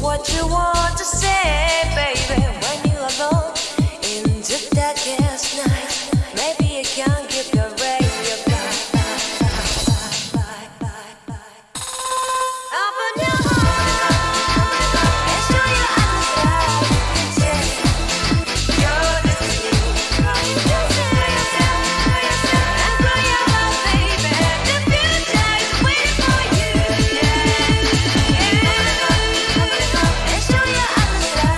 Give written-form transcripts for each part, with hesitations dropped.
what you want to say, baby. When you're alone in the darkest night, maybe you can't keep your radio back. Open your heart and show your eyes that your destiny. And cry out loud, baby. The future is waiting for you. And show your eyes that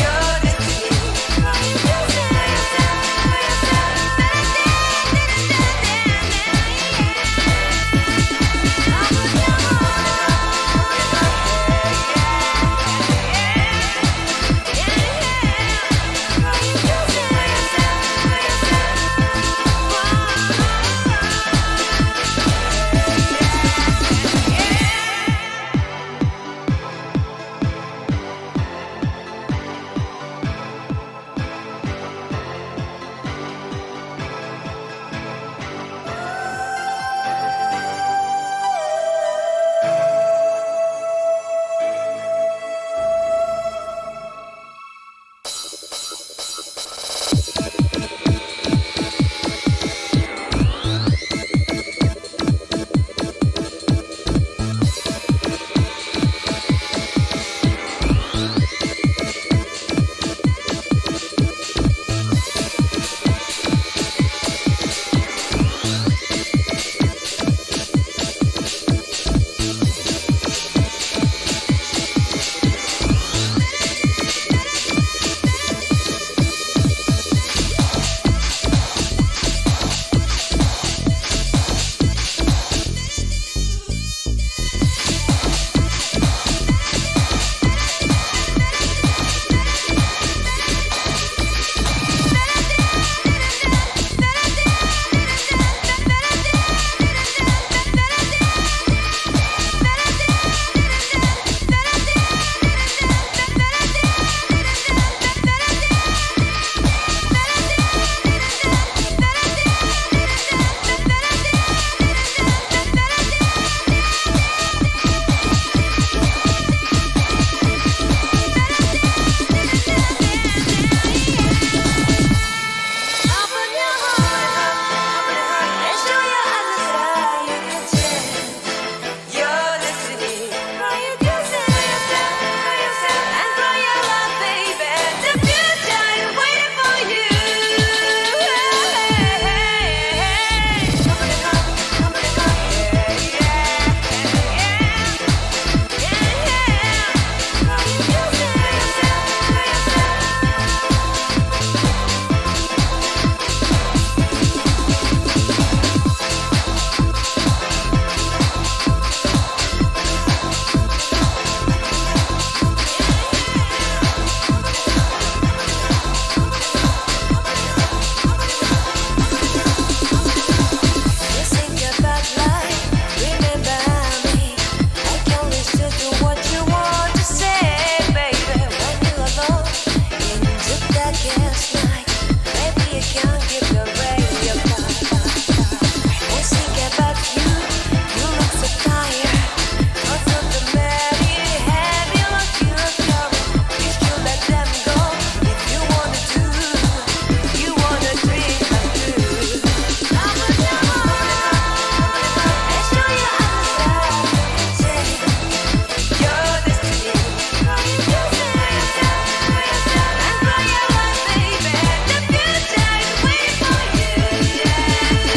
your destiny.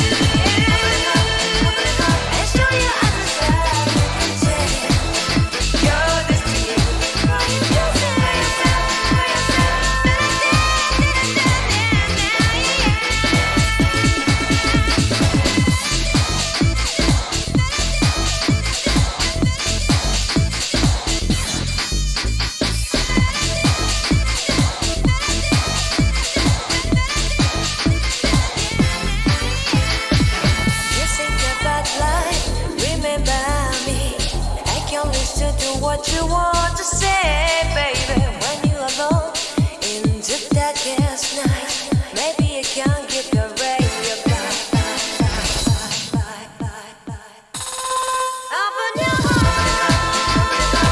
What you want to say, baby, when you're alone in the darkest night, maybe you can't keep your radio back. Open your heart.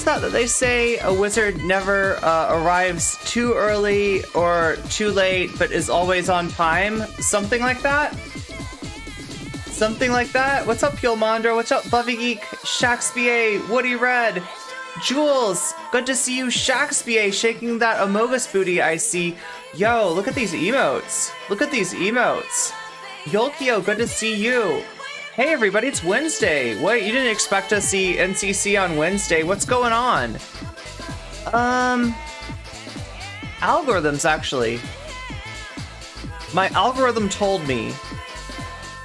that they say a wizard never arrives too early or too late, but is always on time? Something like that? Something like that? What's up, Pulmandra? What's up, Buffy Geek? Shakespeare, Woody Red, Jules, good to see you, Shakespeare, shaking that Amogus booty I see. Yo, look at these emotes. Look at these emotes. Yolkio, good to see you. Hey everybody, it's Wednesday. What, you didn't expect to see NCC on Wednesday? What's going on? Algorithms, actually. My algorithm told me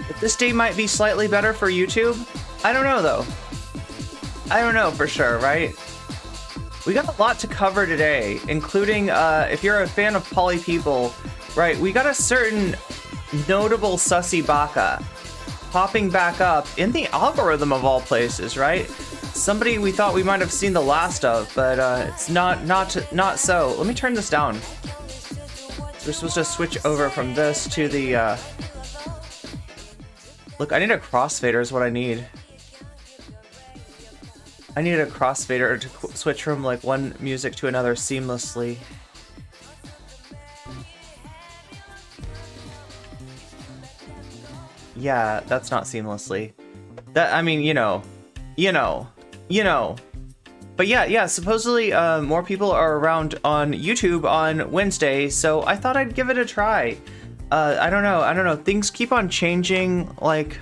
that this day might be slightly better for YouTube. I don't know, though. I don't know for sure, right? We got a lot to cover today, including, if you're a fan of Poly People, right, we got a certain notable sussy baka popping back up in the algorithm of all places, right? Somebody we thought we might have seen the last of, but it's not so. Let me turn this down. We're supposed to switch over from this to the look, I need a crossfader is what I need. I need a crossfader to switch from like one music to another seamlessly. Yeah, that's not seamlessly. That, I mean, you know. But yeah, supposedly more people are around on YouTube on Wednesday, so I thought I'd give it a try. I don't know. Things keep on changing, like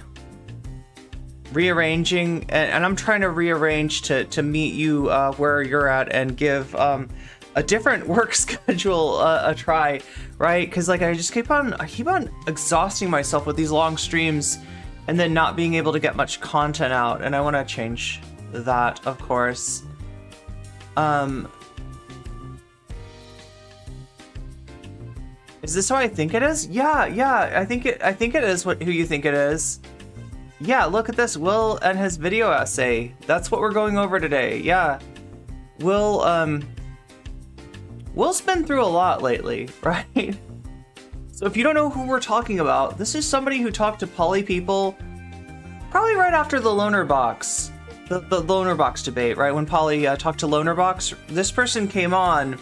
rearranging, and I'm trying to rearrange to meet you where you're at and give a different work schedule a try, right? Because like I keep on exhausting myself with these long streams and then not being able to get much content out, and I want to change that, of course. Is this how I think it is? Yeah, I think it is who you think it is. Yeah, look at this, Will and his video essay. That's what we're going over today. Yeah. Will's been through a lot lately, right? So if you don't know who we're talking about, this is somebody who talked to Poly People probably right after the Loner Box, the Loner Box debate, right? When Poly talked to Loner Box, this person came on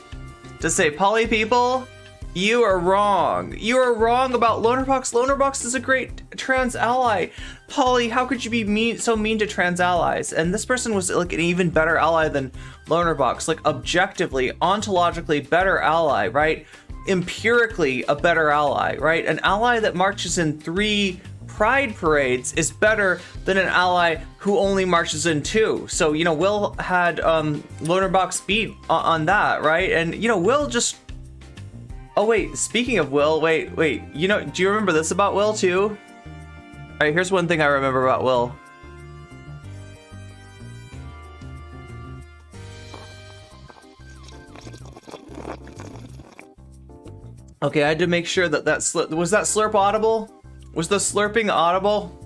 to say, Poly People, you are wrong. You are wrong about Loner Box. Loner Box is a great trans ally. Poly, how could you be so mean to trans allies? And this person was like an even better ally than Loner Box, like objectively, ontologically better ally, right? Empirically a better ally, right? An ally that marches in 3 pride parades is better than an ally who only marches in 2. So, you know, Will had Loner Box beat on that, right? And, you know, Will just... Oh, wait, speaking of Will, wait, you know, do you remember this about Will, too? All right, here's one thing I remember about Will. Okay, I had to make sure that was that slurp audible? Was the slurping audible?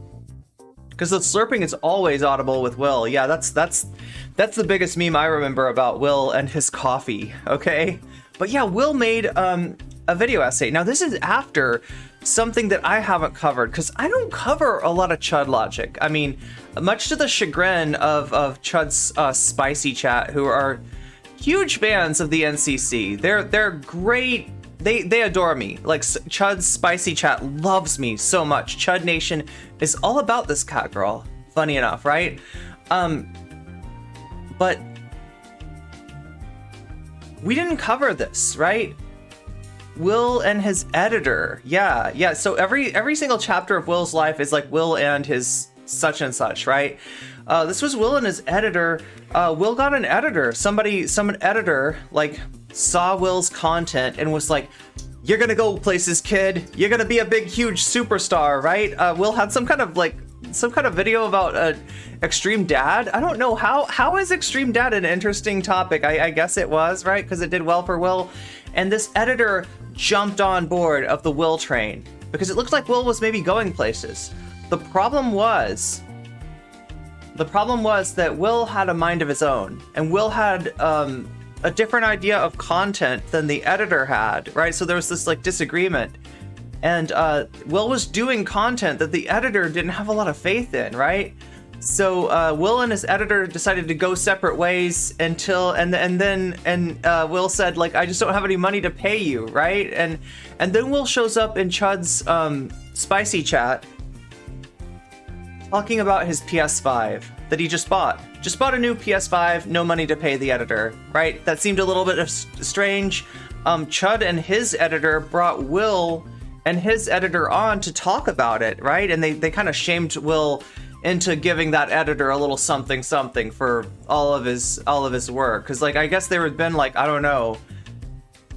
Because the slurping is always audible with Will. Yeah, that's the biggest meme I remember about Will and his coffee, okay? But yeah, Will made a video essay. Now this is after something that I haven't covered, because I don't cover a lot of Chud logic. I mean, much to the chagrin of Chud's Spicy Chat, who are huge fans of the NCC. They're great. They adore me. Like, Chud's Spicy Chat loves me so much. Chud Nation is all about this cat girl. Funny enough, right? But we didn't cover this, right? Will and his editor. Yeah. So every single chapter of Will's life is like Will and his such and such, right? This was Will and his editor. Will got an editor. Some editor like saw Will's content and was like, "You're gonna go places, kid. You're gonna be a big, huge superstar," right? Will had some kind of video about Extreme Dad. I don't know how is Extreme Dad an interesting topic. I guess it was, right? Because it did well for Will. And this editor jumped on board of the Will train because it looked like Will was maybe going places. The problem was that Will had a mind of his own, and Will had a different idea of content than the editor had, right? So there was this like disagreement, and Will was doing content that the editor didn't have a lot of faith in, right? So Will and his editor decided to go separate ways until and then Will said, like, I just don't have any money to pay you, right? And then Will shows up in Chud's spicy chat talking about his PS5 that he just bought. Just bought a new PS5, no money to pay the editor, right? That seemed a little bit strange. Chud and his editor brought Will and his editor on to talk about it, right? And they kind of shamed Will into giving that editor a little something for all of his work, because like I guess there had been like, I don't know,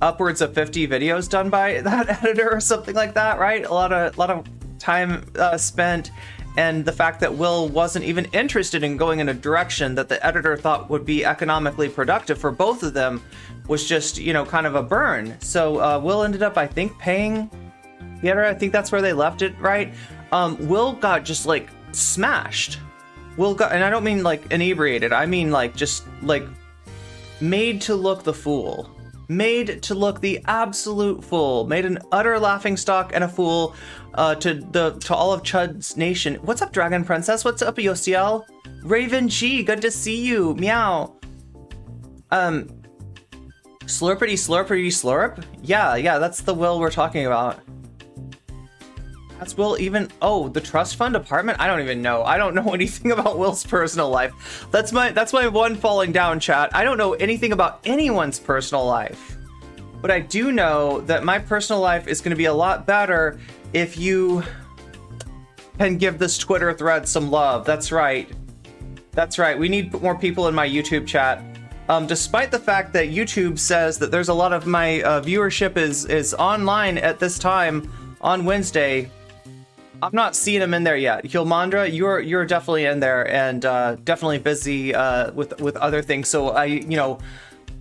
upwards of 50 videos done by that editor or something like that, right? A lot of time spent, and the fact that Will wasn't even interested in going in a direction that the editor thought would be economically productive for both of them was just, you know, kind of a burn. So Will ended up, I think, paying the editor. I think that's where they left it, right? Will got just like smashed. Will got, and I don't mean like inebriated, I mean like just like made to look the fool. Made to look the absolute fool. Made an utter laughingstock and a fool to all of Chud's nation. What's up, Dragon Princess? What's up, Yosiel? Raven G, good to see you. Meow. Slurpity slurpity slurp? Yeah, that's the Will we're talking about. That's Will even, oh, the trust fund apartment? I don't even know. I don't know anything about Will's personal life. That's my one falling down, chat. I don't know anything about anyone's personal life. But I do know that my personal life is going to be a lot better if you can give this Twitter thread some love. That's right. That's right. We need more people in my YouTube chat. Despite the fact that YouTube says that there's a lot of my viewership is online at this time on Wednesday, I'm not seeing them in there yet. Hilmandra, you're definitely in there and definitely busy with other things. So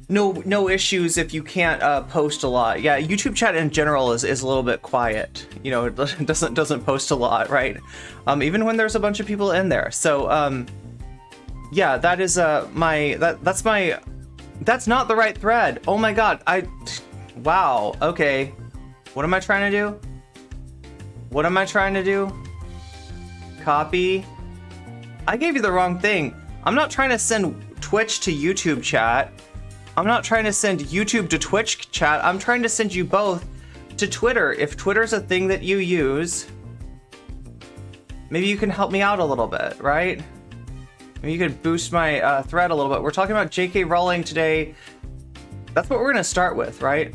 no issues if you can't post a lot. Yeah, YouTube chat in general is a little bit quiet. You know, it doesn't post a lot, right? Even when there's a bunch of people in there. So yeah, that is that's not the right thread. Oh my god, wow, okay. What am I trying to do? What am I trying to do? Copy. I gave you the wrong thing. I'm not trying to send Twitch to YouTube chat. I'm not trying to send YouTube to Twitch chat. I'm trying to send you both to Twitter. If Twitter's a thing that you use, maybe you can help me out a little bit, right? Maybe you could boost my thread a little bit. We're talking about J.K. Rowling today. That's what we're gonna start with, right?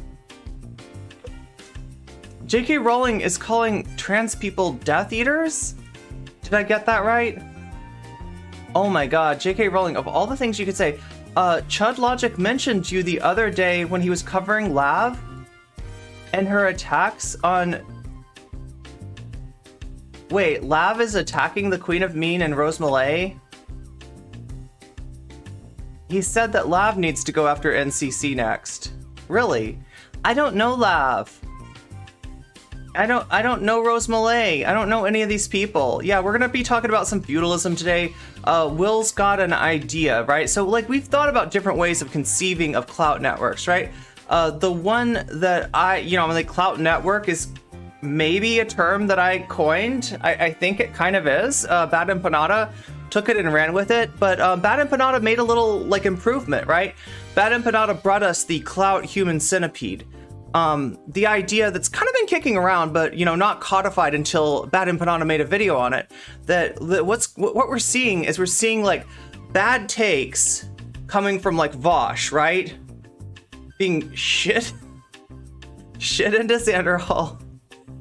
J.K. Rowling is calling trans people Death Eaters? Did I get that right? Oh my god, J.K. Rowling, of all the things you could say, Chud Logic mentioned you the other day when he was covering Lav and her attacks on... Wait, Lav is attacking the Queen of Mean and Rose Malay? He said that Lav needs to go after NCC next. Really? I don't know Lav. I don't know Rose Malay. I don't know any of these people. Yeah, we're gonna be talking about some feudalism today. Will's got an idea, right? So like we've thought about different ways of conceiving of clout networks, right? The one that the clout network is maybe a term that I coined. I think it kind of is. Bad Empanada took it and ran with it, but Bad Empanada made a little like improvement, right? Bad Empanada brought us the clout human centipede. The idea that's kind of been kicking around, but not codified until Bad Empanada made a video on it. That what we're seeing is we're seeing like bad takes coming from like Vaush, right? Being shit into Xanderhall,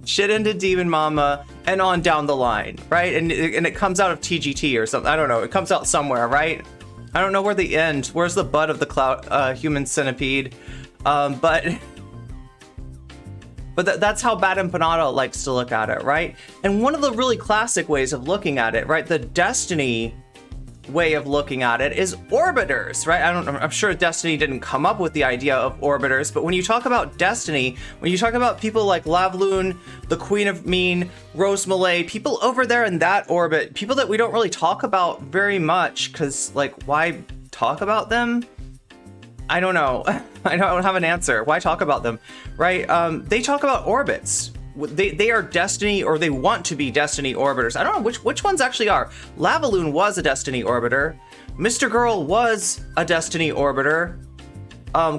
shit into Demon Mama, and on down the line, right? And it comes out of TGT or something. I don't know. It comes out somewhere, right? I don't know where the end. Where's the butt of the clout human centipede? But that's how Bad Empanada likes to look at it, right? And one of the really classic ways of looking at it, right? The Destiny way of looking at it is orbiters, right? I'm sure Destiny didn't come up with the idea of orbiters, but when you talk about Destiny, when you talk about people like Lavloon, the Queen of Mean, Rose Malay, people over there in that orbit, people that we don't really talk about very much, because like, why talk about them? I don't know. I don't have an answer. Why talk about them, right? They talk about orbits, they are Destiny, or they want to be Destiny orbiters. I don't know which ones actually are. Lavaloon was a Destiny orbiter. Mr. Girl was a Destiny orbiter.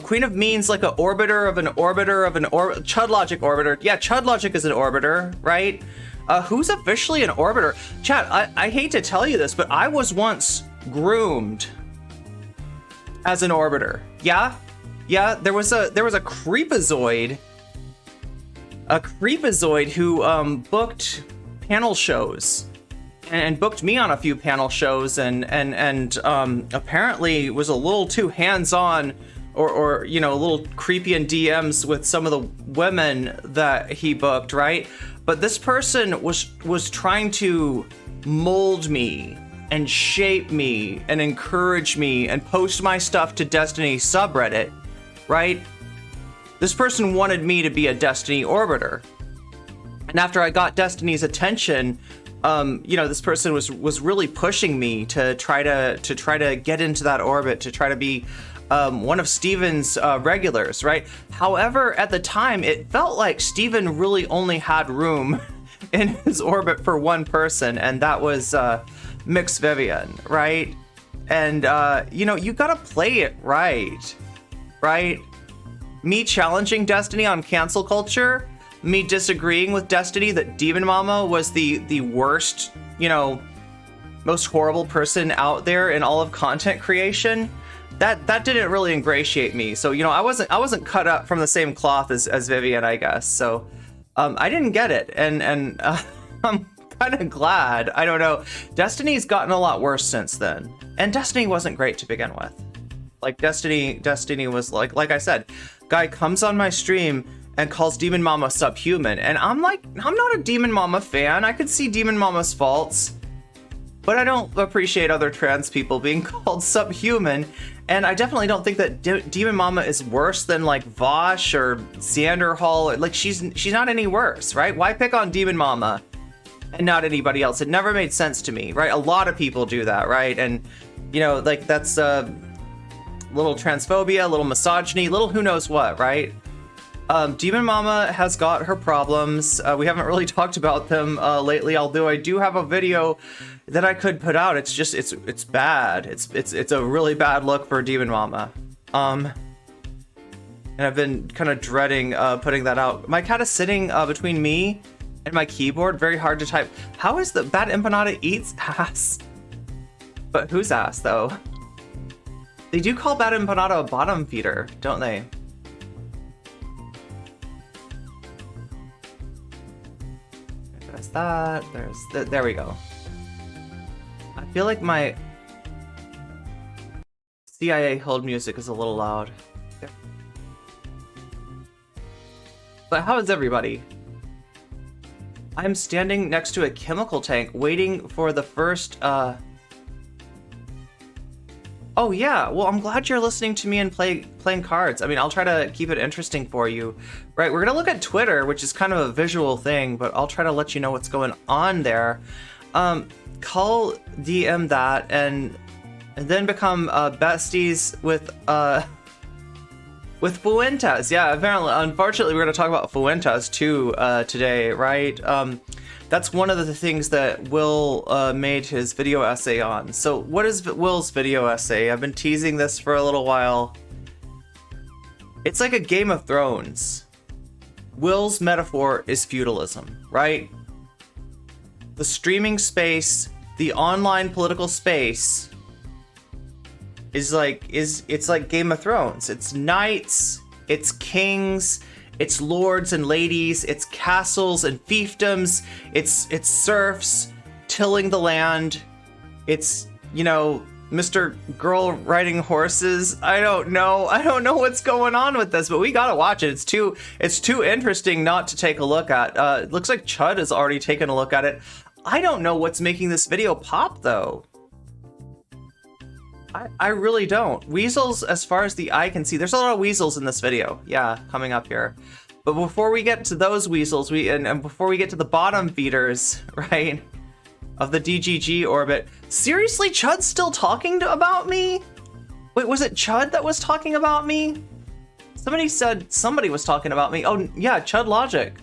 Queen of Mean's like an orbiter of an orbiter of an Chudlogic orbiter. Yeah, Chudlogic is an orbiter, right? Who's officially an orbiter? Chat, I hate to tell you this, but I was once groomed as an orbiter. Yeah, there was a creepazoid. A creepazoid who booked panel shows and booked me on a few panel shows and apparently was a little too hands-on or you know, a little creepy in DMs with some of the women that he booked, right? But this person was trying to mold me and shape me and encourage me and post my stuff to Destiny subreddit, right? This person wanted me to be a Destiny orbiter. And after I got Destiny's attention, you know, this person was really pushing me to try to get into that orbit, to try to be one of Steven's regulars, right? However, at the time, it felt like Steven really only had room in his orbit for one person, and that was Mix Vivian, right? And you know, you gotta play it right? Me challenging Destiny on cancel culture, me disagreeing with Destiny that Demon Mama was the worst, you know, most horrible person out there in all of content creation. That didn't really ingratiate me. So, you know, I wasn't cut up from the same cloth as Vivian, I guess. So I didn't get it, and I'm kind of glad. I don't know. Destiny's gotten a lot worse since then, and Destiny wasn't great to begin with. Like Destiny was like I said, guy comes on my stream and calls Demon Mama subhuman, and I'm like, I'm not a Demon Mama fan. I could see Demon Mama's faults, but I don't appreciate other trans people being called subhuman. And I definitely don't think that Demon Mama is worse than like Vaush or Xanderhall. Like she's not any worse, right? Why pick on Demon Mama and not anybody else? It never made sense to me, right? A lot of people do that, right? And you know, like that's little transphobia, little misogyny, little who knows what, right? Demon Mama has got her problems. We haven't really talked about them lately, although I do have a video that I could put out. It's just it's bad. It's a really bad look for Demon Mama. And I've been kind of dreading putting that out. My cat is sitting between me and my keyboard, very hard to type. How is the Bad Empanada eats ass? But whose ass though? They do call Bad Empanada a bottom feeder, don't they? There's that. There we go. I feel like my CIA hold music is a little loud. But how is everybody? I'm standing next to a chemical tank waiting for the first Oh yeah, well I'm glad you're listening to me and playing cards. I mean, I'll try to keep it interesting for you. Right, we're gonna look at Twitter, which is kind of a visual thing, but I'll try to let you know what's going on there. Call DM that and then become besties with Fuentes. Yeah, apparently, unfortunately, we're gonna talk about Fuentes too today, right? That's one of the things that Will made his video essay on. So what is Will's video essay? I've been teasing this for a little while. It's like a Game of Thrones. Will's metaphor is feudalism, right? The streaming space, the online political space is like Game of Thrones. It's knights, it's kings, it's lords and ladies, it's castles and fiefdoms, it's serfs tilling the land, it's, you know, Mr. Girl riding horses. I don't know what's going on with this, but we gotta watch it. It's too interesting not to take a look at. It looks like Chud has already taken a look at it. I don't know what's making this video pop though. I really don't. Weasels, as far as the eye can see, there's a lot of weasels in this video. Yeah, coming up here. But before we get to those weasels, and before we get to the bottom feeders, right, of the DGG orbit, seriously, Chud's still talking about me? Wait, was it Chud that was talking about me? Somebody said somebody was talking about me. Oh, yeah, Chud Logic.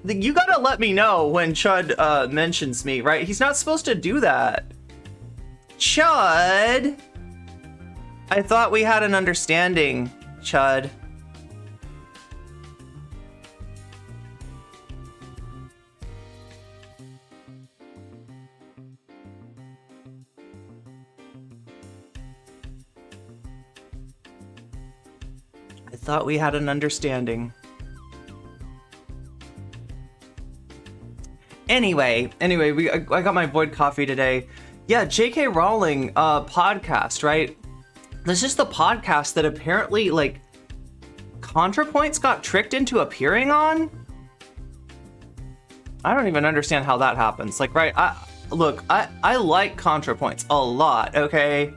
You gotta let me know when Chud mentions me, right? He's not supposed to do that. Chud! I thought we had an understanding, Chud. I thought we had an understanding. Anyway, I got my void coffee today. Yeah, J.K. Rowling podcast, right? This is the podcast that apparently, like, ContraPoints got tricked into appearing on? I don't even understand how that happens. Like, right, I like ContraPoints a lot, okay?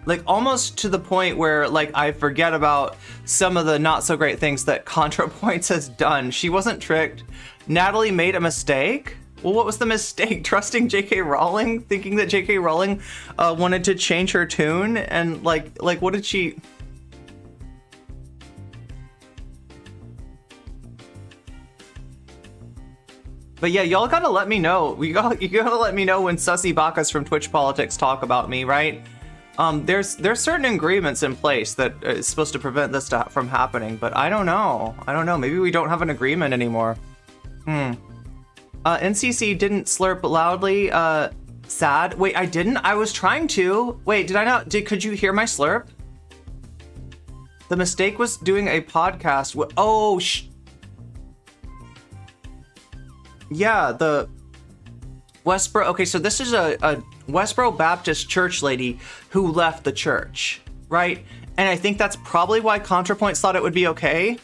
Like, almost to the point where, like, I forget about some of the not so great things that ContraPoints has done. She wasn't tricked. Natalie made a mistake? Well, what was the mistake? Trusting J.K. Rowling? Thinking that J.K. Rowling wanted to change her tune? And, like, what did she... But yeah, y'all gotta let me know. You gotta let me know when Sussy Bacchus from Twitch Politics talk about me, right? There's certain agreements in place that is supposed to prevent this from happening, but I don't know. Maybe we don't have an agreement anymore. NCC didn't slurp loudly. Sad. Wait, I didn't? I was trying to. Wait, did I not? Could you hear my slurp? The mistake was doing a podcast. Oh, yeah, the Westboro. Okay, so this is a Westboro Baptist church lady who left the church, right? And I think that's probably why ContraPoints thought it would be okay.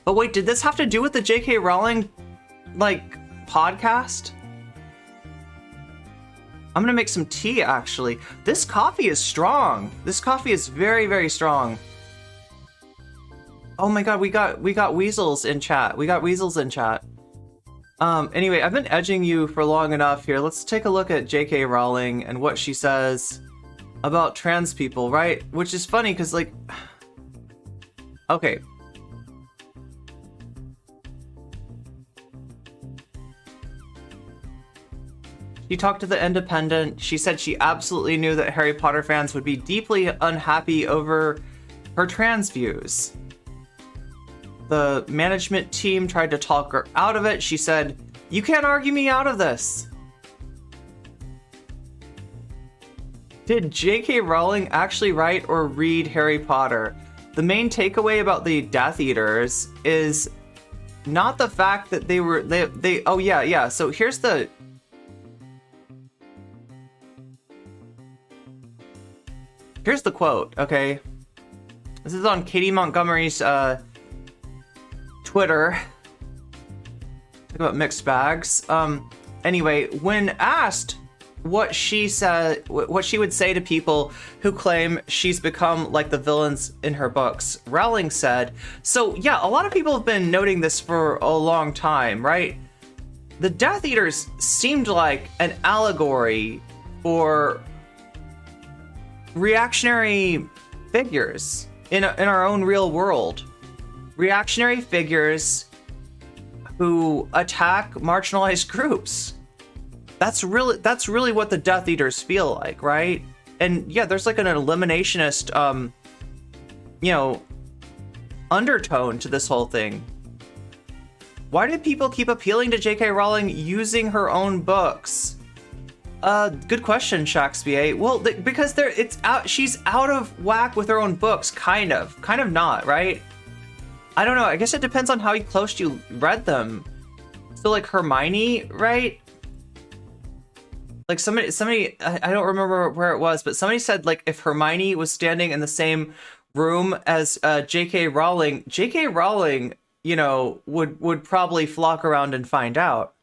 But wait, did this have to do with the J.K. Rowling, like, podcast? I'm gonna make some tea, actually. This coffee is strong. This coffee is very, very strong. Oh my god, we got weasels in chat. Anyway, I've been edging you for long enough here. Let's take a look at J.K. Rowling and what she says about trans people, right? Which is funny, because, like... Okay. She talked to The Independent. She said she absolutely knew that Harry Potter fans would be deeply unhappy over her trans views. The management team tried to talk her out of it. She said, "You can't argue me out of this." Did J.K. Rowling actually write or read Harry Potter? The main takeaway about the Death Eaters is not the fact that they oh yeah. So here's the quote, okay? This is on Katie Montgomery's Twitter. Talk about mixed bags. Anyway, when asked what she said, what she would say to people who claim she's become like the villains in her books, Rowling said, so yeah, a lot of people have been noting this for a long time, right? The Death Eaters seemed like an allegory for reactionary figures in our own real world. Reactionary figures who attack marginalized groups. That's really what the Death Eaters feel like, right? And yeah, there's like an eliminationist, undertone to this whole thing. Why did people keep appealing to J.K. Rowling using her own books? Good question, Shakespeare. Well, because she's out of whack with her own books, kind of not, right? I don't know. I guess it depends on how close you read them. So, like, Hermione, right? Like, somebody, I don't remember where it was, but somebody said, like, if Hermione was standing in the same room as J.K. Rowling, would probably flock around and find out.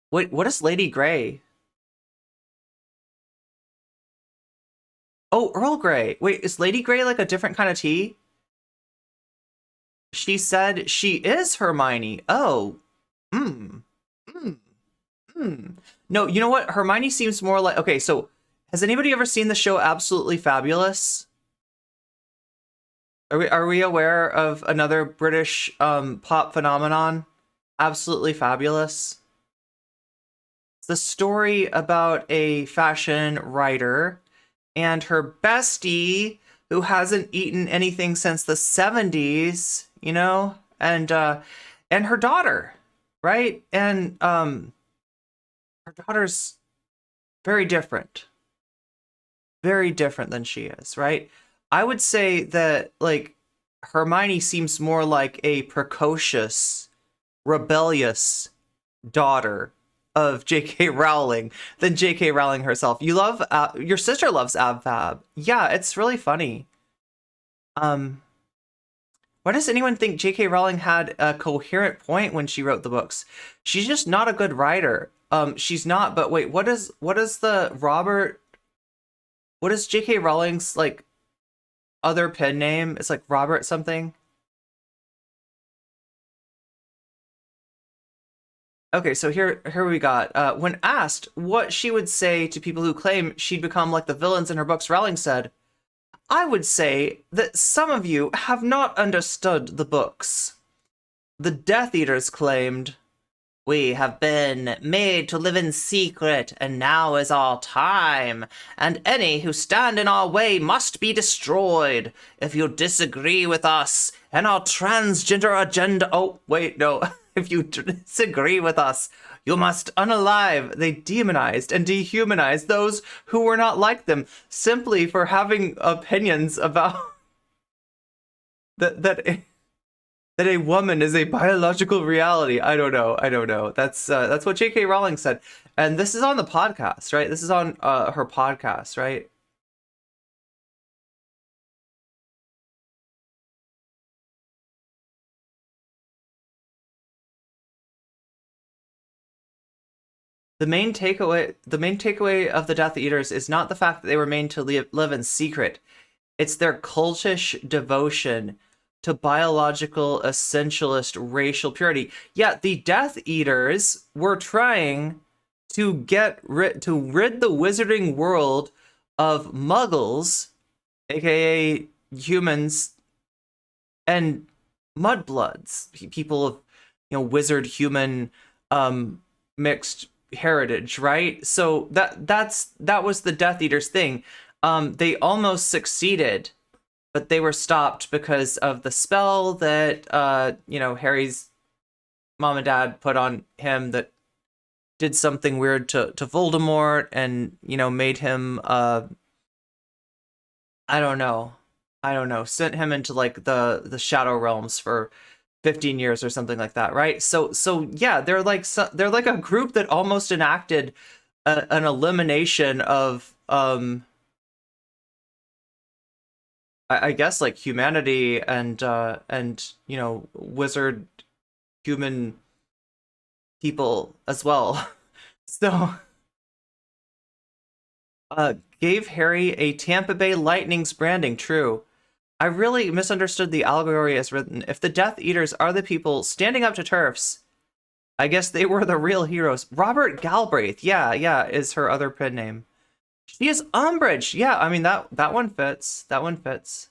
Wait, what is Lady Grey? Oh, Earl Grey. Wait, is Lady Grey like a different kind of tea? She said she is Hermione. Oh. No, you know what? Hermione seems more like... Okay, so has anybody ever seen the show Absolutely Fabulous? Are we aware of another British pop phenomenon? Absolutely fabulous. It's the story about a fashion writer and her bestie who hasn't eaten anything since the 70s, you know, and her daughter, right? And her daughter's very different. Very different than she is, right? I would say that like Hermione seems more like a precocious, rebellious daughter of J.K. Rowling than J.K. Rowling herself. You love your sister loves Ab Fab. Yeah, it's really funny. Um, why does anyone think J.K. Rowling had a coherent point when she wrote the books? She's just not a good writer. She's not. But wait, what is the Robert? What is J.K. Rowling's like other pen name? It's like Robert something. Okay, so here we got. When asked what she would say to people who claim she'd become like the villains in her books, Rowling said, "I would say that some of you have not understood the books. The Death Eaters claimed, 'We have been made to live in secret, and now is our time, and any who stand in our way must be destroyed. If you disagree with us and our transgender agenda—' Oh, wait, no. If you disagree with us, you must unalive." They demonized and dehumanized those who were not like them simply for having opinions about that a woman is a biological reality. I don't know. That's what J.K. Rowling said, and this is on the podcast, right? This is on her podcast, right? The main takeaway of the Death Eaters is not the fact that they were made to live in secret. It's their cultish devotion to biological essentialist racial purity. Yeah, the Death Eaters were trying to rid the wizarding world of muggles, aka humans, and mudbloods, people of wizard human mixed heritage, right? So that was the Death Eaters thing. They almost succeeded, but they were stopped because of the spell that Harry's mom and dad put on him that did something weird to Voldemort and made him I don't know, sent him into like the Shadow Realms for 15 years or something like that, right? So yeah, they're like a group that almost enacted an elimination of I guess like humanity and wizard human people as well. So gave Harry a Tampa Bay Lightning's branding. True. I really misunderstood the allegory as written. If the Death Eaters are the people standing up to TERFs, I guess they were the real heroes. Robert Galbraith, yeah, is her other pen name. She is Umbridge. Yeah, I mean that one fits. That one fits.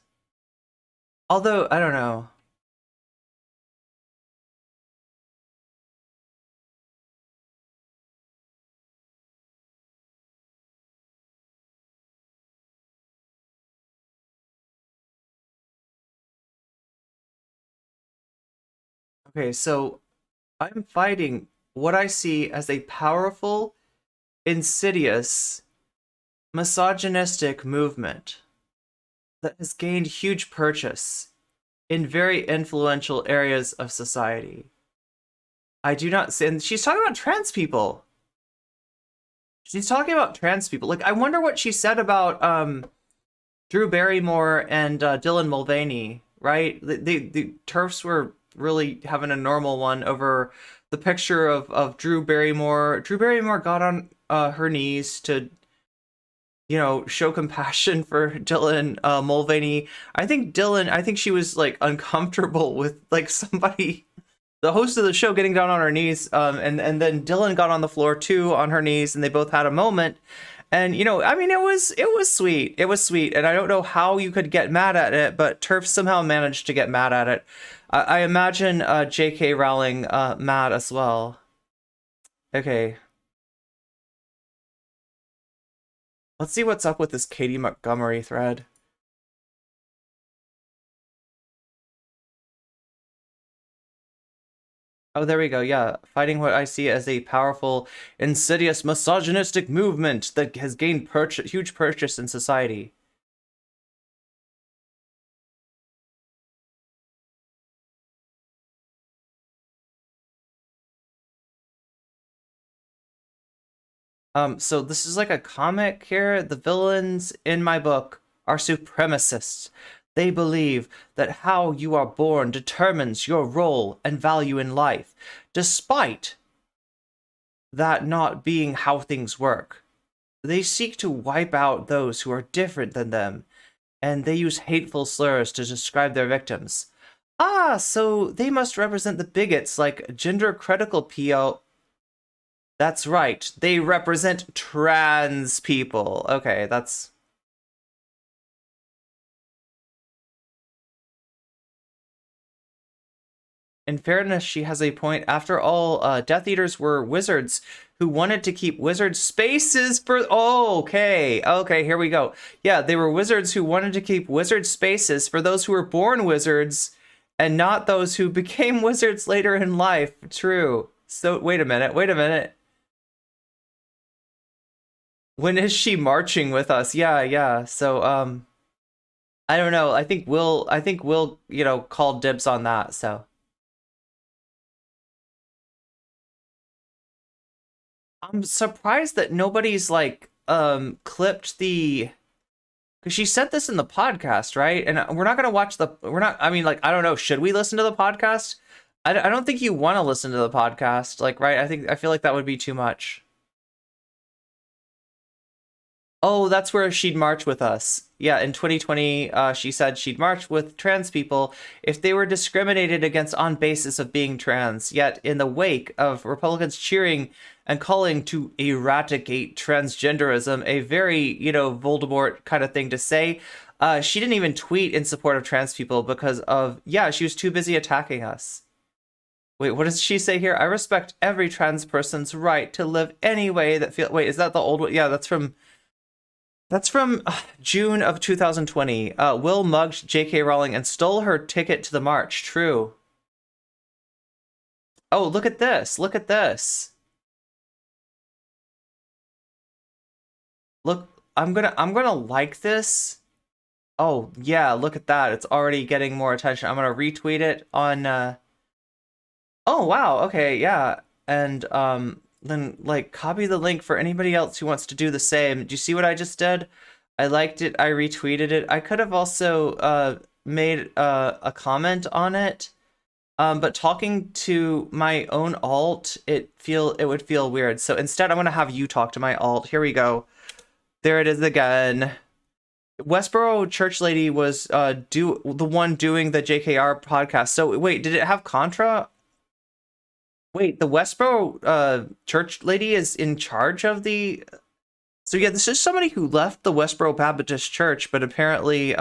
Although I don't know. Okay, so I'm fighting what I see as a powerful, insidious, misogynistic movement that has gained huge purchase in very influential areas of society. I do not say, and she's talking about trans people. She's talking about trans people. Like, I wonder what she said about Drew Barrymore and Dylan Mulvaney, right? The TERFs were really having a normal one over the picture of Drew Barrymore. Drew Barrymore got on her knees to show compassion for Dylan Mulvaney. I think she was like uncomfortable with like somebody, the host of the show, getting down on her knees, and then Dylan got on the floor too on her knees, and they both had a moment, And you know, I mean, it was sweet. It was sweet, and I don't know how you could get mad at it, but Turf somehow managed to get mad at it. I imagine J.K. Rowling mad as well. Okay. Let's see what's up with this Katie Montgomery thread. Oh, there we go. Yeah, fighting what I see as a powerful, insidious, misogynistic movement that has gained huge purchase in society. So this is like a comic here. The villains in my book are supremacists. They believe that how you are born determines your role and value in life, despite that not being how things work. They seek to wipe out those who are different than them, and they use hateful slurs to describe their victims. Ah, so they must represent the bigots like gender critical PO. That's right. They represent trans people. Okay, that's... In fairness, she has a point. After all, Death Eaters were wizards who wanted to keep wizard spaces for... Oh, okay. Okay, here we go. Yeah, they were wizards who wanted to keep wizard spaces for those who were born wizards and not those who became wizards later in life. True. So, wait a minute. Wait a minute. When is she marching with us? Yeah, yeah. So, I don't know. I think we'll, you know, call dibs on that, so. I'm surprised that nobody's like clipped the, because she said this in the podcast, right? And we're not gonna watch the, we're not, I mean, like, I don't know, should we listen to the podcast? I don't think you want to listen to the podcast, like, right? I feel like that would be too much. Oh, that's where she'd march with us. Yeah, in 2020, she said she'd march with trans people if they were discriminated against on basis of being trans. Yet, in the wake of Republicans cheering and calling to eradicate transgenderism, a very, you know, Voldemort kind of thing to say, she didn't even tweet in support of trans people because of, yeah, she was too busy attacking us. Wait, what does she say here? I respect every trans person's right to live any way that feel. Wait, is that the old one? Yeah, that's from June of 2020. Will mugged J.K. Rowling and stole her ticket to the march. True. Oh, look at this. Look at this. Look, I'm gonna like this. Oh, yeah, look at that. It's already getting more attention. I'm gonna retweet it on Oh, wow. Okay, yeah. And then like copy the link for anybody else who wants to do the same. Do you see what I just did? I liked it. I retweeted it. I could have also made a comment on it. But talking to my own alt, it would feel weird. So instead, I'm gonna have you talk to my alt. Here we go. There it is again. Westboro Church Lady was the one doing the JKR podcast. So wait, did it have Contra? Wait, the Westboro Church Lady is in charge of the... So yeah, this is somebody who left the Westboro Baptist Church, but apparently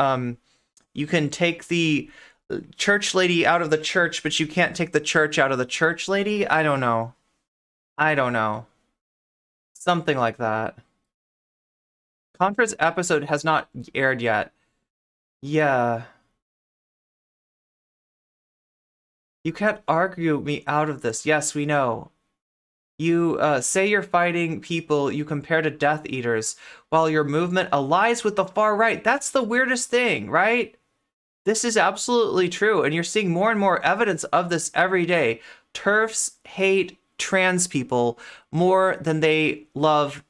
you can take the church lady out of the church, but you can't take the church out of the church lady? I don't know. I don't know. Something like that. Contra's episode has not aired yet. Yeah. You can't argue me out of this. Yes, we know. You say you're fighting people you compare to Death Eaters, while your movement allies with the far right. That's the weirdest thing, right? This is absolutely true, and you're seeing more and more evidence of this every day. TERFs hate trans people more than they love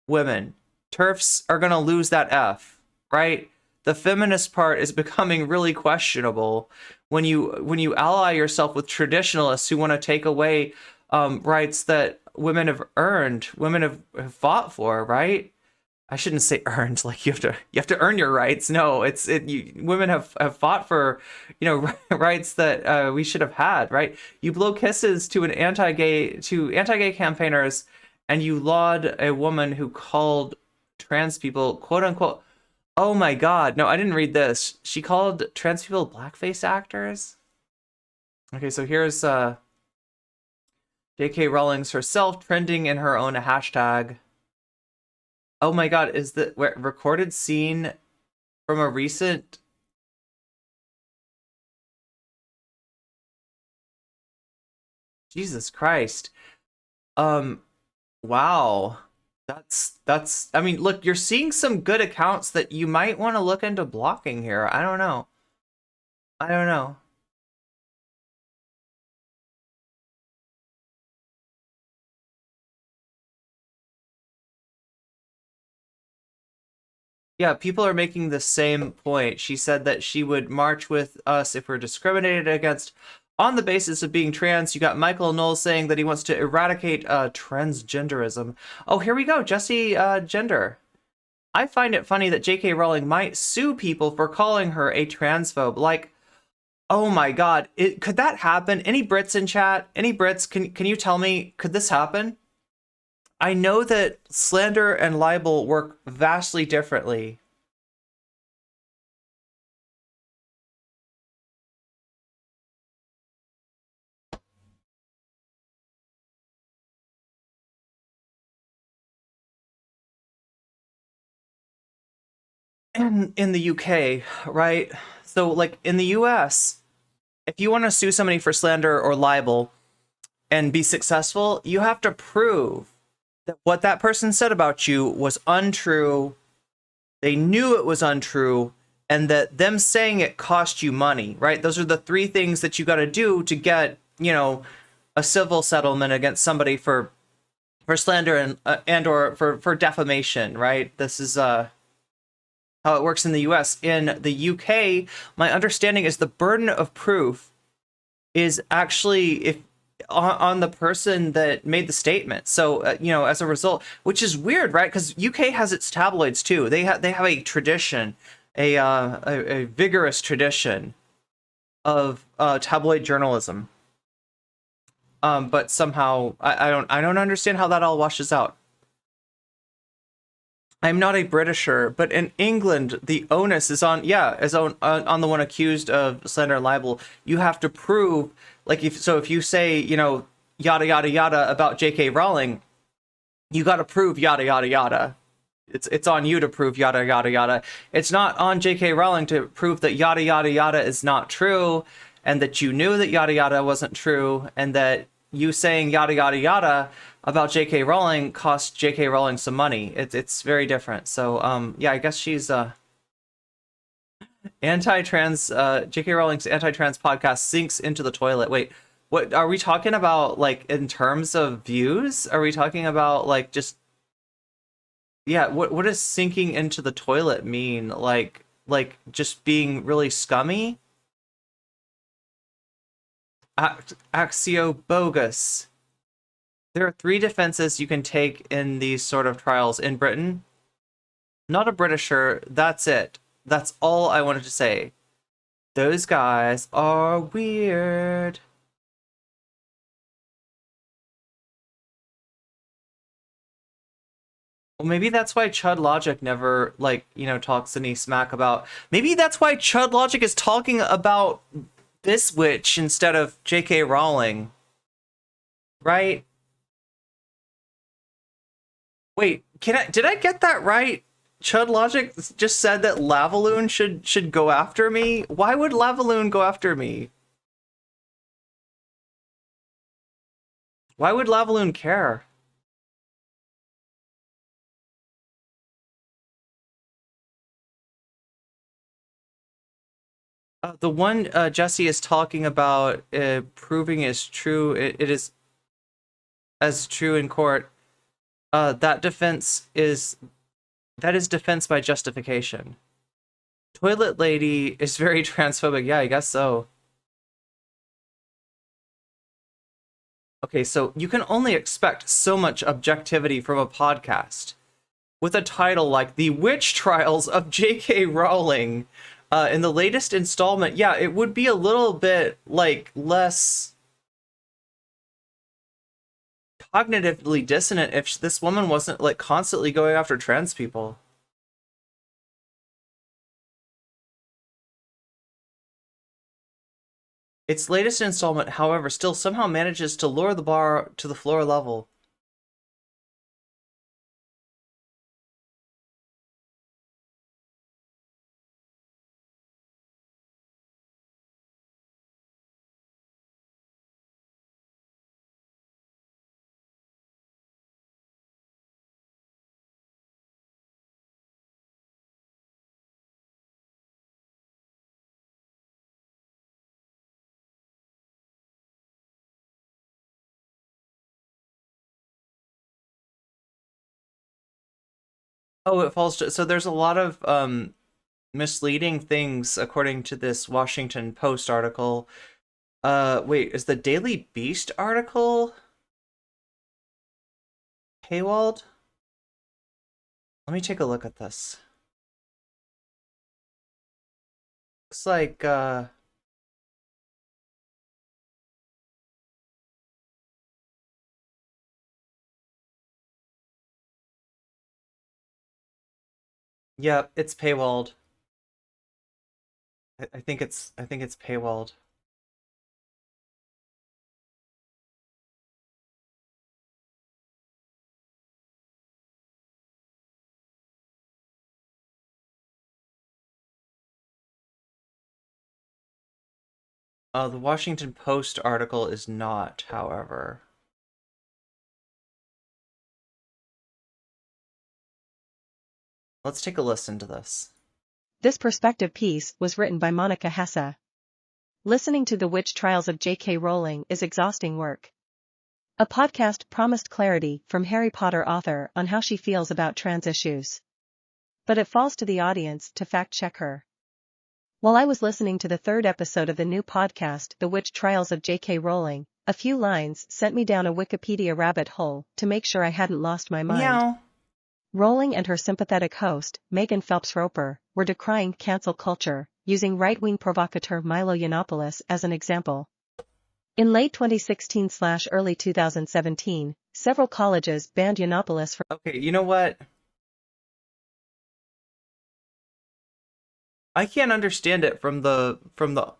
women. TERFs are gonna lose that F, right? The feminist part is becoming really questionable when you ally yourself with traditionalists who want to take away rights that women have earned, women have fought for, right? I shouldn't say earned, like you have to earn your rights. No, women have fought for, you know, rights that we should have had, right? You blow kisses to anti-gay campaigners, and you laud a woman who called trans people, quote unquote. Oh my god. No, I didn't read this. She called trans people blackface actors? Okay, so here's J.K. Rowling's herself trending in her own hashtag. Oh my god, is the recorded scene from a recent... Jesus Christ. Wow. That's I mean, look, you're seeing some good accounts that you might want to look into blocking here. I don't know. I don't know. Yeah, people are making the same point. She said that she would march with us if we're discriminated against on the basis of being trans. You got Michael Knowles saying that he wants to eradicate transgenderism. Oh, here we go. Jesse Gender. I find it funny that J.K. Rowling might sue people for calling her a transphobe. Like, oh my god, could that happen? Any Brits in chat? Any Brits? Can you tell me, could this happen? I know that slander and libel work vastly differently. And in the UK, right? So, like, in the US, if you want to sue somebody for slander or libel and be successful, you have to prove that what that person said about you was untrue, they knew it was untrue, and that them saying it cost you money, right? Those are the three things that you got to do to get, you know, a civil settlement against somebody for slander and or for defamation, right? This is how it works in the US. In the UK, my understanding is the burden of proof is actually if on the person that made the statement. So you know, as a result, which is weird, right? Because UK has its tabloids too. They have a tradition, a vigorous tradition of tabloid journalism. But somehow I don't understand how that all washes out. I'm not a Britisher, but in England, the onus is on on the one accused of slander and libel. You have to prove, like, if you say, you know, yada yada yada about J.K. Rowling, you got to prove yada yada yada. It's on you to prove yada yada yada. It's not on J.K. Rowling to prove that yada yada yada is not true, and that you knew that yada yada wasn't true, and that you saying yada yada yada about J.K. Rowling cost J.K. Rowling some money. It's very different. So yeah, I guess she's anti-trans. J.K. Rowling's anti-trans podcast sinks into the toilet. Wait, what are we talking about? Like, in terms of views? Are we talking about, like, just, yeah? What does sinking into the toilet mean? Like just being really scummy? Axio bogus. There are 3 defenses you can take in these sort of trials in Britain. Not a Britisher, that's it. That's all I wanted to say. Those guys are weird. Well, maybe that's why Chud Logic never, like, you know, talks any smack about... Maybe that's why Chud Logic is talking about this witch instead of J.K. Rowling. Right? Wait, did I get that right? Chud Logic just said that Lavaloon should go after me? Why would Lavaloon go after me? Why would Lavaloon care? The one Jesse is talking about proving is true. It is as true in court. That is defense by justification. Toilet Lady is very transphobic. Yeah, I guess so. Okay, so you can only expect so much objectivity from a podcast with a title like The Witch Trials of J.K. Rowling. In the latest installment, yeah, it would be a little bit, like, less cognitively dissonant if this woman wasn't like constantly going after trans people. Its latest installment, however, still somehow manages to lower the bar to the floor level. Oh, it falls to, so there's a lot of misleading things according to this Washington Post article. Wait, is the Daily Beast article paywalled? Let me take a look at this. Looks like yeah, it's paywalled. I think it's paywalled. The Washington Post article is not, however. Let's take a listen to this. This perspective piece was written by Monica Hesse. Listening to the witch trials of J.K. Rowling is exhausting work. A podcast promised clarity from Harry Potter author on how she feels about trans issues. But it falls to the audience to fact-check her. While I was listening to the third episode of the new podcast The Witch Trials of J.K. Rowling, a few lines sent me down a Wikipedia rabbit hole to make sure I hadn't lost my mind. Meow. Rowling and her sympathetic host, Megan Phelps-Roper, were decrying cancel culture, using right-wing provocateur Milo Yiannopoulos as an example. In late 2016/early 2017, several colleges banned Yiannopoulos from... Okay, you know what? I can't understand it from the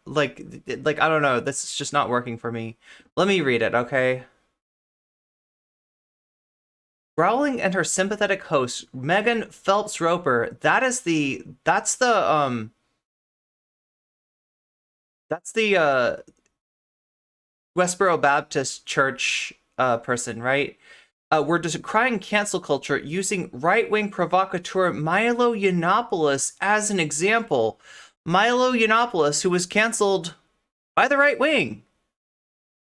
like I don't know, this is just not working for me. Let me read it, okay? Rowling and her sympathetic host, Megan Phelps-Roper, that's the Westboro Baptist Church person, right? We're decrying cancel culture using right-wing provocateur Milo Yiannopoulos as an example. Milo Yiannopoulos, who was canceled by the right wing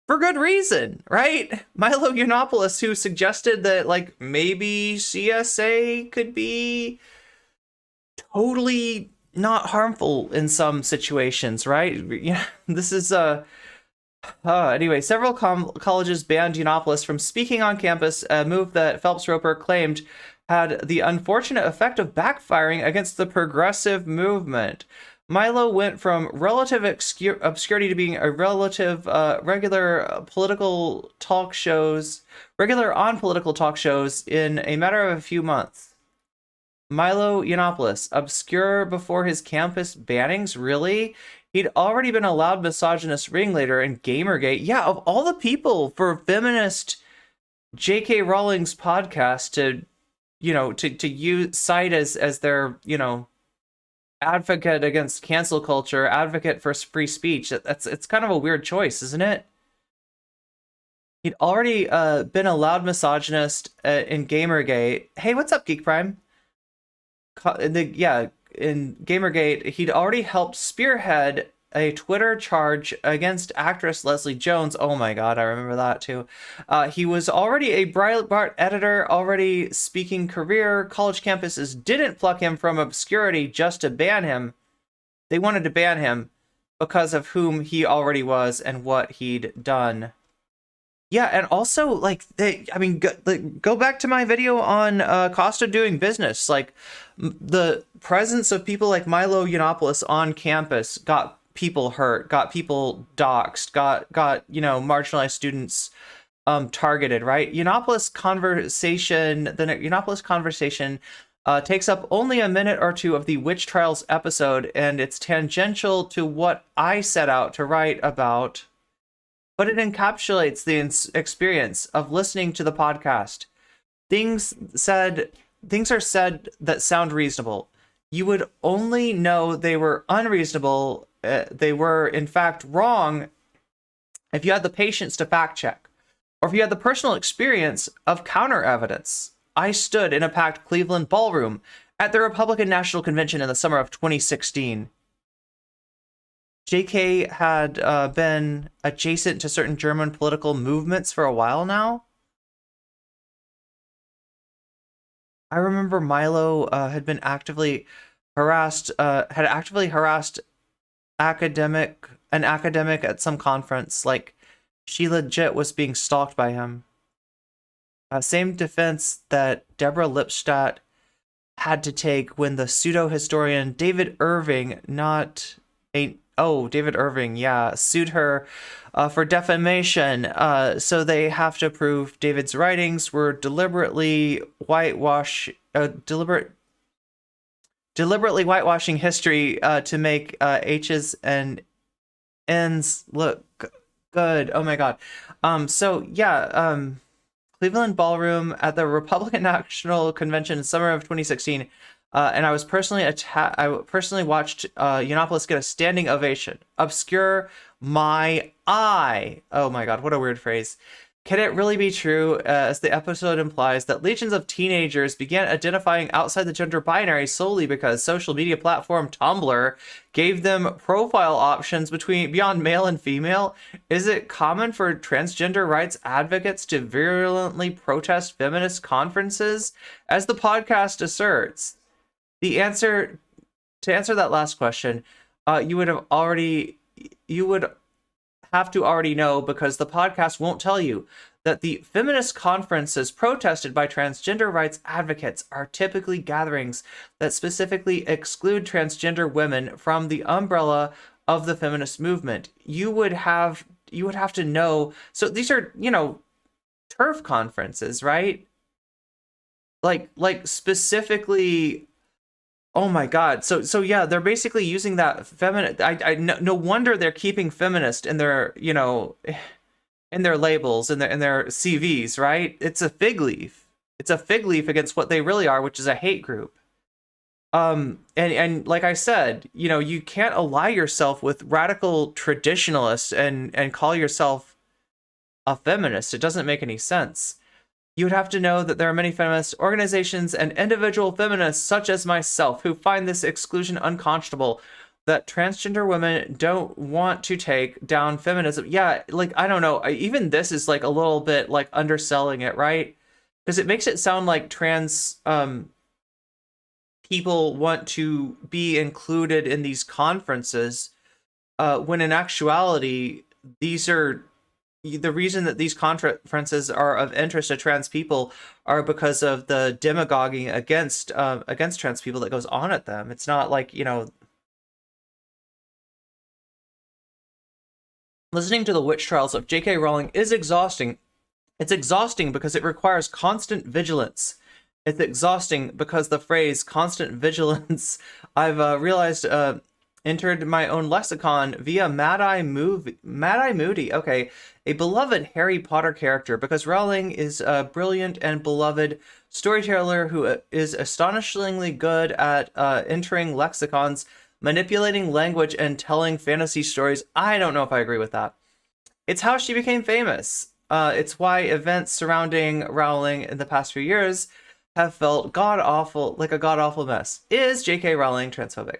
for good reason, right? Milo Yiannopoulos, who suggested that like maybe CSA could be totally not harmful in some situations, right? Yeah, this is anyway, several colleges banned Yiannopoulos from speaking on campus, a move that Phelps-Roper claimed had the unfortunate effect of backfiring against the progressive movement. Milo went from relative obscurity to being a regular on political talk shows in a matter of a few months. Milo Yiannopoulos, obscure before his campus bannings, really? He'd already been a loud misogynist ringleader in Gamergate. Yeah, of all the people for feminist J.K. Rowling's podcast to, use cite as their, advocate against cancel culture, advocate for free speech. It's kind of a weird choice, isn't it? He'd already been a loud misogynist in Gamergate. Hey, what's up, Geek Prime? In Gamergate, he'd already helped spearhead a Twitter charge against actress Leslie Jones. Oh my god, I remember that too. He was already a Breitbart editor, already speaking career. College campuses didn't pluck him from obscurity just to ban him. They wanted to ban him because of whom he already was and what he'd done. Yeah, and also, go back to my video on cost of doing business. Like, the presence of people like Milo Yiannopoulos on campus got people hurt, got people doxxed, got marginalized students targeted, right? The Unopolis conversation takes up only a minute or two of the Witch Trials episode, and it's tangential to what I set out to write about, but it encapsulates the experience of listening to the podcast. Things are said that sound reasonable. You would only know they were unreasonable, they were in fact wrong, if you had the patience to fact check, or if you had the personal experience of counter evidence. I stood in a packed Cleveland ballroom at the Republican National Convention in the summer of 2016. JK had been adjacent to certain German political movements for a while now. I remember Milo had actively harassed an academic at some conference. Like, she legit was being stalked by him. Same defense that Deborah Lipstadt had to take when the pseudo-historian David Irving, sued her for defamation. So they have to prove David's writings were deliberately whitewashing history to make H's and N's look good. Oh my god. Cleveland Ballroom at the Republican National Convention in summer of 2016, and I personally watched Unopolis get a standing ovation. Obscure my eye. Oh my god, what a weird phrase. Can it really be true, as the episode implies, that legions of teenagers began identifying outside the gender binary solely because social media platform Tumblr gave them profile options beyond male and female? Is it common for transgender rights advocates to virulently protest feminist conferences? As the podcast asserts, to answer that last question, you would have to already know, because the podcast won't tell you, that the feminist conferences protested by transgender rights advocates are typically gatherings that specifically exclude transgender women from the umbrella of the feminist movement. You would have to know. So these are, TERF conferences, right? Like specifically. Oh my god. So yeah, they're basically using that feminine. No wonder they're keeping feminist in their, in their labels, in their CVs, right? It's a fig leaf. It's a fig leaf against what they really are, which is a hate group. And like I said, you can't ally yourself with radical traditionalists and call yourself a feminist. It doesn't make any sense. You would have to know that there are many feminist organizations and individual feminists, such as myself, who find this exclusion unconscionable, that transgender women don't want to take down feminism. Yeah, I don't know. Even this is a little bit underselling it, right? Because it makes it sound like trans people want to be included in these conferences, when in actuality, these are... The reason that these conferences are of interest to trans people are because of the demagoguing against trans people that goes on at them. It's not listening to the witch trials of J.K. Rowling is exhausting. It's exhausting because it requires constant vigilance. It's exhausting because the phrase constant vigilance, I've realized, entered my own lexicon via Mad Eye Moody. Okay, a beloved Harry Potter character, because Rowling is a brilliant and beloved storyteller who is astonishingly good at entering lexicons, manipulating language, and telling fantasy stories. I don't know if I agree with that. It's how she became famous. It's why events surrounding Rowling in the past few years have felt a god-awful mess. Is J.K. Rowling transphobic?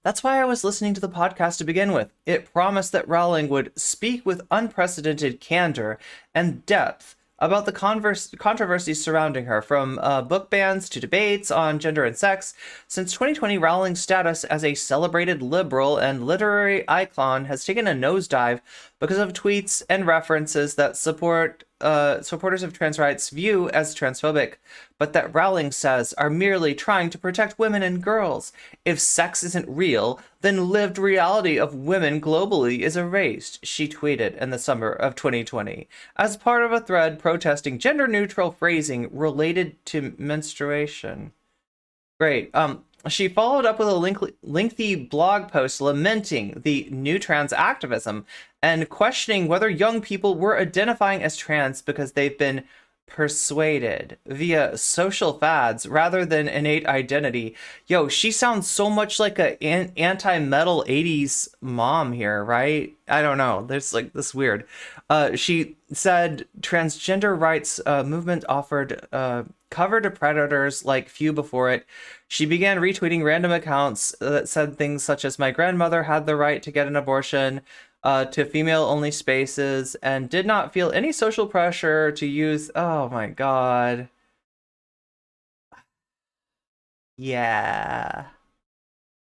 That's why I was listening to the podcast to begin with. It promised that Rowling would speak with unprecedented candor and depth about the controversies surrounding her, from book bans to debates on gender and sex. Since 2020, Rowling's status as a celebrated liberal and literary icon has taken a nosedive because of tweets and references that supporters of trans rights view as transphobic, but that Rowling says are merely trying to protect women and girls. If sex isn't real, then lived reality of women globally is erased, she tweeted in the summer of 2020, as part of a thread protesting gender-neutral phrasing related to menstruation. Great. She followed up with a lengthy blog post lamenting the new trans activism and questioning whether young people were identifying as trans because they've been persuaded via social fads rather than innate identity. Yo, she sounds so much like a anti-metal 80s mom here, right? I don't know. There's like this weird. She said transgender rights movement offered cover to predators like few before it. She began retweeting random accounts that said things such as, "My grandmother had the right to get an abortion," to female-only spaces, and did not feel any social pressure to use... Oh my god. Yeah.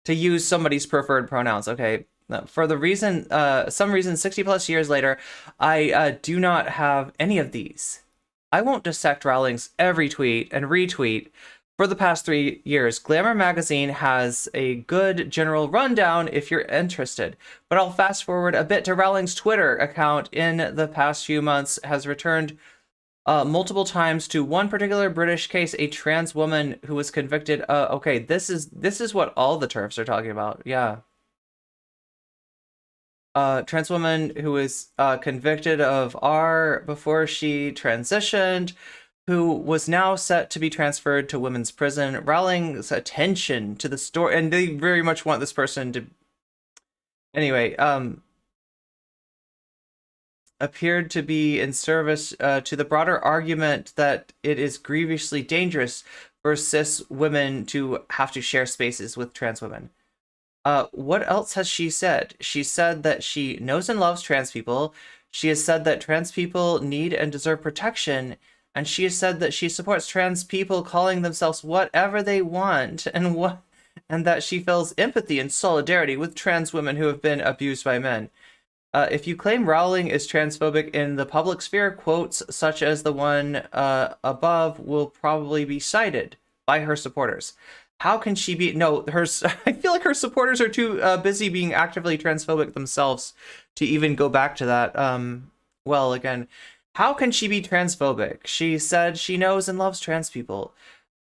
To use somebody's preferred pronouns. Okay. For the reason, some reason 60 plus years later, I do not have any of these. I won't dissect Rowling's every tweet and retweet. For the past 3 years, Glamour magazine has a good general rundown if you're interested, but I'll fast forward a bit to Rowling's Twitter account in the past few months has returned multiple times to one particular British case, a trans woman who was convicted. Okay, this is what all the TERFs are talking about. Yeah. Trans woman who was convicted of R before she transitioned, who was now set to be transferred to women's prison. Rowling's attention to the story, and they very much want this person to... Anyway, appeared to be in service to the broader argument that it is grievously dangerous for cis women to have to share spaces with trans women. What else has she said? She said that she knows and loves trans people. She has said that trans people need and deserve protection. And she has said that she supports trans people calling themselves whatever they want, and that she feels empathy and solidarity with trans women who have been abused by men. If you claim Rowling is transphobic in the public sphere, quotes such as the one above will probably be cited by her supporters. How can she be... No, I feel like her supporters are too busy being actively transphobic themselves to even go back to that. Well, again... How can she be transphobic? She said she knows and loves trans people.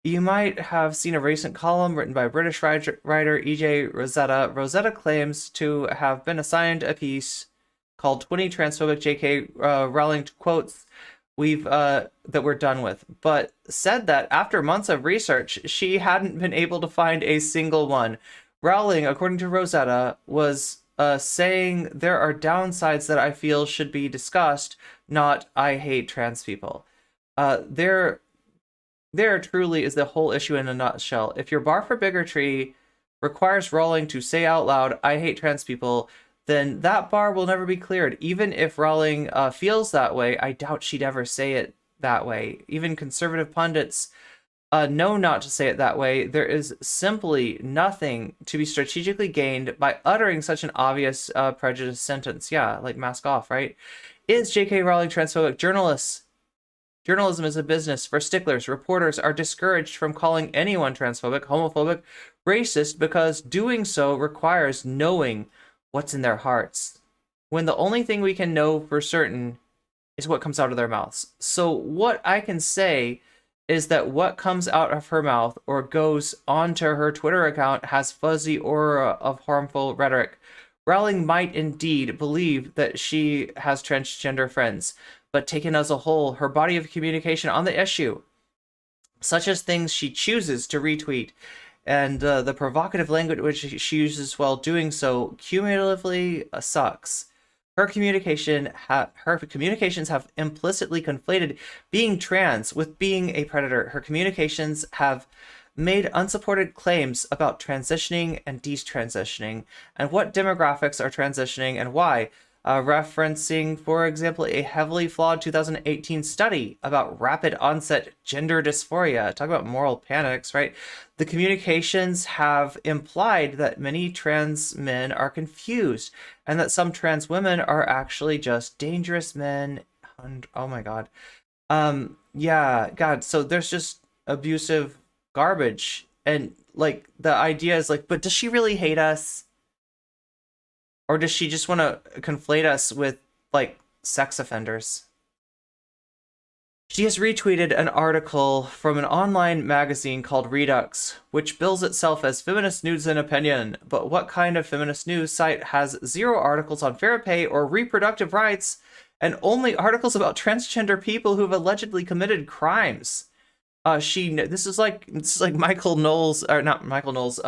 You might have seen a recent column written by British writer E.J. Rosetta. Rosetta claims to have been assigned a piece called 20 Transphobic J.K. Rowling Quotes that we're done with, but said that after months of research, she hadn't been able to find a single one. Rowling, according to Rosetta, was saying there are downsides that I feel should be discussed, not I hate trans people. There truly is the whole issue in a nutshell. If your bar for bigotry requires Rowling to say out loud, I hate trans people, then that bar will never be cleared. Even if Rowling feels that way, I doubt she'd ever say it that way. Even conservative pundits know not to say it that way. There is simply nothing to be strategically gained by uttering such an obvious prejudiced sentence. Yeah, like mask off, right? Is J.K. Rowling transphobic? Journalism is a business for sticklers. Reporters are discouraged from calling anyone transphobic, homophobic, racist, because doing so requires knowing what's in their hearts, when the only thing we can know for certain is what comes out of their mouths. So what I can say is that what comes out of her mouth or goes onto her Twitter account has fuzzy aura of harmful rhetoric. Rowling might indeed believe that she has transgender friends, but taken as a whole, her body of communication on the issue, such as things she chooses to retweet, and the provocative language which she uses while doing so, cumulatively sucks. Her communications have implicitly conflated being trans with being a predator. Her communications have made unsupported claims about transitioning and detransitioning, and what demographics are transitioning and why. referencing, for example, a heavily flawed 2018 study about rapid onset gender dysphoria. Talk about moral panics, right? The communications have implied that many trans men are confused and that some trans women are actually just dangerous men. And, oh my God. Yeah, God, so there's just abusive garbage. And like the idea is like, but does she really hate us? Or does she just want to conflate us with, like, sex offenders? She has retweeted an article from an online magazine called Redux, which bills itself as feminist news and opinion. But what kind of feminist news site has 0 articles on fair pay or reproductive rights, and only articles about transgender people who've allegedly committed crimes? This is like Michael Knowles, or not Michael Knowles,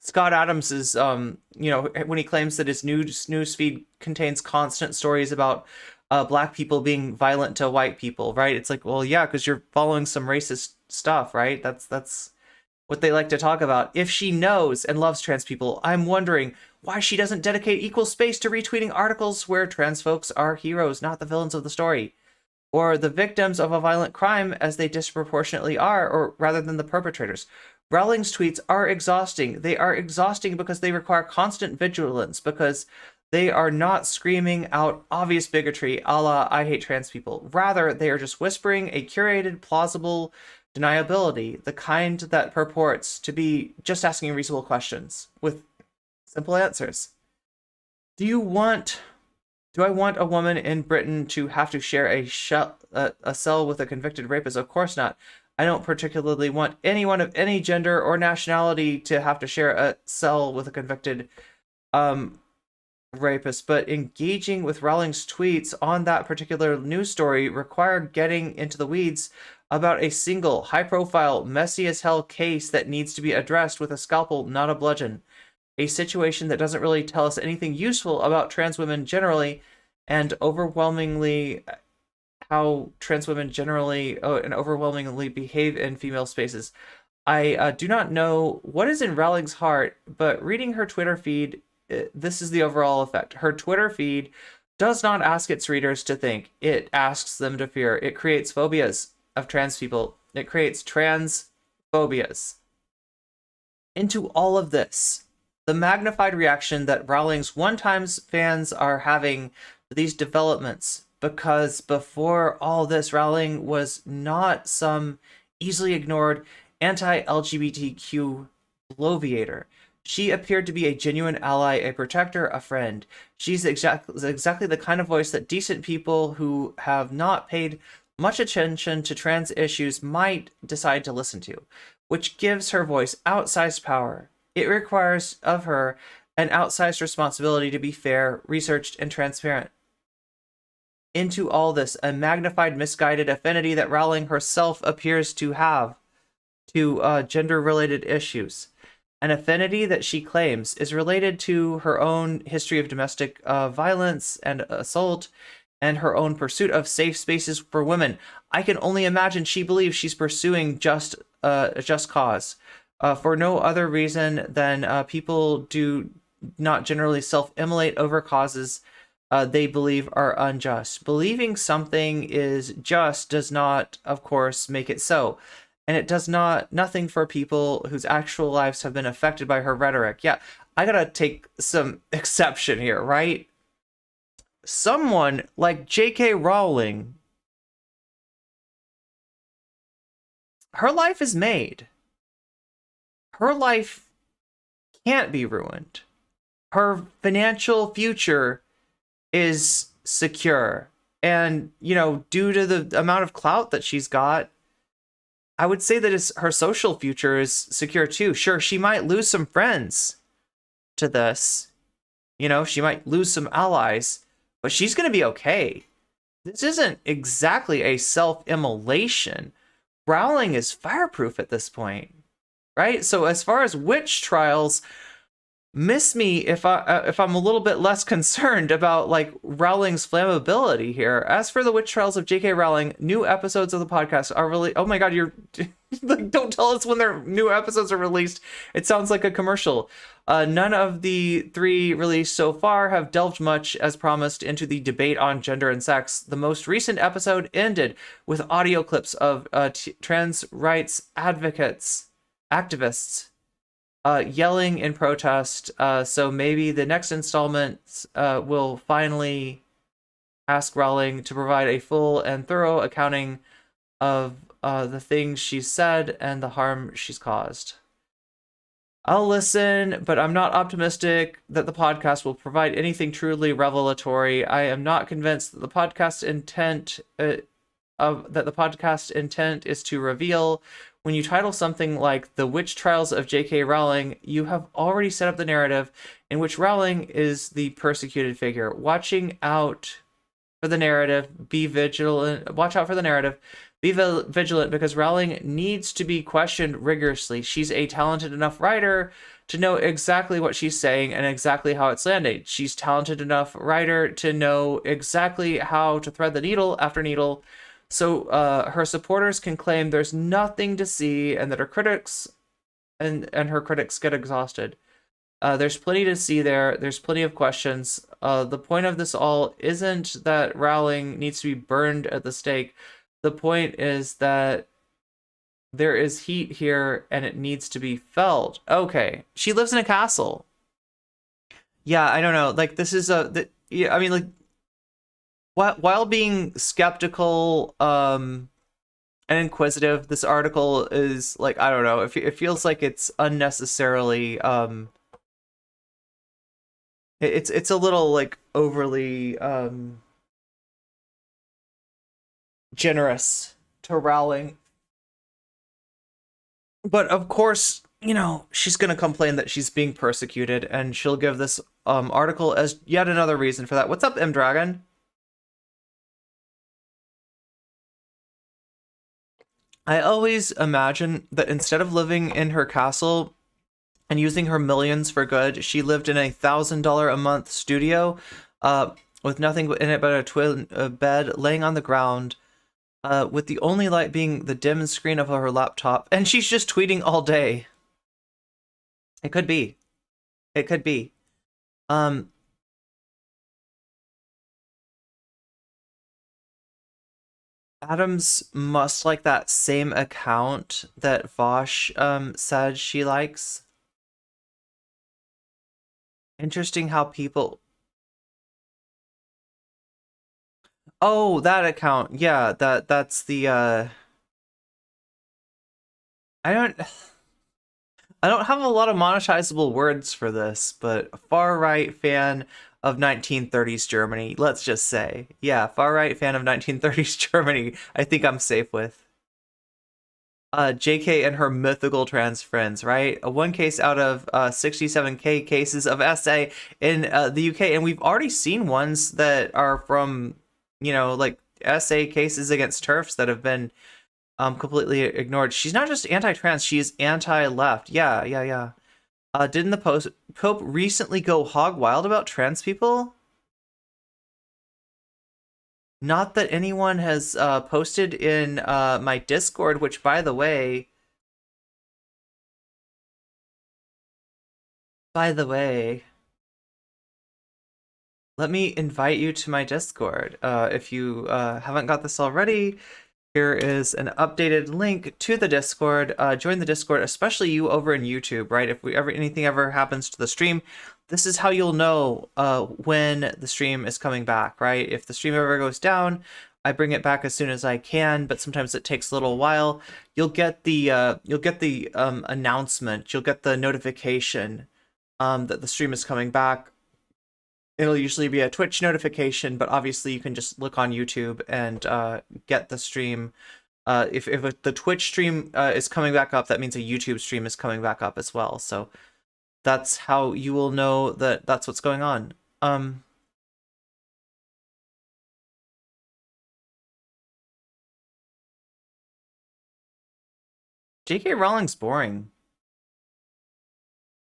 Scott Adams's, when he claims that his news feed contains constant stories about black people being violent to white people, right? It's like, well, yeah, because you're following some racist stuff, right? That's what they like to talk about. If she knows and loves trans people, I'm wondering why she doesn't dedicate equal space to retweeting articles where trans folks are heroes, not the villains of the story, or the victims of a violent crime as they disproportionately are, or rather than the perpetrators. Rowling's tweets are exhausting. They are exhausting because they require constant vigilance, because they are not screaming out obvious bigotry a la I hate trans people. Rather, they are just whispering a curated, plausible deniability, the kind that purports to be just asking reasonable questions with simple answers. Do I want a woman in Britain to have to share a cell with a convicted rapist? Of course not. I don't particularly want anyone of any gender or nationality to have to share a cell with a convicted rapist, but engaging with Rowling's tweets on that particular news story required getting into the weeds about a single, high-profile, messy-as-hell case that needs to be addressed with a scalpel, not a bludgeon. A situation that doesn't really tell us anything useful about trans women generally, and overwhelmingly how trans women generally and overwhelmingly behave in female spaces. I do not know what is in Rowling's heart, but reading her Twitter feed, this is the overall effect. Her Twitter feed does not ask its readers to think. It asks them to fear. It creates phobias of trans people. It creates trans phobias. Into all of this, the magnified reaction that Rowling's one-time fans are having to these developments, because before all this, Rowling was not some easily ignored anti-LGBTQ bloviator. She appeared to be a genuine ally, a protector, a friend. She's exactly the kind of voice that decent people who have not paid much attention to trans issues might decide to listen to, which gives her voice outsized power. It requires of her an outsized responsibility to be fair, researched, and transparent. Into all this, a magnified, misguided affinity that Rowling herself appears to have to gender-related issues. An affinity that she claims is related to her own history of domestic violence and assault, and her own pursuit of safe spaces for women. I can only imagine she believes she's pursuing just cause. For no other reason than people do not generally self-immolate over causes they believe are unjust. Believing something is just does not, of course, make it so. And it does nothing for people whose actual lives have been affected by her rhetoric. Yeah, I gotta take some exception here, right? Someone like J.K. Rowling, her life is made. Her life can't be ruined. Her financial future is secure. And, due to the amount of clout that she's got, I would say that her social future is secure too. Sure, she might lose some friends to this. She might lose some allies, but she's going to be okay. This isn't exactly a self-immolation. Rowling is fireproof at this point, right? So as far as witch trials, miss me if I'm a little bit less concerned about like Rowling's flammability here. As for the Witch Trials of J.K. Rowling, new episodes of the podcast are really. Oh my God, you're like, don't tell us when their new episodes are released. It sounds like a commercial. None of the 3 released so far have delved much, as promised, into the debate on gender and sex. The most recent episode ended with audio clips of trans rights activists yelling in protest. So maybe the next installment will finally ask Rowling to provide a full and thorough accounting of the things she's said and the harm she's caused. I'll listen, but I'm not optimistic that the podcast will provide anything truly revelatory. I am not convinced that the podcast intent is to reveal. When you title something like The Witch Trials of J.K. Rowling, you have already set up the narrative in which Rowling is the persecuted figure. Watch out for the narrative. Be vigilant because Rowling needs to be questioned rigorously. She's a talented enough writer to know exactly what she's saying and exactly how it's landing. She's talented enough writer to know exactly how to thread the needle after needle. So her supporters can claim there's nothing to see and that her critics and her critics get exhausted. There's plenty to see there. There's plenty of questions. The point of this all isn't that Rowling needs to be burned at the stake. The point is that there is heat here and it needs to be felt. Okay. She lives in a castle. Yeah, I don't know. Like, this is yeah, I mean, like, while being skeptical and inquisitive, this article is like, I don't know, it feels like it's unnecessarily it's a little like overly generous to Rowling. But of course, you know, she's going to complain that she's being persecuted, and she'll give this article as yet another reason for that. What's up, M Dragon? I always imagine that instead of living in her castle and using her millions for good, she lived in a $1,000 a month studio with nothing in it but a twin bed laying on the ground, with the only light being the dim screen of her laptop, and she's just tweeting all day. It could be. It could be. Adams must like that same account that Vaush said she likes. Interesting how people... Oh, that account. Yeah, that's the I don't have a lot of monetizable words for this, but far right fan of 1930s Germany, let's just say. Yeah, far right fan of 1930s Germany, I think I'm safe with. JK and her mythical trans friends, right? One case out of 67K cases of SA in the UK, and we've already seen ones that are from, you know, like SA cases against TERFs that have been completely ignored. She's not just anti-trans, she's anti-left. Yeah. Didn't the Pope recently go hog wild about trans people? Not that anyone has posted in my Discord, which, by the way, let me invite you to my Discord. If you haven't got this already, here is an updated link to the Discord. Join the Discord, especially you over in YouTube, right? If anything ever happens to the stream, this is how you'll know when the stream is coming back, right? If the stream ever goes down, I bring it back as soon as I can, but sometimes it takes a little while. You'll get the announcement. You'll get the notification that the stream is coming back. It'll usually be a Twitch notification, but obviously you can just look on YouTube and get the stream. If the Twitch stream is coming back up, that means a YouTube stream is coming back up as well. So that's how you will know that that's what's going on. J.K. Rowling's boring.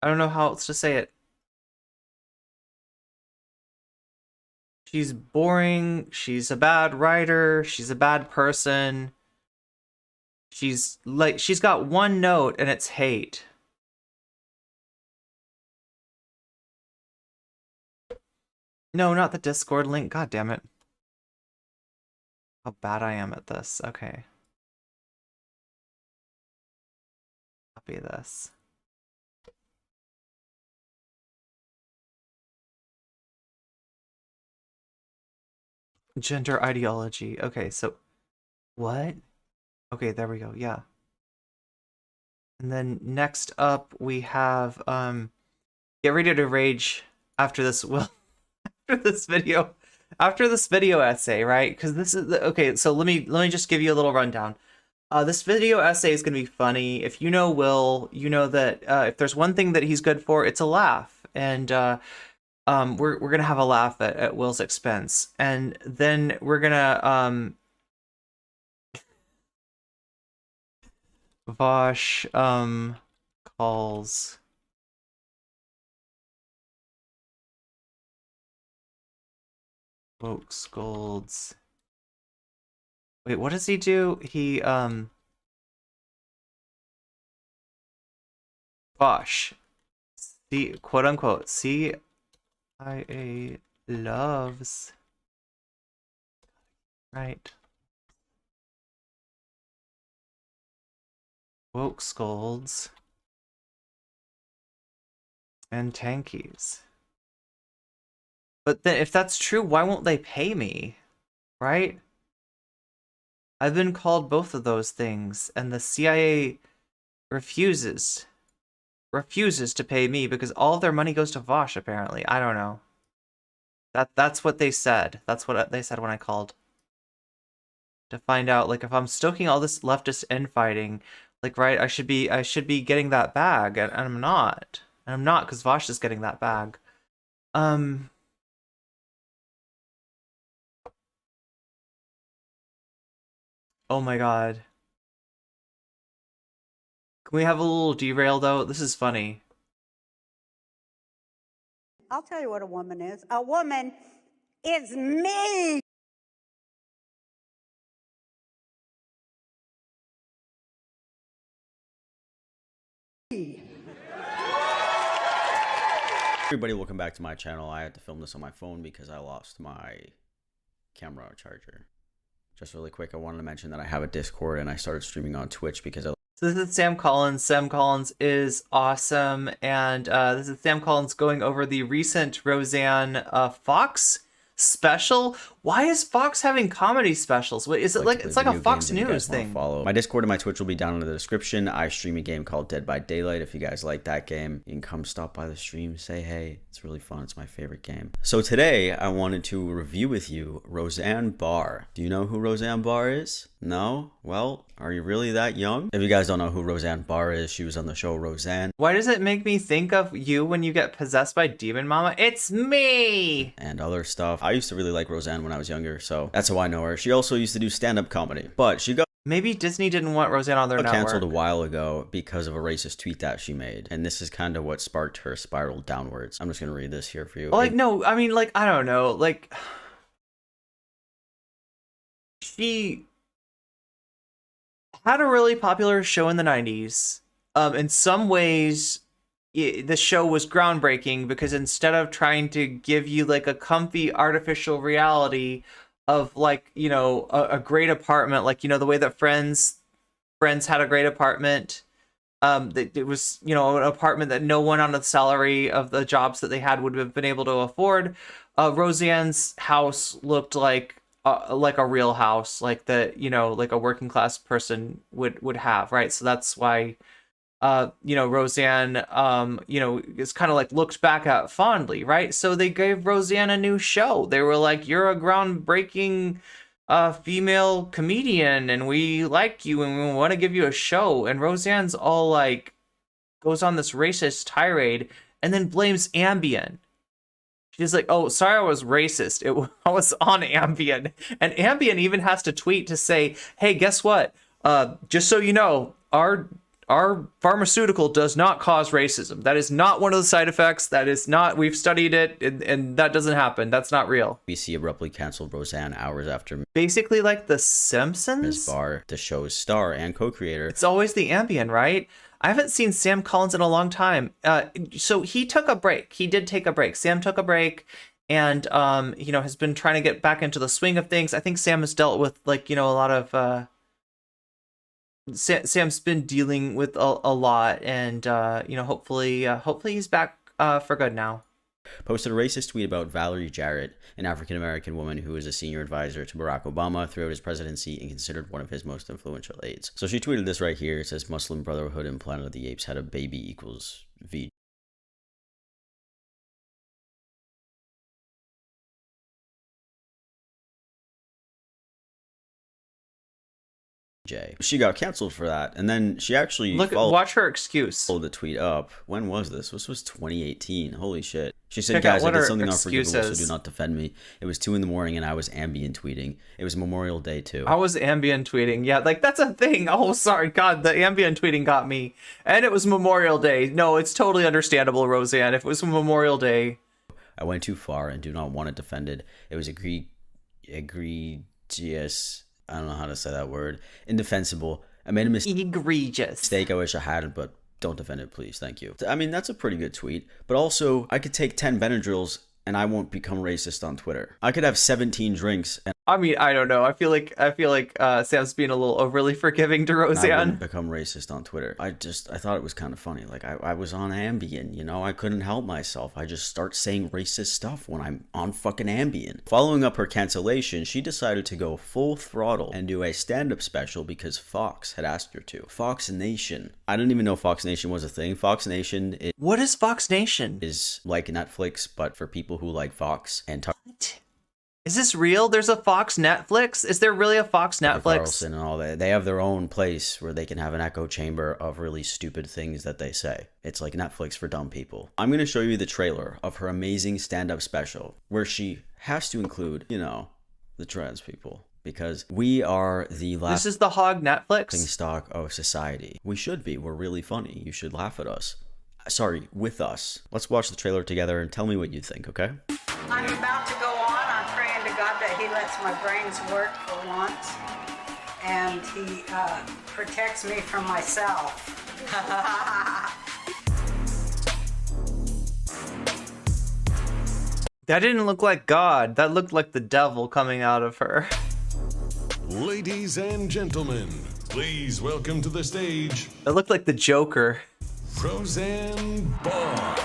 I don't know how else to say it. She's boring. She's a bad writer. She's a bad person. She's got one note and it's hate. No, not the Discord link. God damn it. How bad I am at this. Okay. Copy this. Gender ideology. Okay, so what? Okay, there we go. Yeah. And then next up we have get ready to rage after this after this video essay, right? Because this is okay, so let me just give you a little rundown. This video essay is gonna be funny. If you know Will, you know that if there's one thing that he's good for, it's a laugh. And we're gonna have a laugh at Will's expense. And then we're gonna Vaush calls Wokescolds. Wait, what does he do? He Vaush, see, quote unquote, CIA loves, right? Wokescolds and tankies. But then if that's true, why won't they pay me? Right? I've been called both of those things, and the CIA refuses to pay me because all of their money goes to Vaush, apparently. I don't know. That's what they said. That's what they said when I called. To find out, like, if I'm stoking all this leftist infighting, like, right, I should be getting that bag, and I'm not. And I'm not, because Vaush is getting that bag. Oh my god. Can we have a little derail, though? This is funny. I'll tell you what a woman is. A woman is me. Everybody, welcome back to my channel. I had to film this on my phone because I lost my camera charger. Just really quick, I wanted to mention that I have a Discord and I started streaming on Twitch because I... So this is Sam Collins. Sam Collins is awesome, and this is Sam Collins going over the recent Roseanne Fox special. Why is Fox having comedy specials? What is it like? It's like a Fox News thing. Follow. My Discord and my Twitch will be down in the description. I stream a game called Dead by Daylight. If you guys like that game, you can come stop by the stream, say hey. It's really fun. It's my favorite game. So today I wanted to review with you Roseanne Barr. Do you know who Roseanne Barr is? No? Well, are you really that young? If you guys don't know who Roseanne Barr is, she was on the show Roseanne. Why does it make me think of you when you get possessed by Demon Mama? It's me! And other stuff. I used to really like Roseanne when I was younger, so that's how I know her. She also used to do stand-up comedy, but she got maybe Disney didn't want Roseanne on their network. Canceled a while ago because of a racist tweet that she made, and this is kind of what sparked her spiral downwards. I'm just gonna read this here for you. Like, no, I mean, like, I don't know, like, she had a really popular show in the 90s. In some ways, the show was groundbreaking because instead of trying to give you like a comfy artificial reality of, like, you know, a great apartment, like, you know, the way that Friends had a great apartment. It was, you know, an apartment that no one on the salary of the jobs that they had would have been able to afford. Roseanne's house looked like a real house, like that, you know, like a working class person would have, right? So that's why, you know, Roseanne, you know, is kind of like looked back at fondly, right? So they gave Roseanne a new show. They were like, you're a groundbreaking female comedian and we like you and we want to give you a show. And Roseanne's all like, goes on this racist tirade and then blames Ambien. She's like, oh, sorry, I was racist. I was on Ambien. And Ambien even has to tweet to say, hey, guess what? Just so you know, our our pharmaceutical does not cause racism. That is not one of the side effects. That is not, we've studied it, and that doesn't happen. That's not real. BBC abruptly canceled Roseanne hours after Basically like The Simpsons? Ms. Barr, the show's star and co-creator. It's always the Ambien, right? I haven't seen Sam Collins in a long time. So he took a break. He did take a break. Sam took a break and, you know, has been trying to get back into the swing of things. I think Sam has dealt with, like, you know, a lot of... Sam's been dealing with a lot, and you know, hopefully he's back for good now. Posted a racist tweet about Valerie Jarrett, an African-American woman who was a senior advisor to Barack Obama throughout his presidency and considered one of his most influential aides. So she tweeted this right here. It says, Muslim Brotherhood and Planet of the Apes had a baby equals V. She got canceled for that, and then she actually watch her excuse. Pulled the tweet up. When was this? This was 2018. Holy shit. She said, guys, I did something unforgivable, so do not defend me. It was 2 in the morning and I was Ambien tweeting. It was Memorial Day too. I was Ambien tweeting. Yeah, like that's a thing. Oh, sorry. God, the Ambien tweeting got me. And it was Memorial Day. No, it's totally understandable, Roseanne. If it was Memorial Day. I went too far and do not want it defended. It was egregious. I don't know how to say that word. Indefensible. I made a mistake I wish I hadn't, but don't defend it, please. Thank you. I mean, that's a pretty good tweet. But also, I could take 10 Benadryls and I won't become racist on Twitter. I could have 17 drinks and I mean, I don't know. I feel like Sam's being a little overly forgiving to Roseanne. I wouldn't become racist on Twitter. I thought it was kind of funny. Like I was on Ambien, you know, I couldn't help myself. I just start saying racist stuff when I'm on fucking Ambien. Following up her cancellation, she decided to go full throttle and do a stand-up special because Fox had asked her to. Fox Nation. I didn't even know Fox Nation was a thing. Fox Nation What is Fox Nation? Is like Netflix, but for people who like Fox and what? Is this real? There's a Fox Netflix? Is there really a Fox Netflix? Carlson and all that. They have their own place where they can have an echo chamber of really stupid things that they say. It's like Netflix for dumb people. I'm going to show you the trailer of her amazing stand-up special where she has to include, you know, the trans people. Because we are the last... This is the hog Netflix? ...stock of society. We should be. We're really funny. You should laugh at us. Sorry, with us. Let's watch the trailer together and tell me what you think, okay? I'm about to go on. I'm praying to God that he lets my brains work for once. And he protects me from myself. That didn't look like God. That looked like the devil coming out of her. Ladies and gentlemen, please welcome to the stage... It looked like the Joker. Roseanne Barr.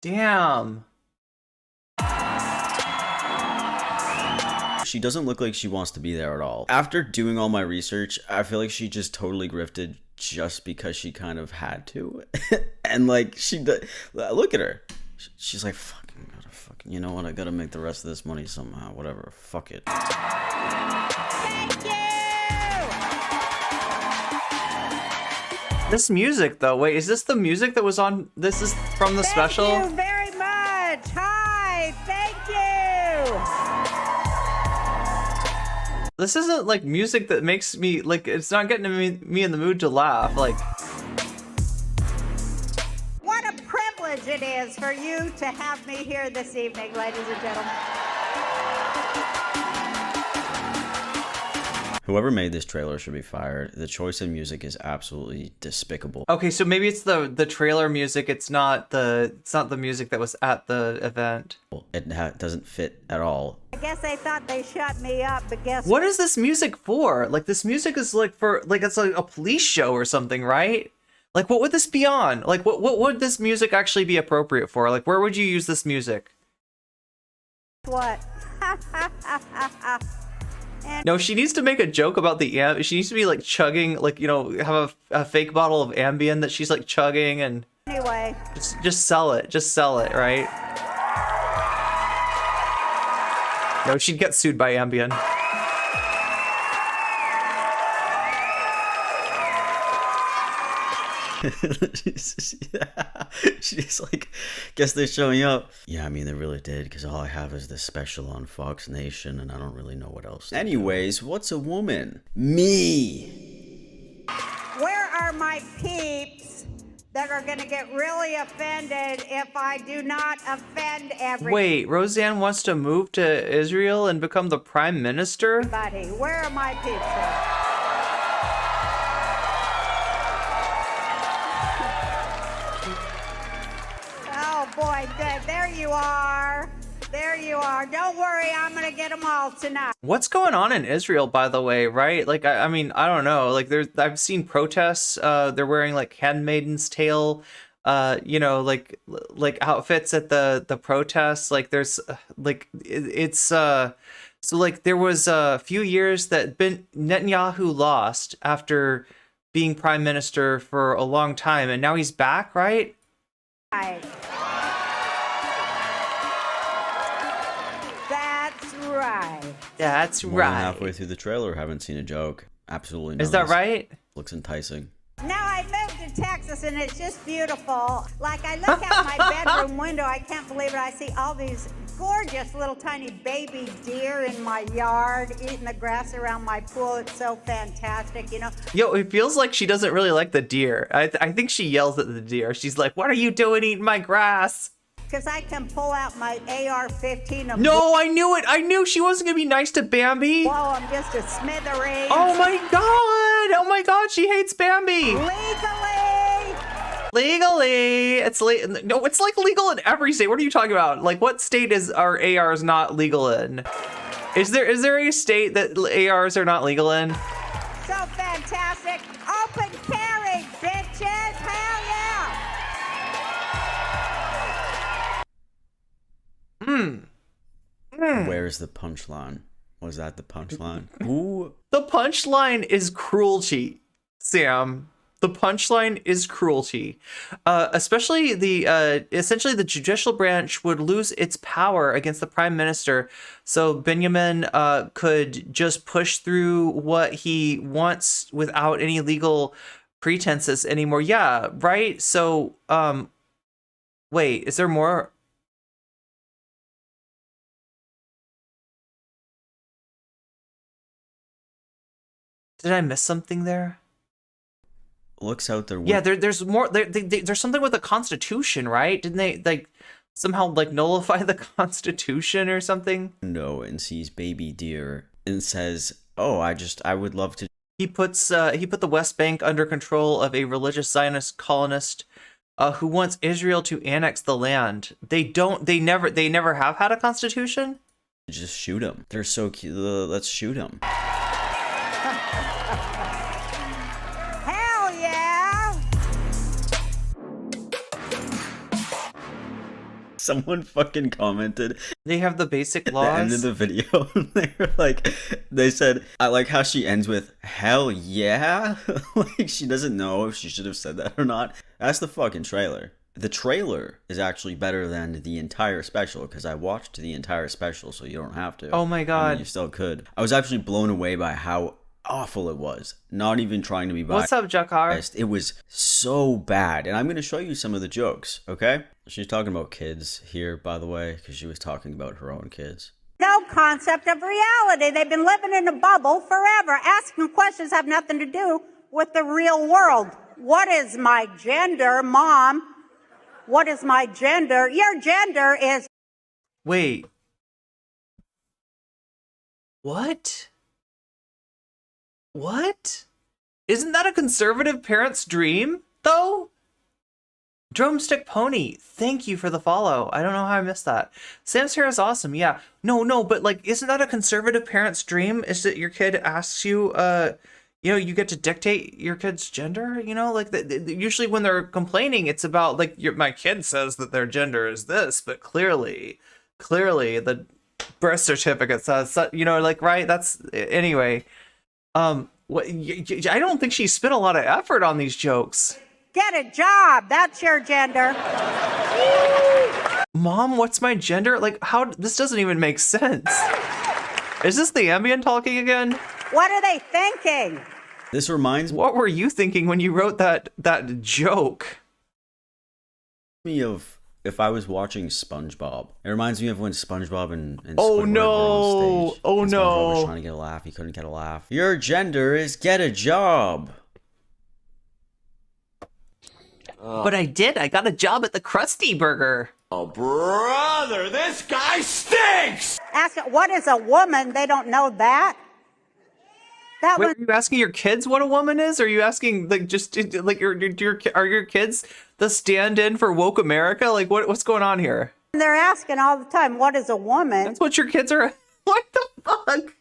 Damn. She doesn't look like she wants to be there at all. After doing all my research, I feel like she just totally grifted just because she kind of had to. And like, look at her. She's like, fucking, you know what? I gotta make the rest of this money somehow. Whatever. Fuck it. Thank you! This music, though. Wait, is this the music that was on? This is from the special? Thank you very much. Hi, thank you. This isn't like music that makes me like. It's not getting me in the mood to laugh. Like, What a privilege it is for you to have me here this evening, ladies and gentlemen. Whoever made this trailer should be fired. The choice of music is absolutely despicable. okay, so maybe it's the trailer music. It's not the music that was at the event. It doesn't fit at all. I guess they thought they shut me up, but guess What is this music for? Like, this music is like for like it's like a police show or something, right? Like, what would this be on? Like, what would this music actually be appropriate for? Like, where would you use this music? what? No, she needs to make a joke about the she needs to be like chugging, like, you know, have a fake bottle of Ambien that she's like chugging and Anyway, just sell it. Just sell it, right? No, she'd get sued by Ambien. She's like, guess they're showing up. Yeah, I mean, they really did, because all I have is this special on Fox Nation, and I don't really know what else. Anyways, what's a woman? Me. Where are my peeps that are going to get really offended if I do not offend Wait, Roseanne wants to move to Israel and become the prime minister? everybody? Where are my peeps at? Oh boy, good. There you are. There you are. Don't worry, I'm going to get them all tonight. What's going on in Israel, by the way, right? Like, I mean, I don't know. Like, I've seen protests. They're wearing like Handmaiden's Tale, you know, like outfits at the protests. Like, there's it's so like there was a few years that Netanyahu lost after being prime minister for a long time, and now he's back, right? Right. That's right. That's More than right. halfway through the trailer, haven't seen a joke. Absolutely none. Is that right? Looks enticing. Now I moved to Texas and it's just beautiful. Like I look out my bedroom window, I can't believe it. I see all these gorgeous little tiny baby deer in my yard eating the grass around my pool. It's so fantastic, you know. Yo, it feels like she doesn't really like the deer. I think she yells at the deer. She's like, "What are you doing eating my grass?" Because I can pull out my AR-15 and No, I knew it. I knew she wasn't gonna be nice to Bambi. blow them just to smithereens. Oh my god! Oh my god, she hates Bambi. Legally, it's no, it's like legal in every state. What are you talking about? Like, what state is our ARs not legal in? Is there a state that ARs are not legal in? So fantastic. Open carry, bitches. Hell yeah. Where's the punchline? Was that the punchline? Ooh. The punchline is cruelty, Sam. The punchline is cruelty. Especially essentially the judicial branch would lose its power against the prime minister. So Benjamin could just push through what he wants without any legal pretenses anymore. Yeah, right? So, wait, is there more? Did I miss something there? Looks out there. Yeah, there's more. There's something with the Constitution, right? Didn't they like somehow like nullify the Constitution or something? No, and sees baby deer and says, "Oh, I would love to." He put the West Bank under control of a religious Zionist colonist who wants Israel to annex the land. They never have had a constitution. Just shoot him. They're so cute. Let's shoot him. Hell yeah. Someone fucking commented They have the basic at the end of laws. the video. They were like, they said, I like how she ends with "hell yeah." Like she doesn't know if she should have said that or not. That's the fucking trailer. The trailer is actually better than the entire special because I watched the entire special, so you don't have to. Oh my God. I mean, you still could. I was actually blown away by how awful it was. Not even trying to be biased. What's up, Jakar? It was so bad. And I'm going to show you some of the jokes, okay? She's talking about kids here, by the way, because she was talking about her own kids. No concept of reality. They've been living in a bubble forever. Asking questions have nothing to do with the real world. What is my gender, Mom? What is my gender? Your gender is... Wait. What? What? Isn't that a conservative parent's dream, though? Drumstick Pony, thank you for the follow. I don't know how I missed that. Sam's hair is awesome, yeah. No, but like, isn't that a conservative parent's dream? Is that your kid asks you, you get to dictate your kid's gender? You know, like, usually when they're complaining, it's about, like, my kid says that their gender is this, but clearly, the birth certificate says, you know, like, right? That's, anyway. I don't think she spent a lot of effort on these jokes. Get a job. That's your gender. Mom, what's my gender? Like, how? This doesn't even make sense. Is this the ambient talking again? What are they thinking? This reminds me. What were you thinking when you wrote that joke? Me of if I was watching SpongeBob. It reminds me of when SpongeBob and Oh Squidward no! were on stage. Oh and no! SpongeBob was trying to get a laugh. He couldn't get a laugh. Your gender is get a job. But I did. I got a job at the Krusty Burger. Oh, brother, this guy stinks! Ask it, what is a woman? They don't know that. That Wait, was are you asking your kids what a woman is? Or are you asking like just like are your kids the stand-in for woke America? Like what's going on here? they're asking all the time, what is a woman? That's what your kids are. What the fuck?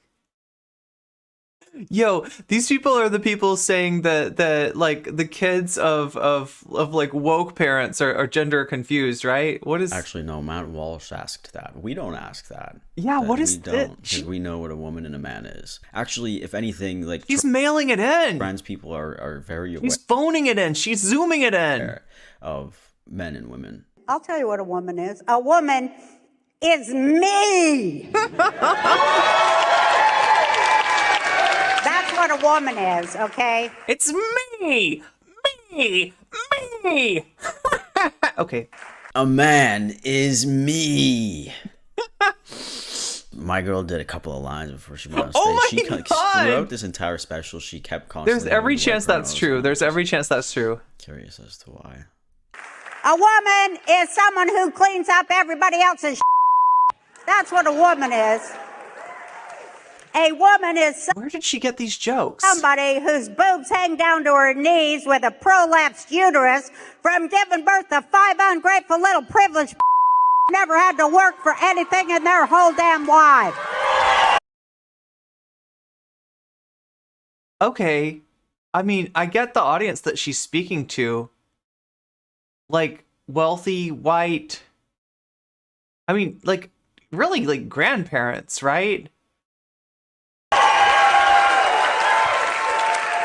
Yo, these people are the people saying that like the kids of like woke parents are gender confused, right? What is Actually, no, Matt Walsh asked that. We don't ask that. Yeah, what we is don't, that? because we know what a woman and a man is. Actually, if anything, like She's mailing it in. trans people are very She's phoning it in. She's zooming it in. aware of men and women. I'll tell you what a woman is. A woman is me. That's what a woman is, okay? It's me. Okay. A man is me. My girl did a couple of lines before she went on stage. Oh my she God! Throughout this entire special, she kept constantly. There's every using the chance white that's pronouns. true. There's every chance that's true. Curious as to why. A woman is someone who cleans up everybody else's That's what a woman is. A woman is Where did she get these jokes? somebody whose boobs hang down to her knees with a prolapsed uterus from giving birth to 5 ungrateful little privileged never had to work for anything in their whole damn life. Okay. I mean, I get the audience that she's speaking to. Like, wealthy, white. I mean, like, really, like, grandparents, right?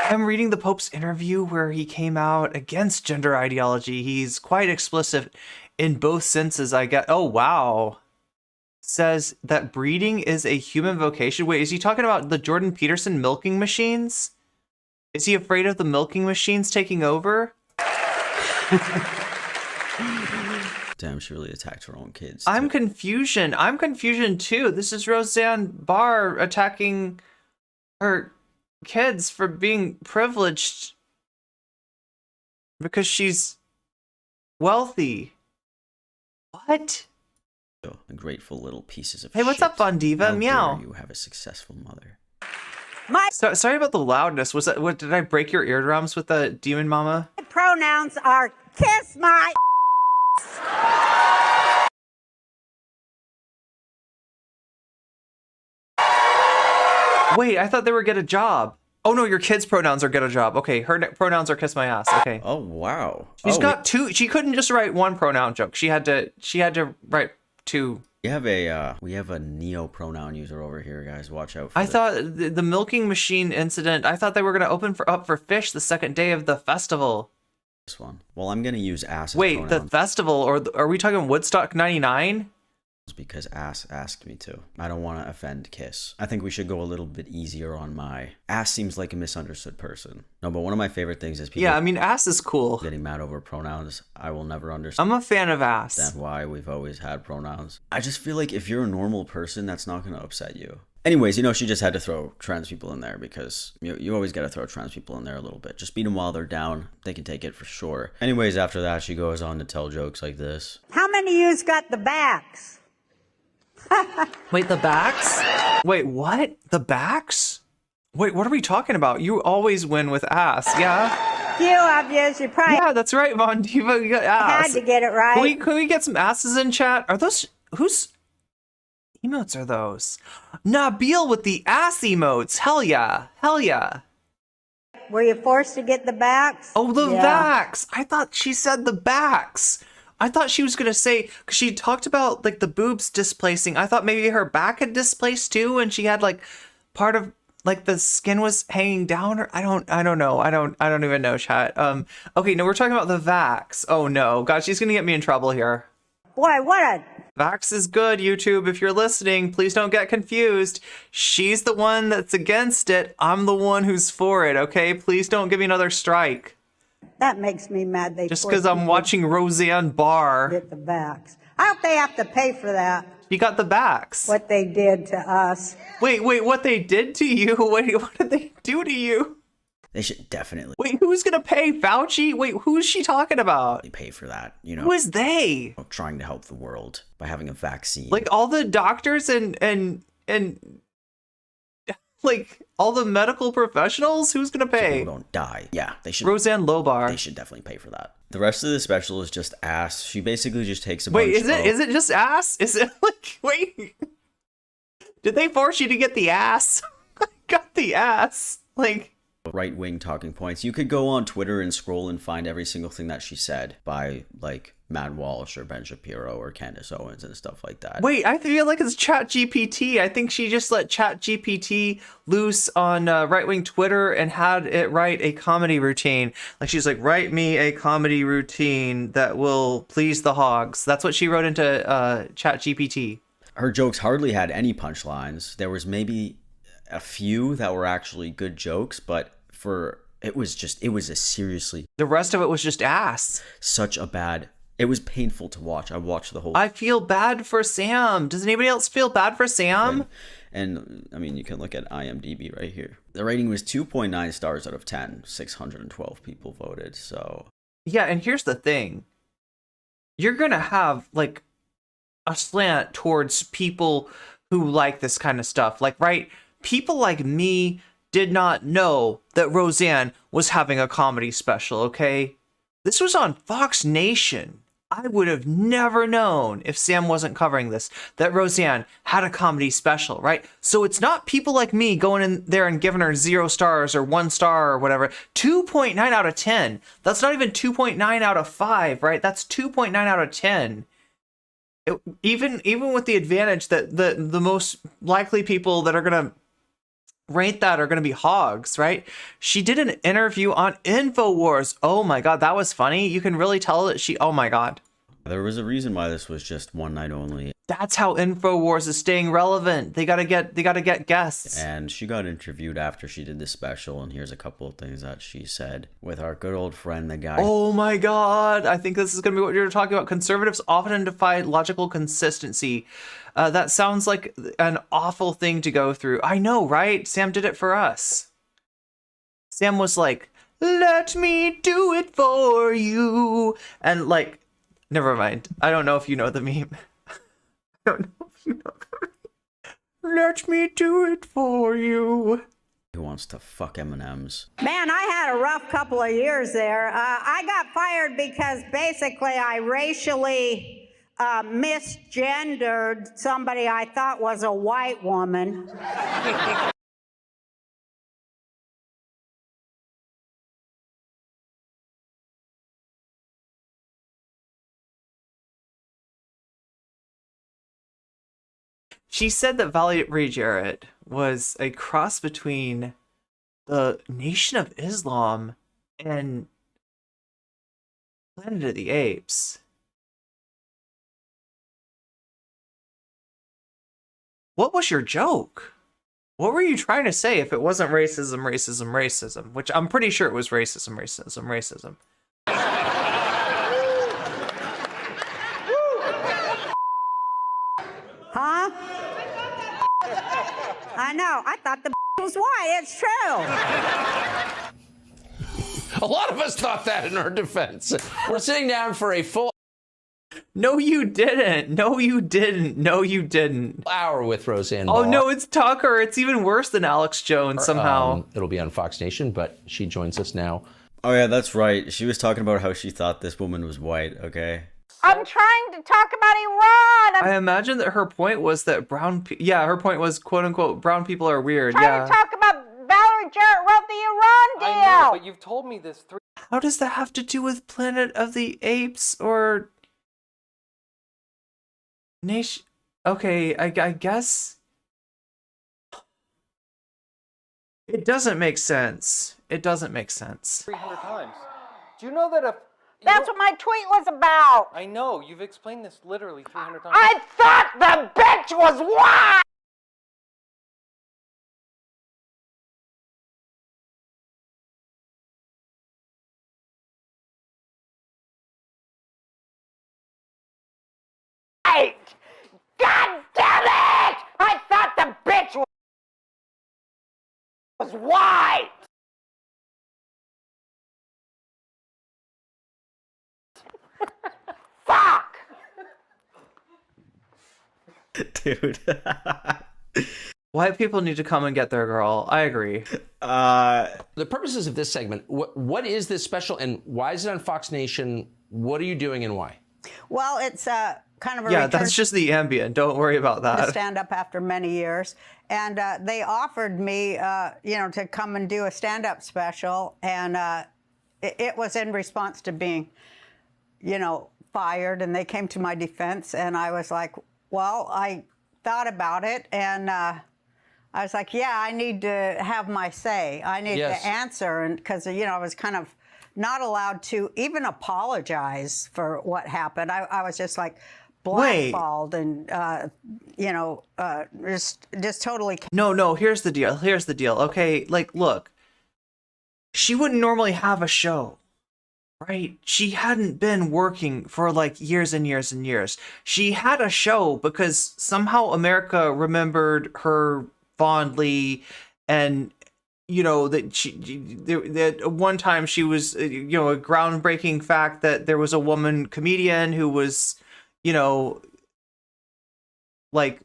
I'm reading the Pope's interview where he came out against gender ideology. He's quite explicit in both senses, I get. Oh, wow. Says that breeding is a human vocation. Wait, is he talking about the Jordan Peterson milking machines? Is he afraid of the milking machines taking over? Damn, she really attacked her own kids. I'm confusion. I'm confusion too. This is Roseanne Barr attacking her kids for being privileged because she's wealthy. What? A grateful little pieces of Hey, what's shit. up, Von Diva? How dare Meow. you have a successful mother. My Sorry about the loudness. Was that what? Did I break your eardrums with the demon mama? pronouns are kiss my Wait, I thought they were get a job. Oh no, your kids' pronouns are get a job. Okay, her pronouns are kiss my ass. Okay. Oh wow. She's Oh, got two. She couldn't just write one pronoun joke. She had to write two. we have a neo pronoun user over here, guys. Watch out for I this. thought the milking machine incident. I thought they were gonna open up for fish the second day of the festival. This one. Well, I'm gonna use ass as Wait, pronouns the festival, or are we talking Woodstock '99? because ass asked me to. I don't want to offend Kiss. I think we should go a little bit easier on my ass. Seems like a misunderstood person. No, but one of my favorite things is people Yeah, I mean, ass is cool. getting mad over pronouns. I will never understand. I'm a fan of ass. Why we've always had pronouns. I just feel like if you're a normal person, that's not going to upset you. Anyways, she just had to throw trans people in there because you always got to throw trans people in there a little bit. Just beat them while they're down. They can take it for sure. Anyways, after that, she goes on to tell jokes like this. How many of you's got the backs? Wait, the backs? Wait, what? The backs? Wait, what are we talking about? You always win with ass, yeah? Few of yous, you probably Yeah, that's right, Von Diva. You got ass. had to get it right. Can we get some asses in chat? Are those whose emotes are those? Nabil with the ass emotes. Hell yeah. Hell yeah. Were you forced to get the backs? Oh, the Yeah. backs. I thought she said the backs. I thought she was going to say, because she talked about like the boobs displacing. I thought maybe her back had displaced too, and she had like part of like the skin was hanging down, or I don't know. I don't even know, chat. Okay, no, we're talking about the vax. Oh no, God, she's going to get me in trouble here. Boy, what a Vax is good, YouTube. If you're listening, please don't get confused. She's the one that's against it. I'm the one who's for it, okay? Please don't give me another strike. That makes me mad. They Just forced because I'm people watching Roseanne Barr. to get the backs. I hope they have to pay for that. She got the backs. What they did to us. Wait, what they did to you? Wait, what did they do to you? They should definitely Wait, who's gonna pay? Fauci? Wait, who's she talking about? pay for that, you know. Who is they? Trying to help the world by having a vaccine. Like all the doctors and like all the medical professionals? Who's gonna so pay? people don't die. Yeah, they should. Roseanne Lobar. They should definitely pay for that. The rest of the special is just ass. She basically just takes a Wait, bunch is it just ass? Is it like wait? Did they force you to get the ass? I got the ass. Like right-wing talking points. You could go on Twitter and scroll and find every single thing that she said by like Matt Walsh or Ben Shapiro or Candace Owens and stuff like that. wait, I feel like it's ChatGPT. I think she just let ChatGPT loose on right-wing Twitter and had it write a comedy routine. Like she's like, write me a comedy routine that will please the hogs. That's what she wrote into ChatGPT. Her jokes hardly had any punchlines. There was maybe a few that were actually good jokes, but it was a seriously The rest of it was just ass. such a bad. It was painful to watch. I watched the whole I feel bad for Sam. Does anybody else feel bad for Sam? thing. And I mean, you can look at IMDb right here. The rating was 2.9 stars out of 10. 612 people voted. So Yeah, and here's the thing. You're gonna have like a slant towards people who like this kind of stuff. Like, right? People like me did not know that Roseanne was having a comedy special, okay? This was on Fox Nation. I would have never known if Sam wasn't covering this, that Roseanne had a comedy special, right? So it's not people like me going in there and giving her 0 stars or 1 star or whatever. 2.9 out of 10. That's not even 2.9 out of 5, right? That's 2.9 out of 10. Even with the advantage that the most likely people that are going to rate that are going to be hogs, right? She did an interview on InfoWars. Oh my God, that was funny. You can really tell that oh my God. there was a reason why this was just one night only. That's how InfoWars is staying relevant. They gotta get guests. And she got interviewed after she did this special, and here's a couple of things that she said with our good old friend, the guy. Oh my God. I think this is going to be what you're talking about. Conservatives often defy logical consistency. That sounds like an awful thing to go through. I know, right? Sam did it for us. Sam was like, let me do it for you. And like, never mind. I don't know if you know the meme. I don't know if you know the meme. Let me do it for you. Who wants to fuck M&Ms? Man, I had a rough couple of years there. I got fired because basically I racially misgendered somebody I thought was a white woman. She said that Valerie Jarrett was a cross between the Nation of Islam and Planet of the Apes. What was your joke? What were you trying to say if it wasn't racism? Which I'm pretty sure it was racism. Huh? I know. I thought the was white. It's true. A lot of us thought that in our defense. We're sitting down for a full No, you didn't. hour with Roseanne Oh Barr. no, it's Tucker. It's even worse than Alex Jones somehow. It'll be on Fox Nation, but she joins us now. Oh yeah, that's right. She was talking about how she thought this woman was white, okay? I'm trying to talk about Iran. I imagine that her point was that her point was, quote unquote, brown people are weird. trying Yeah. to talk about Valerie Jarrett wrote the Iran deal. I know, but you've told me this 3 How does that have to do with Planet of the Apes or Nation? Okay, I guess it doesn't make sense. 300 times. Do you know that That's what my tweet was about. I know, you've explained this literally 300 times. I thought the bitch was white. white! God damn it! I thought the bitch was white! Fuck! Dude. White people need to come and get their girl. I agree. The purposes of this segment, what is this special and why is it on Fox Nation? What are you doing and why? Well, it's kind of a Yeah, return that's just the ambient. Don't worry about to that. stand up after many years. And they offered me, to come and do a stand-up special. And it was in response to being, fired. And they came to my defense. And I was like, well, I thought about it. And I was like, yeah, I need to have my say. I need Yes. to answer. And because, I was kind of not allowed to even apologize for what happened. I was just like blackballed and, just totally. No, here's the deal. Okay, like, look. She wouldn't normally have a show, right? She hadn't been working for like years and years and years. She had a show because somehow America remembered her fondly, and that one time she was a groundbreaking fact that there was a woman comedian who was like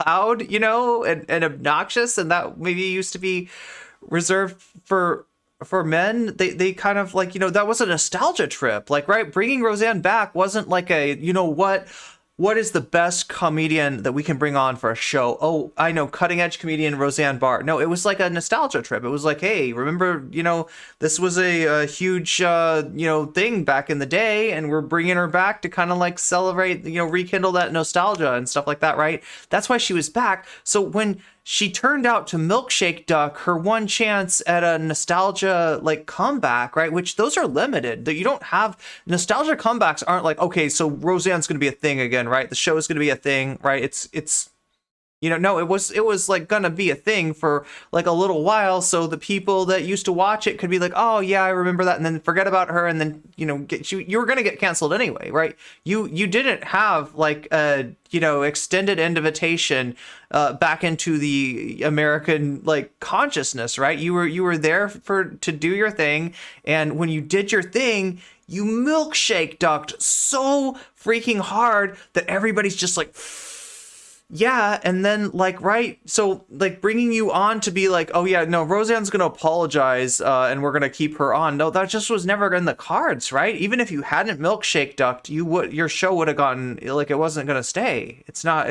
loud and obnoxious, and that maybe used to be reserved for men. They kind of like that was a nostalgia trip, like, right? Bringing Roseanne back wasn't like a what is the best comedian that we can bring on for a show? Oh, I know, cutting edge comedian Roseanne Barr. No, it was like a nostalgia trip. It was like, hey, remember, this was a huge, thing back in the day, and we're bringing her back to kind of like celebrate, rekindle that nostalgia and stuff like that, right? That's why she was back. So when she turned out to milkshake duck her one chance at a nostalgia like comeback, right? Which those are limited. That you don't have nostalgia comebacks aren't like, okay, so Roseanne's going to be a thing again, right? The show is going to be a thing, right? It's no, it was like gonna be a thing for like a little while, so the people that used to watch it could be like, oh yeah, I remember that, and then forget about her, and then you were gonna get canceled anyway, right? You didn't have like a extended invitation back into the American like consciousness, right? You were there to do your thing, and when you did your thing, you milkshake ducked so freaking hard that everybody's just like, yeah, and then like, right, so like bringing you on to be like, oh yeah, no, Roseanne's gonna apologize and we're gonna keep her on. No, that just was never in the cards, right? Even if you hadn't milkshake ducked, your show would have gotten like, it wasn't gonna stay. It's not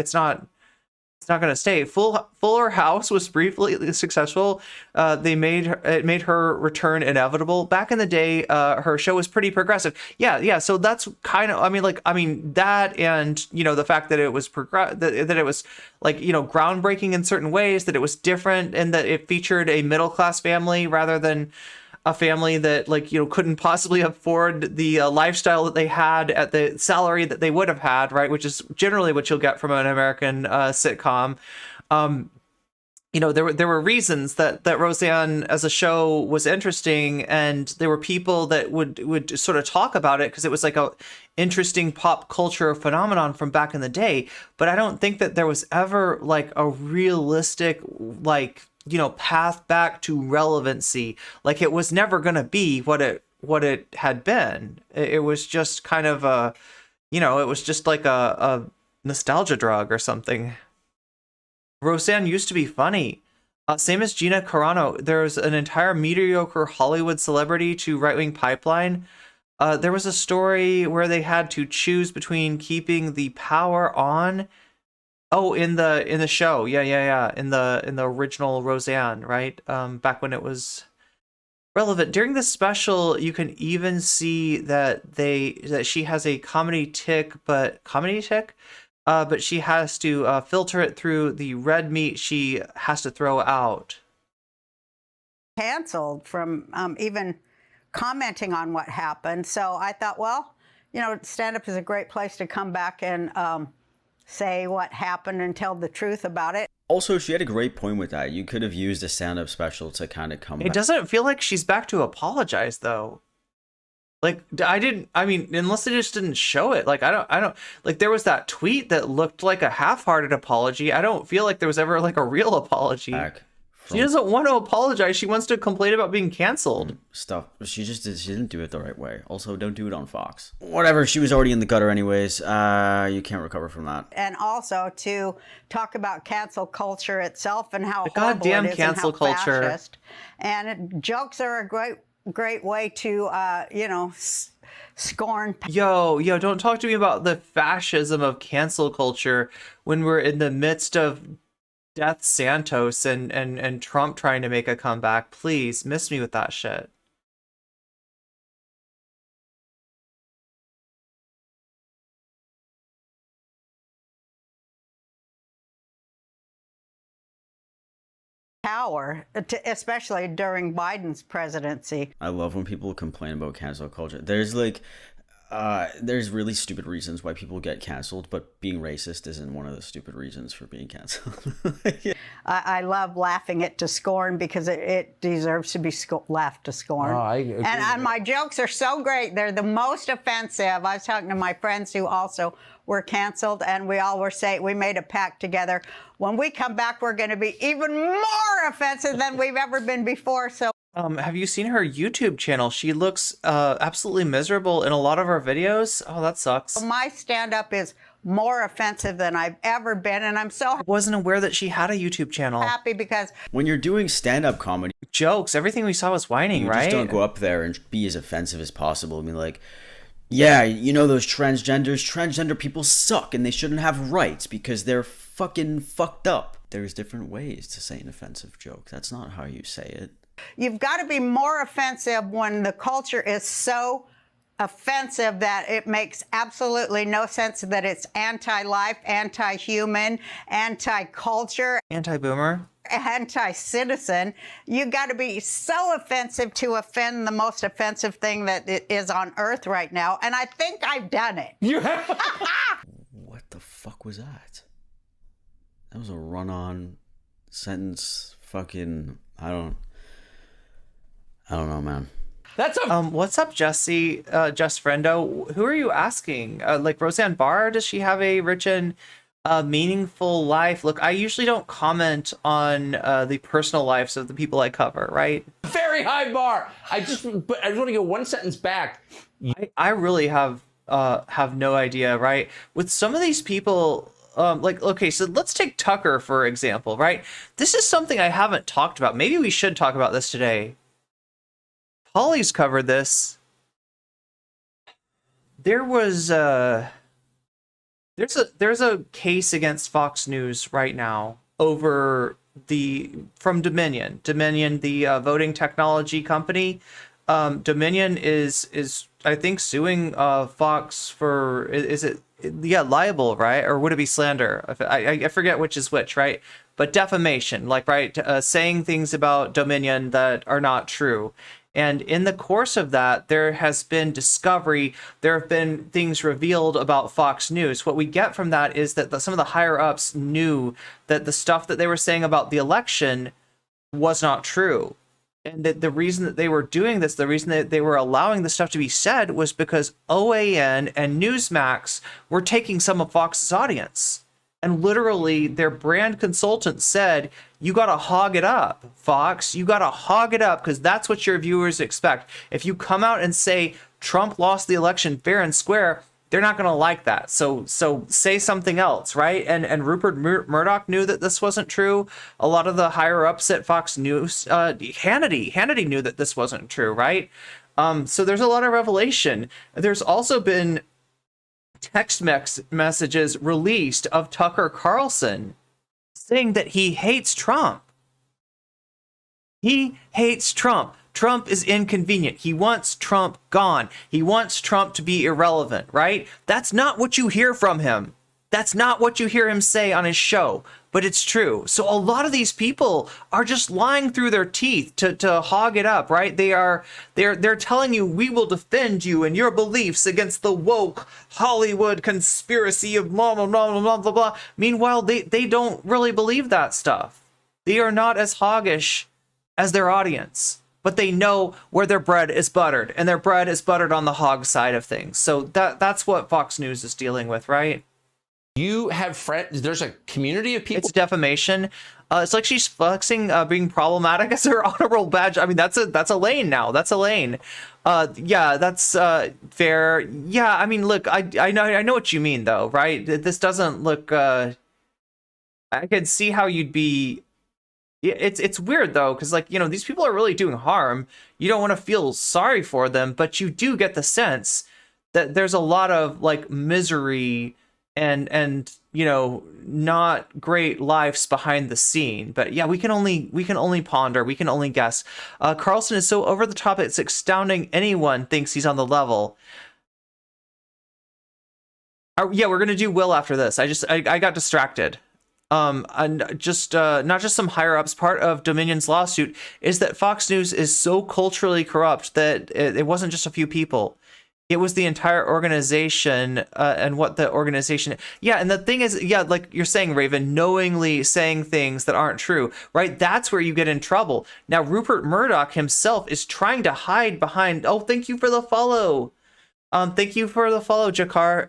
gonna stay. Fuller House was briefly successful. It made her return inevitable. Back in the day, her show was pretty progressive. Yeah. So that's kind of, that, and the fact that it was that it was like groundbreaking in certain ways, that it was different, and that it featured a middle class family rather than a family that couldn't possibly afford the lifestyle that they had at the salary that they would have had, right? Which is generally what you'll get from an American sitcom. There were reasons that Roseanne as a show was interesting, and there were people that would sort of talk about it because it was like a interesting pop culture phenomenon from back in the day. But I don't think that there was ever like a realistic path back to relevancy. Like, it was never going to be what it had been. It was just kind of it was just like a nostalgia drug or something. Roseanne used to be funny. Same as Gina Carano. There's an entire mediocre Hollywood celebrity to right-wing pipeline. There was a story where they had to choose between keeping the power on. Oh, in the show, yeah. In the original Roseanne, right? Back when it was relevant. During the special, you can even see that she has a comedy tick, but she has to filter it through the red meat she has to throw out. Canceled from even commenting on what happened. So I thought, well, stand-up is a great place to come back and say what happened and tell the truth about it. Also, she had a great point with that. You could have used a stand-up special to kind of come back. It doesn't feel like she's back to apologize, though. Like, I mean, unless they just didn't show it. Like, I don't, like, there was that tweet that looked like a half-hearted apology. I don't feel like there was ever, like, a real apology. She doesn't want to apologize. She wants to complain about being canceled. Stuff. She didn't do it the right way. Also, don't do it on Fox. Whatever. She was already in the gutter anyways. You can't recover from that. And also to talk about cancel culture itself and how the horrible goddamn it is cancel and how culture. Fascist. And jokes are a great way to, you know, scorn. Yo, don't talk to me about the fascism of cancel culture when we're in the midst of Death Santos and Trump trying to make a comeback. Please, miss me with that shit. Power, especially during Biden's presidency. I love when people complain about cancel culture. There's like, there's really stupid reasons why people get canceled, but being racist isn't one of the stupid reasons for being canceled. Yeah. I love laughing it to scorn because it deserves to be laughed to scorn. Oh, I agree. And my jokes are so great. They're the most offensive. I was talking to my friends who also were canceled, and we all were saying, we made a pact together. When we come back, we're going to be even more offensive than we've ever been before. So. Have you seen her YouTube channel? She looks absolutely miserable in a lot of her videos. Oh, that sucks. My stand-up is more offensive than I've ever been, and I'm so I wasn't aware that she had a YouTube channel. happy because When you're doing stand-up comedy, Jokes, everything we saw was whining, you right? just don't go up there and be as offensive as possible. I mean, like, yeah, you know those transgender people suck and they shouldn't have rights because they're fucking fucked up. There's different ways to say an offensive joke. That's not how you say it. you've got to be more offensive when the culture is so offensive that it makes absolutely no sense, that it's anti-life, anti-human, anti-culture, Anti-boomer. anti-citizen. You got to be so offensive to offend the most offensive thing that it is on earth right now, and I think I've done it. You have. What the fuck was that? That was a run-on sentence. Fucking, I don't know, man. That's a. What's up, Jesse? Just Friendo. Who are you asking? Like Roseanne Barr? Does she have a rich and meaningful life? Look, I usually don't comment on the personal lives of the people I cover, right? Very high bar. I just want to go one sentence back. I really have no idea, right? With some of these people, like, okay, so let's take Tucker, for example, right? This is something I haven't talked about. Maybe we should talk about this today. Polly's covered this. There was there's a case against Fox News right now over from Dominion, the voting technology company. Dominion is I think suing Fox for, is it libel, right? Or would it be slander? I forget which is which, right? But defamation, like, right, saying things about Dominion that are not true. And in the course of that, there has been discovery. There have been things revealed about Fox News. What we get from that is that some of the higher ups knew that the stuff that they were saying about the election was not true. And that the reason that they were doing this, the reason that they were allowing the stuff to be said, was because OAN and Newsmax were taking some of Fox's audience. And literally, their brand consultant said, you got to hog it up, Fox. You got to hog it up because that's what your viewers expect. If you come out and say Trump lost the election fair and square, they're not going to like that. So say something else, right? And Rupert Murdoch knew that this wasn't true. A lot of the higher ups at Fox News, Hannity knew that this wasn't true, right? So there's a lot of revelation. There's also been text messages released of Tucker Carlson saying that he hates Trump. He hates Trump. Trump is inconvenient. He wants Trump gone. He wants Trump to be irrelevant, right? That's not what you hear from him. That's not what you hear him say on his show, but it's true. So a lot of these people are just lying through their teeth to hog it up, right? They're telling you, we will defend you and your beliefs against the woke Hollywood conspiracy of blah, blah, blah, blah, blah, blah. Meanwhile, they don't really believe that stuff. They are not as hoggish as their audience. but they know where their bread is buttered, and their bread is buttered on the hog side of things. So that's what Fox News is dealing with, right? You have friends. There's a community of people. It's defamation. It's like she's flexing being problematic as her honorable badge. I mean, that's a lane now. That's a lane. Yeah, that's fair. Yeah, I mean, look, I know what you mean though, right? This doesn't look. I could see how you'd be. It's weird though, because like, you know, these people are really doing harm. You don't want to feel sorry for them, but you do get the sense that there's a lot of like misery and you know, not great lives behind the scene. But yeah, we can only ponder, we can only guess. Carlson is so over the top, it's astounding anyone thinks he's on the level. Yeah, we're gonna do Will after this. I got distracted. And just not just some higher ups. Part of Dominion's lawsuit is that Fox News is so culturally corrupt that it wasn't just a few people. It was the entire organization and what the organization. Yeah, and the thing is, yeah, like you're saying, Raven, knowingly saying things that aren't true, right? That's where you get in trouble. Now, Rupert Murdoch himself is trying to hide behind. Oh, thank you for the follow. Thank you for the follow, Jakar.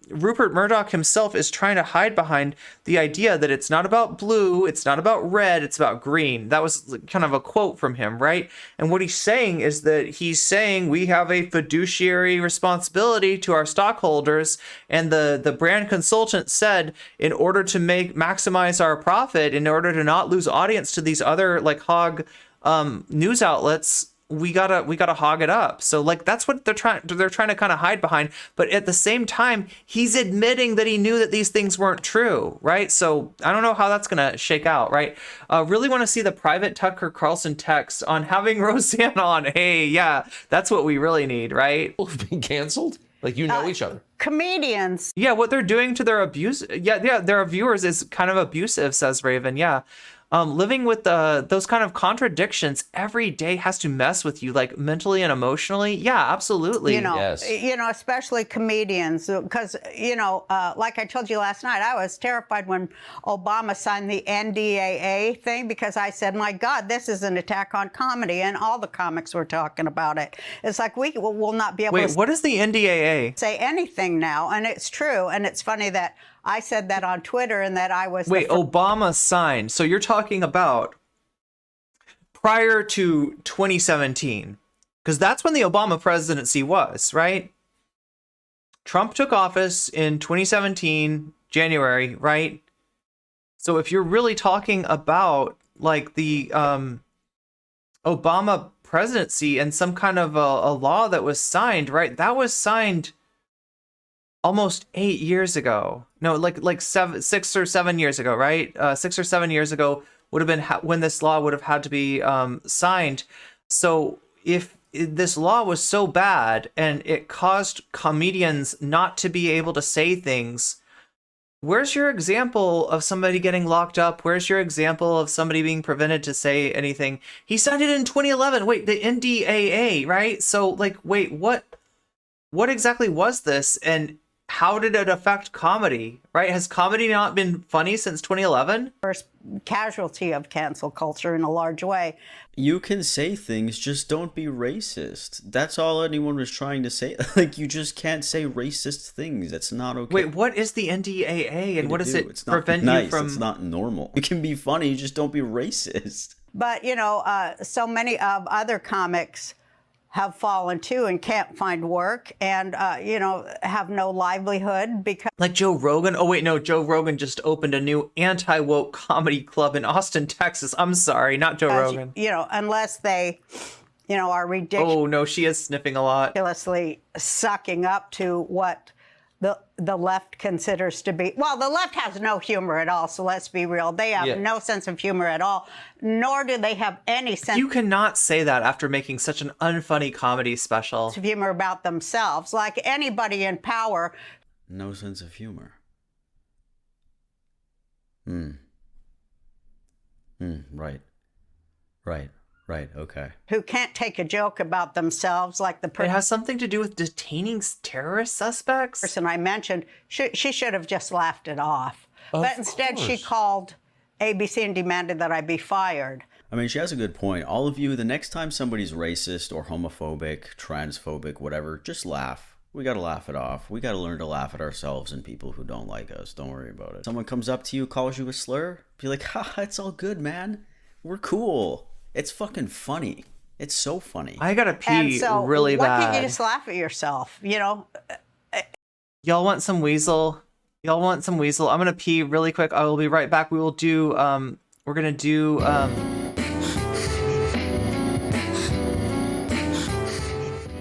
Rupert Murdoch himself is trying to hide behind the idea that it's not about blue, it's not about red, it's about green. That was kind of a quote from him, right? And what he's saying is that he's saying we have a fiduciary responsibility to our stockholders, and the brand consultant said in order to maximize our profit, in order to not lose audience to these other like hog news outlets, we gotta hog it up. So like that's what they're trying to kind of hide behind, but at the same time he's admitting that he knew that these things weren't true, right? So I don't know how that's gonna shake out, right? Really want to see the private Tucker Carlson text on having Roseanne on. Hey, yeah, that's what we really need, right? People have been canceled, like, you know, each other. Comedians. Yeah, what they're doing to their their viewers is kind of abusive, says Raven. Yeah. Living with those kind of contradictions every day has to mess with you, like mentally and emotionally. Yeah, absolutely. You know, yes. You know, especially comedians, because, you know, like I told you last night, I was terrified when Obama signed the NDAA thing, because I said, my God, this is an attack on comedy, and all the comics were talking about it. It's like we will not be able to what is the NDAA? Say anything now, and it's true, and it's funny that I said that on Twitter and that I was... Obama signed. So you're talking about prior to 2017, because that's when the Obama presidency was, right? Trump took office in 2017, January, right? So if you're really talking about like the Obama presidency and some kind of a law that was signed, right? That was signed almost 8 years ago. No, like 6 or 7 years ago, right? 6 or 7 years ago would have been when this law would have had to be signed. So if this law was so bad and it caused comedians not to be able to say things, where's your example of somebody getting locked up? Where's your example of somebody being prevented to say anything? He signed it in 2011. Wait, the NDAA, right? So like, wait, what exactly was this? And how did it affect comedy, right? Has comedy not been funny since 2011? First casualty of cancel culture in a large way. You can say things, just don't be racist. That's all anyone was trying to say. Like, you just can't say racist things. That's not okay. Wait, what is the NDAA and what does it prevent you from? It's not normal. You can be funny, just don't be racist. But, you know, so many of other comics have fallen too and can't find work and, you know, have no livelihood because... Like Joe Rogan? Oh, wait, no, Joe Rogan just opened a new anti-woke comedy club in Austin, Texas. I'm sorry, not Joe Rogan. You know, unless they, you know, are ridiculous. Oh, no, she is sniffing a lot. Ridiculously sucking up to what the left considers to be... Well, the left has no humor at all, so let's be real. They have no sense of humor at all, nor do they have any sense... You cannot say that after making such an unfunny comedy special. ...of humor about themselves. Like anybody in power... No sense of humor. Right, okay. Who can't take a joke about themselves, like the person... It has something to do with detaining terrorist suspects? The person I mentioned, she should have just laughed it off. But instead she called ABC and demanded that I be fired. I mean, she has a good point. All of you, the next time somebody's racist or homophobic, transphobic, whatever, just laugh. We gotta laugh it off. We gotta learn to laugh at ourselves and people who don't like us. Don't worry about it. Someone comes up to you, calls you a slur, be like, ha, it's all good, man. We're cool. It's fucking funny. It's so funny. I gotta pee really why bad. can't you just laugh at yourself? You know, Y'all want some weasel? Y'all want some weasel? I'm gonna pee really quick. I will be right back. We will do, we're gonna do,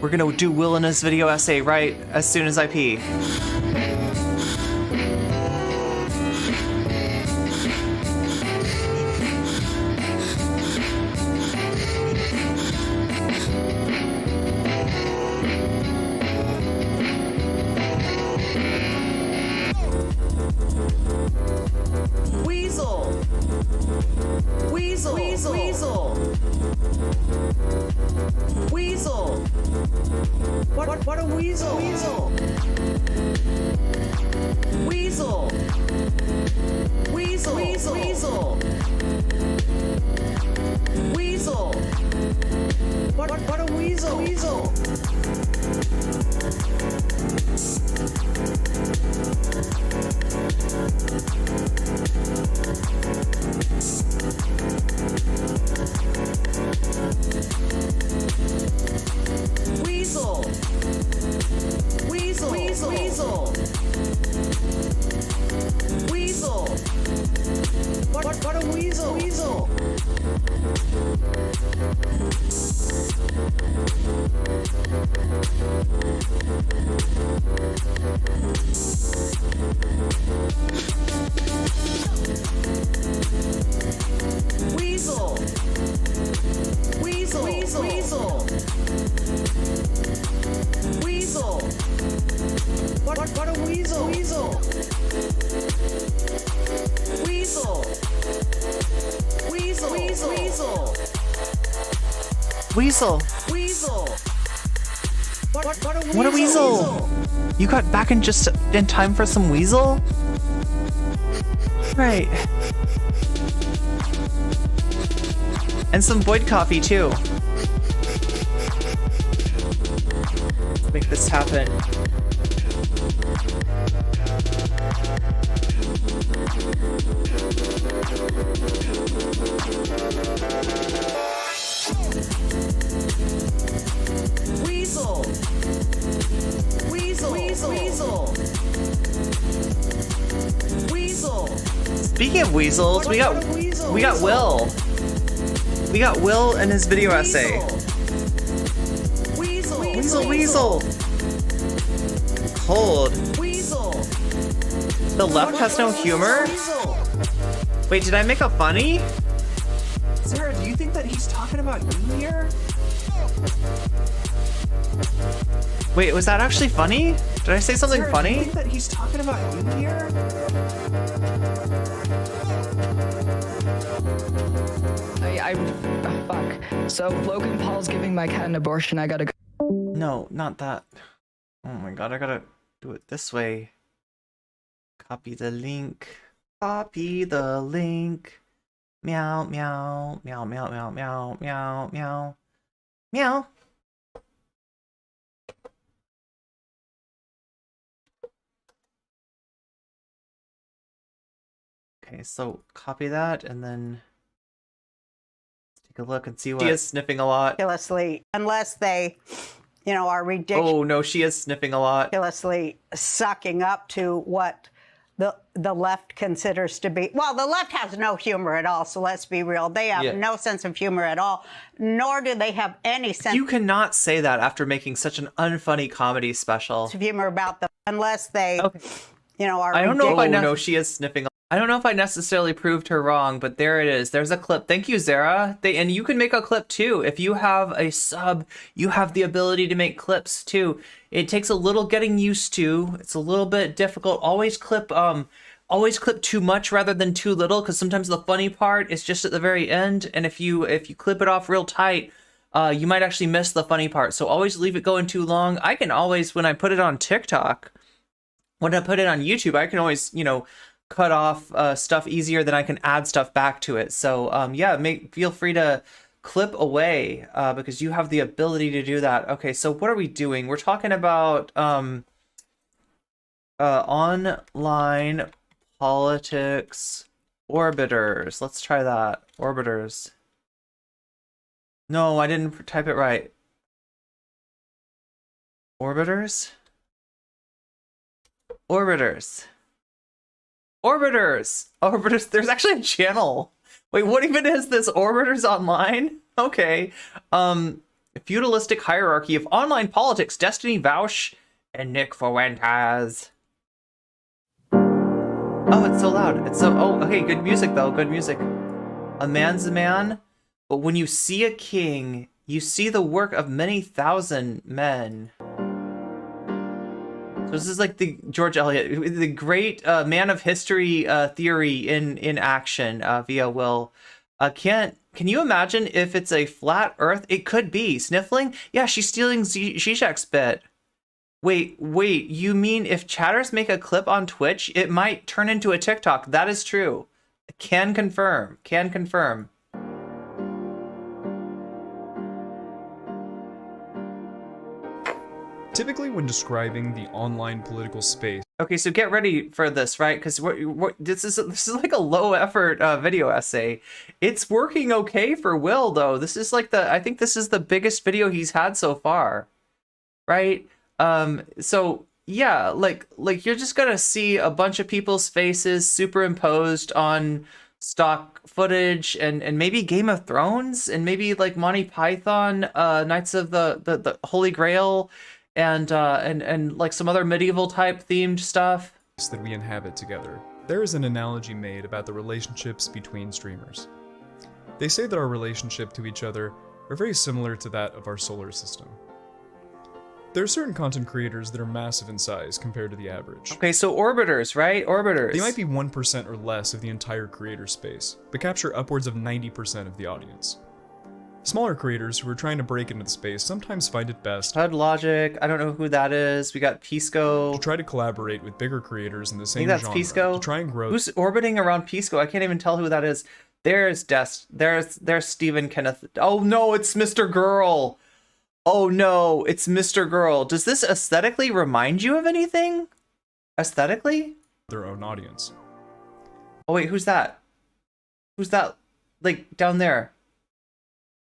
we're gonna do Will in his video essay right as soon as I pee. Weasel! Weasel! Weasel! Weasel! Weasel! What a weasel! Weasel! Weasel! Weasel! Weasel! Weasel! Weasel! What a weasel! Weasel! Weasel! Weasel! Weasel! Weasel! Weasel! What a weasel! Weasel! Weasel! Weasel! Weasel! Weasel! Weasel! What a weasel! Weasel! Weasel! Weasel! Weasel! Weasel! Weasel! Weasel! What a weasel! You got back in just in time for some weasel? Right. And some void coffee too. Let's make this happen. Weasel! Weasel! Weasel! Weasel! Weasel! Speaking of weasels, we got Will. We got Will in his video essay. Weasel! Weasel! Weasel! Cold. Weasel! The left has no humor? Wait, did I make a funny? Sarah, do you think that he's talking about you here? Wait, was that actually funny? Did I say something funny? Do you think that he's talking about you here? Fuck. So Logan Paul's giving my cat an abortion. I gotta go. No, not that. Oh my god, I gotta do it this way. Copy the link. Copy the link. Meow, meow, meow, meow, meow, meow, meow, meow. Meow. Okay, so copy that and then take a look and see what she is sniffing a lot. ridiculously, unless they, you know, are ridiculous. Oh no, she is sniffing a lot. Ridiculously sucking up to what the left considers to be. Well, the left has no humor at all, so let's be real. They have no sense of humor at all, nor do they have any sense. You cannot say that after making such an unfunny comedy special. Of humor about them, unless they, you know, are. I don't know if I know. ridiculous. No, she is sniffing. I don't know if I necessarily proved her wrong, but there it is. There's a clip. Thank you, Zara. And you can make a clip too. If you have a sub, you have the ability to make clips too. It takes a little getting used to. It's a little bit difficult. Always clip too much rather than too little, because sometimes the funny part is just at the very end, and if you clip it off real tight, you might actually miss the funny part. So always leave it going too long. I can always, when I put it on TikTok, when I put it on YouTube, I can always, you know, cut off stuff easier than I can add stuff back to it. So yeah, feel free to clip away because you have the ability to do that. Okay, so what are we doing? We're talking about online politics orbiters. Let's try that. Orbiters. No, I didn't type it right. Orbiters? Orbiters. Orbiters! Orbiters, there's actually a channel. Wait, what even is this? Orbiters Online? Okay. Feudalistic hierarchy of online politics, Destiny, Vaush, and Nick Fuentes. Oh, it's so loud. It's so, oh, okay, good music though, good music. A man's a man, but when you see a king, you see the work of many thousand men. So this is like the George Eliot, the great man of history theory in action via Will. Can you imagine if it's a flat Earth? It could be. Sniffling? Yeah, she's stealing Zizek's bit. Wait, you mean if chatters make a clip on Twitch, it might turn into a TikTok? That is true. Can confirm. Typically, when describing the online political space. Okay, so get ready for this, right? Because this is like a low effort video essay. It's working okay for Will though. This is like I think this is the biggest video he's had so far, right? So yeah, like you're just gonna see a bunch of people's faces superimposed on stock footage and maybe Game of Thrones and maybe like Monty Python, Knights of the Holy Grail. And like some other medieval type themed stuff that we inhabit together. There is an analogy made about the relationships between streamers. They say that our relationship to each other are very similar to that of our solar system. There are certain content creators that are massive in size compared to the average. Okay, so orbiters, right? Orbiters. They might be 1% or less of the entire creator space, but capture upwards of 90% of the audience. Smaller creators who are trying to break into the space sometimes find it best HUD Logic, I don't know who that is. We got Pisco. To try to collaborate with bigger creators in the same I think that's genre Pisco. to try and grow. Who's orbiting around Pisco? I can't even tell who that is. There's there's Stephen Kenneth. Oh no, it's Mr. Girl. Oh no, it's Mr. Girl. Does this aesthetically remind you of anything? Aesthetically? Their own audience. Oh wait, who's that? Who's that? Like down there.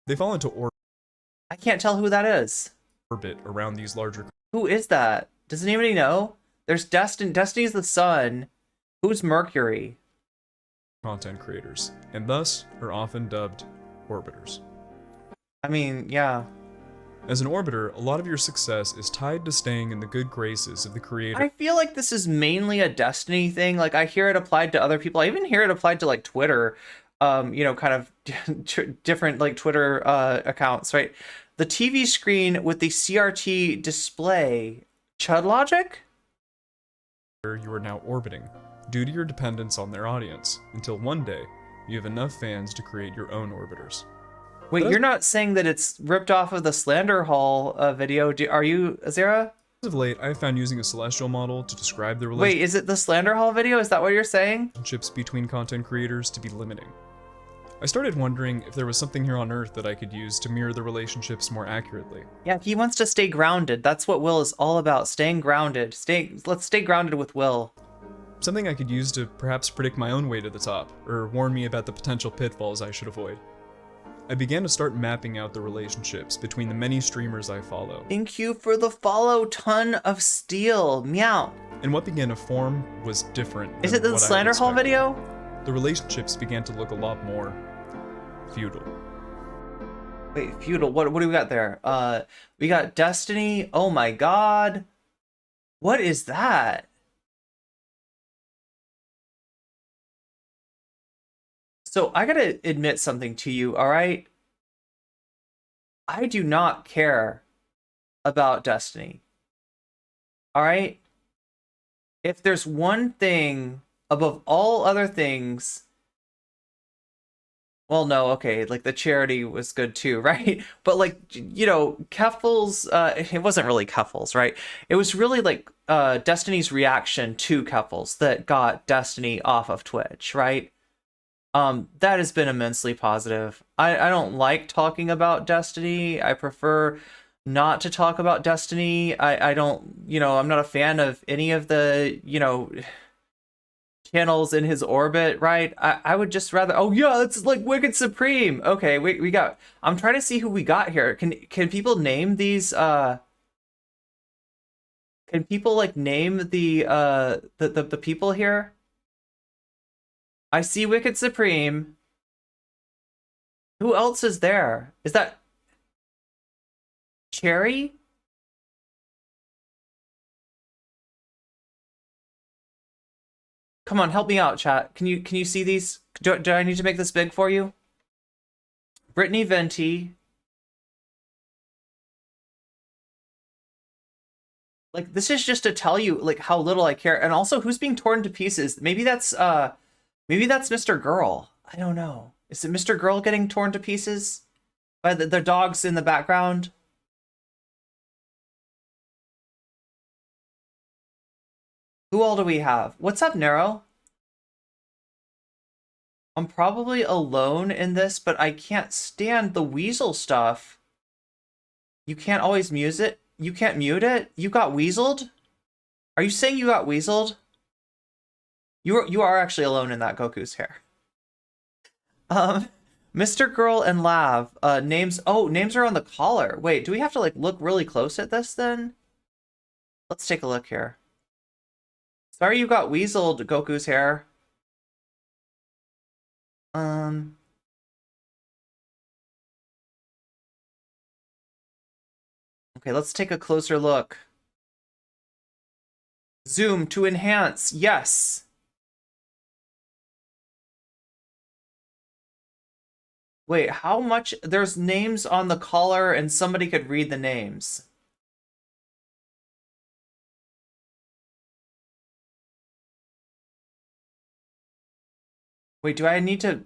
They fall into I can't tell who that is. Orbit around these larger. Who is that? Does anybody know? There's Destiny's the sun. Who's Mercury? Content creators, and thus are often dubbed orbiters. I mean, yeah. As an orbiter, a lot of your success is tied to staying in the good graces of the creator. I feel like this is mainly a Destiny thing. Like I hear it applied to other people. I even hear it applied to like Twitter. You know, kind of different like Twitter accounts, right? The TV screen with the CRT display, Chud Logic? You are now orbiting, due to your dependence on their audience, until one day, you have enough fans to create your own orbiters. Wait, you're not saying that it's ripped off of the Slander Hall video, are you, Azera? As of late, I have found using a celestial model to describe the relationships. Wait, is it the Slander Hall video? Is that what you're saying? Between content creators to be limiting. I started wondering if there was something here on Earth that I could use to mirror the relationships more accurately. Yeah, he wants to stay grounded. That's what Will is all about, staying grounded. Let's stay grounded with Will. Something I could use to perhaps predict my own way to the top, or warn me about the potential pitfalls I should avoid. I began to start mapping out the relationships between the many streamers I follow. Thank you for the follow, Ton of Steel. Meow. And what began to form was different. Is it the Slander Hall video? The relationships began to look a lot more feudal. Wait, feudal. What do we got there? We got Destiny. Oh my god. What is that? So I gotta admit something to you, all right? I do not care about Destiny. All right? If there's one thing above all other things, Well, no, okay, like the charity was good too, right? But like, you know, Keffels, it wasn't really Keffels, right? It was really like Destiny's reaction to Keffels that got Destiny off of Twitch, right? That has been immensely positive. I don't like talking about Destiny. I prefer not to talk about Destiny. I don't, you know, I'm not a fan of any of the, you know, channels in his orbit, right? I would just rather, oh yeah, it's like Wicked Supreme. Okay, we got, I'm trying to see who we got here. Can people name these can people like name the people here? I see Wicked Supreme. Who else is there? Is that Cherry? Come on, help me out, chat. Can you see these? Do I need to make this big for you? Brittany Venti. Like, this is just to tell you like how little I care. And also who's being torn to pieces. Maybe that's Mr. Girl. I don't know. Is it Mr. Girl getting torn to pieces by the dogs in the background? Who all do we have? What's up, Nero? I'm probably alone in this, but I can't stand the weasel stuff. You can't always mute it? You can't mute it? You got weaseled? Are you saying you got weaseled? You are actually alone in that Goku's hair. Mr. Girl and Lav, names are on the collar. Wait, do we have to like look really close at this then? Let's take a look here. Sorry you got weaseled, Goku's hair. Okay, let's take a closer look. Zoom to enhance, yes. Wait, how much? There's names on the collar and somebody could read the names. Wait, do I need to?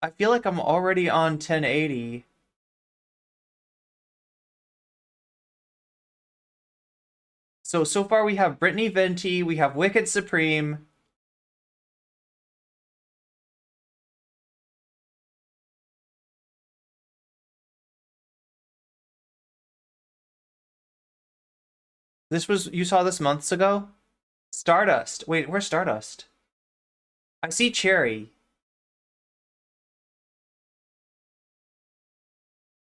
I feel like I'm already on 1080. So far we have Brittany Venti, we have Wicked Supreme. You saw this months ago? Stardust. Wait, where's Stardust? I see Cherry.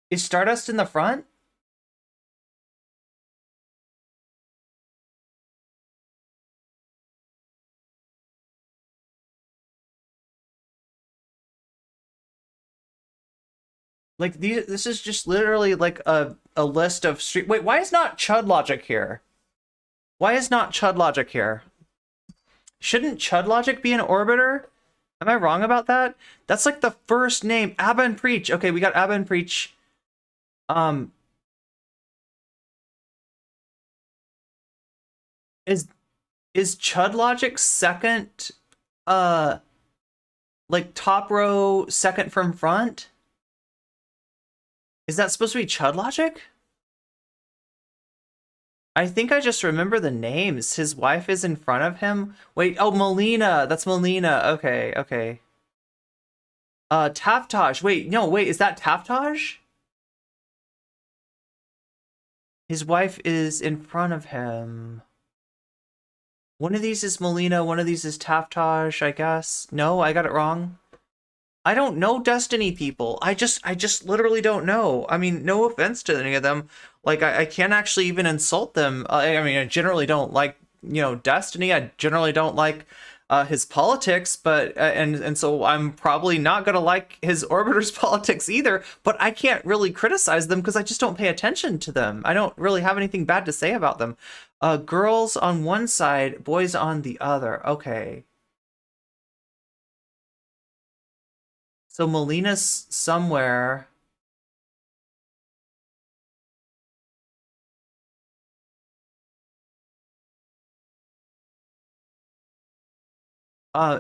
Is Stardust in the front? Like this is just literally like a list of street. Wait, why is not Chud Logic here? Why is not Chud Logic here? Shouldn't Chud Logic be an orbiter? Am I wrong about that? That's like the first name. Abba and Preach. Okay, we got Abba and Preach. Is Chud Logic second? Like top row, second from front? Is that supposed to be Chud Logic? I think I just remember the names. His wife is in front of him. Wait, oh, Melina. That's Melina. Okay, okay. Taftage. Wait, no, wait, is that Taftage? His wife is in front of him. One of these is Melina, one of these is Taftage, I guess. No, I got it wrong. I don't know Destiny people. I just literally don't know. I mean, no offense to any of them. Like, I can't actually even insult them. I mean, I generally don't like, you know, Destiny. I generally don't like his politics, but and so I'm probably not gonna like his orbiter's politics either. But I can't really criticize them because I just don't pay attention to them. I don't really have anything bad to say about them. Girls on one side, boys on the other. Okay. So Melina's somewhere.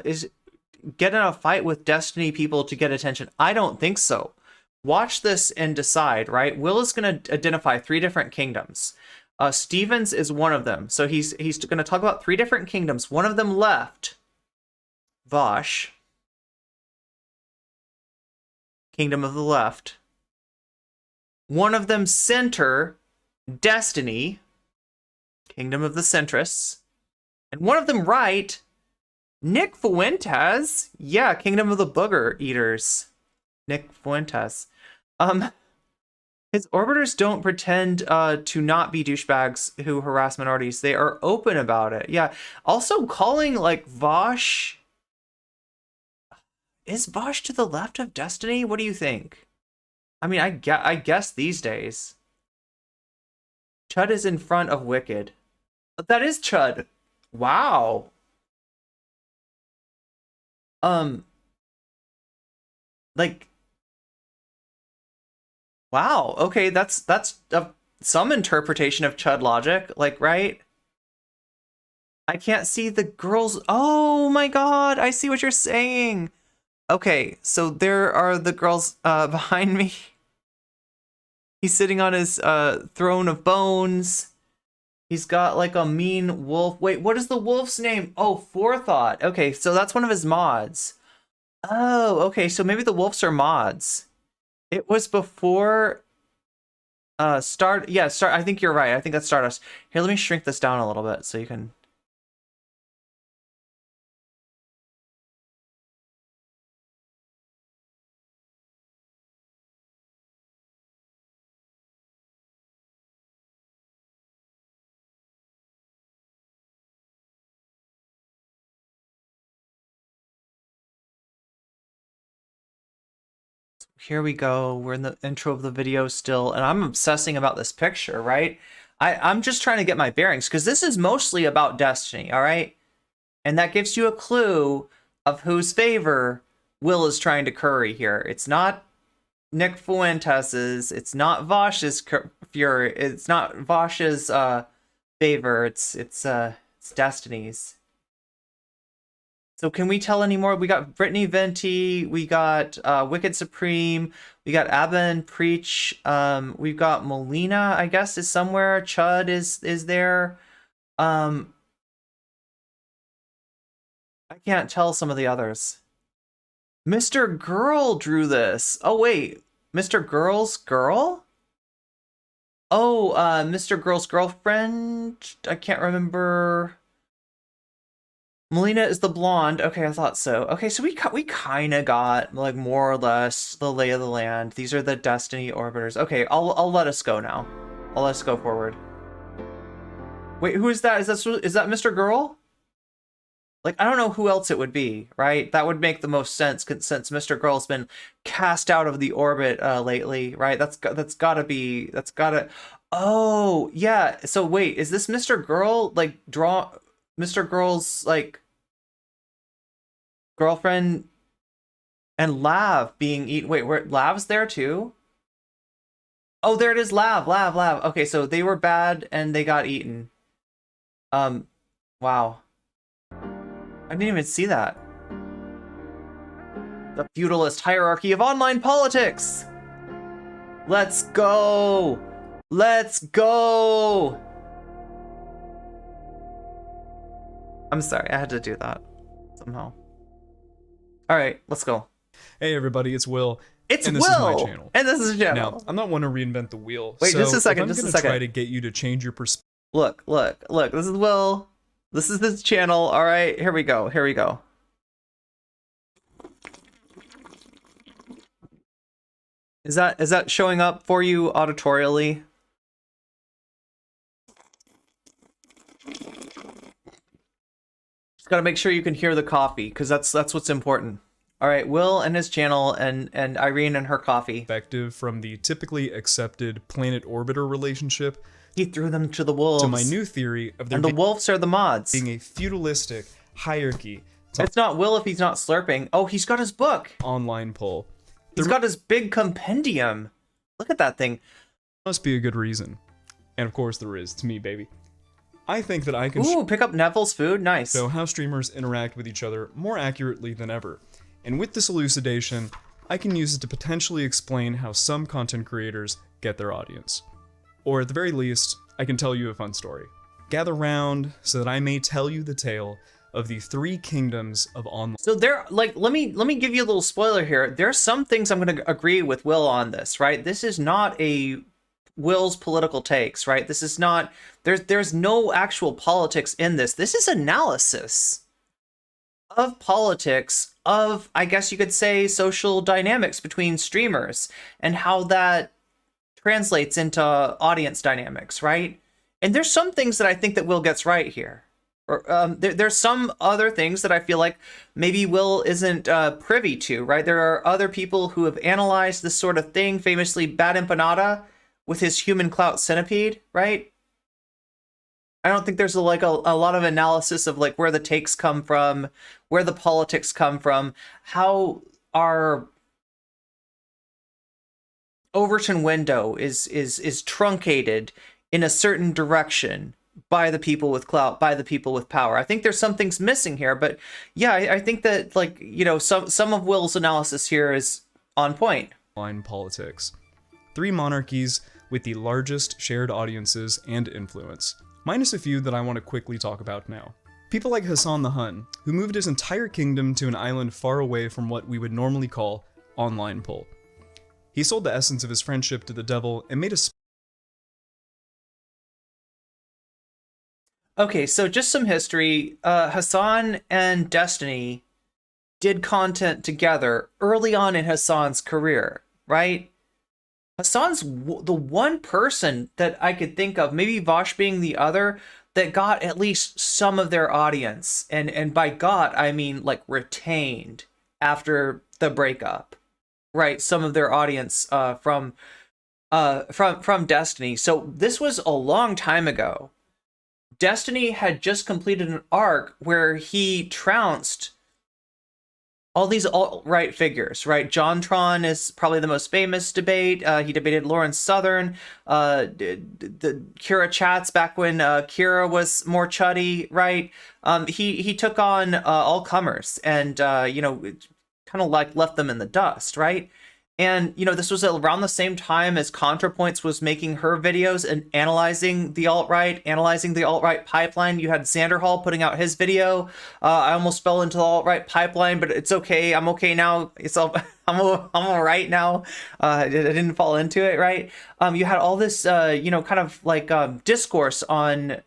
Is get in a fight with Destiny people to get attention? I don't think so. Watch this and decide, right? Will is going to identify 3 different kingdoms. Stevens is one of them. So he's going to talk about 3 different kingdoms. One of them left. Vaush. Kingdom of the left. One of them center. Destiny. Kingdom of the centrists. And one of them right. Nick Fuentes. Yeah, Kingdom of the Booger Eaters. Nick Fuentes. His orbiters don't pretend to not be douchebags who harass minorities. They are open about it. Yeah. Also calling like Vaush. Is Vaush to the left of Destiny? What do you think? I mean, I guess these days. Chud is in front of Wicked. That is Chud. Wow. Like, wow. Okay, that's some interpretation of Chud logic, like, right? I can't see the girls. Oh my god, I see what you're saying. Okay, so there are the girls behind me. He's sitting on his throne of bones. He's got like a mean wolf. Wait, what is the wolf's name? Oh, Forethought. Okay, so that's one of his mods. Oh, okay, so maybe the wolves are mods. It was before Start. Yeah, Start. I think you're right. I think that's Stardust. Here, let me shrink this down a little bit so you can. Here we go. We're in the intro of the video still, and I'm obsessing about this picture, right? I'm just trying to get my bearings, because this is mostly about Destiny, all right? And that gives you a clue of whose favor Will is trying to curry here. It's not Nick Fuentes's, it's not Vaush's fury, it's not Vaush's favor, it's Destiny's. So can we tell any more? We got Brittany Venti, we got Wicked Supreme, we got Abba and Preach, we've got Molina, I guess, is somewhere. Chud is there. I can't tell some of the others. Mr. Girl drew this. Oh wait, Mr. Girl's girl? Oh, Mr. Girl's girlfriend? I can't remember. Melina is the blonde. Okay, I thought so. Okay, so we kind of got like more or less the lay of the land. These are the Destiny orbiters. Okay, I'll let us go now. I'll let us go forward. Wait, who is that? Is that Mr. Girl? Like, I don't know who else it would be, right? That would make the most sense since Mr. Girl's been cast out of the orbit lately, right? That's gotta. Oh, yeah. So wait, is this Mr. Girl like Mr. Girl's like girlfriend and Lav being eaten? Wait, where Lav's there too? Oh, there it is, Lav. Okay, so they were bad and they got eaten. Wow. I didn't even see that. The feudalist hierarchy of online politics. Let's go. Let's go. I'm sorry, I had to do that somehow. All right, let's go. Hey everybody, it's Will. It's and Will. This is my channel. And this is your channel. Now, I'm not one to reinvent the wheel. Wait, so just a second. I'm Just a gonna second. try to get you to change your perspective. Look. This is Will. This is his channel. All right, here we go. Is that showing up for you auditorially? Just gotta make sure you can hear the coffee, because that's what's important. All right, Will and his channel, and Irene and her coffee. Perspective from the typically accepted planet-orbiter relationship. He threw them to the wolves. To my new theory of there and the wolves are the mods. Being a feudalistic hierarchy. It's not Will if he's not slurping. Oh, he's got his book. Online poll. He's got his big compendium. Look at that thing. Must be a good reason. And of course there is. It's me, baby. I think that I can Ooh, pick up Neville's food, nice. show how streamers interact with each other more accurately than ever. And with this elucidation, I can use it to potentially explain how some content creators get their audience. Or at the very least, I can tell you a fun story. Gather round so that I may tell you the tale of the 3 kingdoms of online. So there, like, let me give you a little spoiler here. There's some things I'm going to agree with Will on this, right? This is not a Will's political takes, right? This is not, there's no actual politics in this. This is analysis of politics, of, I guess you could say, social dynamics between streamers and how that translates into audience dynamics, right? And there's some things that I think that Will gets right here. Or there's some other things that I feel like maybe Will isn't privy to, right? There are other people who have analyzed this sort of thing, famously Bad Empanada with his human clout centipede, right? I don't think there's a lot of analysis of like where the takes come from, where the politics come from, how our Overton window is truncated in a certain direction by the people with clout, by the people with power. I think there's some things missing here, but yeah, I think that, like, you know, some of Will's analysis here is on point. Online politics. 3 monarchies with the largest shared audiences and influence, minus a few that I want to quickly talk about now. People like Hassan the Hun, who moved his entire kingdom to an island far away from what we would normally call online pull. He sold the essence of his friendship to the devil and made a Okay, so just some history. Hassan and Destiny did content together early on in Hassan's career, right? Hassan's the one person that I could think of, maybe Vaush being the other, that got at least some of their audience. And by got, I mean like retained after the breakup, right? Some of their audience from Destiny. So this was a long time ago. Destiny had just completed an arc where he trounced all these alt-right figures, right? JonTron is probably the most famous debate. He debated Lauren Southern, the Kira Chats back when Kira was more chuddy, right? He took on all comers and, you know, kind of like left them in the dust, right? And, you know, this was around the same time as ContraPoints was making her videos and analyzing the alt-right pipeline. You had Xanderhall putting out his video. I almost fell into the alt-right pipeline, but it's okay. I'm okay now. I'm all right now. I didn't fall into it, right? You had all this, you know, kind of like discourse on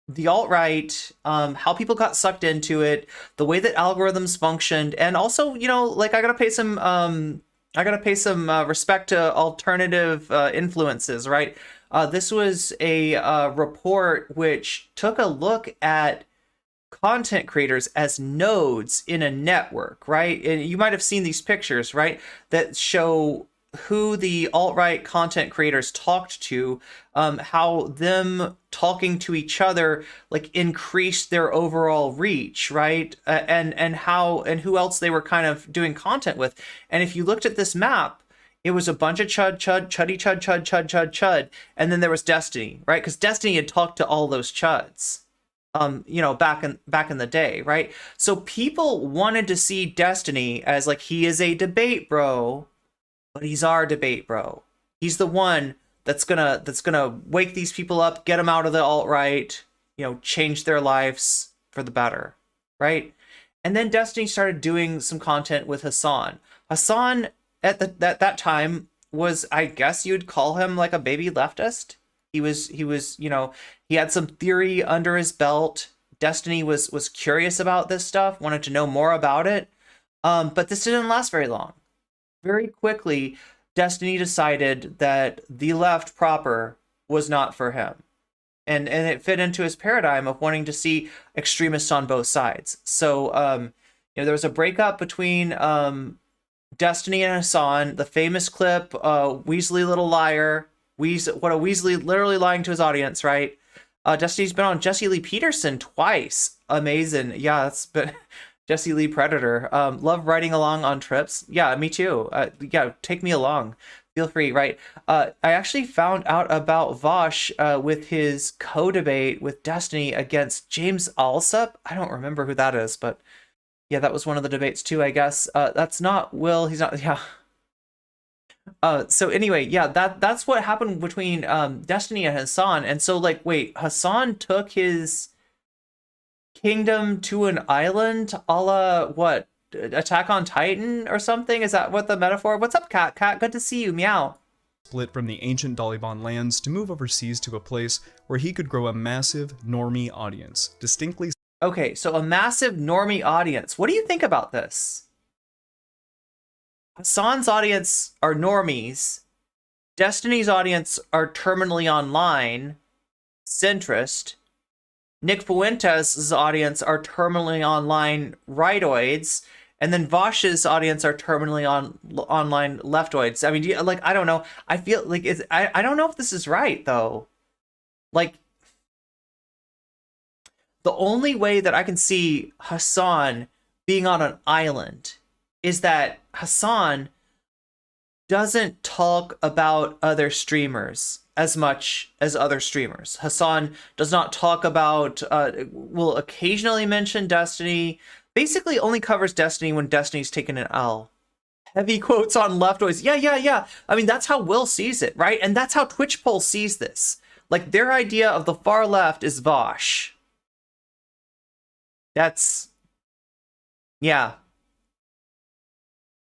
the alt-right, how people got sucked into it, the way that algorithms functioned, and also, you know, like I gotta pay some respect to alternative influences, right? This was a report which took a look at content creators as nodes in a network, right? And you might have seen these pictures, right, that show who the alt-right content creators talked to, how them talking to each other like increased their overall reach, right? And who else they were kind of doing content with. And if you looked at this map, it was a bunch of chud, and then there was Destiny, right? Because Destiny had talked to all those chuds, you know, back in the day, right? So people wanted to see Destiny as like, he is a debate bro, but he's our debate bro. He's the one that's gonna wake these people up, get them out of the alt-right, you know, change their lives for the better, right? And then Destiny started doing some content with Hassan. Hassan at that time was, I guess you'd call him like a baby leftist. He was, you know, he had some theory under his belt. Destiny was curious about this stuff, wanted to know more about it. But this didn't last very long. Very quickly, Destiny decided that the left proper was not for him. And it fit into his paradigm of wanting to see extremists on both sides. So, you know, there was a breakup between Destiny and Hassan, the famous clip, Weasley Little Liar, what a Weasley literally lying to his audience, right? Destiny's been on Jesse Lee Peterson twice. Amazing. Yeah, that's been... Jesse Lee Predator. Love riding along on trips. Yeah, me too. Yeah, take me along. Feel free, right? I actually found out about Vaush with his co-debate with Destiny against James Alsop. I don't remember who that is, but yeah, that was one of the debates too, I guess. That's not Will. He's not. Yeah. So anyway, yeah, that's what happened between Destiny and Hassan. And so like, wait, Hassan took his kingdom to an island, a la what? Attack on Titan or something? Is that what the metaphor? What's up, Cat? Cat, good to see you. Meow. Split from the ancient Daliban lands to move overseas to a place where he could grow a massive normie audience, distinctly. Okay, so a massive normie audience. What do you think about this? Hassan's audience are normies. Destiny's audience are terminally online, centrist. Nick Fuentes' audience are terminally online rightoids, and then Vaush's audience are terminally online leftoids. I mean, like, I don't know. I feel like I don't know if this is right though. Like, the only way that I can see Hassan being on an island is that Hassan doesn't talk about other streamers as much as other streamers. Hassan does not talk about, will occasionally mention Destiny, basically only covers Destiny when Destiny's taken an L. Heavy quotes on leftoids. Yeah. I mean, that's how Will sees it, right? And that's how Twitchpol sees this. Like, their idea of the far left is Vaush. That's, yeah.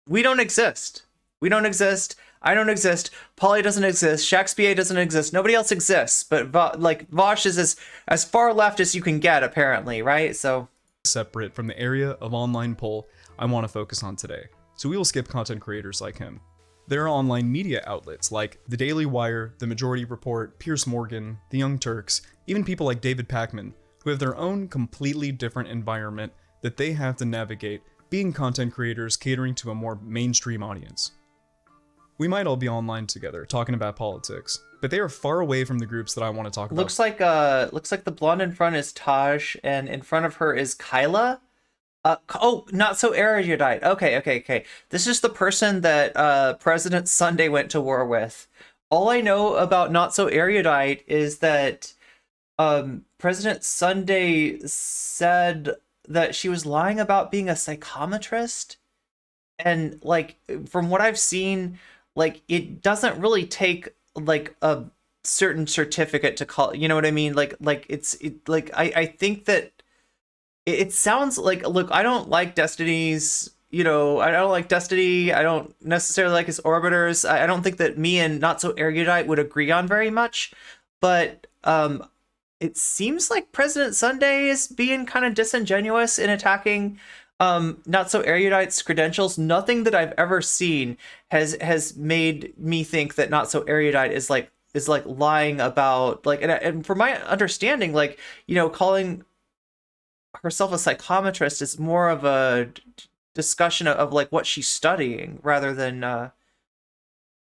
We don't exist. We don't exist. I don't exist. Polly doesn't exist. Shakespeare doesn't exist. Nobody else exists. But like, Vaush is as far left as you can get, apparently, right? So separate from the area of online poll I want to focus on today. So we will skip content creators like him. There are online media outlets like The Daily Wire, The Majority Report, Piers Morgan, The Young Turks, even people like David Pakman, who have their own completely different environment that they have to navigate, being content creators catering to a more mainstream audience. We might all be online together, talking about politics, but they are far away from the groups that I want to talk about. Looks like the blonde in front is Taj, and in front of her is Kyla. Oh, not so erudite. Okay. This is the person that President Sunday went to war with. All I know about not so erudite is that President Sunday said that she was lying about being a psychometrist, and like, from what I've seen, like, it doesn't really take like a certain certificate to call, you know what I mean? Like I think that it sounds like, look, I don't like Destiny's, I don't like Destiny. I don't necessarily like his orbiters. I don't think that me and Not So Erudite would agree on very much, but it seems like President Sunday is being kind of disingenuous in attacking Not So Erudite's credentials. Nothing that I've ever seen has made me think that Not So Erudite is like lying about, like, and from my understanding, like, calling herself a psychometrist is more of a discussion of like what she's studying rather than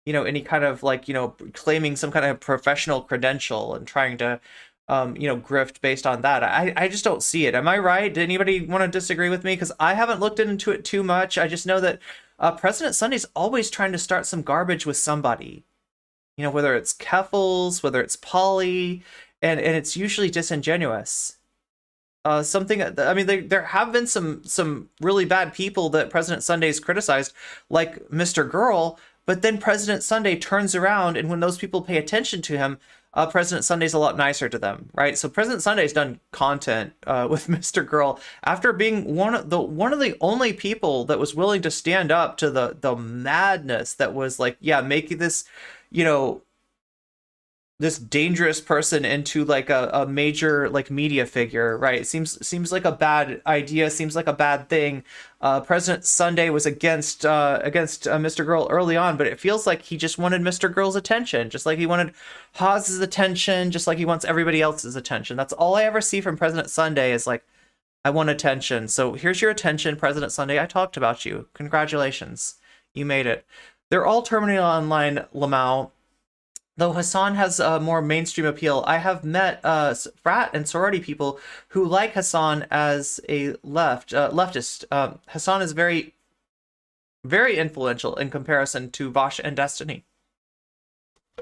any kind of like claiming some kind of professional credential and trying to grift based on that. I just don't see it. Am I right? Did anybody want to disagree with me? Because I haven't looked into it too much. I just know that President Sunday's always trying to start some garbage with somebody. Whether it's Keffels, whether it's Polly, and it's usually disingenuous. There have been some really bad people that President Sunday's criticized, like Mr. Girl, but then President Sunday turns around, and when those people pay attention to him, President Sunday's a lot nicer to them, right? So President Sunday's done content with Mr. Girl after being one of the only people that was willing to stand up to the madness that was like, yeah, making this, this dangerous person into like a major like media figure, right? It seems like a bad idea, seems like a bad thing. President Sunday was against Mr. Girl early on, but it feels like he just wanted Mr. Girl's attention, just like he wanted Hawes's attention, just like he wants everybody else's attention. That's all I ever see from President Sunday is like, I want attention. So here's your attention, President Sunday. I talked about you. Congratulations. You made it. They're all terminally online, Lamau. Though Hassan has a more mainstream appeal, I have met frat and sorority people who like Hassan as a leftist. Hassan is very, very influential in comparison to Vaush and Destiny.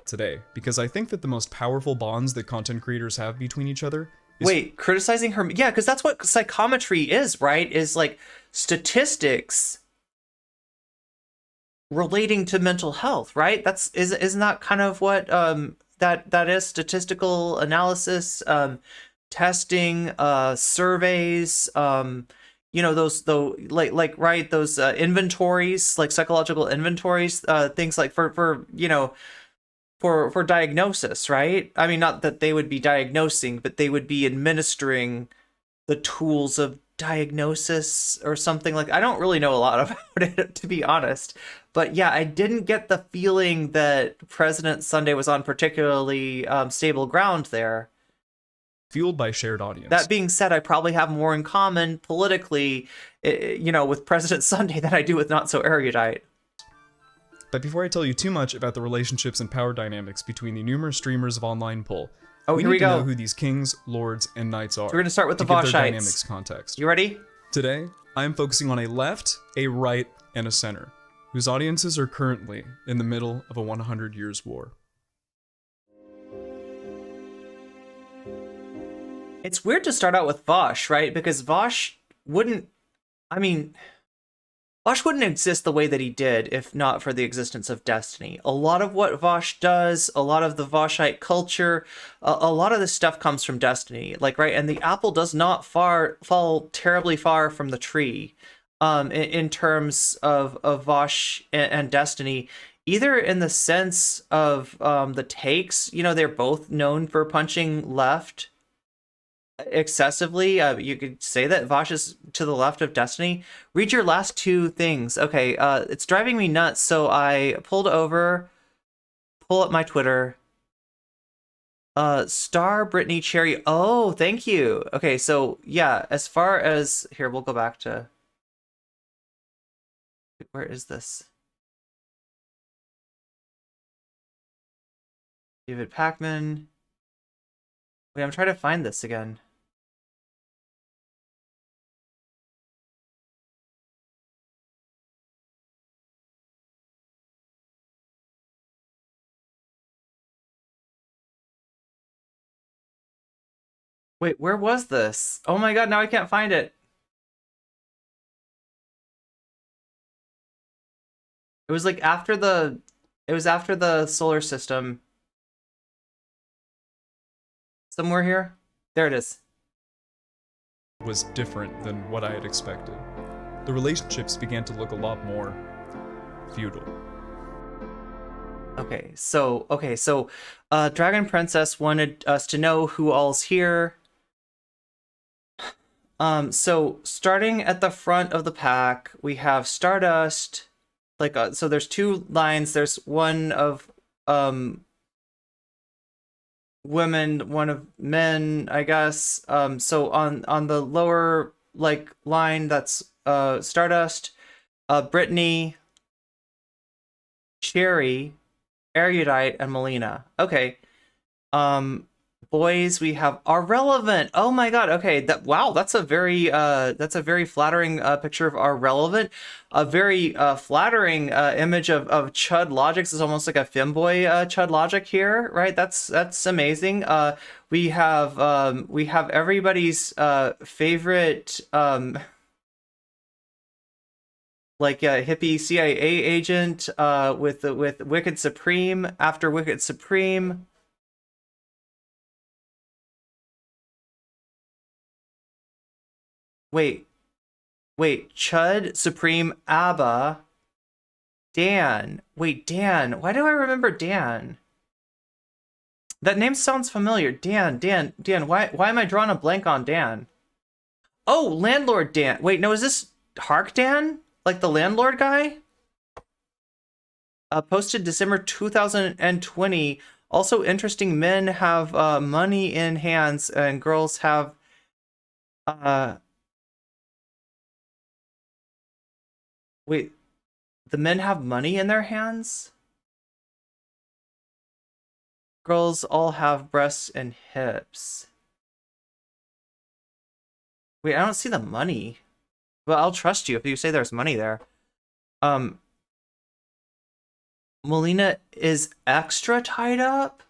today, because I think that the most powerful bonds that content creators have between each other is... Wait, criticizing her? Yeah, because that's what psychometry is, right? Is like statistics relating to mental health, right? Isn't that kind of what that is? Statistical analysis, testing, surveys, those those inventories, like psychological inventories, things like for diagnosis, right? I mean, not that they would be diagnosing, but they would be administering the tools of diagnosis or something like. I don't really know a lot about it, to be honest. But yeah, I didn't get the feeling that President Sunday was on particularly stable ground there. Fueled by shared audience. That being said, I probably have more in common politically, with President Sunday than I do with Not So Erudite. But before I tell you too much about the relationships and power dynamics between the numerous streamers of Online Pull, here we need to go. know who these kings, lords, and knights are. So we're going to start with the Vaush dynamics context. You ready? Today, I am focusing on a left, a right, and a center, whose audiences are currently in the middle of a 100 years war. It's weird to start out with Vaush, right? Because Vaush wouldn't exist the way that he did if not for the existence of Destiny. A lot of what Vaush does, a lot of the Vaushite culture, a lot of this stuff comes from Destiny. Like, right? And the apple does not fall terribly far from the tree in terms of Vaush and Destiny, either in the sense of the takes. They're both known for punching left excessively. You could say that Vaush is to the left of Destiny. Read your last two things. Okay, it's driving me nuts, so I pull up my Twitter. Star Brittany Cherry. Oh, thank you. Okay, so yeah, as far as here, we'll go back to where is this? David Packman. Wait, I'm trying to find this again. Wait, where was this? Oh my god, now I can't find it. It was like after the solar system. Somewhere here? There it is. Was different than what I had expected. The relationships began to look a lot more feudal. Okay, so Dragon Princess wanted us to know who all's here. So starting at the front of the pack, we have Stardust. So there's two lines. There's one of women, one of men, I guess. So on the lower line, that's Stardust, Brittany, Cherry, Erudite, and Melina. Okay. Boys, we have Are Relevant. Oh my god. Okay. That's a very flattering picture of Are Relevant. A very flattering image of Chud Logics. Is almost like a femboy Chud Logic here, right? That's amazing. We have everybody's favorite hippie CIA agent with Wicked Supreme after Wicked Supreme. Wait, Chud, Supreme, Abba, Dan. Wait, Dan. Why do I remember Dan? That name sounds familiar. Dan. Why am I drawing a blank on Dan? Oh, Landlord Dan. Wait, no, is this Hark Dan? Like the landlord guy? Posted December 2020. Also interesting, men have money in hands and girls have wait, the men have money in their hands? Girls all have breasts and hips. Wait, I don't see the money. Well, I'll trust you if you say there's money there. Melina is extra tied up?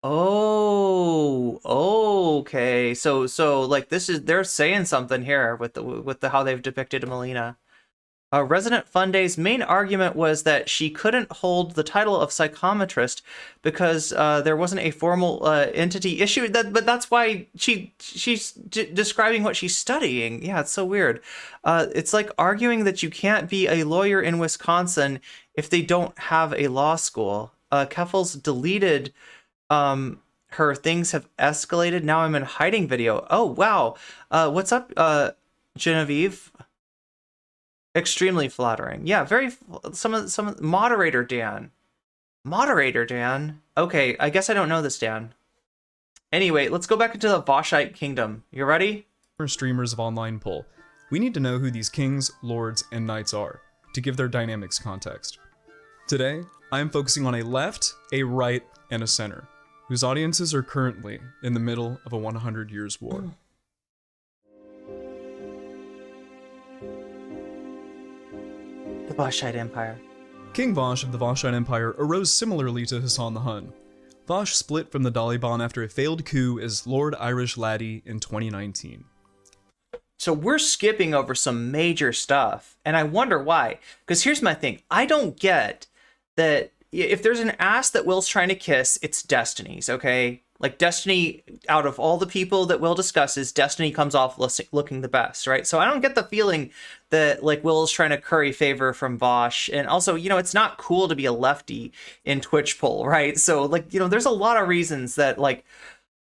Oh, okay. So like this is they're saying something here with the how they've depicted Melina. Resident Funday's main argument was that she couldn't hold the title of psychometrist because there wasn't a formal entity issued. But that's why she's describing what she's studying. Yeah, it's so weird. It's like arguing that you can't be a lawyer in Wisconsin if they don't have a law school. Keffel's deleted her things have escalated. Now I'm in hiding video. Oh, wow. What's up, Genevieve? Extremely flattering. Yeah, very some moderator Dan. Moderator Dan. Okay, I guess I don't know this Dan. Anyway, let's go back into the Vaushite kingdom. You ready? Streamers of online poll. We need to know who these kings, lords, and knights are to give their dynamics context. Today, I am focusing on a left, a right, and a center, whose audiences are currently in the middle of a 100 years war. The Vaushite Empire. King Vaush of the Vaushite Empire arose similarly to Hassan the Hun. Vaush split from the Daliban after a failed coup as Lord Irish Laddie in 2019. So we're skipping over some major stuff, and I wonder why. Because here's my thing. I don't get that if there's an ass that Will's trying to kiss, it's Destiny's, okay? Like, Destiny, out of all the people that Will discusses, Destiny comes off looking the best, right? So I don't get the feeling that, like, Will is trying to curry favor from Vaush. And also, you know, it's not cool to be a lefty in Twitchpol, right? So, like, you know, there's a lot of reasons that, like,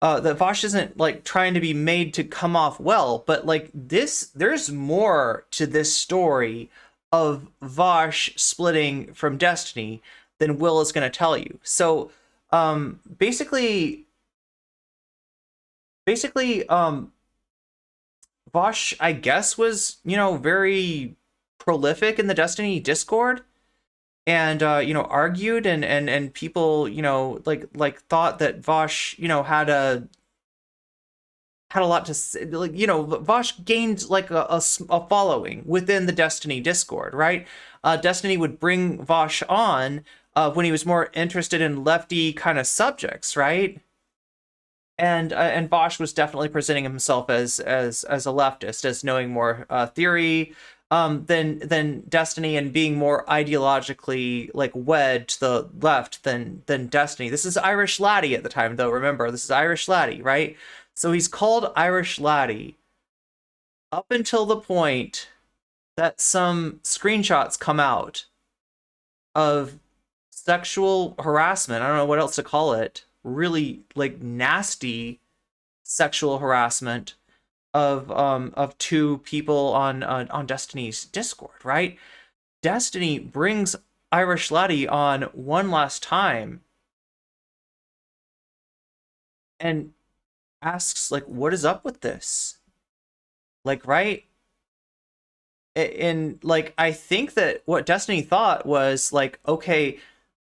that Vaush isn't, like, trying to be made to come off well. But, like, there's more to this story of Vaush splitting from Destiny than Will is going to tell you. So, basically, Vaush, I guess, was, you know, very prolific in the Destiny Discord, and you know, argued and people, you know, like thought that Vaush, you know, had a lot to say. Like, you know, Vaush gained like a following within the Destiny Discord, right? Destiny would bring Vaush on when he was more interested in lefty kind of subjects, right? And Vaush was definitely presenting himself as a leftist, as knowing more theory than Destiny, and being more ideologically like wed to the left than Destiny. This is Irish Laddie at the time, though. Remember, this is Irish Laddie, right? So he's called Irish Laddie up until the point that some screenshots come out of sexual harassment. I don't know what else to call it. Really, like, nasty sexual harassment of two people on Destiny's Discord, right? Destiny brings Irish Laddie on one last time and asks, like, what is up with this? Like, right? And like, I think that what Destiny thought was like, okay,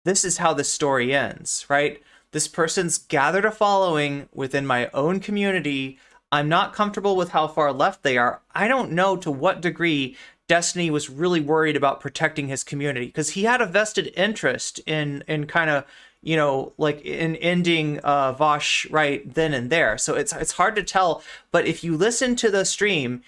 this is how this story ends, right? This person's gathered a following within my own community. I'm not comfortable with how far left they are. I don't know to what degree Destiny was really worried about protecting his community, because he had a vested interest in kind of, you know, like in ending Vaush right then and there. So it's hard to tell. But if you listen to the stream,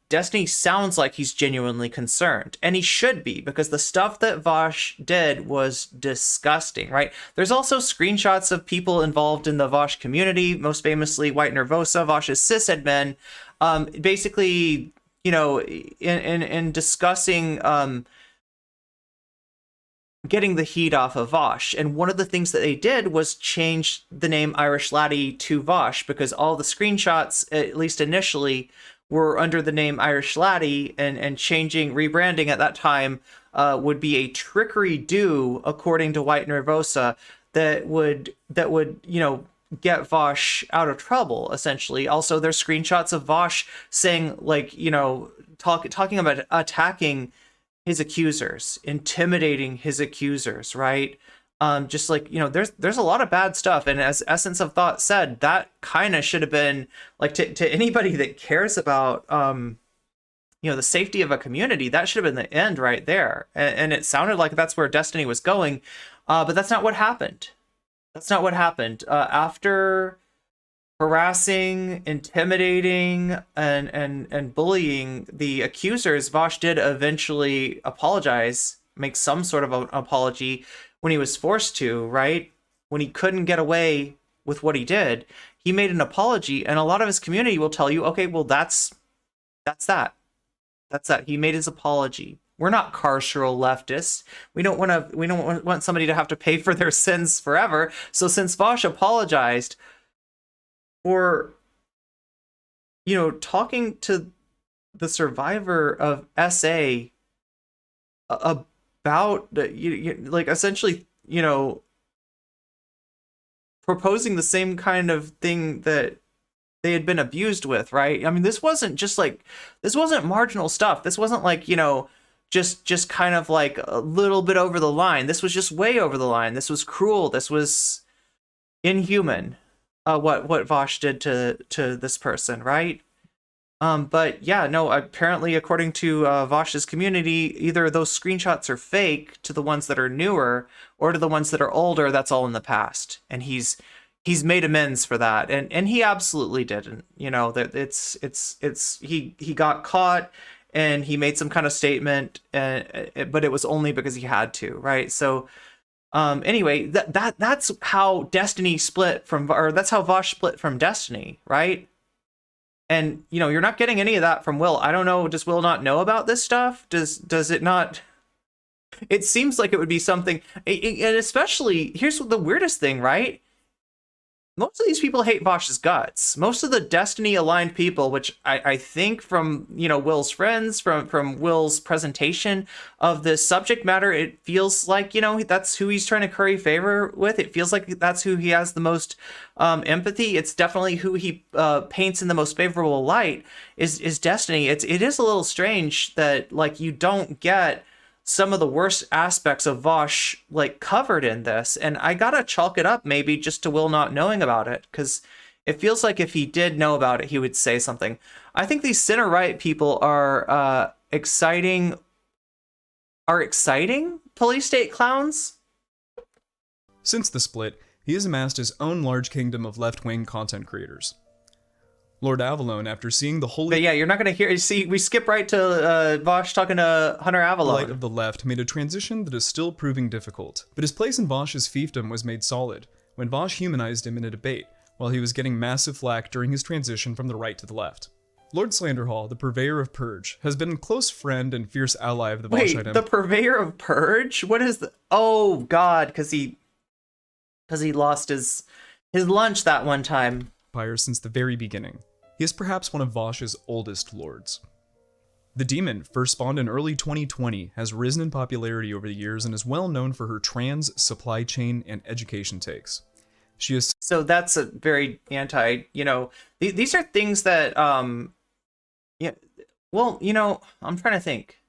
Destiny sounds like he's genuinely concerned, and he should be, because the stuff that Vaush did was disgusting, right? There's also screenshots of people involved in the Vaush community, most famously White Nervosa, Vaush's sysadmin, basically, you know, in discussing getting the heat off of Vaush. And one of the things that they did was change the name Irish Laddie to Vaush, because all the screenshots, at least initially, were under the name Irish Laddie, and rebranding at that time would be a trickery due, according to White Nervosa, that would you know, get Vaush out of trouble, essentially. Also, there's screenshots of Vaush saying, like, you know, talking about attacking his accusers, intimidating his accusers, right? Just like, you know, there's a lot of bad stuff, and as Essence of Thought said, that kind of should have been like, to anybody that cares about the safety of a community. That should have been the end right there. And it sounded like that's where Destiny was going, but that's not what happened. That's not what happened. After harassing, intimidating, and bullying the accusers, Vaush did eventually apologize, make some sort of an apology when he was forced to, right? When he couldn't get away with what he did, he made an apology, and a lot of his community will tell you, okay, well, that's that. That's that. He made his apology. We're not carceral leftists. We don't want somebody to have to pay for their sins forever. So since Vaush apologized for, talking to the survivor of SA about, like, essentially, proposing the same kind of thing that they had been abused with, right? I mean, this wasn't marginal stuff. This wasn't like, just kind of like a little bit over the line. This was just way over the line. This was cruel. This was inhuman. What Vaush did to this person, right? But yeah, no, apparently according to Vaush's community, either those screenshots are fake to the ones that are newer, or to the ones that are older, that's all in the past. And he's made amends for that, and he absolutely didn't. That he got caught, and he made some kind of statement, but it was only because he had to, right? So, anyway, that's how Destiny split from, or that's how Vaush split from Destiny, right? And you're not getting any of that from Will. I don't know. Does Will not know about this stuff? Does it not? It seems like it would be something, and especially here's the weirdest thing, right? Most of these people hate Vaush's guts. Most of the Destiny-aligned people, which I think from, Will's friends, from Will's presentation of the subject matter, it feels like, that's who he's trying to curry favor with. It feels like that's who he has the most empathy. It's definitely who he paints in the most favorable light is Destiny. It is a little strange that, like, you don't get some of the worst aspects of Vaush, like, covered in this, and I gotta chalk it up maybe just to Will not knowing about it, because it feels like if he did know about it, he would say something. I think these center right people are exciting police state clowns. Since the split, he has amassed his own large kingdom of left-wing content creators. Lord Avalon, after seeing the holy... But yeah, you're not going to hear... See, we skip right to Vaush talking to Hunter Avalon. Light of the left made a transition that is still proving difficult, but his place in Vaush's fiefdom was made solid when Vaush humanized him in a debate, while he was getting massive flack during his transition from the right to the left. Lord Slanderhall, the purveyor of Purge, has been a close friend and fierce ally of the Vaushite Empire. Wait, the purveyor of Purge? What is the... Oh, God, because he lost his lunch that one time. Since the very beginning. He is perhaps one of Vaush's oldest lords. The demon, first spawned in early 2020, has risen in popularity over the years and is well known for her trans, supply chain, and education takes. She is... So that's a very anti, these are things that, I'm trying to think.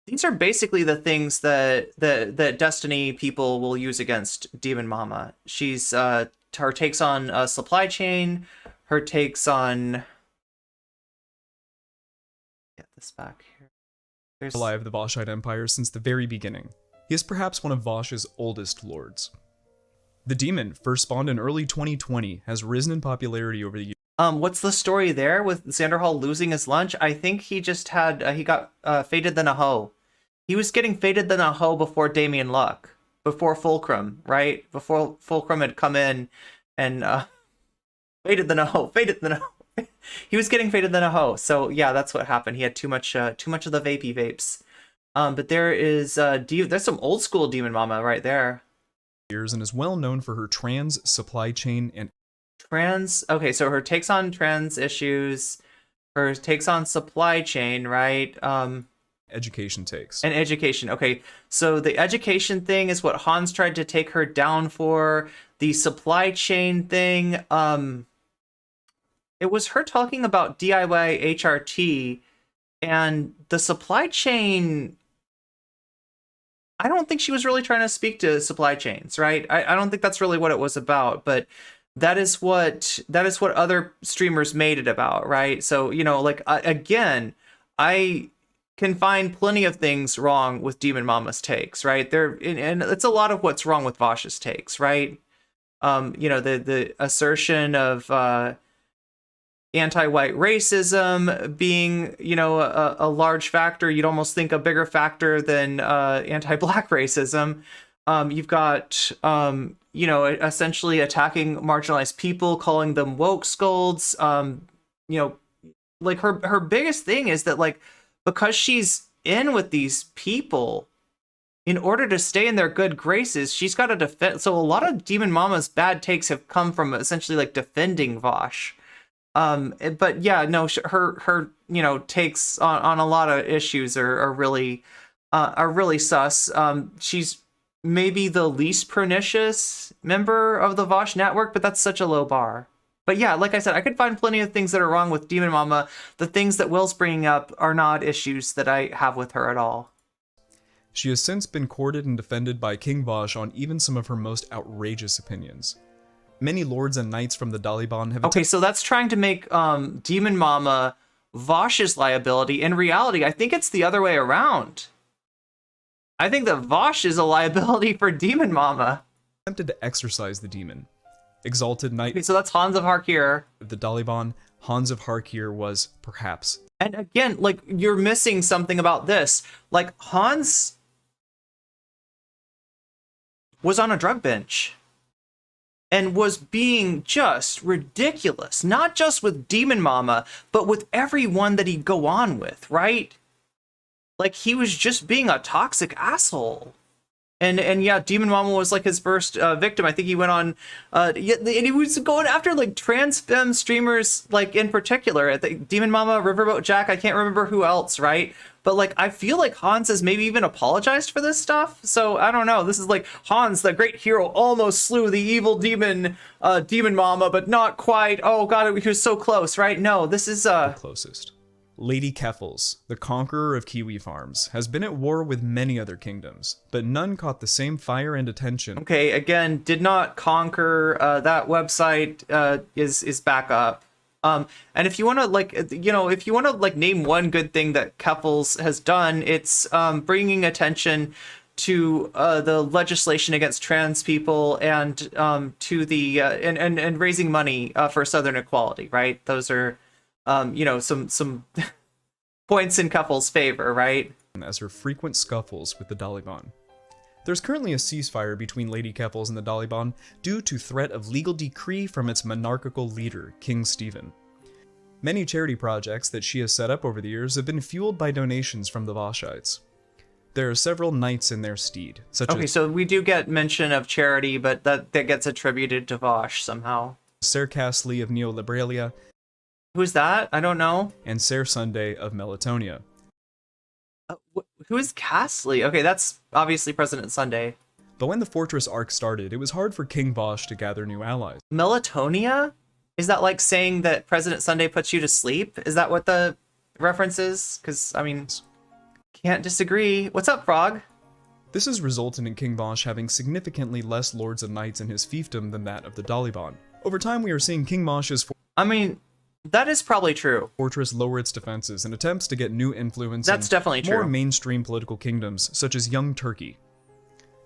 These are basically the things that Destiny people will use against Demon Mama. She's, her takes on supply chain, her takes on... Get this back here. Ally of the Vaushite Empire since the very beginning. He is perhaps one of Vaush's oldest lords. The demon, first spawned in early 2020, has risen in popularity over the years. What's the story there with Slanderhall losing his lunch? I think he just had, he got fated than a hoe. He was getting fated than a hoe before Damien Luck. Before Fulcrum, right? Before Fulcrum had come in and fated than a hoe. He was getting fated than a hoe. So yeah, that's what happened. He had too much of the vapey vapes. But there is there's some old school Demon Mama right there. And is well known for her trans, supply chain, and okay, so her takes on trans issues, her takes on supply chain, right? Education takes. And education. Okay, so the education thing is what Hans tried to take her down for. The supply chain thing, it was her talking about DIY HRT, and the supply chain, I don't think she was really trying to speak to supply chains, right? I don't think that's really what it was about, but that is what other streamers made it about, right? So, you know, like, again, I can find plenty of things wrong with Demon Mama's takes, right? And it's a lot of what's wrong with Vaush's takes, right? You know, the assertion of anti-white racism being, you know, a large factor. You'd almost think a bigger factor than anti-black racism. You've got, you know, essentially attacking marginalized people, calling them Wokescolds. You know, like her biggest thing is that, like, because she's in with these people, in order to stay in their good graces, she's got to defend. So a lot of Demon Mama's bad takes have come from essentially like defending Vaush. But yeah, no, her you know, takes on a lot of issues are really sus. She's maybe the least pernicious member of the Vaush network, but that's such a low bar. But yeah, like I said, I could find plenty of things that are wrong with Demon Mama. The things that Will's bringing up are not issues that I have with her at all. She has since been courted and defended by King Vaush on even some of her most outrageous opinions. Many lords and knights from the Daliban have... Okay, so that's trying to make Demon Mama Vaush's liability. In reality, I think it's the other way around. I think that Vaush is a liability for Demon Mama. Attempted to exorcise the demon. Exalted knight... Okay, so that's Hans of Harkir. The Daliban, Hans of Harkir was perhaps... And again, like, you're missing something about this. Like, Hans was on a drug bench and was being just ridiculous, not just with Demon Mama, but with everyone that he'd go on with, right? Like, he was just being a toxic asshole. And yeah, Demon Mama was like his first victim. I think he went on, and he was going after like trans femme streamers, like in particular. I think Demon Mama, Riverboat Jack, I can't remember who else, right? But like, I feel like Hans has maybe even apologized for this stuff. So I don't know. This is like Hans, the great hero, almost slew the evil demon, Demon Mama, but not quite. Oh god, he was so close, right? No, this is the closest. Lady Keffels, the conqueror of Kiwi farms, has been at war with many other kingdoms, but none caught the same fire and attention. Okay, again, did not conquer. That website is back up. And if you want to, like, you know, if you want to like name one good thing that Keffels has done, it's bringing attention to the legislation against trans people and to the and raising money for Southern equality. Right, those are. You know, some points in Keffels' favor, right? As her frequent scuffles with the Daliban. There's currently a ceasefire between Lady Keffels and the Daliban due to threat of legal decree from its monarchical leader, King Stephen. Many charity projects that she has set up over the years have been fueled by donations from the Vaushites. There are several knights in their steed, such as... Okay, so we do get mention of charity, but that gets attributed to Vaush somehow. Ser Castley of Neolibralia. Who's that? I don't know. And Ser Sunday of Melatonia. Who is Castley? Okay, that's obviously President Sunday. But when the Fortress arc started, it was hard for King Vaush to gather new allies. Melatonia? Is that like saying that President Sunday puts you to sleep? Is that what the reference is? Because, I mean, can't disagree. What's up, Frog? This has resulted in King Vaush having significantly less lords and knights in his fiefdom than that of the Daliban. Over time, we are seeing King Vaush's... I mean... That is probably true. Fortress lower its defenses in attempts to get new influence That's in definitely more true. mainstream political kingdoms, such as Young Turkey.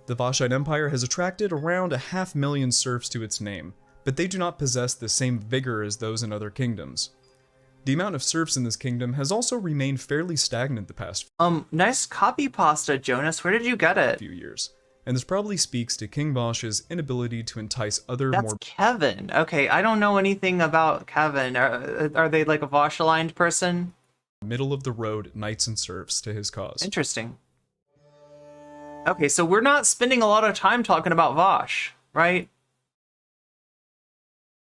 The Vaushite Empire has attracted around 500,000 serfs to its name, but they do not possess the same vigor as those in other kingdoms. The amount of serfs in this kingdom has also remained fairly stagnant the past nice copy pasta, Jonas. Where did you get it? few years. And this probably speaks to King Vaush's inability to entice other That's more... Kevin. Okay, I don't know anything about Kevin. Are they like a Vaush-aligned person? middle-of-the-road knights and serfs to his cause. Interesting. Okay, so we're not spending a lot of time talking about Vaush, right?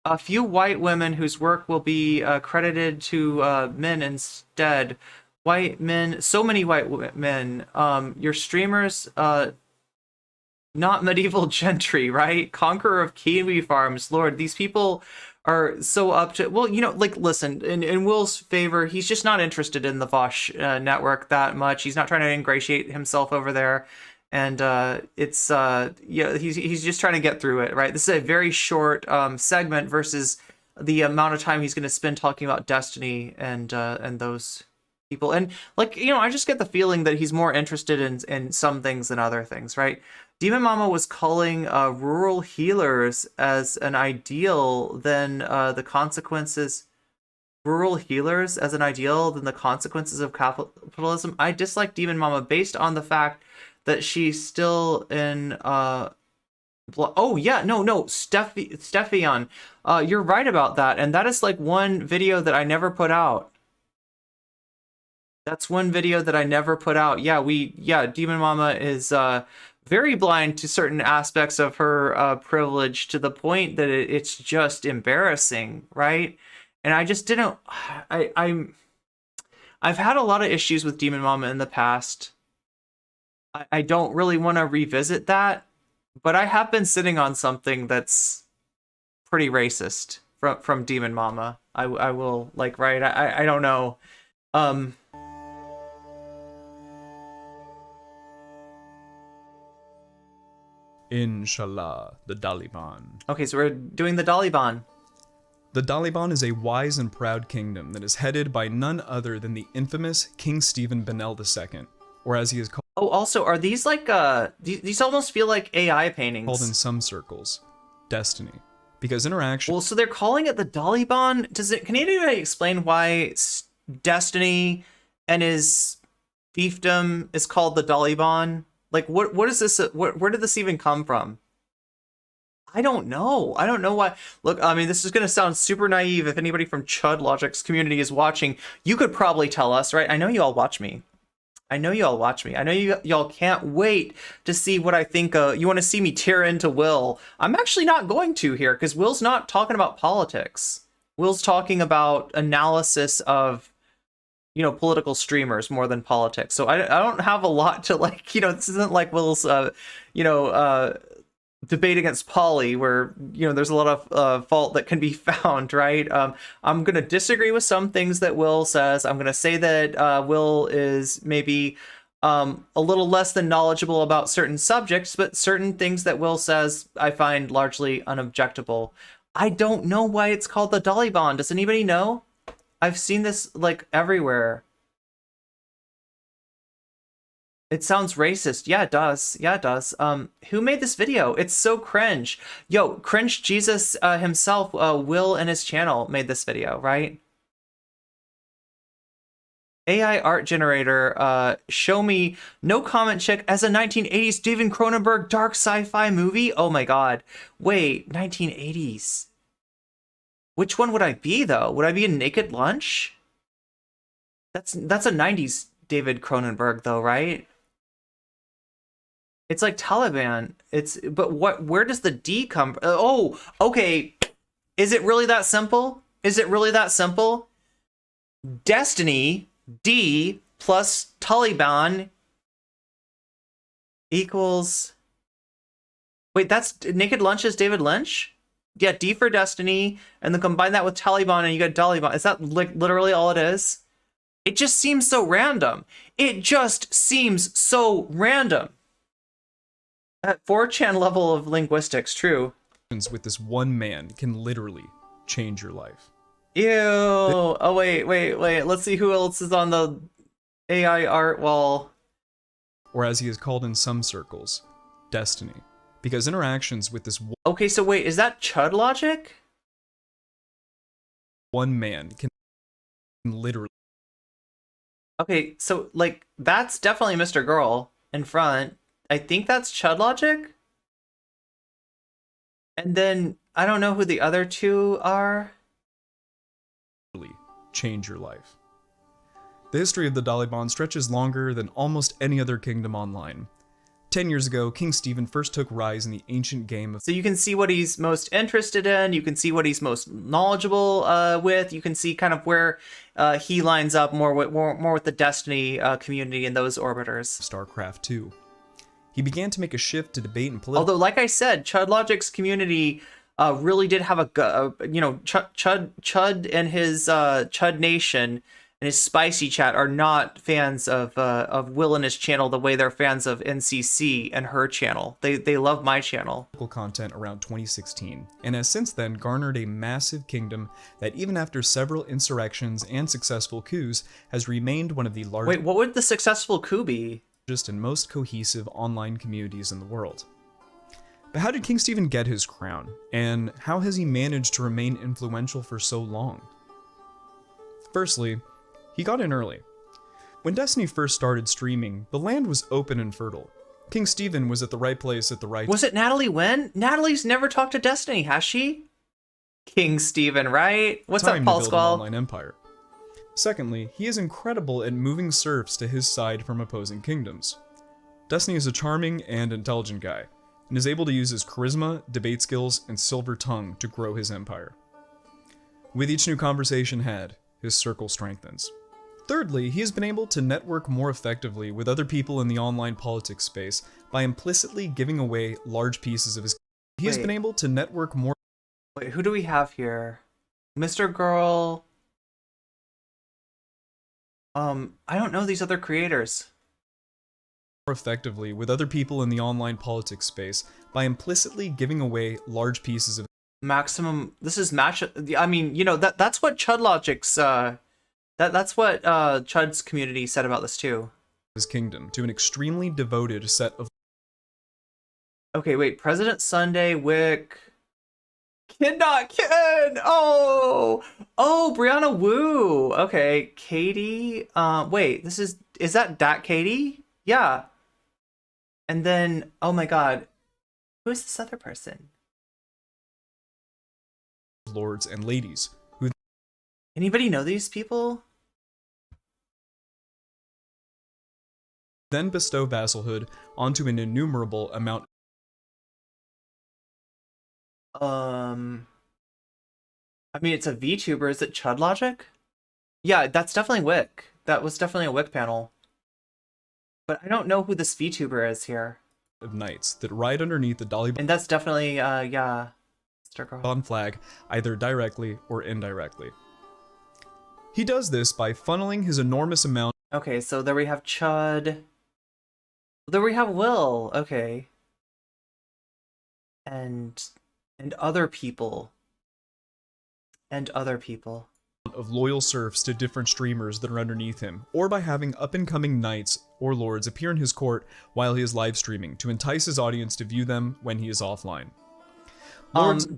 A few white women whose work will be credited to men instead. White men, so many white men. Your streamers... not medieval gentry, right? Conqueror of Kiwi farms. Lord, these people are so up to... Well, you know, like, listen, in Will's favor, he's just not interested in the Vaush network that much. He's not trying to ingratiate himself over there. and it's yeah, he's just trying to get through it, right? This is a very short segment versus the amount of time he's going to spend talking about Destiny and those people. And like, you know, I just get the feeling that he's more interested in some things than other things, right? Demon Mama was calling rural healers as an ideal than the consequences. Rural healers as an ideal than the consequences of capitalism. I dislike Demon Mama based on the fact that she's still in oh yeah, no, Steffion, you're right about that, and that is like one video that I never put out. That's one video that I never put out. Yeah, Demon Mama is very blind to certain aspects of her privilege, to the point that it's just embarrassing, right? And I just didn't. I've had a lot of issues with Demon Mama in the past. I don't really want to revisit that, but I have been sitting on something that's pretty racist from Demon Mama. I will, like, right? I don't know. Inshallah, the Daliban. Okay, so we're doing the Daliban. The Daliban is a wise and proud kingdom that is headed by none other than the infamous King Stephen Benel II, or as he is called. Oh, also, are these like these almost feel like AI paintings? Called in some circles, Destiny, because interaction. Well, so they're calling it the Daliban. Can anybody explain why Destiny and his fiefdom is called the Daliban? Like, what is this? Where did this even come from? I don't know. I don't know why. Look, I mean, this is going to sound super naive. If anybody from Chud Logic's community is watching, you could probably tell us, right? I know you all watch me. I know y'all can't wait to see what I think. You want to see me tear into Will. I'm actually not going to here, because Will's not talking about politics. Will's talking about analysis of, you know, political streamers more than politics. So I don't have a lot to, like, you know, this isn't like Will's, debate against Polly, where, you know, there's a lot of fault that can be found, right? I'm going to disagree with some things that Will says. I'm going to say that Will is maybe a little less than knowledgeable about certain subjects, but certain things that Will says I find largely unobjectable. I don't know why it's called the Daliban. Does anybody know? I've seen this, like, everywhere. It sounds racist. Yeah, it does. Yeah, it does. Who made this video? It's so cringe. Yo, Cringe Jesus himself, Will and his channel made this video, right? AI art generator, show me no comment check as a 1980s Steven Cronenberg dark sci-fi movie? Oh my god. Wait, 1980s. Which one would I be, though? Would I be in Naked Lunch? That's a 90s David Cronenberg, though, right? It's like Taliban. But where does the D come from? Oh, okay. Is it really that simple? Is it really that simple? Destiny, D plus Taliban equals... Wait, that's Naked Lunch is David Lynch? Yeah, D for Destiny, and then combine that with Taliban and you get Daliban. Is that like literally all it is? It just seems so random. It just seems so random. At 4chan level of linguistics, true. With this one man can literally change your life. Ew. Oh, wait. Let's see who else is on the AI art wall. Or as he is called in some circles, Destiny. Because interactions with this Okay, so wait, is that Chud Logic? One man can literally... Okay, so, like, that's definitely Mr. Girl in front. I think that's Chud Logic. And then, I don't know who the other two are. Change your life. The history of the Daliban stretches longer than almost any other kingdom online. 10 years ago, King Stephen first took rise in the ancient game of... So you can see what he's most interested in, you can see what he's most knowledgeable with, you can see kind of where he lines up more with the Destiny community and those orbiters. StarCraft 2. He began to make a shift to debate and political... Although, like I said, Chud Logic's community really did have a you know, Chud and his Chud Nation and his spicy chat are not fans of Will and his channel the way they're fans of NCC and her channel. They love my channel. Content around 2016, and has since then garnered a massive kingdom that even after several insurrections and successful coups has remained one of the largest. Wait, what would the successful coup be? And most cohesive online communities in the world. But how did King Stephen get his crown, and how has he managed to remain influential for so long? Firstly, he got in early. When Destiny first started streaming, the land was open and fertile. King Stephen was at the right place at the right time. Was it Natalie Wynn? Natalie's never talked to Destiny, has she? King Stephen, right? What's up, Paul Squall? Online empire. Secondly, he is incredible at moving serfs to his side from opposing kingdoms. Destiny is a charming and intelligent guy, and is able to use his charisma, debate skills, and silver tongue to grow his empire. With each new conversation had, his circle strengthens. Thirdly, he has been able to network more effectively with other people in the online politics space by implicitly giving away large pieces of his. He has been able to network more. Wait, who do we have here? Mr. Girl. I don't know these other creators. More effectively with other people in the online politics space by implicitly giving away large pieces of. Maximum. This is match. I mean, you know, that's what Chud Logic's. That's what Chud's community said about this too. His kingdom to an extremely devoted set of. Okay, wait. President Sunday, Wick. Ken. Oh, Brianna Wu. Okay, Katie. Wait, is that Katie? Yeah. And then, oh my God, who is this other person? Lords and ladies who. Anybody know these people? Then bestow vassalhood onto an innumerable amount. I mean, it's a VTuber. Is it Chud Logic? Yeah, that's definitely Wick. That was definitely a Wick panel. But I don't know who this VTuber is here. Of knights that ride underneath the Dolly. And that's definitely, yeah. On flag, either directly or indirectly. He does this by funneling his enormous amount. Okay, so there we have Chud. There we have Will. Okay. And other people. And other people. Of loyal serfs to different streamers that are underneath him, or by having up-and-coming knights or lords appear in his court while he is live streaming to entice his audience to view them when he is offline.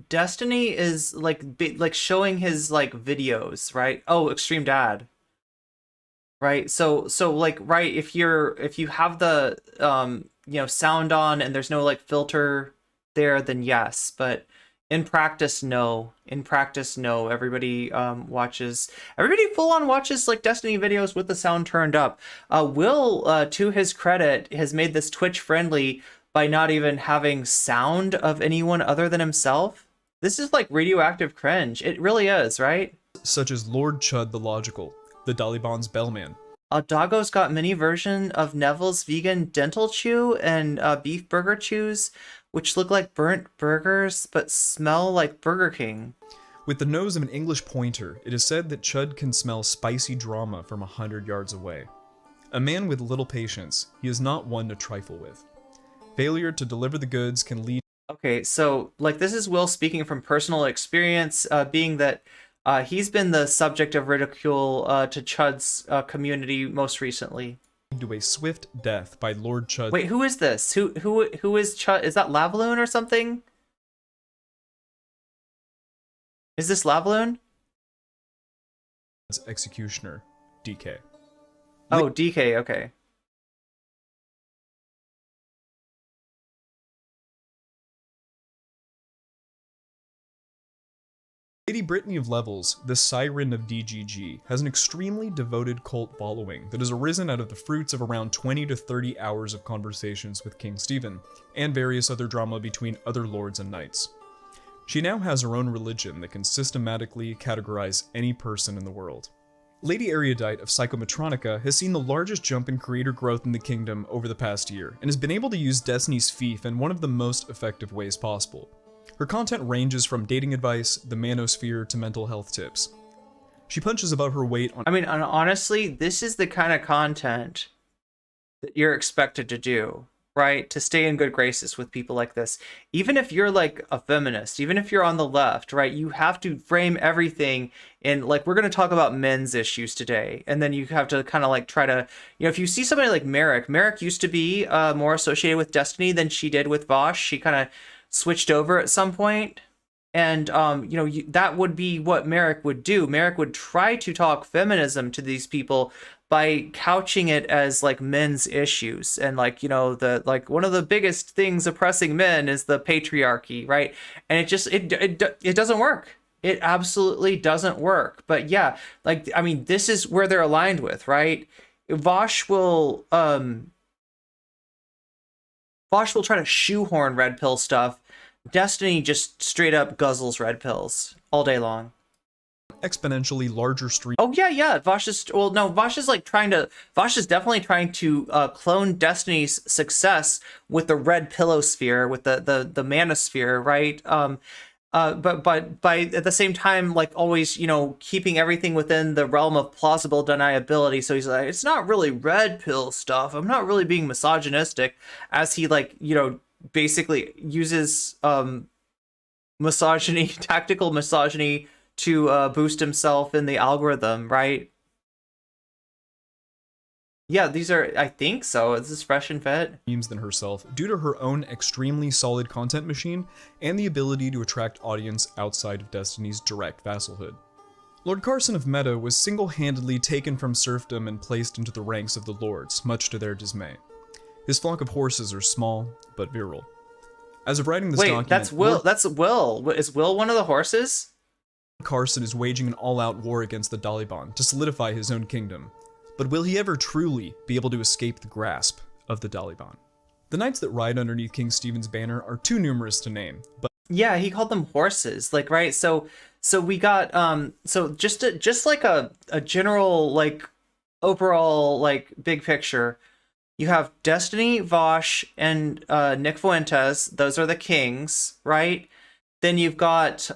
Destiny is like showing his like videos, right? Oh, Extreme Dad. Right? So like, right, if you have the you know, sound on and there's no like filter there, then yes, but in practice, no. In practice, no. Everybody everybody full on watches like Destiny videos with the sound turned up. Will, to his credit, has made this Twitch friendly by not even having sound of anyone other than himself. This is like radioactive cringe. It really is, right? Such as Lord Chud the Logical, the Daliban's Bellman. Doggo's got mini version of Neville's vegan dental chew and beef burger chews, which look like burnt burgers but smell like Burger King. With the nose of an English pointer, it is said that Chud can smell spicy drama from 100 yards away. A man with little patience, he is not one to trifle with. Failure to deliver the goods can lead. Okay, so like this is Will speaking from personal experience, being that he's been the subject of ridicule to Chud's community most recently. To a swift death by Lord Chud. Wait, who is this? Who is Chud? Is that Lavaloon or something? Is this Lavaloon? Executioner, DK. Oh, DK, okay. Lady Brittany of Levels, the Siren of DGG, has an extremely devoted cult following that has arisen out of the fruits of around 20 to 30 hours of conversations with King Stephen, and various other drama between other lords and knights. She now has her own religion that can systematically categorize any person in the world. Lady Erudite of Psychometronica has seen the largest jump in creator growth in the kingdom over the past year, and has been able to use Destiny's fief in one of the most effective ways possible. Her content ranges from dating advice, the manosphere, to mental health tips. She punches above her weight on... I mean, honestly, this is the kind of content that you're expected to do, right? To stay in good graces with people like this. Even if you're like a feminist, even if you're on the left, right? You have to frame everything in, like, we're going to talk about men's issues today. And then you have to kind of like try to, you know, if you see somebody like Merrick used to be more associated with Destiny than she did with Vaush. She kind of switched over at some point. And, you know, that would be what Merrick would do. Merrick would try to talk feminism to these people by couching it as like men's issues. And like, you know, the like one of the biggest things oppressing men is the patriarchy, right? And it just, it doesn't work. It absolutely doesn't work. But yeah, like, I mean, this is where they're aligned with, right? Vaush will try to shoehorn red pill stuff. Destiny just straight up guzzles red pills all day long. Exponentially larger stream. Oh yeah. Vaush is definitely trying to clone Destiny's success with the red pillow sphere, with the manosphere, right? But by at the same time, like always, you know, keeping everything within the realm of plausible deniability. So he's like, it's not really red pill stuff. I'm not really being misogynistic, as he, like, you know, basically uses misogyny, tactical misogyny, to boost himself in the algorithm, right? Yeah, these are, I think so. This is fresh and fit. Than herself, due to her own extremely solid content machine and the ability to attract audience outside of Destiny's direct vassalhood. Lord Carson of Meta was single-handedly taken from serfdom and placed into the ranks of the lords, much to their dismay. His flock of horses are small, but virile. As of writing this document... Wait, that's Will. That's Will. Is Will one of the horses? Carson is waging an all-out war against the Daliban to solidify his own kingdom. But will he ever truly be able to escape the grasp of the Daliban? The knights that ride underneath King Stephen's banner are too numerous to name, but... Yeah, he called them horses, like, right? So we got, so just like a general, like, overall, like, big picture, you have Destiny, Vaush, and Nick Fuentes. Those are the kings, right? Then you've got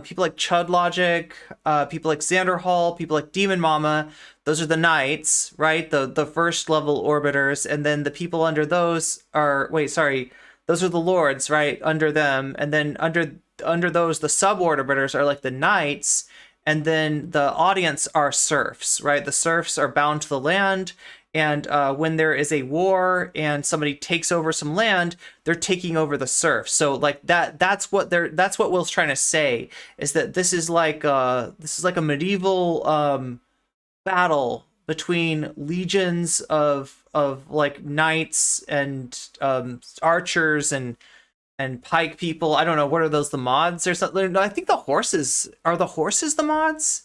people like Chud Logic, people like Xander Hall, people like Demon Mama. Those are the knights, right? The first level orbiters, and then the people under those are, those are the lords, right? Under them, and then under those, the sub orbiters are like the knights. And then the audience are serfs, right? The serfs are bound to the land, and when there is a war and somebody takes over some land, they're taking over the serfs. So like that's what Will's trying to say, is that this is like a medieval battle between legions of like knights and archers and pike people. I don't know, what are those, the mods or something? I think the horses are the mods.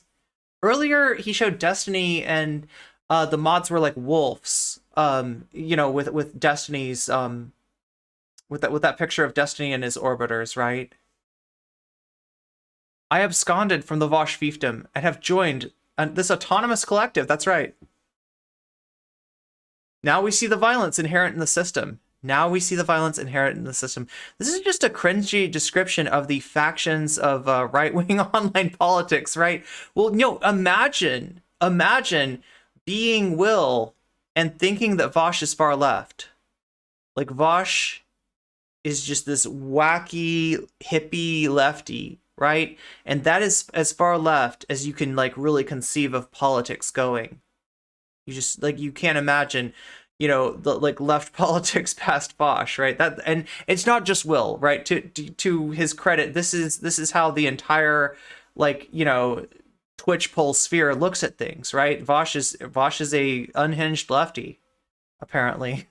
Earlier he showed Destiny, and the mods were like wolves. You know, with Destiny's with that picture of Destiny and his orbiters, right? I absconded from the Vaush fiefdom and have joined this autonomous collective. That's right. Now we see the violence inherent in the system. This is just a cringy description of the factions of right-wing online politics, right? Well, no, imagine being Will and thinking that Vaush is far left. Like, Vaush is just this wacky, hippie lefty, right? And that is as far left as you can, like, really conceive of politics going. You just, like, you can't imagine, you know, the like left politics past Vaush, right? That, and it's not just Will, right? To his credit, this is how the entire, like, you know, Twitchpol sphere looks at things, right? Vaush is a unhinged lefty, apparently.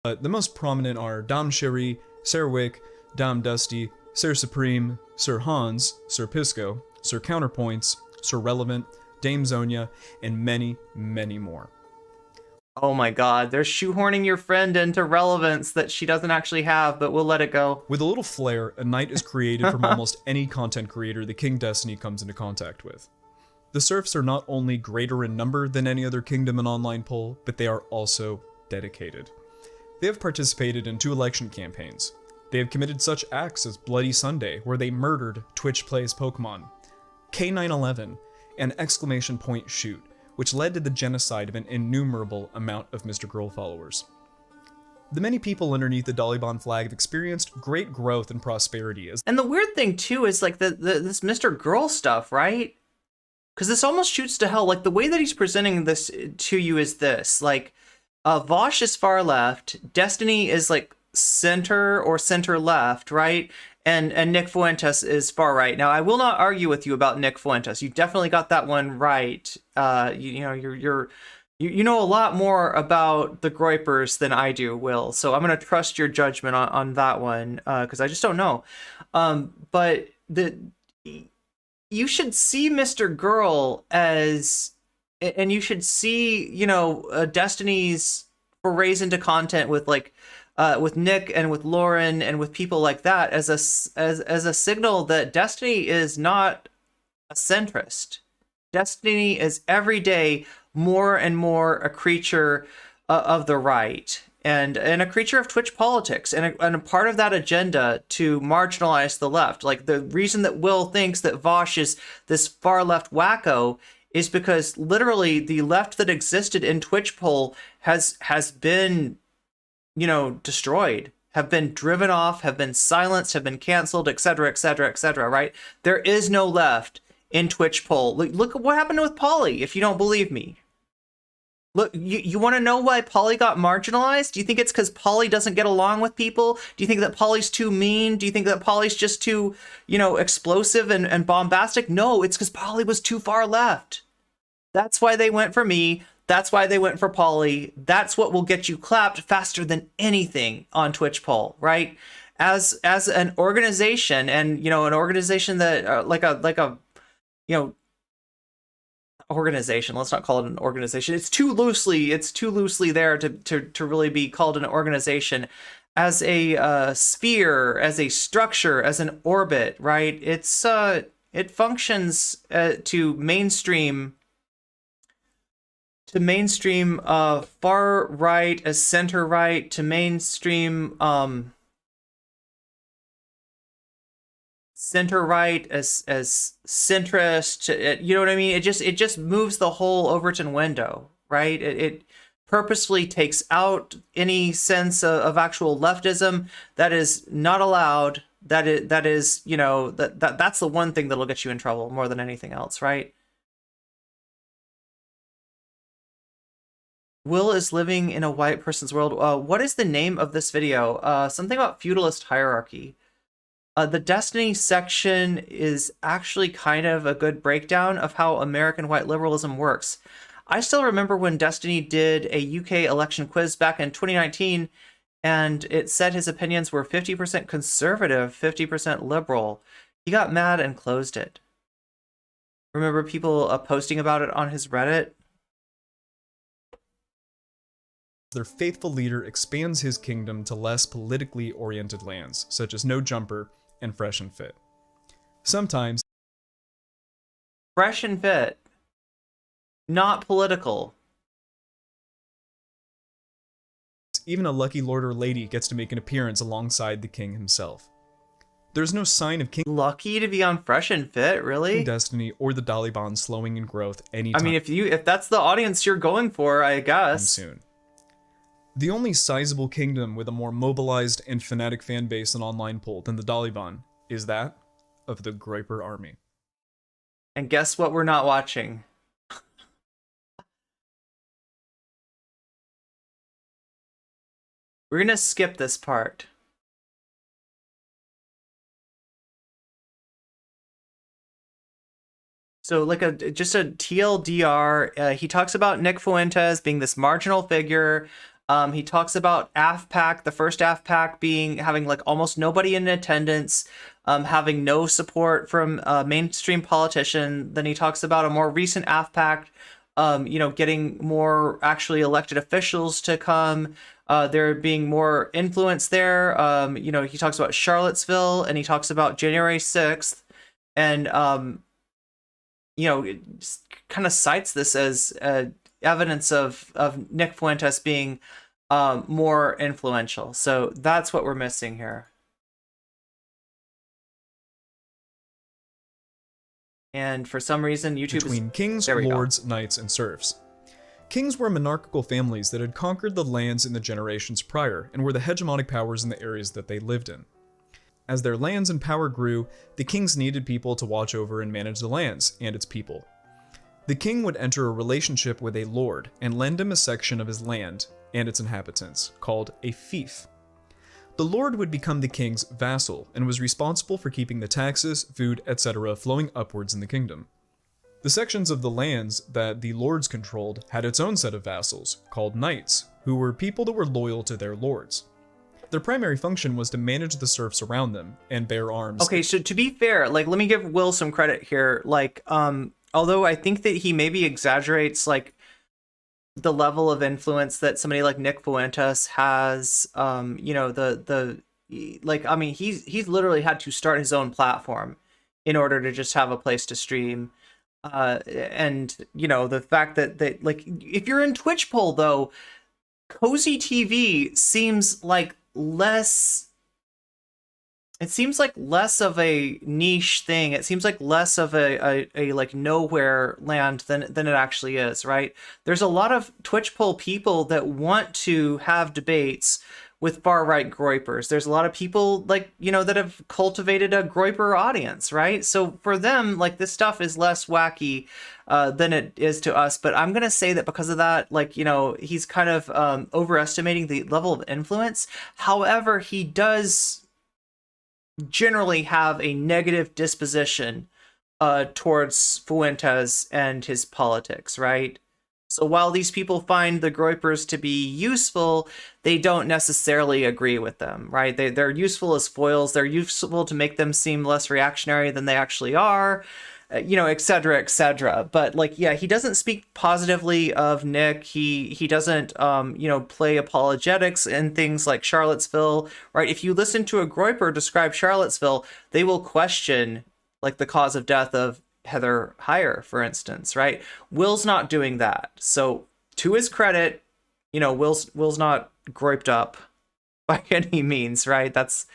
The most prominent are Dom Sherry, Sir Wick, Dom Dusty, Sir Supreme, Sir Hans, Sir Pisco, Sir Counterpoints, Sir Relevant, Dame Zonia, and many, many more. Oh my god, they're shoehorning your friend into relevance that she doesn't actually have, but we'll let it go. With a little flair, a knight is created from almost any content creator the King Destiny comes into contact with. The serfs are not only greater in number than any other kingdom in online poll, but they are also dedicated. They have participated in 2 election campaigns, They have committed such acts as Bloody Sunday, where they murdered Twitch Plays Pokemon, K911, and exclamation point shoot, which led to the genocide of an innumerable amount of Mr. Girl followers. The many people underneath the Dolibon flag have experienced great growth and prosperity as— And the weird thing too is like this Mr. Girl stuff, right? Because this almost shoots to hell. Like the way that he's presenting this to you is this: like, Vaush is far left, Destiny is like center or center left, right? And Nick Fuentes is far right. Now, I will not argue with you about Nick Fuentes. You definitely got that one right. You know a lot more about the Groypers than I do, Will. So I'm gonna trust your judgment on that one because I just don't know. But you should see Mr. Girl as, and you should see, you know, Destiny's forays into content with like with Nick and with Lauren and with people like that as a signal that Destiny is not a centrist. Destiny is every day more and more a creature of the right and a creature of Twitch politics and a part of that agenda to marginalize the left. Like the reason that Will thinks that Vaush is this far left wacko is because literally the left that existed in Twitchpol has been, you know, destroyed, have been driven off, have been silenced, have been canceled, etc., etc., etc., right? There is no left in Twitchpol. Look at what happened with Polly, if you don't believe me. Look, you want to know why Polly got marginalized? Do you think it's because Polly doesn't get along with people? Do you think that Polly's too mean? Do you think that Polly's just too, you know, explosive and bombastic? No, it's because Polly was too far left. That's why they went for me. That's why they went for Polly. That's what will get you clapped faster than anything on Twitchpol, right? As an organization, and you know, an organization that like a you know, organization. Let's not call it an organization. It's too loosely there to really be called an organization. As a sphere, as a structure, as an orbit, right? It's it functions to mainstream far right as center right, to mainstream center right as centrist. You know what I mean? It just moves the whole Overton window, right? It purposefully takes out any sense of actual leftism that is not allowed. That is, you know, that's the one thing that'll get you in trouble more than anything else, right? Will is living in a white person's world. What is the name of this video? Something about feudalist hierarchy. The Destiny section is actually kind of a good breakdown of how American white liberalism works. I still remember when Destiny did a UK election quiz back in 2019, and it said his opinions were 50% conservative, 50% liberal. He got mad and closed it. Remember people posting about it on his Reddit? Their faithful leader expands his kingdom to less politically oriented lands, such as No Jumper and Fresh and Fit. Sometimes Fresh and Fit, not political. Even a lucky lord or lady gets to make an appearance alongside the king himself. There's no sign of King Lucky to be on Fresh and Fit, really? Destiny or the Dolibon slowing in growth anytime. I mean, if that's the audience you're going for, I guess. Soon. The only sizable kingdom with a more mobilized and fanatic fan base and online pull than the Dolibon is that of the Groyper army. And guess what we're not watching? We're gonna skip this part. So like just a TLDR, he talks about Nick Fuentes being this marginal figure. He talks about AFPAC, the first AFPAC having like almost nobody in attendance, having no support from a mainstream politician. Then he talks about a more recent AFPAC, you know, getting more actually elected officials to come. There being more influence there. You know, he talks about Charlottesville and he talks about January 6th. And, you know, it kind of cites this as evidence of Nick Fuentes being more influential. So that's what we're missing here. And for some reason, YouTube between kings, lords, knights, and serfs. Kings were monarchical families that had conquered the lands in the generations prior and were the hegemonic powers in the areas that they lived in. As their lands and power grew, the kings needed people to watch over and manage the lands and its people. The king would enter a relationship with a lord and lend him a section of his land and its inhabitants, called a fief. The lord would become the king's vassal and was responsible for keeping the taxes, food, etc. flowing upwards in the kingdom. The sections of the lands that the lords controlled had its own set of vassals, called knights, who were people that were loyal to their lords. Their primary function was to manage the serfs around them and bear arms. Okay, so to be fair, like, let me give Will some credit here. Like, although I think that he maybe exaggerates, like, the level of influence that somebody like Nick Fuentes has, you know, like, I mean, he's literally had to start his own platform in order to just have a place to stream. And, you know, the fact that like, if you're in Twitchpol, though, Cozy TV seems like less of a niche thing. It seems like less of a like nowhere land than it actually is, right? There's a lot of Twitchpol people that want to have debates with far-right groypers. There's a lot of people, like, you know, that have cultivated a groyper audience, right? So for them, like, this stuff is less wacky than it is to us. But I'm gonna say that because of that, like, you know, he's kind of overestimating the level of influence. However, he does generally have a negative disposition towards Fuentes and his politics, right? So while these people find the groypers to be useful, they don't necessarily agree with them, right? They're useful as foils. They're useful to make them seem less reactionary than they actually are, you know, et cetera, et cetera. But, like, yeah, he doesn't speak positively of Nick. He doesn't, you know, play apologetics in things like Charlottesville, right? If you listen to a groyper describe Charlottesville, they will question, like, the cause of death of Heather Heyer, for instance, right? Will's not doing that. So to his credit, you know, Will's not groyped up by any means, right? That's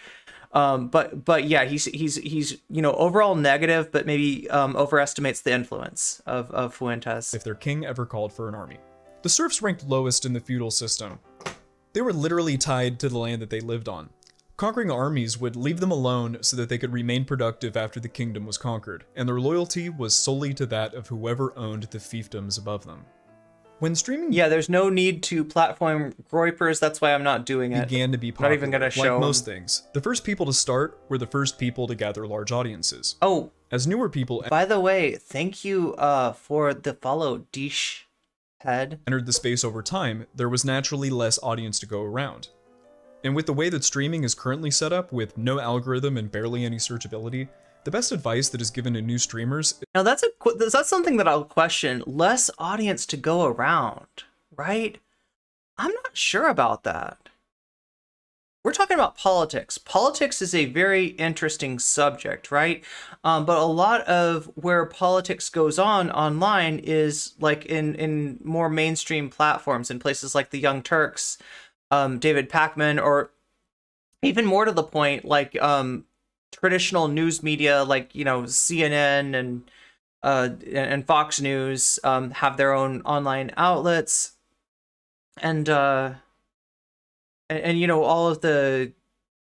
but yeah, he's you know, overall negative, but maybe overestimates the influence of Fuentes. If their king ever called for an army. The serfs ranked lowest in the feudal system. They were literally tied to the land that they lived on. Conquering armies would leave them alone so that they could remain productive after the kingdom was conquered, and their loyalty was solely to that of whoever owned the fiefdoms above them. When streaming, yeah, there's no need to platform groypers. That's why I'm not doing it. Began to be popular. Not even gonna show. Like most things, the first people to start were the first people to gather large audiences. Oh, as newer people. By the way, thank you for the follow, Dish Head. Entered the space over time, there was naturally less audience to go around. And with the way that streaming is currently set up, with no algorithm and barely any searchability, the best advice that is given to new streamers... Now that's something that I'll question. Less audience to go around, right? I'm not sure about that. We're talking about politics. Politics is a very interesting subject, right? But a lot of where politics goes on online is like in more mainstream platforms, in places like the Young Turks, David Pakman, or even more to the point, like traditional news media, like, you know, CNN and Fox News have their own online outlets, and you know, all of the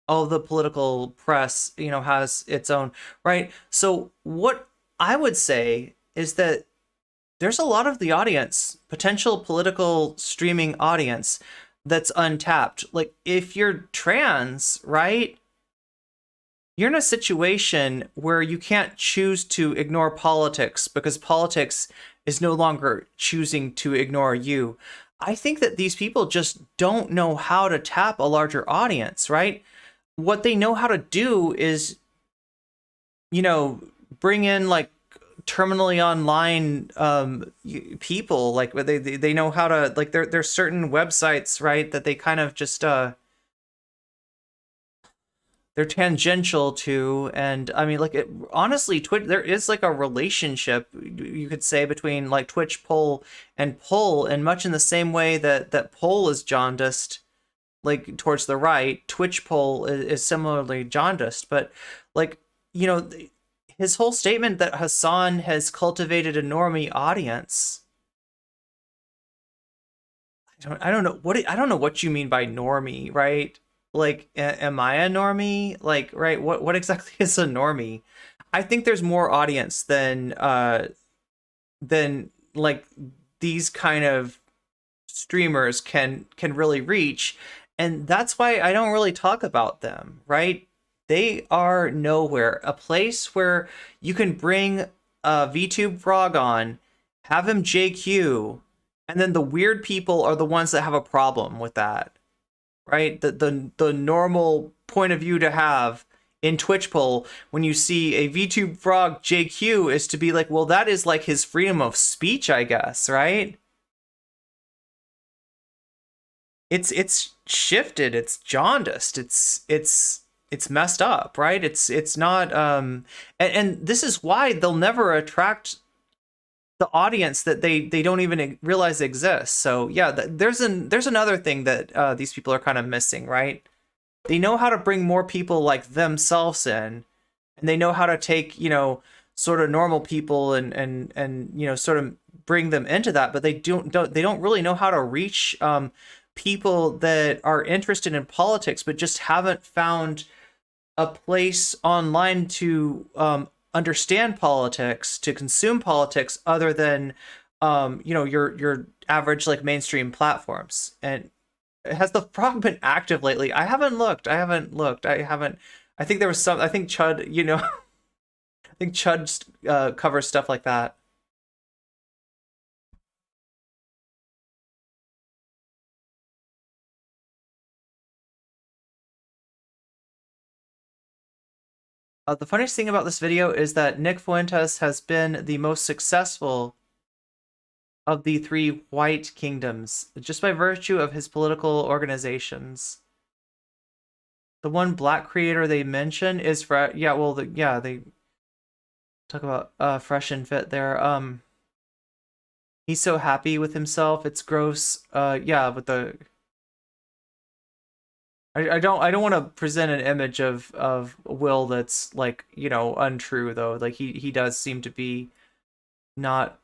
political press, you know, has its own, right? So what I would say is that there's a lot of the audience, potential political streaming audience, that's untapped. Like, if you're trans, right, you're in a situation where you can't choose to ignore politics because politics is no longer choosing to ignore you. I think that these people just don't know how to tap a larger audience, right? What they know how to do is, you know, bring in, like, terminally online people. Like, they know how to, like, there's certain websites, right, that they kind of just they're tangential to. And I mean, like, honestly, there is like a relationship, you could say, between like Twitchpol and Pol, and much in the same way that Pol is jaundiced, like, towards the right, Twitchpol is similarly jaundiced. But, like, you know, his whole statement that Hassan has cultivated a normie audience. I don't know what you mean by normie, right? Like, am I a normie? Like, right? What exactly is a normie? I think there's more audience than like these kind of streamers can really reach, and that's why I don't really talk about them, right? They are nowhere. A place where you can bring a VTube frog on, have him JQ, and then the weird people are the ones that have a problem with that, right? The normal point of view to have in Twitchpol when you see a VTube frog JQ is to be like, well, that is like his freedom of speech, I guess, right? It's shifted, it's jaundiced, it's messed up, right? It's not and this is why they'll never attract the audience that they don't even realize exists. So yeah, there's another thing that these people are kind of missing, right? They know how to bring more people like themselves in, and they know how to take, you know, sort of normal people and you know, sort of bring them into that, but they don't really know how to reach people that are interested in politics but just haven't found a place online to understand politics, to consume politics, other than you know, your average like mainstream platforms. And has the frog been active lately? I haven't looked. I think there was some. I think Chud, you know, I think Chud covers stuff like that. The funniest thing about this video is that Nick Fuentes has been the most successful of the three white kingdoms, just by virtue of his political organizations. The one black creator they mention is they talk about Fresh and Fit there. He's so happy with himself, it's gross. Yeah, but I don't want to present an image of Will that's, like, you know, untrue though. Like he does seem to be not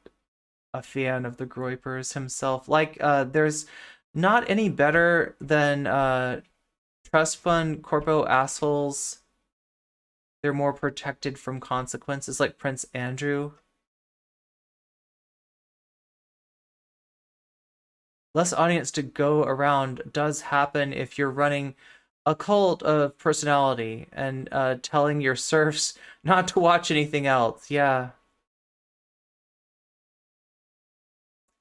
a fan of the Groypers himself. Like there's not any better than trust fund corpo assholes. They're more protected from consequences, like Prince Andrew. Less audience to go around does happen if you're running a cult of personality and telling your serfs not to watch anything else. Yeah.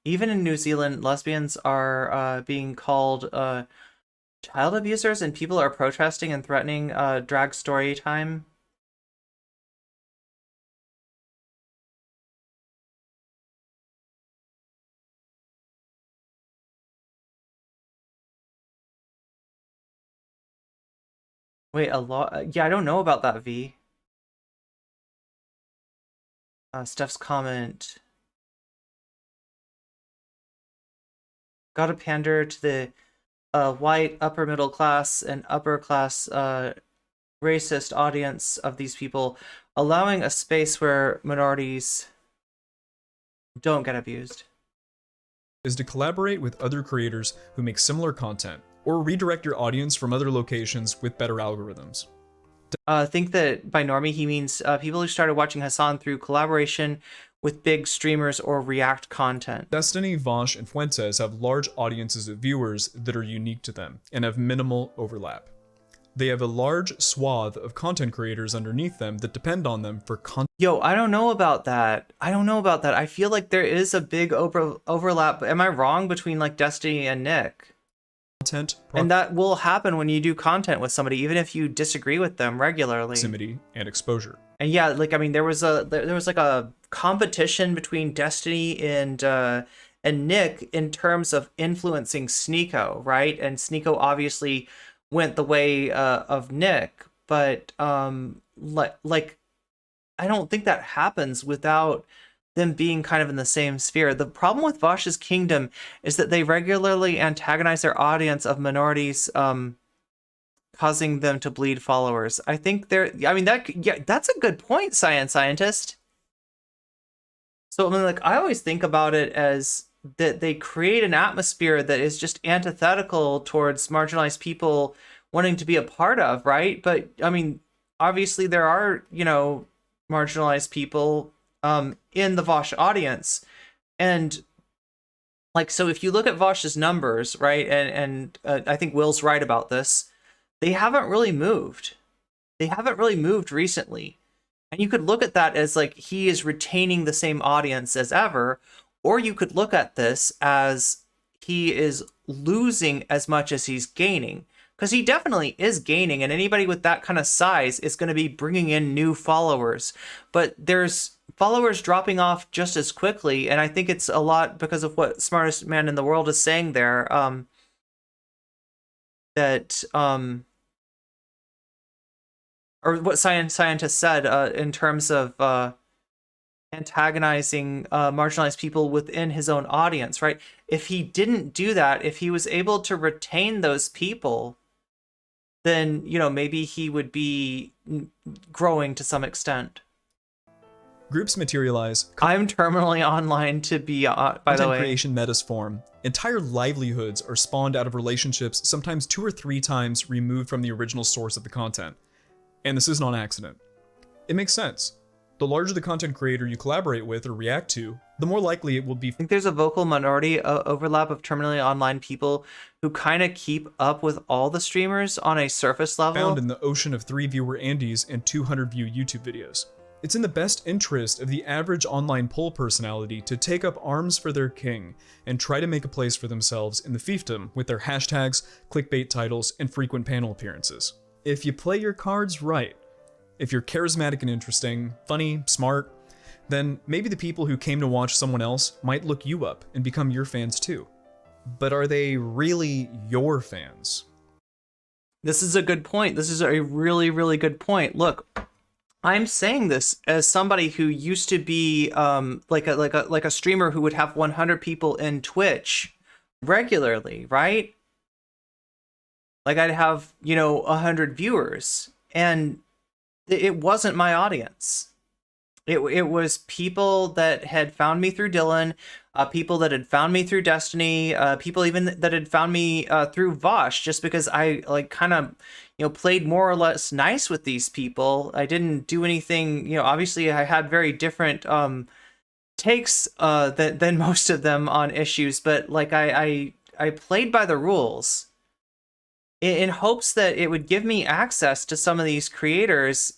Even in New Zealand, lesbians are being called child abusers, and people are protesting and threatening drag story time. Wait, a lot? Yeah, I don't know about that, V. Steph's comment. Gotta pander to the white upper middle class and upper class racist audience of these people, allowing a space where minorities don't get abused. Is to collaborate with other creators who make similar content, or redirect your audience from other locations with better algorithms. I think that by normie he means people who started watching Hassan through collaboration with big streamers or React content. Destiny, Vaush, and Fuentes have large audiences of viewers that are unique to them and have minimal overlap. They have a large swath of content creators underneath them that depend on them for content. Yo, I don't know about that. I feel like there is a big overlap. Am I wrong between like Destiny and Nick? And that will happen when you do content with somebody, even if you disagree with them regularly. Proximity and exposure. And yeah, like, I mean, there was like a competition between Destiny and Nick in terms of influencing Sneeko, right? And Sneeko obviously went the way of Nick, but like I don't think that happens without them being kind of in the same sphere. The problem with Vaush's Kingdom is that they regularly antagonize their audience of minorities causing them to bleed followers. I think that's a good point, scientist. So I mean, like, I always think about it as that they create an atmosphere that is just antithetical towards marginalized people wanting to be a part of, right? But I mean, obviously there are, marginalized people in the Vaush audience. And like, so if you look at Vaush's numbers, right, and I think Will's right about this, they haven't really moved. They haven't really moved recently. And you could look at that as like he is retaining the same audience as ever, or you could look at this as he is losing as much as he's gaining. Because he definitely is gaining, and anybody with that kind of size is going to be bringing in new followers. But there's followers dropping off just as quickly, and I think it's a lot because of what Smartest Man in the World is saying there. Or what scientists said in terms of antagonizing marginalized people within his own audience, right? If he didn't do that, if he was able to retain those people, then, maybe he would be growing to some extent. Groups materialize. I'm terminally online to be, by the way. Content creation metas form. Entire livelihoods are spawned out of relationships, sometimes 2 or 3 times removed from the original source of the content. And this isn't on accident. It makes sense. The larger the content creator you collaborate with or react to, the more likely it will be. I think there's a vocal minority overlap of terminally online people who kind of keep up with all the streamers on a surface level. Found in the ocean of 3 viewer Andes and 200 view YouTube videos. It's in the best interest of the average online poll personality to take up arms for their king and try to make a place for themselves in the fiefdom with their hashtags, clickbait titles, and frequent panel appearances. If you play your cards right, if you're charismatic and interesting, funny, smart, then maybe the people who came to watch someone else might look you up and become your fans too. But are they really your fans? This is a good point. This is a really, really good point. Look, I'm saying this as somebody who used to be like a streamer who would have 100 people in Twitch regularly, right? Like I'd have, 100 viewers, and it wasn't my audience. It was people that had found me through Dylan, people that had found me through Destiny, people even that had found me through Vaush, just because I kind of, played more or less nice with these people. I didn't do anything, obviously I had very different takes than most of them on issues, but like I played by the rules in hopes that it would give me access to some of these creators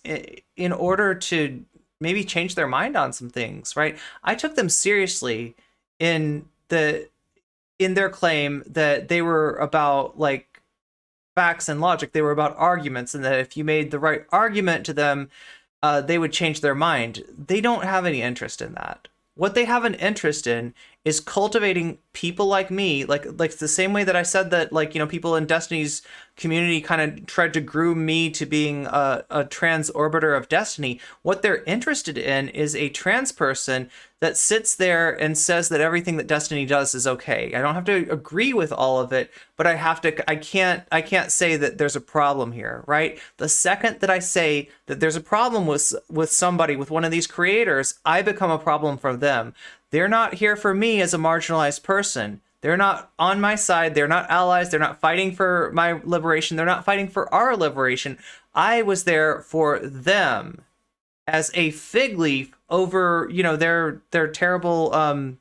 in order to maybe change their mind on some things, right? I took them seriously in their claim that they were about like facts and logic. They were about arguments, and that if you made the right argument to them, they would change their mind. They don't have any interest in that. What they have an interest in is cultivating people like me, like the same way that I said that, people in Destiny's community kind of tried to groom me to being a trans orbiter of Destiny. What they're interested in is a trans person that sits there and says that everything that Destiny does is okay. I don't have to agree with all of it, but I can't say that there's a problem here, right? The second that I say that there's a problem with somebody, with one of these creators, I become a problem for them. They're not here for me as a marginalized person. They're not on my side. They're not allies. They're not fighting for my liberation. They're not fighting for our liberation. I was there for them as a fig leaf over, their terrible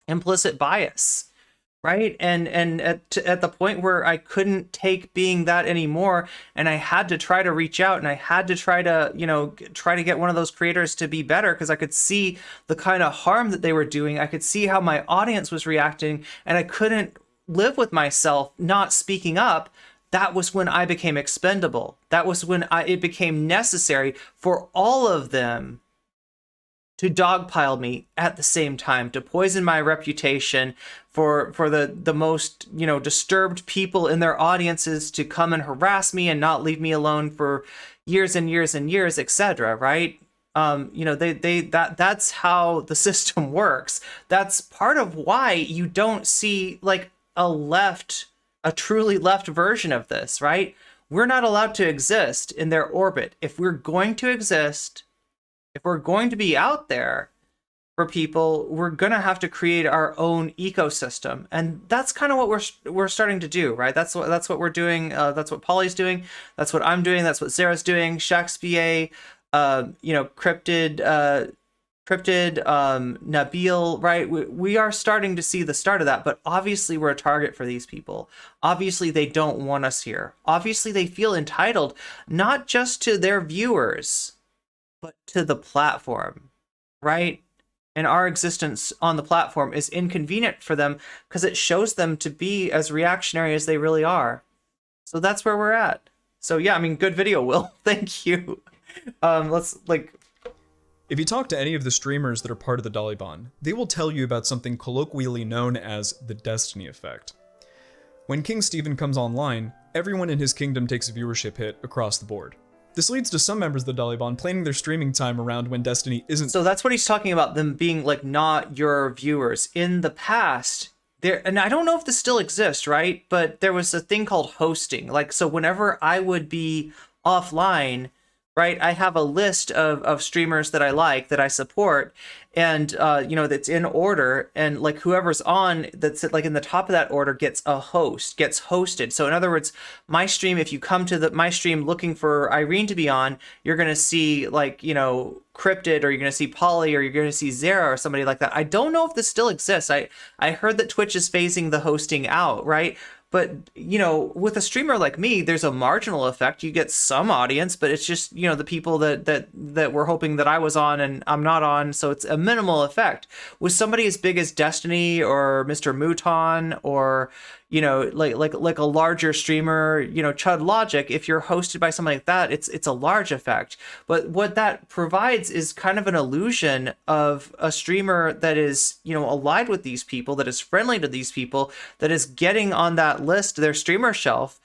implicit bias, right? And at the point where I couldn't take being that anymore, and I had to try to reach out, and I had to try to get one of those creators to be better, because I could see the kind of harm that they were doing. I could see how my audience was reacting, and I couldn't live with myself not speaking up. That was when I became expendable. That was when it became necessary for all of them to dogpile me at the same time, to poison my reputation, for the most, disturbed people in their audiences to come and harass me and not leave me alone for years and years and years, etc. Right? That's how the system works. That's part of why you don't see like a truly left version of this, right? we're not allowed to exist in their orbit. If we're going to exist, if we're going to be out there for people, we're going to have to create our own ecosystem. And that's kind of what we're starting to do, right? That's what we're doing. That's what Polly's doing. That's what I'm doing. That's what Sarah's doing. Shakespeare, Cryptid, Nabil, right? We are starting to see the start of that, but obviously we're a target for these people. Obviously they don't want us here. Obviously they feel entitled, not just to their viewers, but to the platform, right? And our existence on the platform is inconvenient for them because it shows them to be as reactionary as they really are. So that's where we're at. So yeah, I mean, good video, Will. Thank you. If you talk to any of the streamers that are part of the Daliban, they will tell you about something colloquially known as the Destiny effect. When King Stephen comes online, everyone in his kingdom takes a viewership hit across the board. This leads to some members of the Daliban planning their streaming time around when Destiny isn't. So that's what he's talking about, them being like not your viewers. In the past, there, and I don't know if this still exists, right? But there was a thing called hosting. Like, so whenever I would be offline, right, I have a list of streamers that I like, that I support, and that's in order, and like whoever's on that's like in the top of that order gets hosted. So in other words, my stream, if you come to my stream looking for Irene to be on, you're gonna see like, Cryptid, or you're gonna see Polly, or you're gonna see Zara or somebody like that. I don't know if this still exists. I heard that Twitch is phasing the hosting out, right? But, with a streamer like me, there's a marginal effect. You get some audience, but it's just, the people that were hoping that I was on and I'm not on. So it's a minimal effect. With somebody as big as Destiny or Mr. Mouton or, like a larger streamer, Chud Logic, if you're hosted by something like that, it's a large effect. But what that provides is kind of an illusion of a streamer that is, allied with these people, that is friendly to these people, that is getting on that list, their streamer shelf,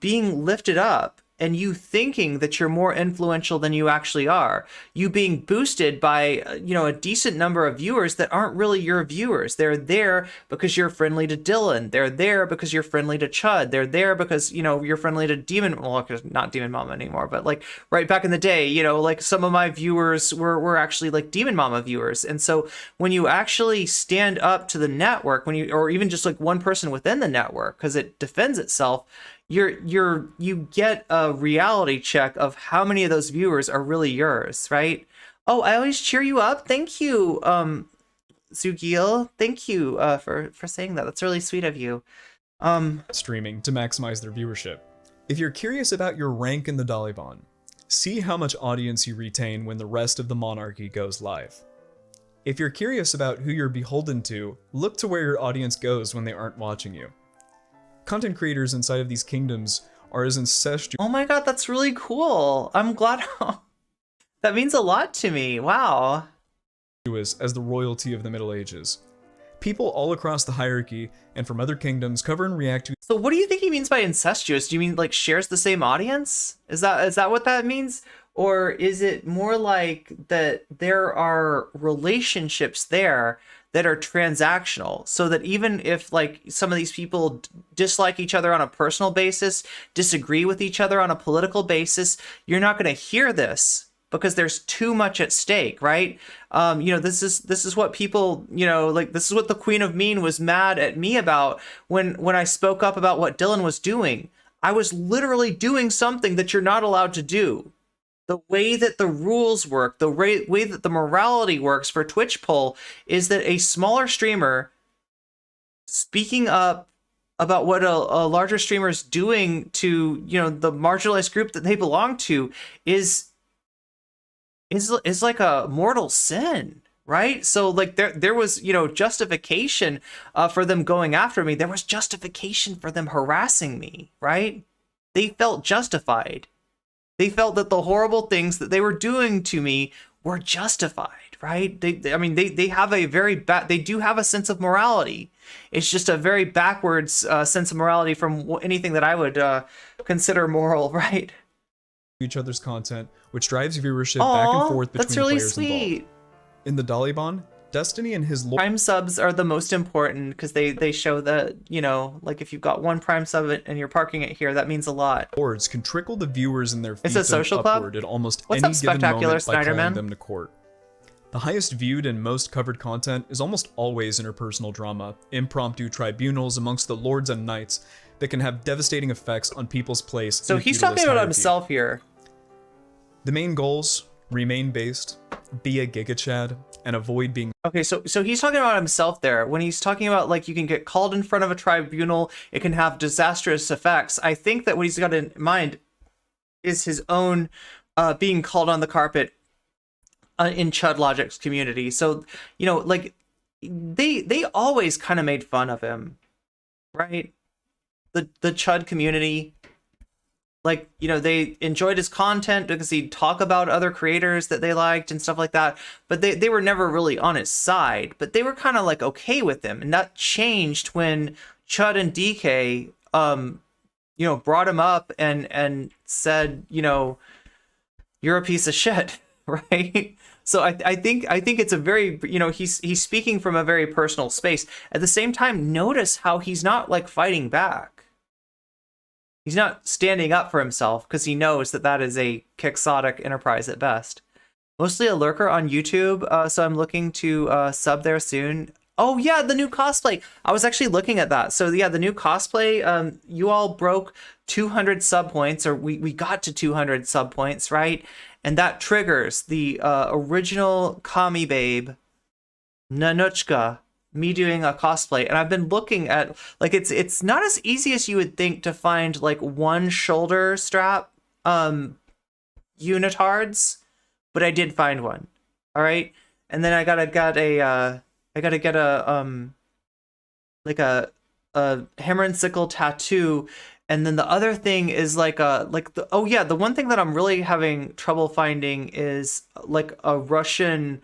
being lifted up, and you thinking that you're more influential than you actually are. You being boosted by, a decent number of viewers that aren't really your viewers. They're there because you're friendly to Dylan. They're there because you're friendly to Chud. They're there because, you're friendly to Demon, well, not Demon Mama anymore, but like right back in the day, like some of my viewers were actually like Demon Mama viewers. And so when you actually stand up to the network, or even just like one person within the network, because it defends itself, you get a reality check of how many of those viewers are really yours, right? Oh, I always cheer you up. Thank you, Zugil. Thank you for saying that. That's really sweet of you. Streaming to maximize their viewership. If you're curious about your rank in the Daliban, see how much audience you retain when the rest of the monarchy goes live. If you're curious about who you're beholden to, look to where your audience goes when they aren't watching you. Content creators inside of these kingdoms are as incestuous. Oh my god, that's really cool. I'm glad. That means a lot to me. Wow. As the royalty of the Middle Ages. People all across the hierarchy and from other kingdoms cover and react to. So what do you think he means by incestuous? Do you mean like shares the same audience? Is that what that means? Or is it more like that there are relationships there that are transactional, so that even if like some of these people dislike each other on a personal basis, disagree with each other on a political basis, you're not going to hear this because there's too much at stake, right? This is what people, this is what the Queen of Mean was mad at me about when I spoke up about what Dylan was doing. I was literally doing something that you're not allowed to do. The way that the rules work, the way that the morality works for Twitchpol is that a smaller streamer speaking up about what a larger streamer is doing to, the marginalized group that they belong to is like a mortal sin, right? So like there was, justification for them going after me. There was justification for them harassing me, right? They felt justified. They felt that the horrible things that they were doing to me were justified, right? They have a very they do have a sense of morality. It's just a very backwards sense of morality from anything that I would consider moral, right? Each other's content, which drives viewership back and forth between that's really players sweet. involved. In the Daliban, Destiny and his lord Prime subs are the most important because they show that, you know, like if you've got one Prime sub and you're parking it here, that means a lot. lords can trickle the viewers in their It's a fiefdom social club? upward at almost What's any up, given Spectacular moment by calling Snyderman? them to court. The highest viewed and most covered content is almost always interpersonal drama, impromptu tribunals amongst the lords and knights that can have devastating effects on people's place. So in a he's feudalist talking about hierarchy. himself here. The main goals: remain based, be a gigachad, and avoid being. Okay, so he's talking about himself there. When he's talking about, like, you can get called in front of a tribunal, it can have disastrous effects. I think that what he's got in mind is his own being called on the carpet in Chud Logic's community. So, you know, like, they always kind of made fun of him, right? The Chud community. Like, you know, they enjoyed his content because he'd talk about other creators that they liked and stuff like that. But they were never really on his side. But they were kind of like okay with him. And that changed when Chud and DK, you know, brought him up and said, you know, you're a piece of shit, right? So I think it's a very, you know, he's speaking from a very personal space. At the same time, notice how he's not like fighting back. He's not standing up for himself because he knows that that is a quixotic enterprise at best. Mostly a lurker on YouTube, so I'm looking to sub there soon. Oh yeah, the new cosplay. I was actually looking at that. So yeah, the new cosplay, you all broke 200 sub points, or we got to 200 sub points, right? And that triggers the original Kami Babe, Nanuchka, me doing a cosplay. And I've been looking at, like, it's not as easy as you would think to find like one shoulder strap unitards, but I did find one. All right, and then I gotta get a like a hammer and sickle tattoo. And then the other thing is the one thing that I'm really having trouble finding is like a Russian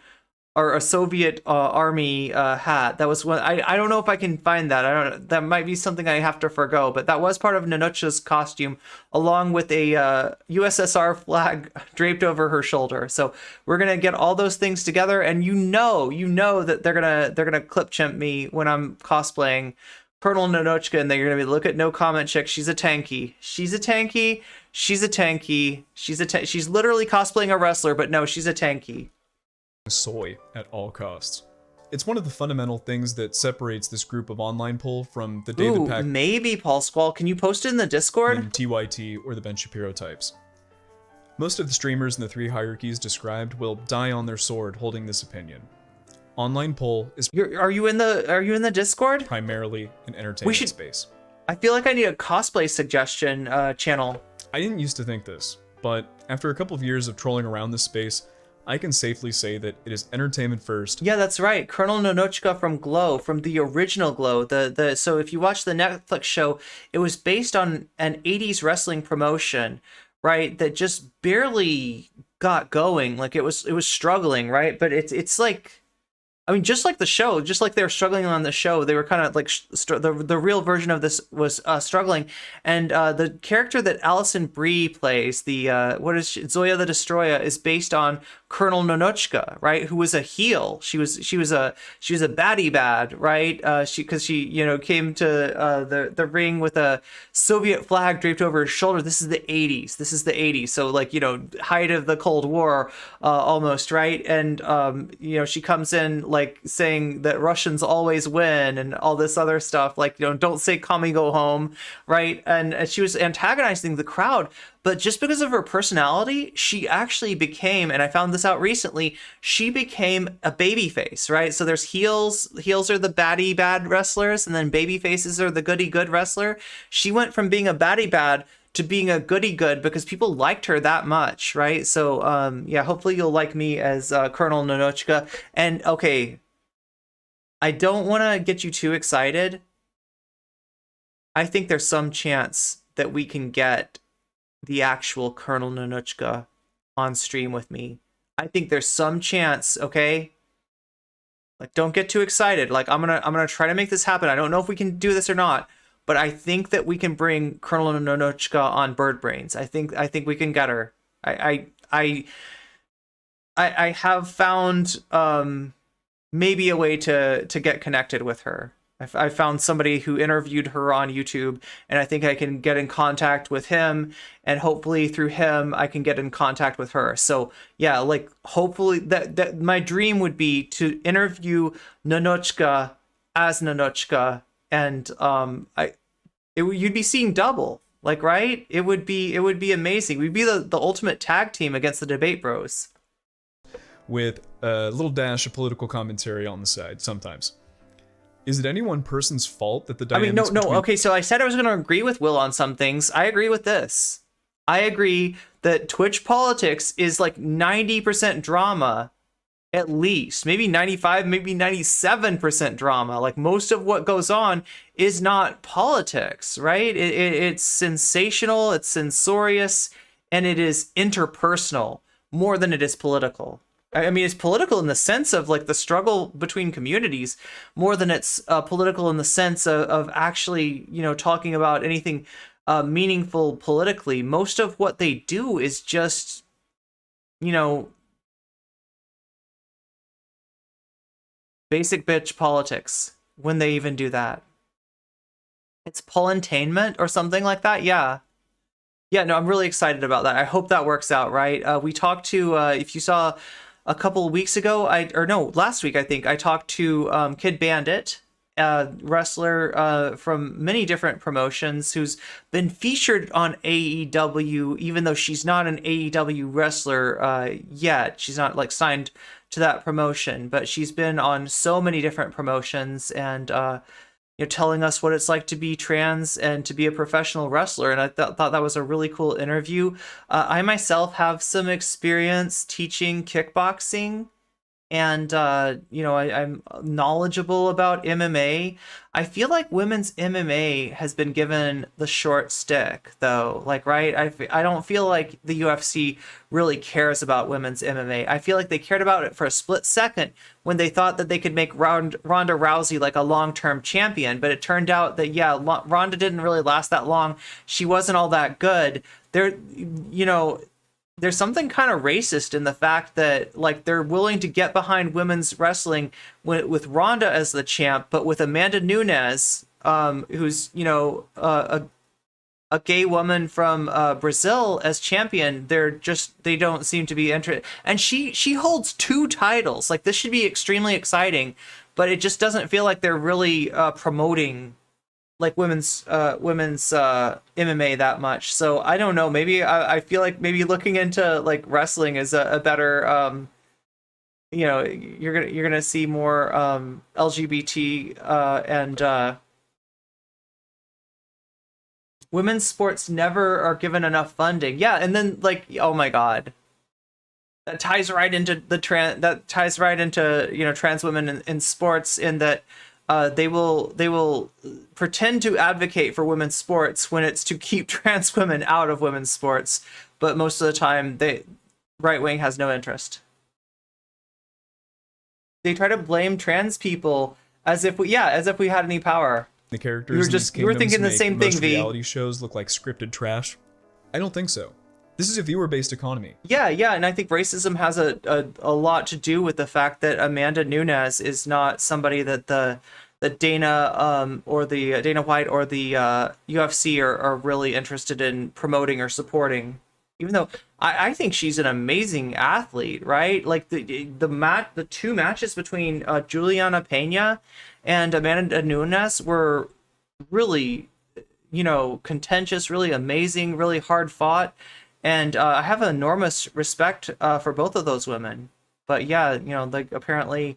or a Soviet army hat. That was one. I don't know if I can find that. I don't. That might be something I have to forgo. But that was part of Nanucha's costume, along with a USSR flag draped over her shoulder. So we're gonna get all those things together, and you know that they're gonna clip chimp me when I'm cosplaying Colonel Nanuchka, and they're gonna be, look at no comment chick. She's a tanky. She's literally cosplaying a wrestler, but no, she's a tanky. Soy at all costs. It's one of the fundamental things that separates this group of online pull from the David Pack, maybe Paul Squall. Can you post it in the Discord? TYT, or the Ben Shapiro types. Most of the streamers in the three hierarchies described will die on their sword holding this opinion. Online pull is Are you in the Discord? Primarily an entertainment space. I feel like I need a cosplay suggestion channel. I didn't used to think this, but after a couple of years of trolling around this space, I can safely say that it is entertainment first. Yeah, that's right. Colonel Nanuchka from Glow, from the original Glow. So if you watch the Netflix show, it was based on an 80s wrestling promotion, right? That just barely got going. Like it was struggling, right? But it's like, I mean, just like the show, just like they were struggling on the show, they were kind of like the real version of this was struggling. And the character that Alison Brie plays, Zoya the Destroyer, is based on Colonel Nanuchka, right? Who was a heel. She was a baddie bad, right? Because she came to the ring with a Soviet flag draped over her shoulder. This is the 80s. So like, height of the Cold War almost, right? And she comes in like saying that Russians always win and all this other stuff, like, don't say "Kami go home," right? And she was antagonizing the crowd. But just because of her personality, she actually became, and I found this out recently, she became a babyface, right? So there's heels. Heels are the baddie bad wrestlers, and then baby faces are the goody good wrestler. She went from being a baddie bad to being a goody good because people liked her that much, right? So hopefully you'll like me as Colonel Nanuchka. And okay, I don't want to get you too excited. I think there's some chance that we can get the actual Colonel Nanuchka on stream with me. I think there's some chance, okay? Like, don't get too excited. Like, I'm gonna try to make this happen. I don't know if we can do this or not, but I think that we can bring Colonel Nanuchka on Bird Brains. I think we can get her. I have found maybe a way to get connected with her. I found somebody who interviewed her on YouTube, and I think I can get in contact with him, and hopefully through him I can get in contact with her. So yeah, like hopefully that my dream would be to interview Nonochka as Nonochka, and you'd be seeing double, like, right? It would be amazing. We'd be the ultimate tag team against the Debate Bros. With a little dash of political commentary on the side sometimes. Is it any one person's fault that the dynamics no. Okay, so I said I was going to agree with Will on some things. I agree with this. I agree that Twitch politics is like 90% drama, at least. Maybe 95, maybe 97% drama. Like, most of what goes on is not politics, right? It's sensational, it's censorious, and it is interpersonal more than it is political. I mean, it's political in the sense of like the struggle between communities more than it's political in the sense of actually, you know, talking about anything meaningful politically. Most of what they do is just, you know, basic bitch politics, when they even do that. It's Polentainment or something like that. Yeah, no, I'm really excited about that. I hope that works out, right? We talked to, if you saw a couple of weeks ago, last week, I think, I talked to Kid Bandit, a wrestler from many different promotions who's been featured on AEW, even though she's not an AEW wrestler yet. She's not like signed to that promotion, but she's been on so many different promotions and you know, telling us what it's like to be trans and to be a professional wrestler. And I thought that was a really cool interview. I myself have some experience teaching kickboxing, and you know, I'm knowledgeable about MMA. I feel like women's MMA has been given the short stick, though. Like, right? I don't feel like the UFC really cares about women's MMA. I feel like they cared about it for a split second when they thought that they could make Ronda Rousey like a long-term champion, but it turned out that, yeah, Ronda didn't really last that long. She wasn't all that good. You know, there's something kind of racist in the fact that, like, they're willing to get behind women's wrestling with Ronda as the champ, but with Amanda Nunes, who's, you know, a gay woman from Brazil as champion, they don't seem to be interested. And she holds 2 titles. Like, this should be extremely exciting, but it just doesn't feel like they're really promoting like women's MMA that much. So I don't know, maybe I feel like maybe looking into like wrestling is a better you know, you're gonna see more LGBT and women's sports never are given enough funding. Yeah, and then like, oh my god, that ties right into you know, trans women in sports, in that they will pretend to advocate for women's sports when it's to keep trans women out of women's sports, but most of the time right wing has no interest. They try to blame trans people as if we had any power. The characters you were thinking the same thing, V. Reality shows look like scripted trash. I don't think so. This is a viewer-based economy. Yeah, and I think racism has a lot to do with the fact that Amanda Nunes is not somebody that the Dana or the Dana White or the UFC are really interested in promoting or supporting. Even though I think she's an amazing athlete, right? Like the 2 matches between Juliana Pena and Amanda Nunes were really, you know, contentious, really amazing, really hard fought. And I have enormous respect for both of those women. But yeah, you know, like apparently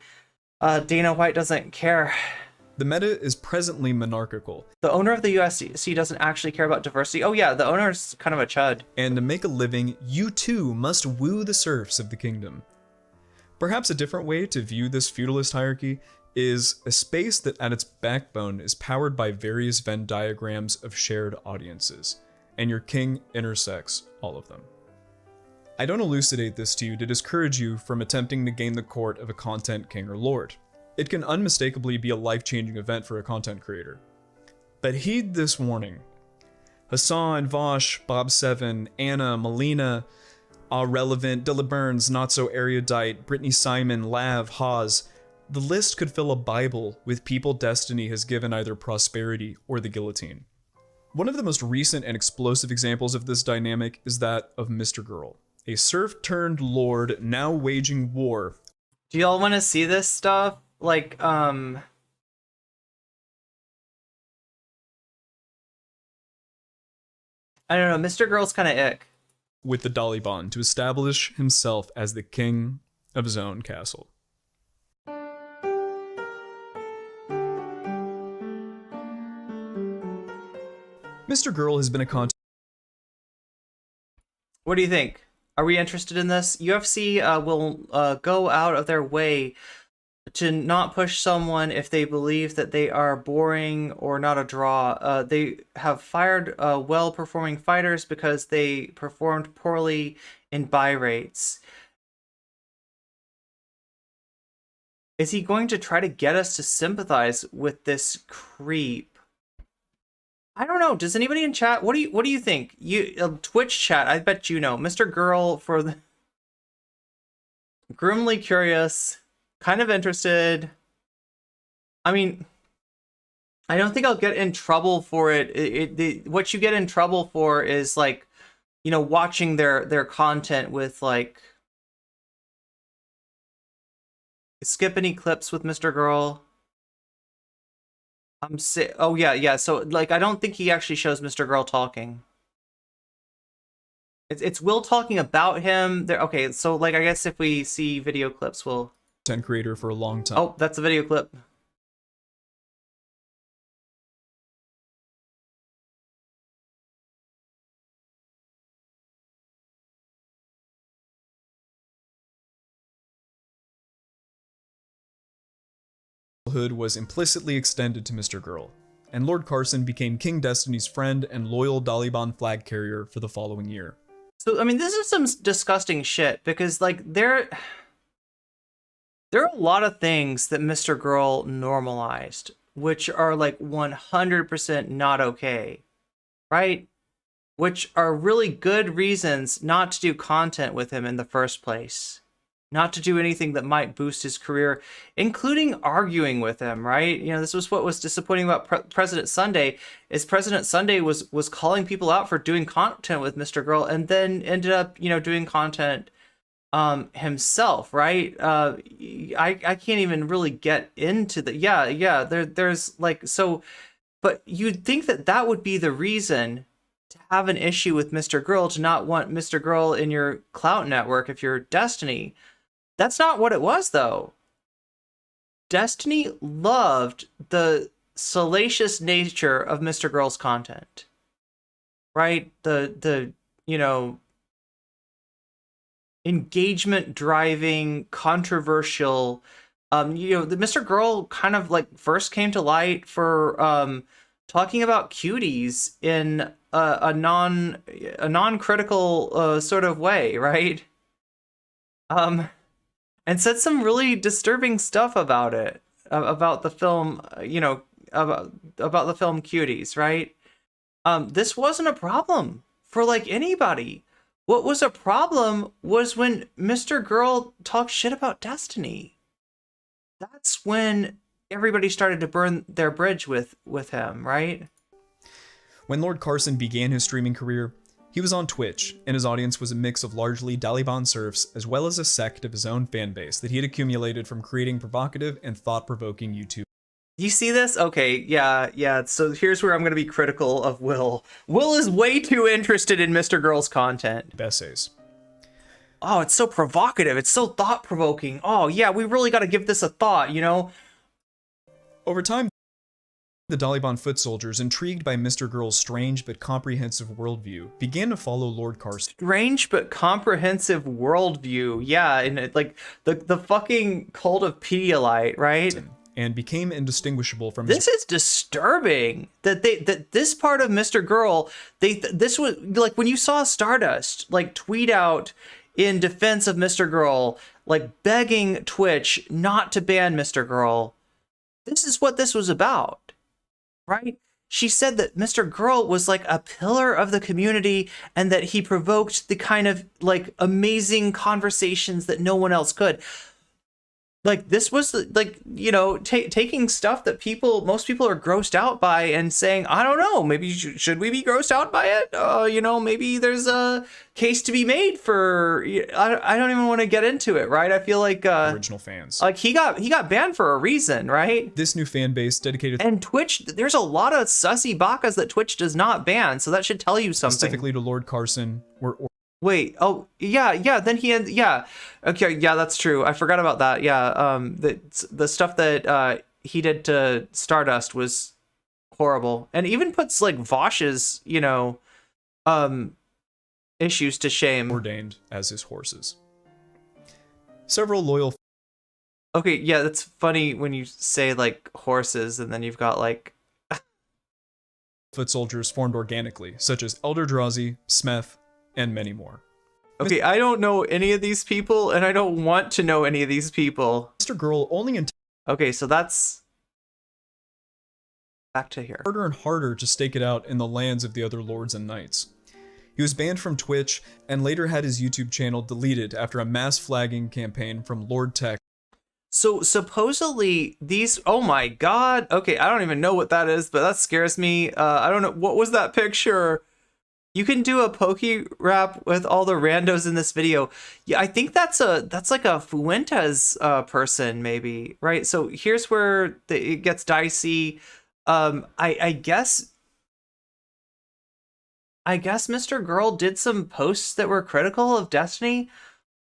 Dana White doesn't care. The meta is presently monarchical. The owner of the UFC doesn't actually care about diversity. Oh yeah, the owner's kind of a chud. And to make a living, you too must woo the serfs of the kingdom. Perhaps a different way to view this feudalist hierarchy is a space that at its backbone is powered by various Venn diagrams of shared audiences, and your king intersects all of them. I don't elucidate this to you to discourage you from attempting to gain the court of a content king or lord. It can unmistakably be a life-changing event for a content creator. But heed this warning. Hassan, Vaush, Bob7, Anna, Melina, Relevant, Dilla Burns, Not So Erudite, Brittany Simon, Lav, Hawes, The list could fill a Bible with people Destiny has given either prosperity or the guillotine. One of the most recent and explosive examples of this dynamic is that of Mr. Girl, a serf-turned-lord now waging war. Do y'all want to see this stuff? Like, I don't know, Mr. Girl's kind of ick. With the Daliban to establish himself as the king of his own castle. Mr. Girl has been a content. What do you think? Are we interested in this? UFC will go out of their way to not push someone if they believe that they are boring or not a draw. They have fired well-performing fighters because they performed poorly in buy rates. Is he going to try to get us to sympathize with this creep? I don't know. Does anybody in chat? What do you think? You Twitch chat. I bet you know. Mr. Girl for the grimly curious, kind of interested. I mean, I don't think I'll get in trouble for it. What you get in trouble for is like, you know, watching their content with like skip any clips with Mr. Girl. Oh yeah. So like, I don't think he actually shows Mr. Girl talking. It's Will talking about him. There. Okay, so like, I guess if we see video clips, we'll. Content creator for a long time. Oh, that's a video clip. Hood was implicitly extended to Mr. Girl, and Lord Carson became King Destiny's friend and loyal Daliban flag carrier for the following year. So, I mean, this is some disgusting shit, because, like, there are a lot of things that Mr. Girl normalized, which are, like, 100% not okay, right? Which are really good reasons not to do content with him in the first place. Not to do anything that might boost his career, including arguing with him, right? You know, this was what was disappointing about President Sunday, is President Sunday was calling people out for doing content with Mr. Girl, and then ended up, you know, doing content himself, right? I can't even really get into the there's like, so, but you'd think that would be the reason to have an issue with Mr. Girl, to not want Mr. Girl in your clout network if you're Destiny. That's not what it was, though. Destiny loved the salacious nature of Mr. Girl's content, right? The you know, engagement driving, controversial. You know, the Mr. Girl kind of like first came to light for talking about cuties in a non-critical sort of way, right? And said some really disturbing stuff about it, about the film, you know, about the film Cuties, right? This wasn't a problem for like anybody. What was a problem was when Mr. Girl talked shit about Destiny. That's when everybody started to burn their bridge with him, right? When Lord Carson began his streaming career, he was on Twitch, and his audience was a mix of largely Daliban serfs, as well as a sect of his own fan base that he had accumulated from creating provocative and thought-provoking YouTube. You see this? Okay, yeah. So here's where I'm going to be critical of Will. Will is way too interested in Mr. Girl's content. Essays. Oh, it's so provocative. It's so thought-provoking. Oh, yeah, we really got to give this a thought, you know? Over time, the Daliban foot soldiers, intrigued by Mr. Girl's strange but comprehensive worldview, began to follow Lord Carson. Strange but comprehensive worldview, yeah, and like the fucking cult of Pedialyte, right? And became indistinguishable from. This is disturbing. That this part of Mr. Girl, this was like when you saw Stardust like tweet out in defense of Mr. Girl, like begging Twitch not to ban Mr. Girl. This is what this was about. Right? She said that Mr. Girl was like a pillar of the community and that he provoked the kind of like amazing conversations that no one else could. Like, this was like, you know, taking stuff that most people are grossed out by and saying, I don't know, maybe should we be grossed out by it? You know, maybe there's a case to be made for, I don't even want to get into it, right? I feel like original fans. Like, he got banned for a reason, right? This new fan base dedicated, and Twitch, there's a lot of sussy bakas that Twitch does not ban, so that should tell you something. Specifically to Lord Carson, Wait, oh, yeah, then he had, yeah, okay, yeah, that's true. I forgot about that, yeah, the stuff that he did to Stardust was horrible, and even puts, like, Vaush's, you know, issues to shame. Ordained as his horses. Several loyal... Okay, yeah, that's funny when you say, like, horses, and then you've got, like... foot soldiers formed organically, such as Elder Drazi, Smeth, and many more. Okay, I don't know any of these people, and I don't want to know any of these people. Mr. Girl only okay, so that's back to here. Harder and harder to stake it out in the lands of the other lords and knights. He was banned from Twitch and later had his YouTube channel deleted after a mass flagging campaign from Lord Tech. So supposedly these, oh my god, okay, I don't even know what that is, but that scares me. I don't know, what was that picture? You can do a Poke Rap with all the randos in this video. Yeah, I think that's like a Fuentes person, maybe, right? So here's where it gets dicey. I guess Mr. Girl did some posts that were critical of Destiny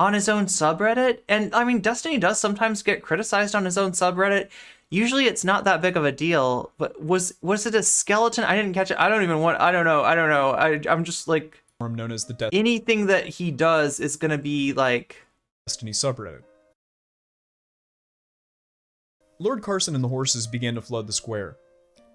on his own subreddit, and I mean, Destiny does sometimes get criticized on his own subreddit. Usually it's not that big of a deal, but was it a skeleton? I didn't catch it. I don't know. I'm just like, known as the anything that he does is gonna be like Destiny subreddit. Lord Carson and the horses began to flood the square.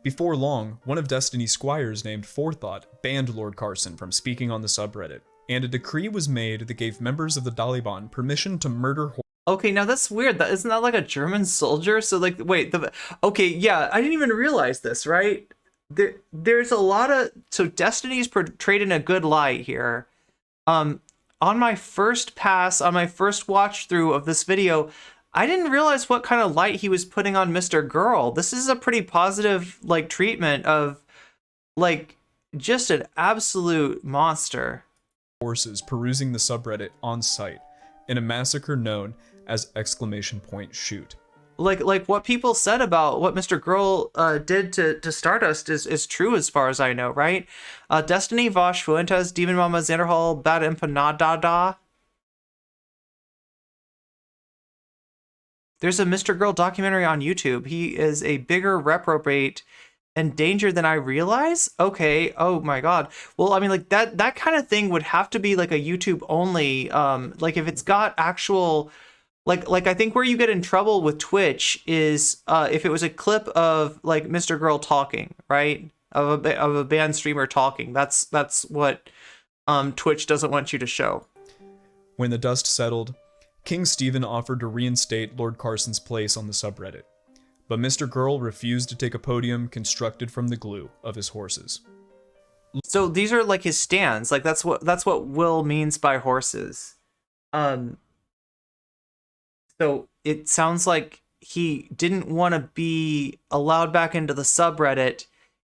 Before long, one of Destiny's squires named Forethought banned Lord Carson from speaking on the subreddit, and a decree was made that gave members of the Taliban permission to murder horses. Okay, now that's weird. Isn't that like a German soldier? So like, wait, okay, yeah, I didn't even realize this, right? There's a lot of, so Destiny's portrayed in a good light here. On my first pass, on my first watch through of this video, I didn't realize what kind of light he was putting on Mr. Girl. This is a pretty positive, like, treatment of, like, just an absolute monster. Horses perusing the subreddit on site in a massacre known as !shoot. Like what people said about what Mr. Girl did to Stardust is true as far as I know, right? Destiny, Vaush, Fuentes, Demon Mama, Xanderhall, Bad Empanada. There's a Mr. Girl documentary on YouTube. He is a bigger reprobate and danger than I realize. Okay, oh my god. Well, I mean, like that kind of thing would have to be like a YouTube only. Like if it's got actual. Like I think where you get in trouble with Twitch is if it was a clip of like Mr. Girl talking, right? Of a banned streamer talking. That's what Twitch doesn't want you to show. When the dust settled, King Stephen offered to reinstate Lord Carson's place on the subreddit, but Mr. Girl refused to take a podium constructed from the glue of his horses. So these are like his stands. Like that's what Will means by horses. So it sounds like he didn't want to be allowed back into the subreddit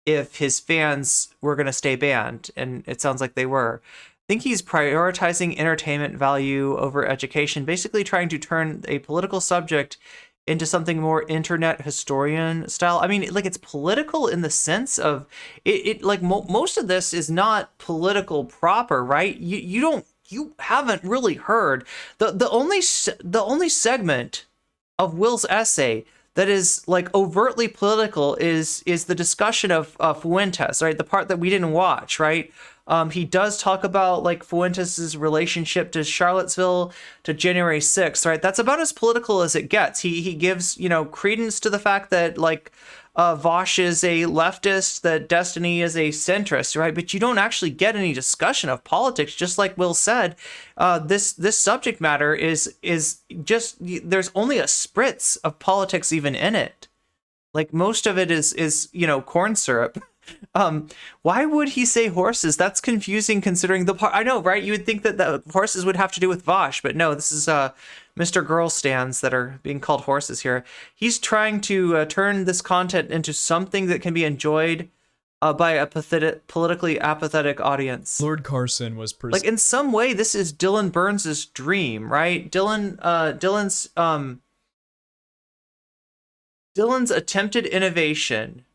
if his fans were going to stay banned, and it sounds like they were. I think he's prioritizing entertainment value over education, basically trying to turn a political subject into something more internet historian style. I mean, like, it's political in the sense of it like most of this is not political proper, right? You haven't really heard the only segment of Will's essay that is like overtly political is the discussion of Fuentes, right? The part that we didn't watch, right? He does talk about like Fuentes' relationship to Charlottesville, to January 6th, right? That's about as political as it gets. He gives, credence to the fact that like Vaush is a leftist, that Destiny is a centrist, right? But you don't actually get any discussion of politics. Just like Will said, this subject matter is just, there's only a spritz of politics even in it. Like most of it is corn syrup. Why would he say horses? That's confusing considering the part. I know, right? You would think that the horses would have to do with Vaush, but no, this is Mr. Girl stands that are being called horses here. He's trying to turn this content into something that can be enjoyed by a politically apathetic audience. Lord Carson was like in some way, this is Dylan Burns' dream, right? Dylan's attempted innovation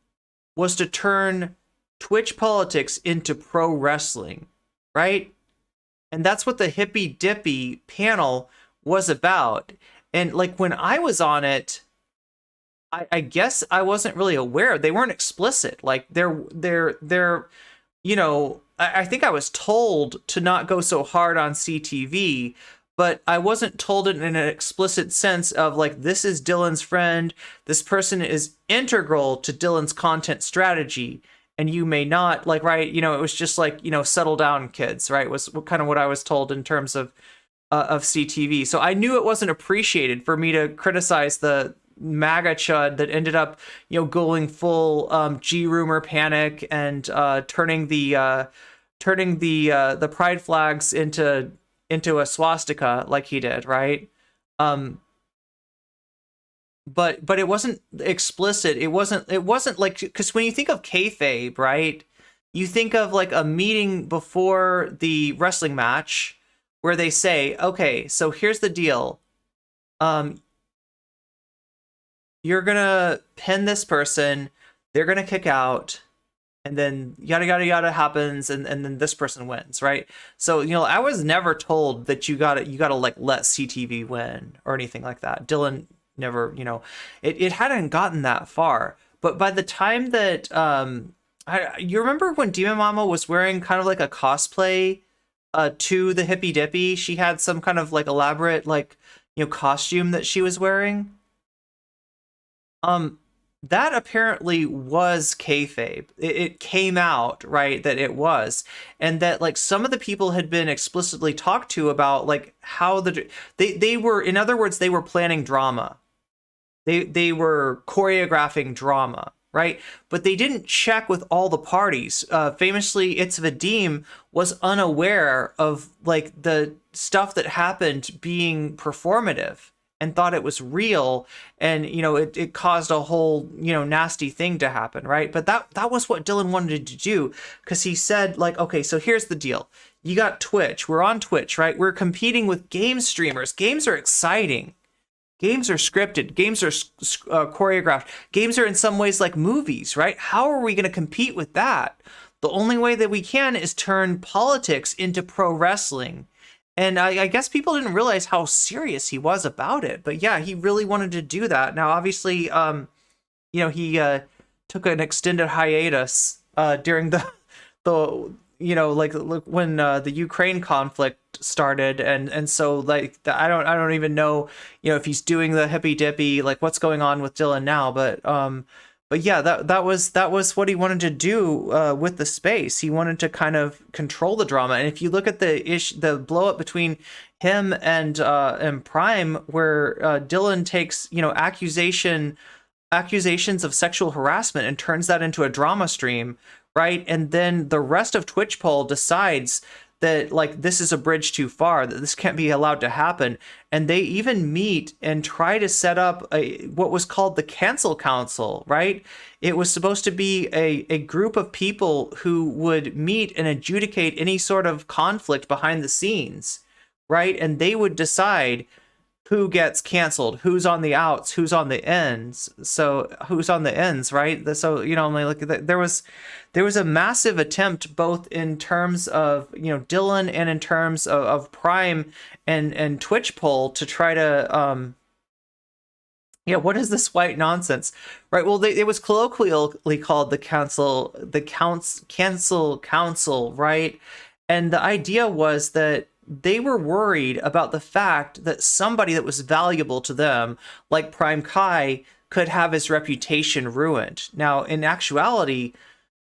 was to turn Twitch politics into pro wrestling, right? And that's what the Hippy Dippy panel was about. And like when I was on it, I guess I wasn't really aware. They weren't explicit. Like they're you know, I think I was told to not go so hard on CTV, but I wasn't told it in an explicit sense of like, this is Dylan's friend. This person is integral to Dylan's content strategy. And you may not like, right. You know, it was just like, you know, settle down kids, right? Was kind of what I was told in terms of CTV. So I knew it wasn't appreciated for me to criticize the MAGA chud that ended up, you know, going full G rumor panic and turning the pride flags into a swastika like he did, right? But it wasn't explicit. It wasn't like, because when you think of kayfabe, right, you think of like a meeting before the wrestling match where they say, okay, so here's the deal. You're gonna pin this person, they're gonna kick out, and then yada yada yada happens, and then this person wins, right? So, you know, I was never told that you gotta like let CTV win or anything like that. Dylan never, you know, it hadn't gotten that far. But by the time that you remember when Demon Mama was wearing kind of like a cosplay to the Hippy Dippy? She had some kind of like elaborate like, you know, costume that she was wearing. That apparently was kayfabe. It came out, right, that it was, and that like some of the people had been explicitly talked to about like how they were, in other words, they were planning drama. They were choreographing drama, right? But they didn't check with all the parties. Famously, It's Vadim was unaware of like the stuff that happened being performative, and thought it was real, and you know it caused a whole, you know, nasty thing to happen, right? But that was what Dylan wanted to do, because he said like, okay, so here's the deal. You got Twitch. We're on Twitch, right? We're competing with game streamers. Games are exciting. Games are scripted. Games are choreographed. Games are in some ways like movies, right? How are we going to compete with that? The only way that we can is turn politics into pro wrestling. And I guess people didn't realize how serious he was about it. But yeah, he really wanted to do that. Now, obviously, you know, he took an extended hiatus during the you know, like when the Ukraine conflict started, and so like I don't even know, you know, if he's doing the Hippy Dippy, like what's going on with Dylan now. But yeah, that was what he wanted to do with the space. He wanted to kind of control the drama. And if you look at the blow up between him and Prime, where Dylan takes, you know, accusations of sexual harassment and turns that into a drama stream, right? And then the rest of Twitchpol decides that like this is a bridge too far, that this can't be allowed to happen, and they even meet and try to set up what was called the Cancel Council, right? It was supposed to be a group of people who would meet and adjudicate any sort of conflict behind the scenes, right? And they would decide who gets canceled, who's on the outs, who's on the ends. So who's on the ends, right? So, you know, like there was a massive attempt both in terms of, you know, Dylan and in terms of Prime and Twitchpol to try to, yeah, what is this white nonsense, right? Well, it was colloquially called the Cancel Council, right? And the idea was that they were worried about the fact that somebody that was valuable to them, like Prime Kai, could have his reputation ruined. Now, in actuality,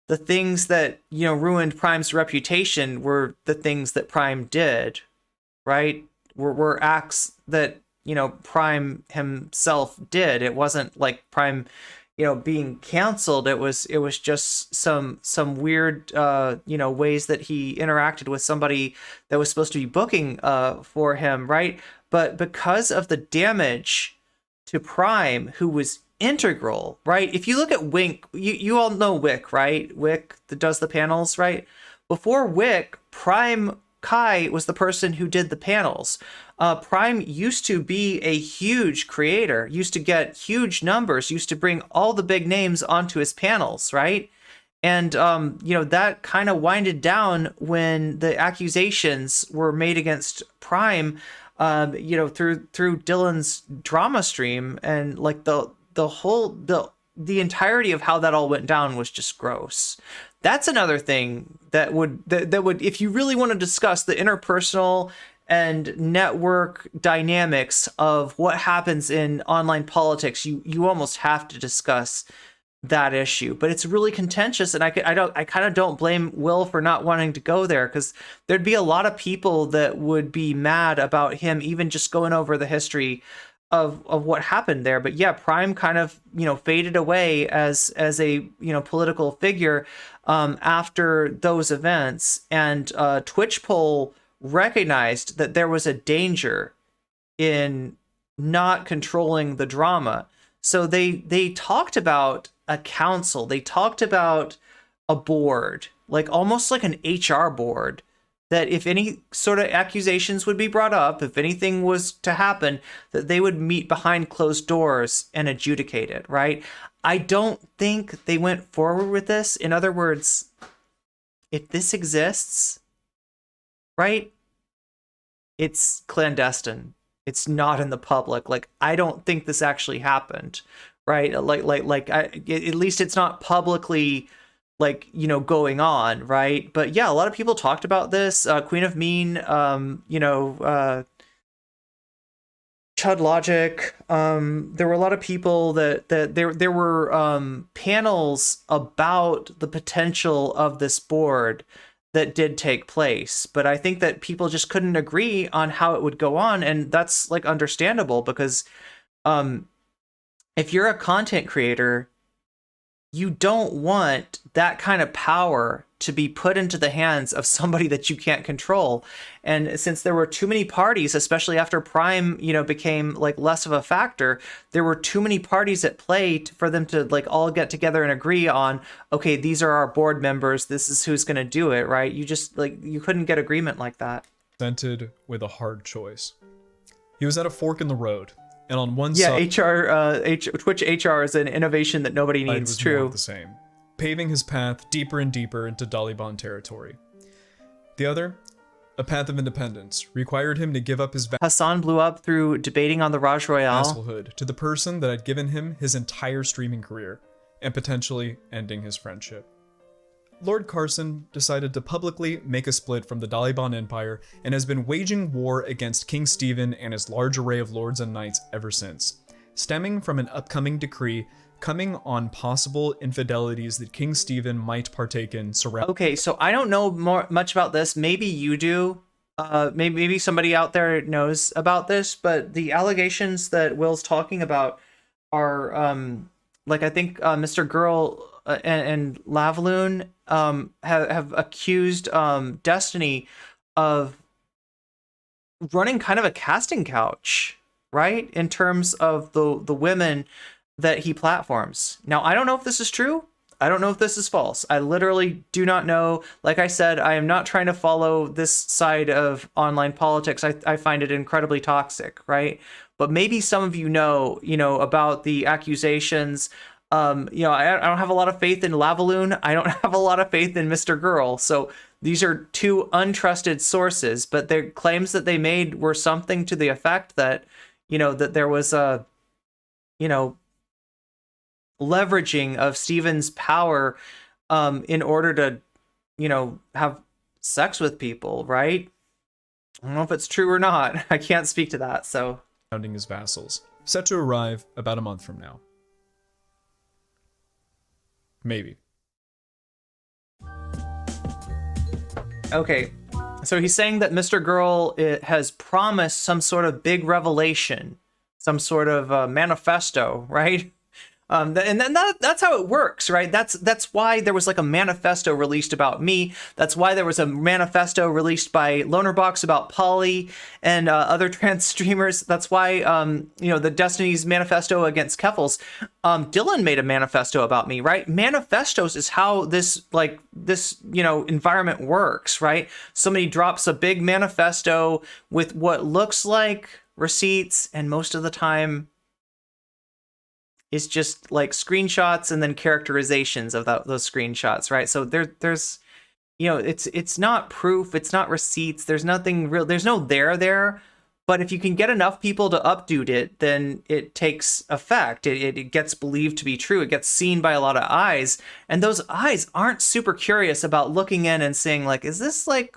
the things that, you know, ruined Prime's reputation were the things that Prime did, right? Were acts that, you know, Prime himself did. It wasn't like Prime, being canceled. It was just some weird ways that he interacted with somebody that was supposed to be booking for him, right? But because of the damage to Prime, who was integral, right? If you look at Wink, you all know Wick, right? Wick that does the panels, right? Before Wick, Prime Kai was the person who did the panels. Prime used to be a huge creator, used to get huge numbers, used to bring all the big names onto his panels, right? And that kind of winded down when the accusations were made against Prime, through Dylan's drama stream, and like the entirety of how that all went down was just gross. That's another thing that would if you really want to discuss the interpersonal and network dynamics of what happens in online politics, you almost have to discuss that issue. But it's really contentious, and I kind of don't blame Will for not wanting to go there, because there'd be a lot of people that would be mad about him even just going over the history of what happened there. But yeah, Prime kind of faded away as a political figure after those events, and Twitchpol recognized that there was a danger in not controlling the drama. So they talked about a council, they talked about a board, like almost like an HR board, that if any sort of accusations would be brought up, if anything was to happen, that they would meet behind closed doors and adjudicate it, right? I don't think they went forward with this. In other words, if this exists, right, it's clandestine. It's not in the public. Like, I don't think this actually happened, right? At least it's not publicly, going on, right? But yeah, a lot of people talked about this. Queen of Mean, Chud Logic. There were a lot of people that there were panels about the potential of this board that did take place, but I think that people just couldn't agree on how it would go on, and that's understandable, because if you're a content creator, you don't want that kind of power to be put into the hands of somebody that you can't control. And since there were too many parties, especially after Prime, became less of a factor, there were too many parties at play for them to all get together and agree on, okay, these are our board members, this is who's going to do it, right? You just you couldn't get agreement like that. Presented with a hard choice. He was at a fork in the road, and on one side, side, Twitch HR is an innovation that nobody needs. Was true. More of the same, paving his path deeper and deeper into Daliban territory. The other, a path of independence, required him to give up his Hassan blew up through debating on the Raj Royale vassalhood to the person that had given him his entire streaming career, and potentially ending his friendship. Lord Carson decided to publicly make a split from the Daliban Empire, and has been waging war against King Stephen and his large array of lords and knights ever since, stemming from an upcoming decree coming on possible infidelities that King Stephen might partake in surrounding. Okay, so I don't know much about this. Maybe you do. Maybe somebody out there knows about this, but the allegations that Will's talking about are, I think Mr. Girl and Lavaloon have accused Destiny of running kind of a casting couch, right? In terms of the women that he platforms. Now, I don't know if this is true. I don't know if this is false. I literally do not know. Like I said, I am not trying to follow this side of online politics. I find it incredibly toxic, right? But maybe some of you know about the accusations. I don't have a lot of faith in Lavaloon. I don't have a lot of faith in Mr. Girl. So these are two untrusted sources, but their claims that they made were something to the effect that, that there was a, leveraging of Steven's power in order to, have sex with people, right? I don't know if it's true or not. I can't speak to that, so. Surrounding his vassals, set to arrive about a month from now. Maybe. Okay, so he's saying that Mr. Girl has promised some sort of big revelation, some sort of manifesto, right? And then that's how it works, right? That's why there was like a manifesto released about me. That's why there was a manifesto released by Lonerbox about Polly and other trans streamers. That's why, the Destiny's manifesto against Keffels. Dylan made a manifesto about me, right? Manifestos is how this environment works, right? Somebody drops a big manifesto with what looks like receipts, and most of the time, it's just like screenshots and then characterizations of those screenshots, right? So there's it's not proof, it's not receipts, there's nothing real, there's no there, but if you can get enough people to update it, then it takes effect. It gets believed to be true. It gets seen by a lot of eyes, and those eyes aren't super curious about looking in and saying like, is this like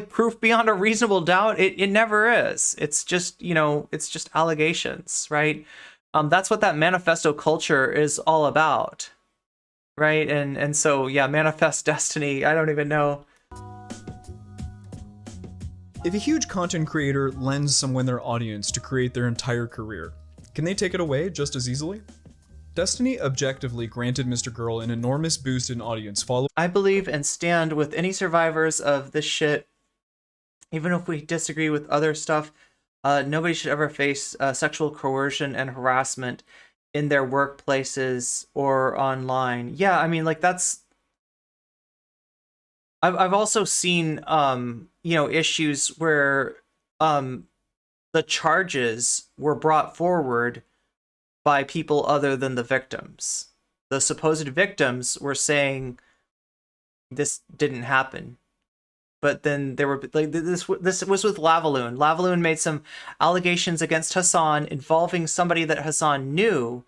proof beyond a reasonable doubt? It never is. It's just, it's just allegations, right? That's what that manifesto culture is all about, right? And so, yeah, manifest destiny. I don't even know. If a huge content creator lends someone their audience to create their entire career, can they take it away just as easily? Destiny objectively granted Mr. Girl an enormous boost in audience following. I believe and stand with any survivors of this shit, even if we disagree with other stuff. Nobody should ever face sexual coercion and harassment in their workplaces or online. Yeah, I mean, like that's. I've also seen issues where the charges were brought forward by people other than the victims. The supposed victims were saying this didn't happen. But then there were like this was with Lavaloon. Lavaloon made some allegations against Hassan involving somebody that Hassan knew,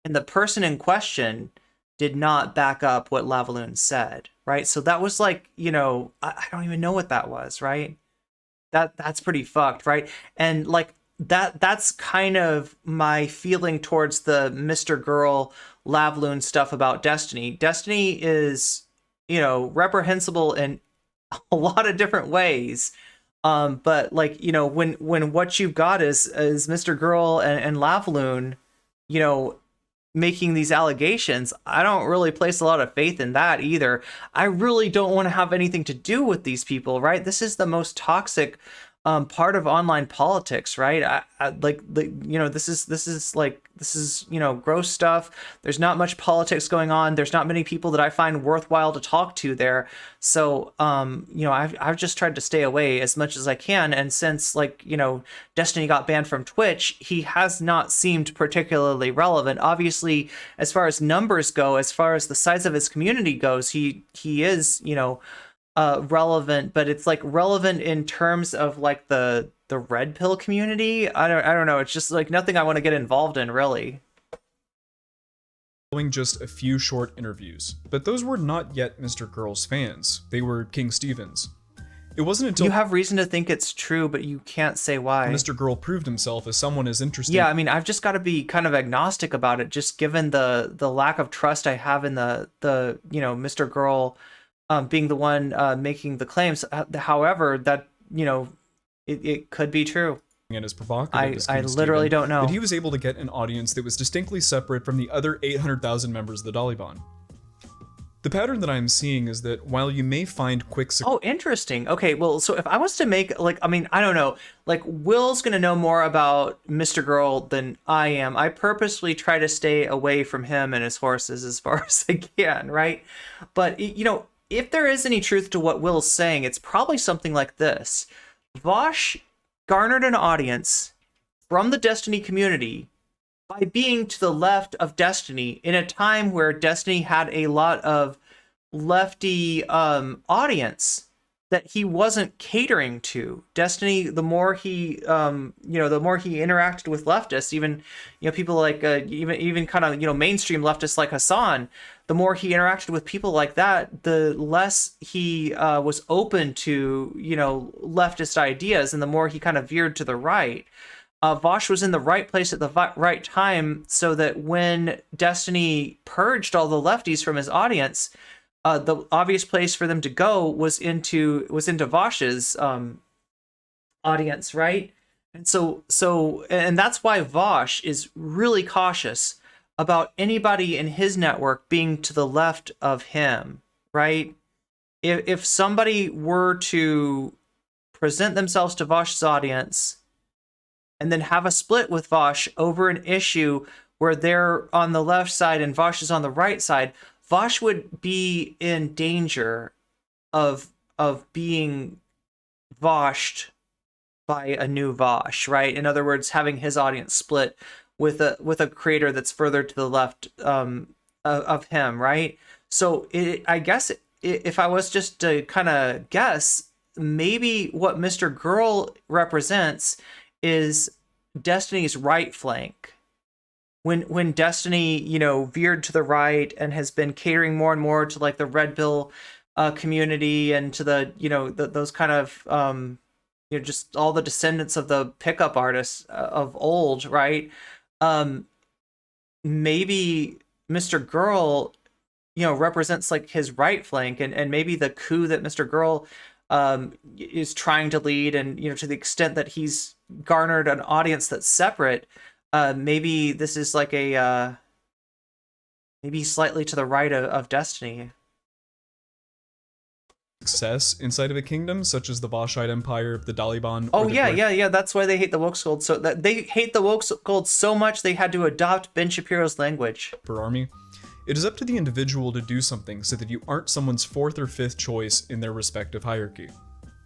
and the person in question did not back up what Lavaloon said, right? So that was like, I don't even know what that was, right? That's pretty fucked, right? And like that's kind of my feeling towards the Mr. Girl Lavaloon stuff about Destiny. Destiny is, reprehensible in a lot of different ways. But like, when what you've got is Mr. Girl and Lavaloon, making these allegations, I don't really place a lot of faith in that either. I really don't want to have anything to do with these people, right? This is the most toxic part of online politics, right? This is gross stuff. There's not much politics going on. There's not many people that I find worthwhile to talk to there. So, I've just tried to stay away as much as I can. And since Destiny got banned from Twitch, he has not seemed particularly relevant. Obviously, as far as numbers go, as far as the size of his community goes, he is, relevant, but it's like relevant in terms of like the red pill community. I don't know. It's just like nothing I want to get involved in, really. Following just a few short interviews, but those were not yet Mr. Girl's fans. They were King Stevens. It wasn't until you have reason to think it's true, but you can't say why. Mr. Girl proved himself as someone as interesting. Yeah, I mean, I've just got to be kind of agnostic about it, just given the lack of trust I have in the Mr. Girl being the one making the claims. However, that it could be true. And as provocative as I King literally Stephen, don't know that he was able to get an audience that was distinctly separate from the other 800,000 members of the Dollyban. The pattern that I'm seeing is that while you may find quick Oh, interesting. Okay, well, so if I was to make, I don't know, Will's gonna know more about Mr. Girl than I am. I purposely try to stay away from him and his horses as far as I can, right? But, if there is any truth to what Will's saying, it's probably something like this. Vaush garnered an audience from the Destiny community by being to the left of Destiny in a time where Destiny had a lot of lefty audience that he wasn't catering to. Destiny, the more he interacted with leftists, even people like even kind of mainstream leftists like Hassan, the more he interacted with people like that, the less he was open to leftist ideas, and the more he kind of veered to the right. Vaush was in the right place at the right time, so that when Destiny purged all the lefties from his audience, the obvious place for them to go was into Vaush's audience, right? And and that's why Vaush is really cautious about anybody in his network being to the left of him, right? If somebody were to present themselves to Vaush's audience and then have a split with Vaush over an issue where they're on the left side and Vaush is on the right side, Vaush would be in danger of being Voshed by a new Vaush, right? In other words, having his audience split with a creator that's further to the left of him, right? So I guess if I was just to kind of guess, maybe what Mr. Girl represents is Destiny's right flank. When Destiny, you know, veered to the right and has been catering more and more to like the Red Pill community and to the, you know, those kind of you know, just all the descendants of the pickup artists of old, right? Maybe Mr. Girl, you know, represents like his right flank, and maybe the coup that Mr. Girl is trying to lead, and, you know, to the extent that he's garnered an audience that's separate, maybe this is like a maybe slightly to the right of Destiny. Success inside of a kingdom, such as the Vaushite Empire, the Daliban. Oh yeah. That's why they hate the Wokescolds. So that they hate the Wokescolds so much they had to adopt Ben Shapiro's language. Per army. It is up to the individual to do something so that you aren't someone's fourth or fifth choice in their respective hierarchy.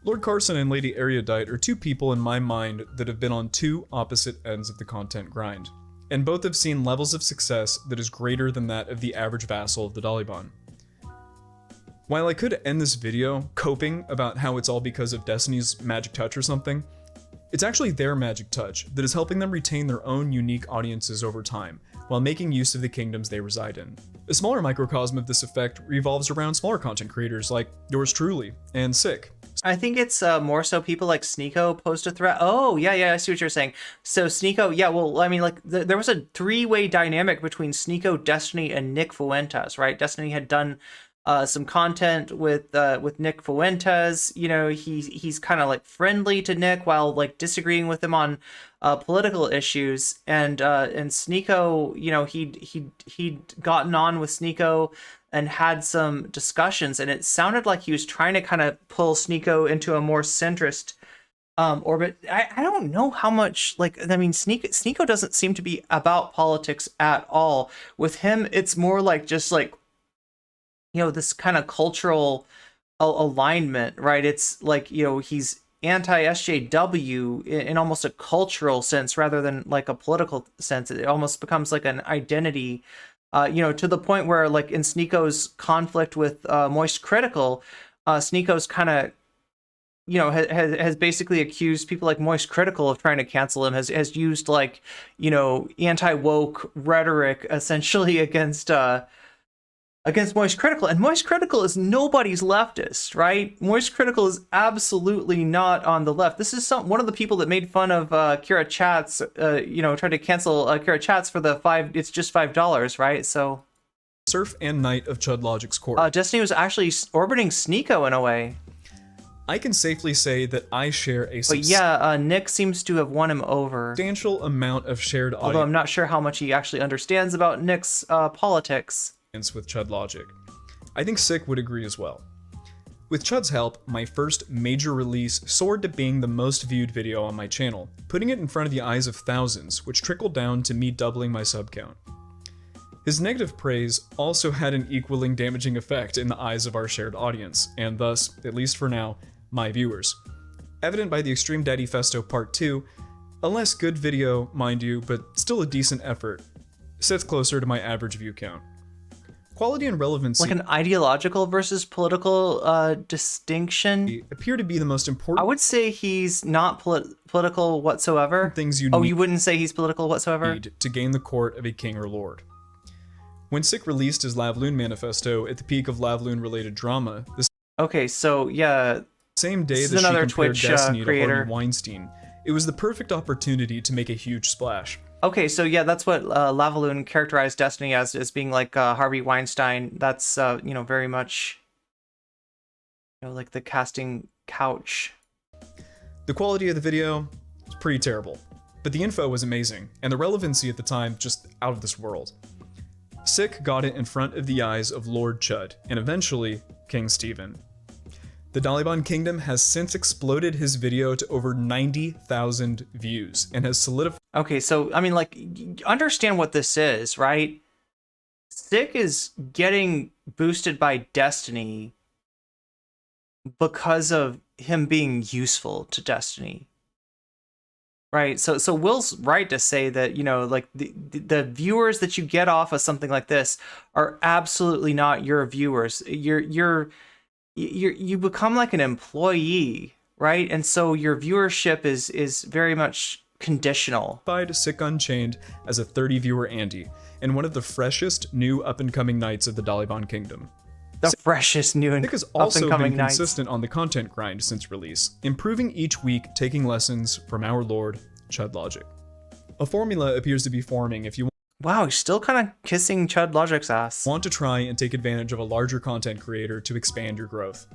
Lord Carson and Lady Erudite are two people in my mind that have been on two opposite ends of the content grind, and both have seen levels of success that is greater than that of the average vassal of the Daliban. While I could end this video coping about how it's all because of Destiny's magic touch or something, it's actually their magic touch that is helping them retain their own unique audiences over time, while making use of the kingdoms they reside in. A smaller microcosm of this effect revolves around smaller content creators like yours truly and Sick. I think it's more so people like Sneeko post a threat. Oh, yeah, I see what you're saying. So Sneeko, yeah, well, I mean, like, there was a three-way dynamic between Sneeko, Destiny, and Nick Fuentes, right? Destiny had done some content with Nick Fuentes. You know, he's kind of like friendly to Nick while like disagreeing with him on political issues. And Sneeko, you know, he'd gotten on with Sneeko and had some discussions, and it sounded like he was trying to kind of pull Sneeko into a more centrist orbit. I don't know how much, like, I mean, Sneeko doesn't seem to be about politics at all. With him, it's more like just like, you know, this kind of cultural alignment, right? It's like, you know, he's anti-SJW in almost a cultural sense rather than like a political sense. It almost becomes like an identity, you know, to the point where, like, in Sneeko's conflict with Moist Critical, Sneeko's kind of, you know, has basically accused people like Moist Critical of trying to cancel him, has used, like, you know, anti-woke rhetoric essentially against Moist Critical, and Moist Critical is nobody's leftist, right? Moist Critical is absolutely not on the left. This is one of the people that made fun of Kira Chats, you know, tried to cancel Kira Chats for the it's just $5, right? So Surf and Knight of Chud Logic's court. Destiny was actually orbiting Sneeko in a way. I can safely say that I share a but yeah, Nick seems to have won him over. Substantial amount of shared audience. Although I'm not sure how much he actually understands about Nick's politics. With Chud Logic. I think Sick would agree as well. With Chud's help, my first major release soared to being the most viewed video on my channel, putting it in front of the eyes of thousands, which trickled down to me doubling my sub count. His negative praise also had an equaling damaging effect in the eyes of our shared audience, and thus, at least for now, my viewers. Evident by the Extreme Daddy Festo Part 2, a less good video, mind you, but still a decent effort, sits closer to my average view count. Quality and relevancy, like an ideological versus political distinction, appear to be the most important. I would say he's not political whatsoever. Things you you wouldn't say he's political whatsoever? Need to gain the court of a king or lord. When Sick released his Lavloon manifesto at the peak of Lavloon related drama, okay, so yeah, same day that she compared Twitch, Destiny to Harvey Weinstein, it was the perfect opportunity to make a huge splash. Okay, so yeah, that's what Lavaloon characterized Destiny as being like Harvey Weinstein. That's you know, very much, you know, like the casting couch. The quality of the video is pretty terrible, but the info was amazing, and the relevancy at the time just out of this world. Sick got it in front of the eyes of Lord Chud, and eventually, King Stephen. The Daliban Kingdom has since exploded his video to over 90,000 views, and has solidified... Okay, so, I mean, like, understand what this is, right? Sick is getting boosted by Destiny because of him being useful to Destiny. Right, so Will's right to say that, you know, like the viewers that you get off of something like this are absolutely not your viewers. You become like an employee, right? And so your viewership is very much conditional. Sick Unchained as a 30 viewer Andy, and one of the freshest new up-and-coming knights of the Daliban Kingdom. The freshest new and Sick has also up-and-coming been consistent on the content grind since release, improving each week, taking lessons from our lord, Chud Logic. A formula appears to be forming if you Wow, he's still kind of kissing Chud Logic's ass. want to try and take advantage of a larger content creator to expand your growth.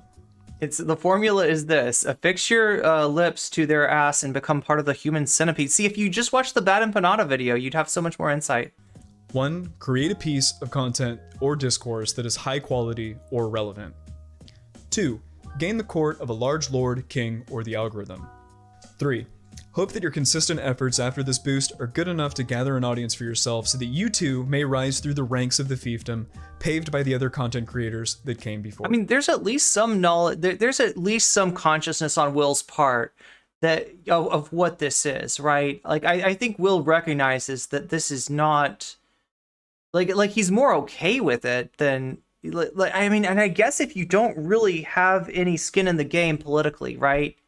The formula is this: affix your lips to their ass and become part of the human centipede. See, if you just watched the Bad Empanada video, you'd have so much more insight. 1. Create a piece of content or discourse that is high quality or relevant. 2. Gain the court of a large lord, king, or the algorithm. 3. Hope that your consistent efforts after this boost are good enough to gather an audience for yourself so that you too may rise through the ranks of the fiefdom, paved by the other content creators that came before. I mean, there's at least some knowledge, there's at least some consciousness on Will's part that of what this is, right? Like, I think Will recognizes that this is not, like he's more okay with it than, like, I mean, and I guess if you don't really have any skin in the game politically, right?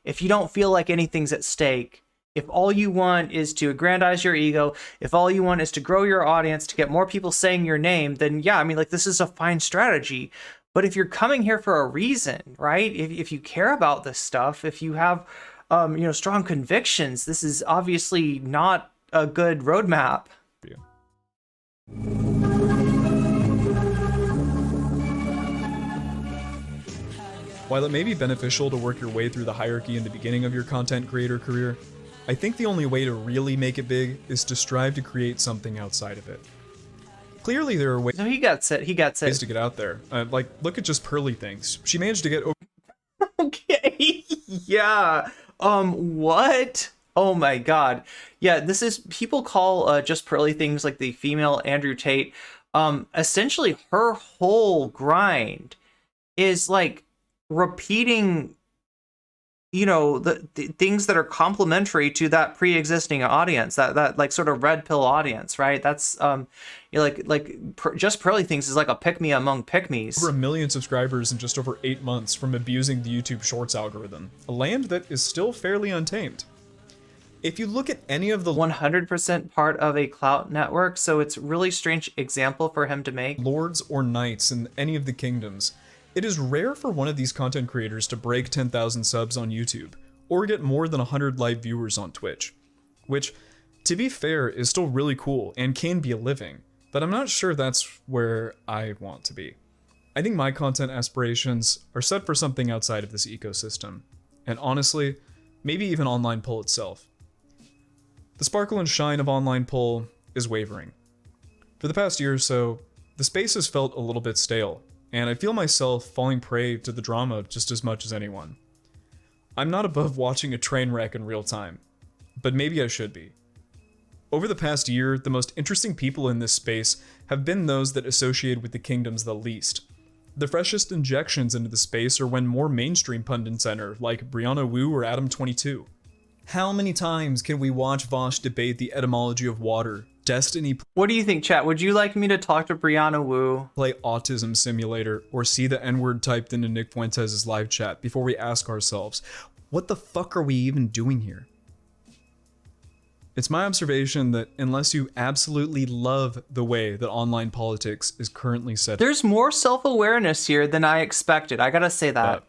If you don't feel like anything's at stake, if all you want is to aggrandize your ego, if all you want is to grow your audience, to get more people saying your name, then yeah, I mean, like, this is a fine strategy. But if you're coming here for a reason, right? If you care about this stuff, if you have, you know, strong convictions, this is obviously not a good roadmap. While it may be beneficial to work your way through the hierarchy in the beginning of your content creator career, I think the only way to really make it big is to strive to create something outside of it. Clearly there are ways, No, he gets it. ways to get out there. Like, look at just Pearly Things. She managed to get over Okay, yeah. What? Oh my god. Yeah, this is, people call just Pearly Things like the female Andrew Tate. Essentially her whole grind is like repeating, you know, the things that are complementary to that pre-existing audience, that like sort of red pill audience, right? That's you know, just Pearly Things is like a pick me among pick-me's. over 1 million subscribers in just over 8 months from abusing the YouTube Shorts algorithm, a land that is still fairly untamed. If you look at any of the 100% part of a clout network, so it's a really strange example for him to make. lords or knights in any of the kingdoms, it is rare for one of these content creators to break 10,000 subs on YouTube, or get more than 100 live viewers on Twitch. Which, to be fair, is still really cool and can be a living, but I'm not sure that's where I want to be. I think my content aspirations are set for something outside of this ecosystem, and honestly, maybe even online pull itself. The sparkle and shine of online pull is wavering. For the past year or so, the space has felt a little bit stale, and I feel myself falling prey to the drama just as much as anyone. I'm not above watching a train wreck in real time, but maybe I should be. Over the past year, the most interesting people in this space have been those that associate with the kingdoms the least. The freshest injections into the space are when more mainstream pundits enter, like Brianna Wu or Adam22. How many times can we watch Vaush debate the etymology of water, Destiny What do you think, chat? Would you like me to talk to Brianna Wu? play Autism Simulator, or see the N-word typed into Nick Fuentes' live chat before we ask ourselves, what the fuck are we even doing here? It's my observation that unless you absolutely love the way that online politics is currently set, There's more self-awareness here than I expected. I gotta say that.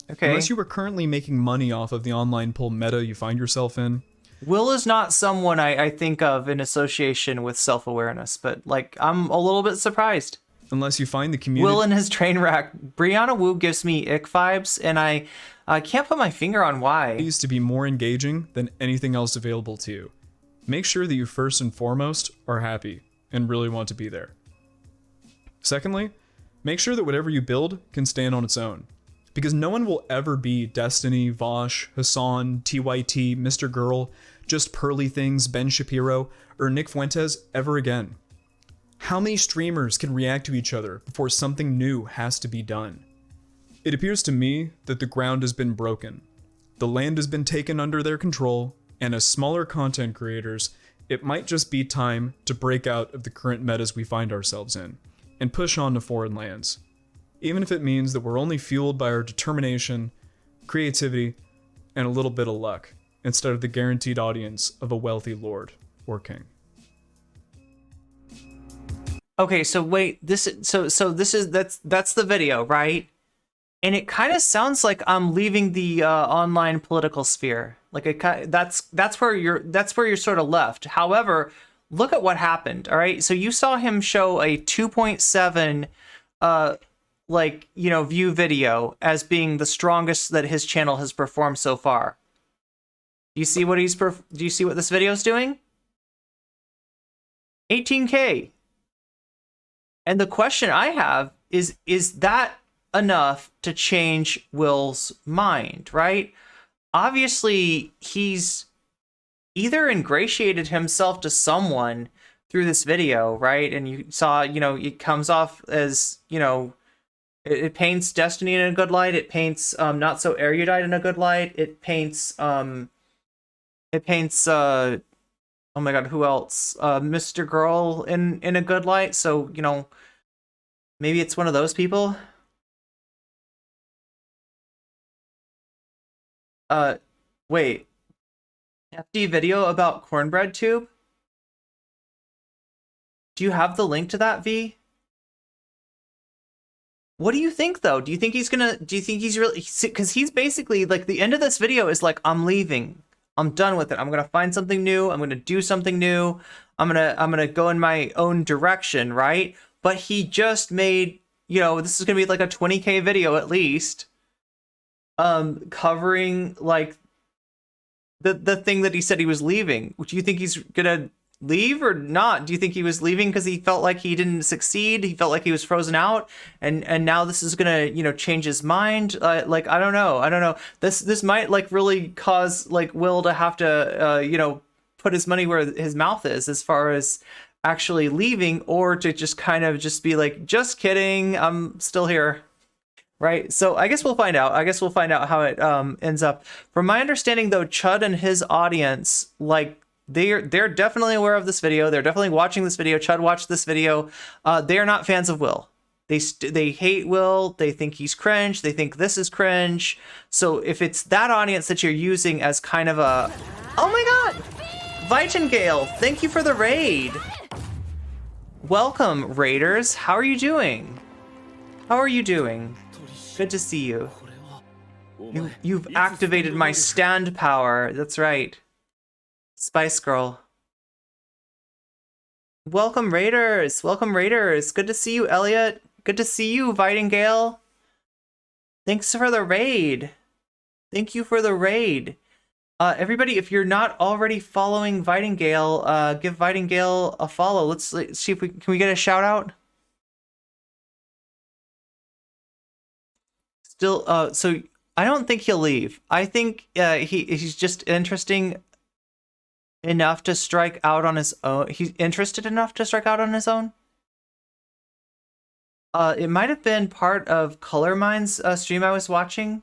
Okay. unless you are currently making money off of the online poll meta you find yourself in, Will is not someone I think of in association with self-awareness, but like, I'm a little bit surprised. unless you find the community. Will and his train wreck. Brianna Wu gives me ick vibes, and I can't put my finger on why. Needs to be more engaging than anything else available to you. Make sure that you first and foremost are happy and really want to be there. Secondly, make sure that whatever you build can stand on its own, because no one will ever be Destiny, Vaush, Hassan, TYT, Mr. Girl, Just Pearly Things, Ben Shapiro, or Nick Fuentes ever again. How many streamers can react to each other before something new has to be done? It appears to me that the ground has been broken. The land has been taken under their control, and as smaller content creators, it might just be time to break out of the current metas we find ourselves in, and push on to foreign lands. Even if it means that we're only fueled by our determination, creativity, and a little bit of luck, instead of the guaranteed audience of a wealthy lord or king. Okay, so wait, that's the video, right? And it kind of sounds like I'm leaving the online political sphere. Like that's where you're sort of left. However, look at what happened. All right, so you saw him show a 2.7 view video as being the strongest that his channel has performed so far. Do you see what do you see what this video is doing? 18K. And the question I have is that enough to change Will's mind, right? Obviously, he's either ingratiated himself to someone through this video, right? And you saw, it comes off as, it paints Destiny in a good light. It paints Not So Erudite in a good light. It paints, oh my god, who else? Mr. Girl in a good light. So, maybe it's one of those people. Wait. FD video about cornbread tube? Do you have the link to that, V? What do you think, though? Do you think he's really, because he's basically, like, the end of this video is like, I'm leaving. I'm done with it. I'm gonna find something new. I'm gonna do something new. I'm gonna go in my own direction, right? But he just made, this is gonna be like a 20K video at least, covering like the thing that he said he was leaving. Do you think he's gonna leave or not? Do you think he was leaving because he felt like he didn't succeed? He felt like he was frozen out, and now this is gonna change his mind? Like I don't know. This might like really cause like Will to have to put his money where his mouth is as far as actually leaving, or to just kind of just be like, just kidding, I'm still here. Right, so I guess we'll find out. How it ends up. From my understanding, though, Chud and his audience, like, they're definitely aware of this video. They're definitely watching this video. Chud watched this video. They are not fans of Will. They hate Will. They think he's cringe. They think this is cringe. So if it's that audience that you're using as kind of a, oh my god, Vitingale, thank you for the raid. Welcome, raiders. How are you doing? Good to see you. You've activated my stand power. That's right. Spice Girl. Welcome, raiders. Good to see you, Elliot. Good to see you, Vitingale. Thanks for the raid. Thank you for the raid. Everybody, if you're not already following Vitingale, give Vitingale a follow. Let's see if can we get a shout out? Still, so I don't think he'll leave. I think he's just interesting enough to strike out on his own. He's interested enough to strike out on his own. It might have been part of Colormind's stream I was watching.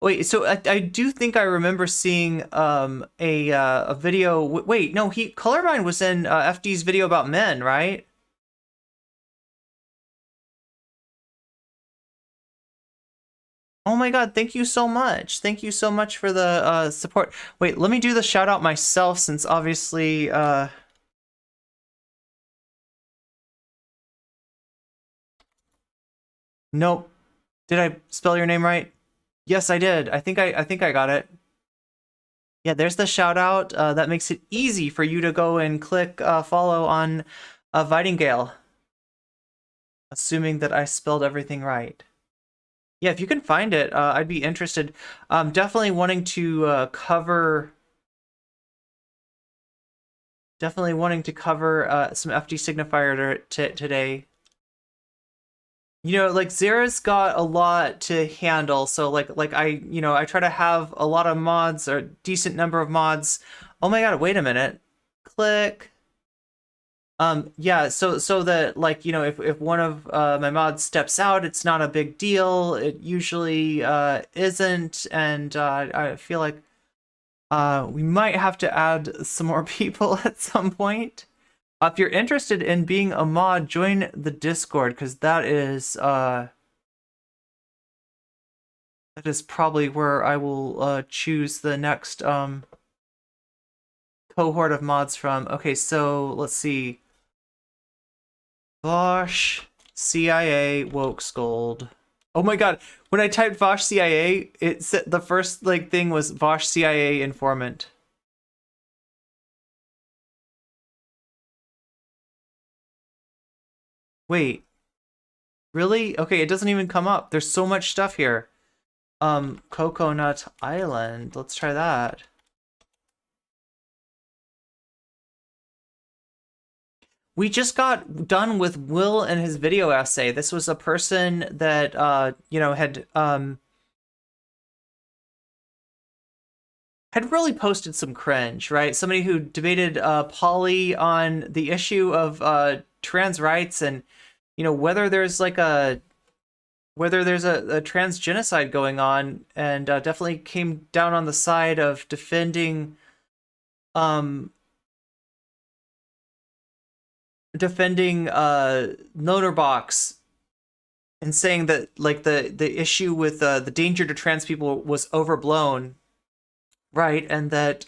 Wait, so I do think I remember seeing a video. Wait, no, Colormind was in FD's video about men, right? Oh my god, thank you so much. Thank you so much for the support. Wait, let me do the shout out myself, since obviously nope. Did I spell your name right? Yes, I did. I think I got it. Yeah, there's the shout out. That makes it easy for you to go and click follow on Vitingale. Assuming that I spelled everything right. Yeah, if you can find it, I'd be interested. Definitely wanting to cover. Definitely wanting to cover some FD Signifier today. You know, like Zera's got a lot to handle, so like I try to have a lot of mods or a decent number of mods. Oh my god, wait a minute. Click. Yeah, so that like, if one of my mods steps out, it's not a big deal. It usually isn't, and I feel like we might have to add some more people at some point. If you're interested in being a mod, join the Discord, because that is probably where I will choose the next cohort of mods from. Okay, so let's see. Vaush, CIA, Wokescold. Oh my god, when I typed Vaush CIA, it said the first thing was Vaush CIA informant. Wait. Really? Okay, it doesn't even come up. There's so much stuff here. Coconut Island. Let's try that. We just got done with Will and his video essay. This was a person that had really posted some cringe, right? Somebody who debated Polly on the issue of trans rights and whether there's a trans genocide going on, and definitely came down on the side of defending Lonerbox and saying that the issue with the danger to trans people was overblown, right? And that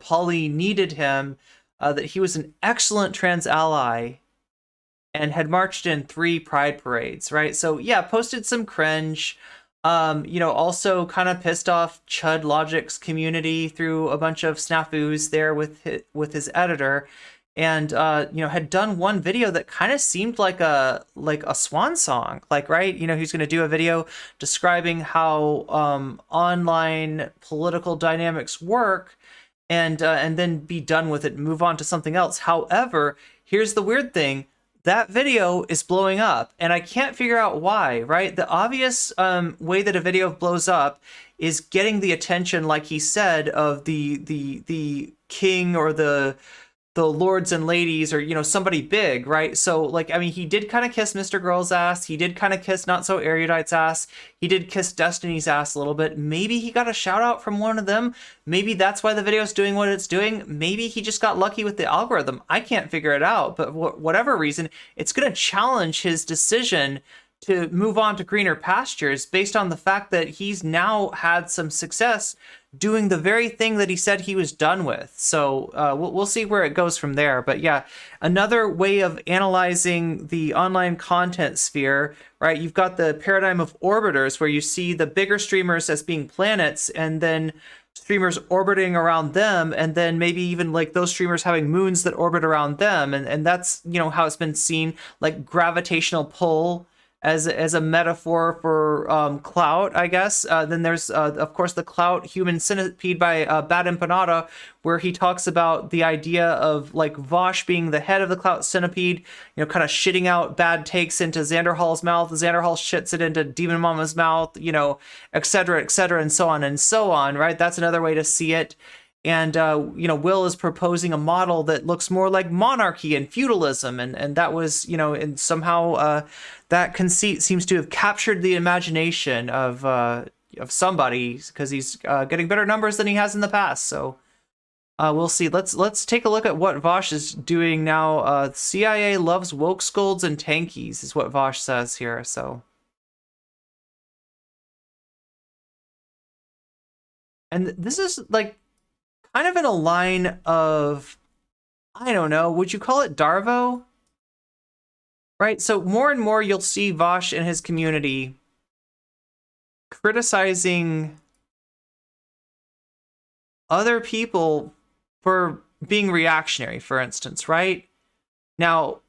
Polly needed him, that he was an excellent trans ally and had marched in 3 pride parades, right? So yeah, posted some cringe. Also kind of pissed off Chud Logic's community through a bunch of snafus there with his editor. And had done one video that kind of seemed like a swan song, right? He's going to do a video describing how online political dynamics work, and then be done with it and move on to something else. However, here's the weird thing: that video is blowing up, and I can't figure out why. Right? The obvious way that a video blows up is getting the attention, like he said, of the king or the lords and ladies, or somebody big, right? So he did kind of kiss Mr. Girl's ass, he did kind of kiss Not So Erudite's ass, he did kiss Destiny's ass a little bit. Maybe he got a shout out from one of them, maybe that's why the video's doing what it's doing, maybe he just got lucky with the algorithm. I can't figure it out, but whatever reason, it's going to challenge his decision to move on to greener pastures based on the fact that he's now had some success doing the very thing that he said he was done with. So we'll see where it goes from there. But yeah, another way of analyzing the online content sphere, right? You've got the paradigm of orbiters, where you see the bigger streamers as being planets, and then streamers orbiting around them, and then maybe even those streamers having moons that orbit around them. And that's, how it's been seen, like gravitational pull as a metaphor for clout, I guess. Then there's, of course, the clout human centipede by Bad Empanada, where he talks about the idea of Vaush being the head of the clout centipede, kind of shitting out bad takes into Xanderhall's mouth. Xanderhall shits it into Demon Mama's mouth, et cetera, and so on, right? That's another way to see it. And, Will is proposing a model that looks more like monarchy and feudalism. And that was, and somehow that conceit seems to have captured the imagination of somebody, because he's getting better numbers than he has in the past. So we'll see. Let's take a look at what Vaush is doing now. CIA loves Wokescolds and tankies is what Vaush says here. So. And this is kind of in a line of, I don't know, would you call it Darvo? Right? So more and more you'll see Vaush and his community criticizing other people for being reactionary, for instance, right? Now,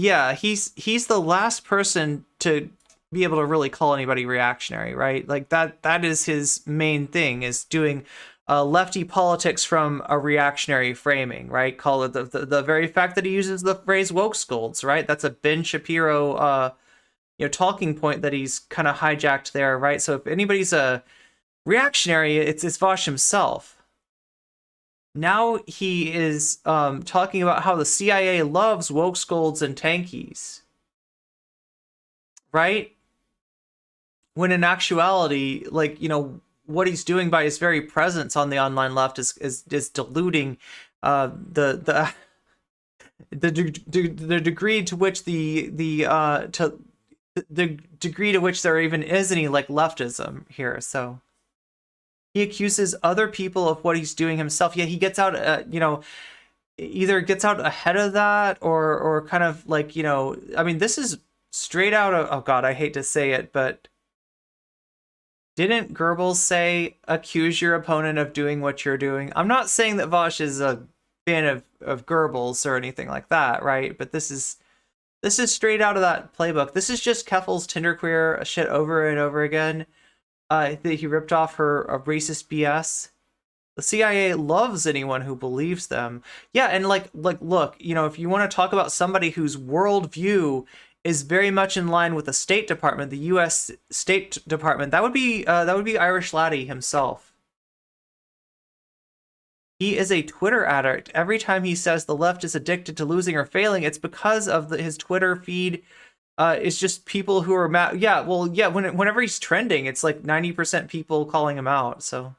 Yeah, he's the last person to be able to really call anybody reactionary, right? Like that is his main thing, is doing lefty politics from a reactionary framing, right? Call it the very fact that he uses the phrase Wokescolds, right? That's a Ben Shapiro talking point that he's kind of hijacked there, right? So if anybody's a reactionary, it's Vaush himself. Now he is talking about how the CIA loves Wokescolds and tankies, right? When in actuality, like, what he's doing by his very presence on the online left is diluting the degree to which the degree to which there even is any like leftism here. So he accuses other people of what he's doing himself. Yeah, he gets out, either gets out ahead of that or kind of like, I mean, this is straight out of, oh God, I hate to say it, but didn't Goebbels say, accuse your opponent of doing what you're doing? I'm not saying that Vaush is a fan of Goebbels or anything like that, right? But this is straight out of that playbook. This is just Keffel's Tinderqueer shit over and over again. That he ripped off her racist BS. The CIA loves anyone who believes them. Yeah, and like look, if you want to talk about somebody whose worldview is very much in line with the State Department, the U.S. State Department, that would be Irish Laddie himself. He is a Twitter addict. Every time he says the left is addicted to losing or failing, it's because of his Twitter feed. It's just people who are mad. Yeah, well, yeah. Whenever he's trending, it's like 90% people calling him out. So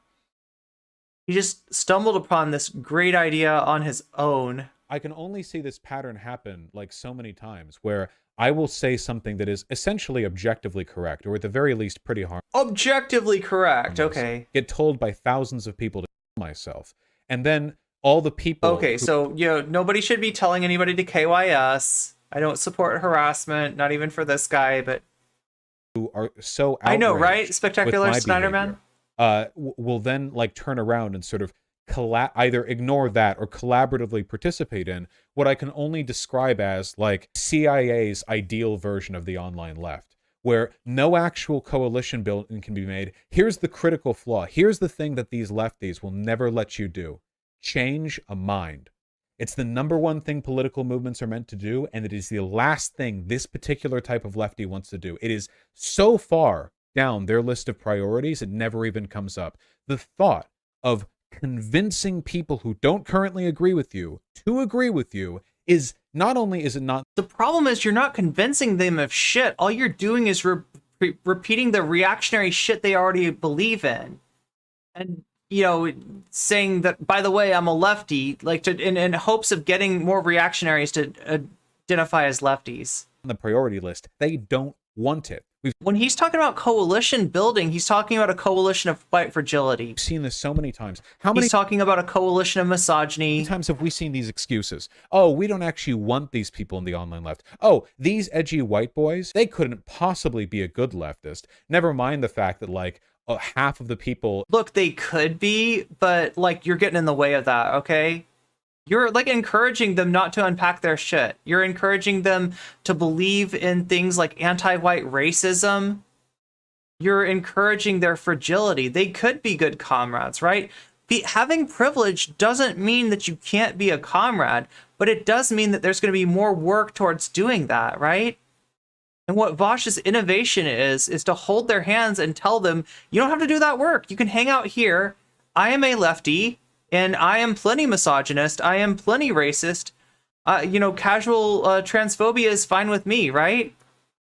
he just stumbled upon this great idea on his own. I can only see this pattern happen like so many times, where I will say something that is essentially objectively correct, or at the very least pretty harmless. Objectively correct, okay. Get told by thousands of people to kill myself. And then all the people... Okay, so, nobody should be telling anybody to KYS. I don't support harassment, not even for this guy, but... Who are so outraged, I know, right? Spectacular Snyderman? Will then, turn around and sort of either ignore that or collaboratively participate in what I can only describe as CIA's ideal version of the online left, where no actual coalition building can be made. Here's the critical flaw. Here's the thing that these lefties will never let you do. Change a mind. It's the number one thing political movements are meant to do, and it is the last thing this particular type of lefty wants to do. It is so far down their list of priorities, it never even comes up. The thought of convincing people who don't currently agree with you to agree with you is not only is it not... The problem is you're not convincing them of shit. All you're doing is repeating the reactionary shit they already believe in. And, saying that, by the way, I'm a lefty, in hopes of getting more reactionaries to identify as lefties. On the priority list, they don't want it. When he's talking about coalition building, he's talking about a coalition of white fragility. We've seen this so many times. He's talking about a coalition of misogyny. How many times have we seen these excuses? Oh, we don't actually want these people in the online left. Oh, these edgy white boys, they couldn't possibly be a good leftist. Never mind the fact that, half of the people... Look, they could be, but, you're getting in the way of that, okay? You're, encouraging them not to unpack their shit. You're encouraging them to believe in things like anti-white racism. You're encouraging their fragility. They could be good comrades, right? Having privilege doesn't mean that you can't be a comrade, but it does mean that there's going to be more work towards doing that, right? And what Vaush's innovation is to hold their hands and tell them, you don't have to do that work. You can hang out here. I am a lefty. And I am plenty misogynist. I am plenty racist. Casual transphobia is fine with me, right?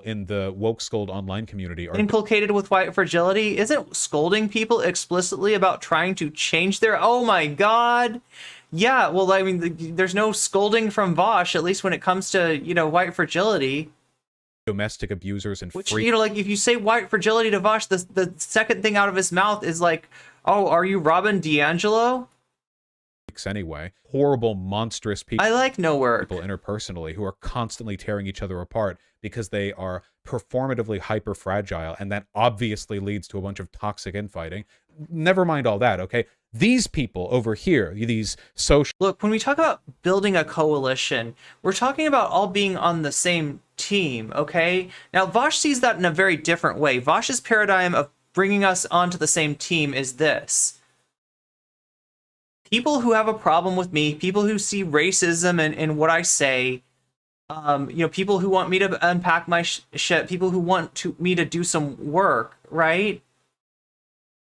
In the Wokescold online community, inculcated with white fragility, isn't scolding people explicitly about trying to change their... Oh my God. Yeah, well, I mean, there's no scolding from Vaush, at least when it comes to, white fragility. Domestic abusers and which, if you say white fragility to Vaush, the second thing out of his mouth is oh, are you Robin DiAngelo? works anyway. Horrible, monstrous people. I like no work. People interpersonally who are constantly tearing each other apart because they are performatively hyper fragile, and that obviously leads to a bunch of toxic infighting. Never mind all that, okay? These people over here, these social... Look, when we talk about building a coalition, we're talking about all being on the same team, okay? Now, Vaush sees that in a very different way. Vaush's paradigm of bringing us onto the same team is this. People who have a problem with me, people who see racism in what I say, you know, people who want me to unpack my shit, people who want me to do some work, right?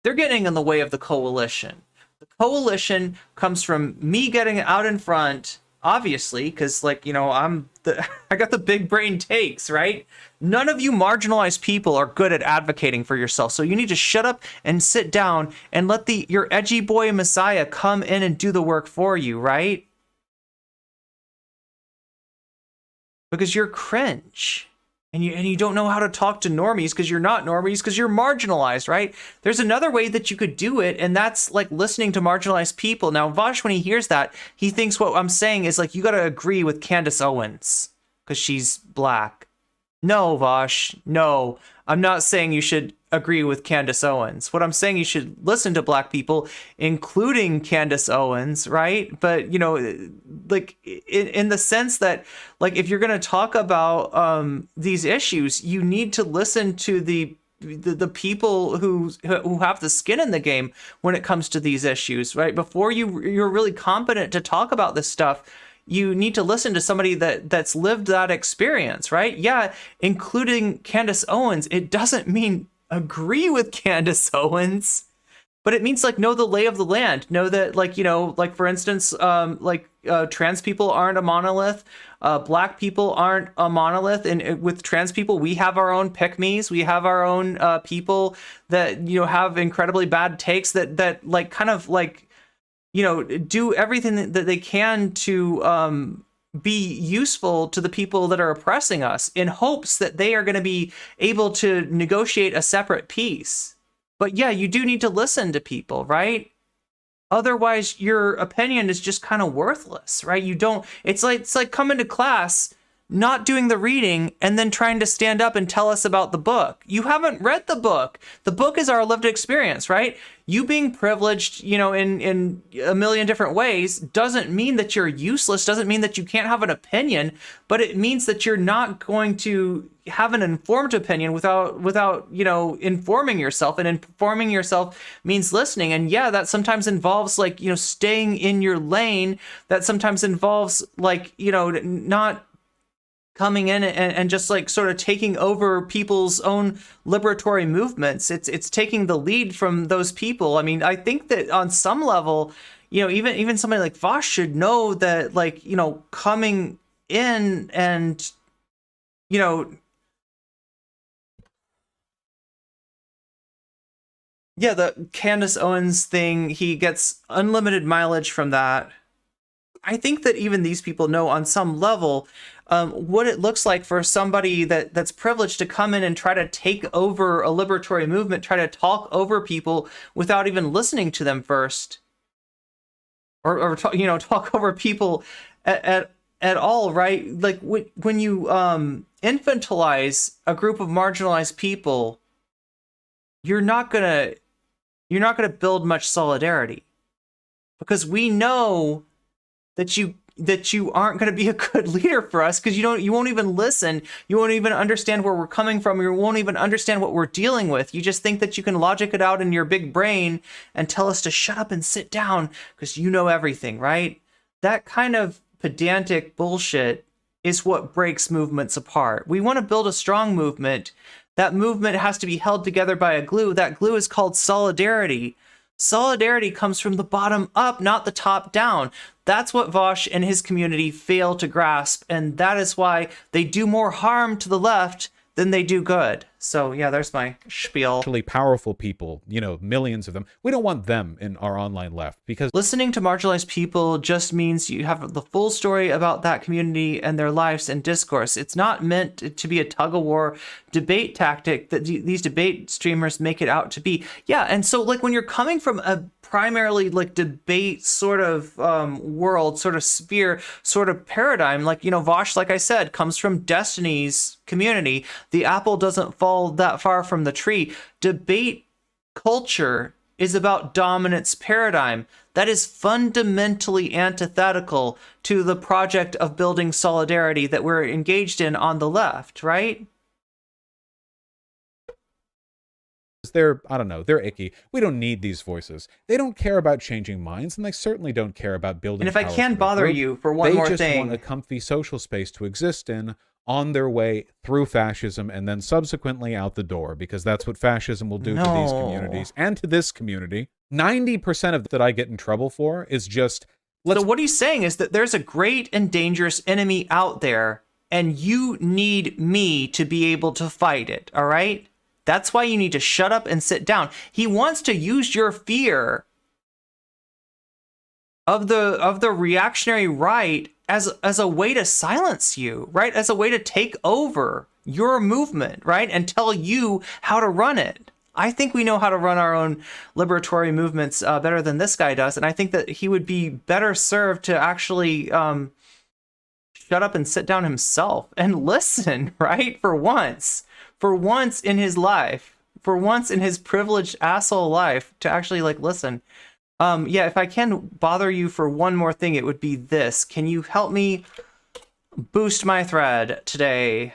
They're getting in the way of the coalition. The coalition comes from me getting out in front, obviously, because, like, you know, I got the big brain takes, right? None of you marginalized people are good at advocating for yourself, so you need to shut up and sit down and let your edgy boy messiah come in and do the work for you, right? Because you're cringe. And you don't know how to talk to normies because you're not normies because you're marginalized, right? There's another way that you could do it, and that's like listening to marginalized people. Now, Vaush, when he hears that, he thinks what I'm saying is like, you got to agree with Candace Owens because she's black. No, Vaush, no. I'm not saying you should agree with Candace Owens. What I'm saying, you should listen to black people, including Candace Owens, right? But, you know, like in the sense that, like, if you're going to talk about these issues, you need to listen to the people who have the skin in the game when it comes to these issues, right? Before you're really competent to talk about this stuff, you need to listen to somebody that's lived that experience, right? Yeah, including Candace Owens. It doesn't mean agree with Candace Owens, but it means like know the lay of the land. Know that, like, you know, like for instance, trans people aren't a monolith. Black people aren't a monolith. And with trans people, we have our own pick-me's. We have our own people that, you know, have incredibly bad takes that like kind of like, you know, do everything that they can to be useful to the people that are oppressing us in hopes that they are going to be able to negotiate a separate peace. But yeah, you do need to listen to people, right? Otherwise, your opinion is just kind of worthless, right? You don't, it's like coming to class, not doing the reading, and then trying to stand up and tell us about the book. You haven't read the book. The book is our lived experience, right? You being privileged, you know, in a million different ways doesn't mean that you're useless, doesn't mean that you can't have an opinion, but it means that you're not going to have an informed opinion without, you know, informing yourself. And informing yourself means listening. And yeah, that sometimes involves, like, you know, staying in your lane. That sometimes involves, like, you know, not coming in and just like sort of taking over people's own liberatory movements. It's taking the lead from those people. I mean, I think that on some level, you know, even somebody like Vaush should know that, like, you know, coming in and, you know, yeah, the Candace Owens thing, he gets unlimited mileage from that. I think that even these people know on some level what it looks like for somebody that's privileged to come in and try to take over a liberatory movement, try to talk over people without even listening to them first, or you know, talk over people at all, right? Like when you infantilize a group of marginalized people, you're not gonna build much solidarity, because we know that you aren't going to be a good leader for us, because you won't even listen, you won't even understand where we're coming from, you won't even understand what we're dealing with. You just think that you can logic it out in your big brain and tell us to shut up and sit down because you know everything, right? That kind of pedantic bullshit is what breaks movements apart. We want to build a strong movement. That movement has to be held together by a glue. That glue is called solidarity. Solidarity comes from the bottom up, not the top down. That's what Vaush and his community fail to grasp, and that is why they do more harm to the left than they do good. So yeah, there's my spiel. Actually powerful people, you know, millions of them. We don't want them in our online left because listening to marginalized people just means you have the full story about that community and their lives and discourse. It's not meant to be a tug-of-war debate tactic that these debate streamers make it out to be. Yeah, and so like when you're coming from a primarily like debate sort of world, sort of sphere, sort of paradigm, like, you know, Vaush, like I said, comes from Destiny's community. The apple doesn't fall that far from the tree. Debate culture is about dominance paradigm. That is fundamentally antithetical to the project of building solidarity that we're engaged in on the left, right? they're, I don't know, they're icky. We don't need these voices. They don't care about changing minds, and they certainly don't care about building. And if I can bother you for one more thing, they just want a comfy social space to exist in on their way through fascism and then subsequently out the door, because that's what fascism will do to these communities and to this community. 90% of that I get in trouble for is just... So what he's saying is that there's a great and dangerous enemy out there, and you need me to be able to fight it, all right? That's why you need to shut up and sit down. He wants to use your fear of the reactionary right as a way to silence you, right? As a way to take over your movement, right? And tell you how to run it. I think we know how to run our own liberatory movements better than this guy does, and I think that he would be better served to actually shut up and sit down himself and listen, right? For once in his life, for once in his privileged asshole life, to actually like listen. Yeah, if I can bother you for one more thing, it would be this. Can you help me boost my thread today?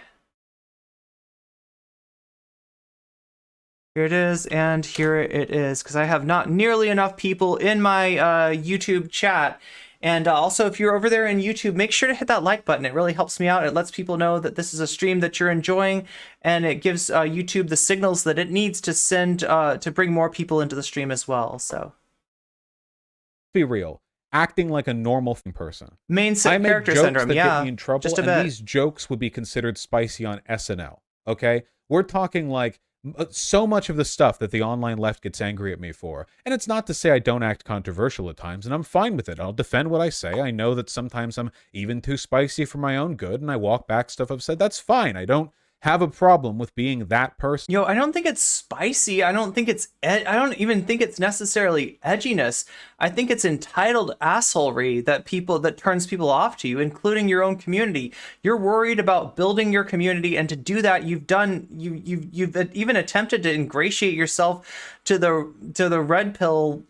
Here it is, and here it is, because I have not nearly enough people in my YouTube chat. And also, if you're over there in YouTube, make sure to hit that like button. It really helps me out. It lets people know that this is a stream that you're enjoying, and it gives YouTube the signals that it needs to send to bring more people into the stream as well. So, be real. Acting like a normal person. Main character syndrome, that yeah. Get me in trouble, just a and bit. These jokes would be considered spicy on SNL. Okay, we're talking like so much of the stuff that the online left gets angry at me for. And it's not to say I don't act controversial at times, and I'm fine with it. I'll defend what I say. I know that sometimes I'm even too spicy for my own good, and I walk back stuff I've said. That's fine. I don't have a problem with being that person. Yo, I don't think it's spicy. I don't think it's I don't even think it's necessarily edginess. I think it's entitled assholery that turns people off to you, including your own community. You're worried about building your community, and to do that, you've even attempted to ingratiate yourself to the red pill,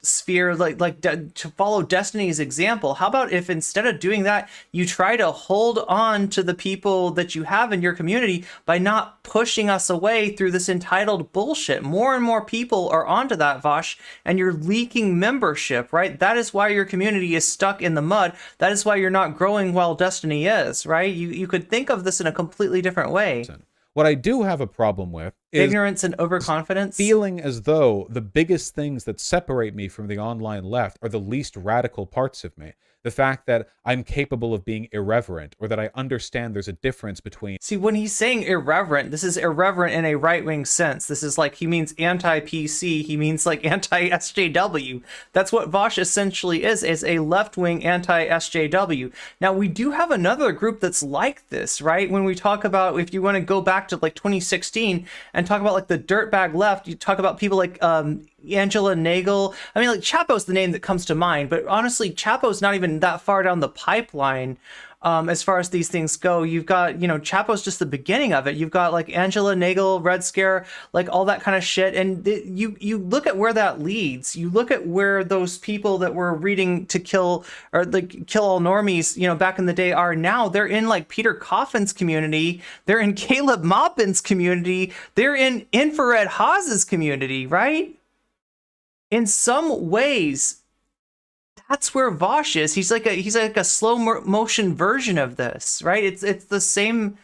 sphere, to follow Destiny's example. How about if instead of doing that, you try to hold on to the people that you have in your community by not pushing us away through this entitled bullshit? More and more people are onto that, Vaush, and you're leaking membership, right? That is why your community is stuck in the mud. That is why you're not growing while Destiny is, right? You could think of this in a completely different way. What I do have a problem with is ignorance and overconfidence. Feeling as though the biggest things that separate me from the online left are the least radical parts of me. The fact that I'm capable of being irreverent, or that I understand there's a difference between... See, when he's saying irreverent, this is irreverent in a right-wing sense. This is like, he means anti-PC, he means like anti-SJW. That's what Vaush essentially is a left-wing anti-SJW. Now, we do have another group that's like this, right? When we talk about, if you want to go back to like 2016 and talk about like the dirtbag left, you talk about people like Angela Nagel. I mean, like, Chapo's the name that comes to mind, but honestly, Chapo's not even that far down the pipeline as far as these things go. You've got, Chapo's just the beginning of it. You've got like Angela Nagel, Red Scare, like all that kind of shit. And you look at where that leads. You look at where those people that were reading To Kill, or like Kill All Normies, back in the day are now. They're in like Peter Coffin's community. They're in Caleb Maupin's community. They're in Infrared Haas's community, right? In some ways, that's where Vaush is. He's like a slow motion version of this, right? It's the same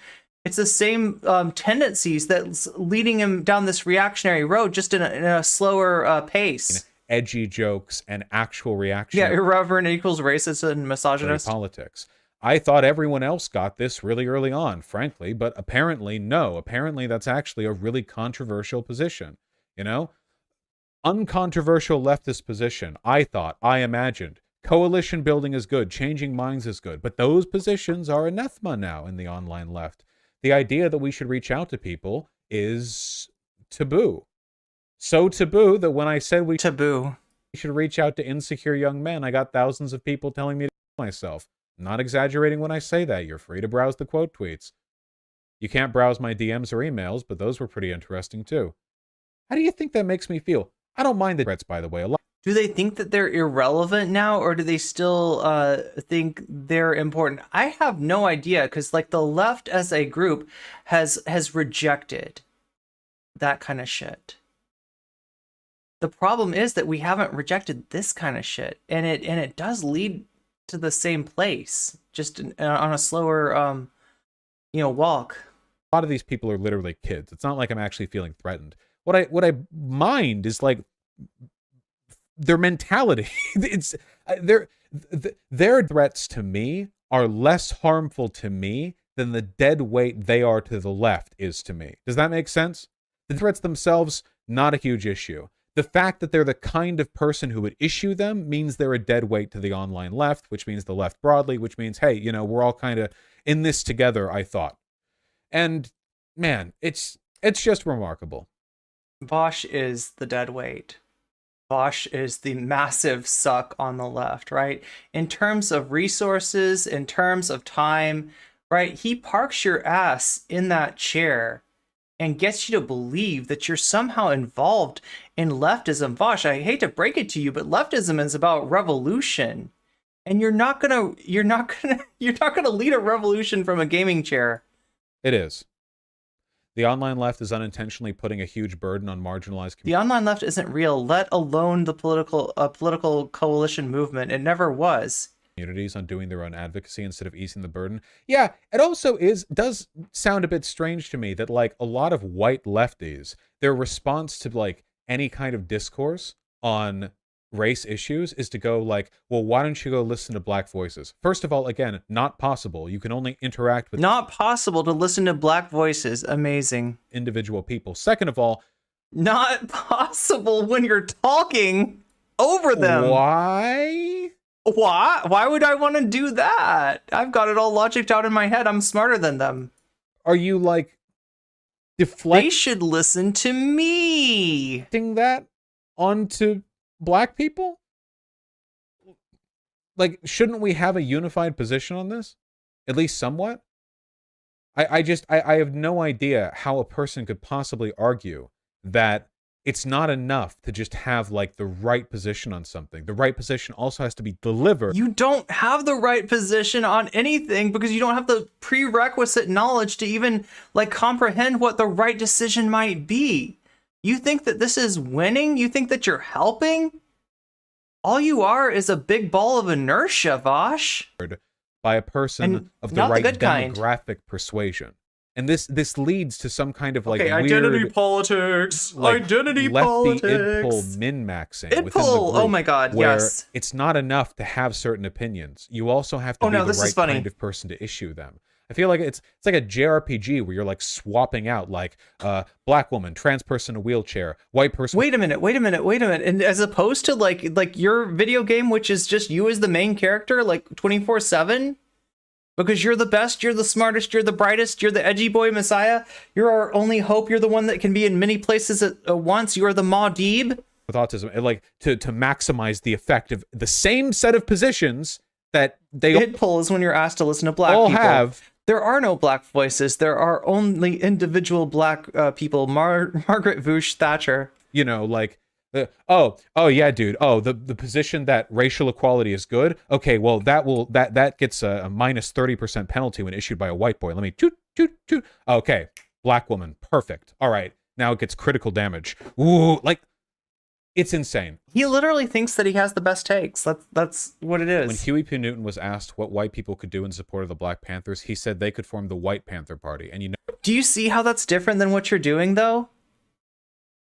tendencies that's leading him down this reactionary road, just in a slower pace. Edgy jokes and actual reaction. Yeah, irreverent equals racist and misogynist. Politics. I thought everyone else got this really early on, frankly, but apparently no. Apparently that's actually a really controversial position, you know? Uncontroversial leftist position. I imagined. Coalition building is good. Changing minds is good. But those positions are anathema now in the online left. The idea that we should reach out to people is taboo. So taboo that when I said we should reach out to insecure young men, I got thousands of people telling me to myself. I'm not exaggerating when I say that. You're free to browse the quote tweets. You can't browse my DMs or emails, but those were pretty interesting too. How do you think that makes me feel? I don't mind the threats, by the way, a lot. Do they think that they're irrelevant now, or do they still think they're important? I have no idea, because like the left as a group has rejected that kind of shit. The problem is that we haven't rejected this kind of shit, and it does lead to the same place, just on a slower walk. A lot of these people are literally kids. It's not like I'm actually feeling threatened. What I mind is like their mentality. It's their threats to me are less harmful to me than the dead weight they are to the left is to me. Does that make sense? The threats themselves, not a huge issue. The fact that they're the kind of person who would issue them means they're a dead weight to the online left, which means the left broadly, which means, hey, you know, we're all kind of in this together, I thought. And man, it's just remarkable. Vaush is the dead weight. Vaush is the massive suck on the left, right? In terms of resources, in terms of time, right? He parks your ass in that chair and gets you to believe that you're somehow involved in leftism. Vaush, I hate to break it to you, but leftism is about revolution. And you're not gonna lead a revolution from a gaming chair. It is. The online left is unintentionally putting a huge burden on marginalized communities. The online left isn't real, let alone the political coalition movement. It never was. Communities on doing their own advocacy instead of easing the burden. Yeah, it also does sound a bit strange to me that like a lot of white lefties, their response to like any kind of discourse on race issues is to go like, well, why don't you go listen to Black voices? First of all, again, not possible. You can only interact with... Not possible to listen to Black voices. Amazing. Individual people. Second of all... Not possible when you're talking over them. Why? Why would I want to do that? I've got it all logicked out in my head. I'm smarter than them. Are you like... deflecting... They should listen to me. That onto... Black people? Like, shouldn't we have a unified position on this? At least somewhat? I have no idea how a person could possibly argue that it's not enough to just have, like, the right position on something. The right position also has to be delivered. You don't have the right position on anything because you don't have the prerequisite knowledge to even, like, comprehend what the right decision might be. You think that this is winning? You think that you're helping? All you are is a big ball of inertia, Vaush. By a person of the right demographic persuasion. And this leads to some kind of like identity weird, politics. Like identity lefty politics. idpol min-maxing. Idpol. Oh my god, where yes. It's not enough to have certain opinions. You also have to be the right kind of person to issue them. I feel like it's like a JRPG where you're like swapping out like black woman, trans person in a wheelchair, white person. Wait a minute. And as opposed to like your video game, which is just you as the main character, like 24/7, because you're the best, you're the smartest, you're the brightest, you're the edgy boy messiah, you're our only hope, you're the one that can be in many places at once, you're the Maudib. With autism, like to maximize the effect of the same set of positions that they idpol is when you're asked to listen to black all people. Have. There are no black voices. There are only individual black people. Margaret Vaush Thatcher. You know, like, oh yeah, dude. Oh, the position that racial equality is good. Okay, well that gets a minus 30% penalty when issued by a white boy. Let me toot. Okay, black woman, perfect. All right, now it gets critical damage. Ooh, like. It's insane. He literally thinks that he has the best takes. That's what it is. When Huey P. Newton was asked what white people could do in support of the Black Panthers, he said they could form the White Panther Party. And you know, do you see how that's different than what you're doing though?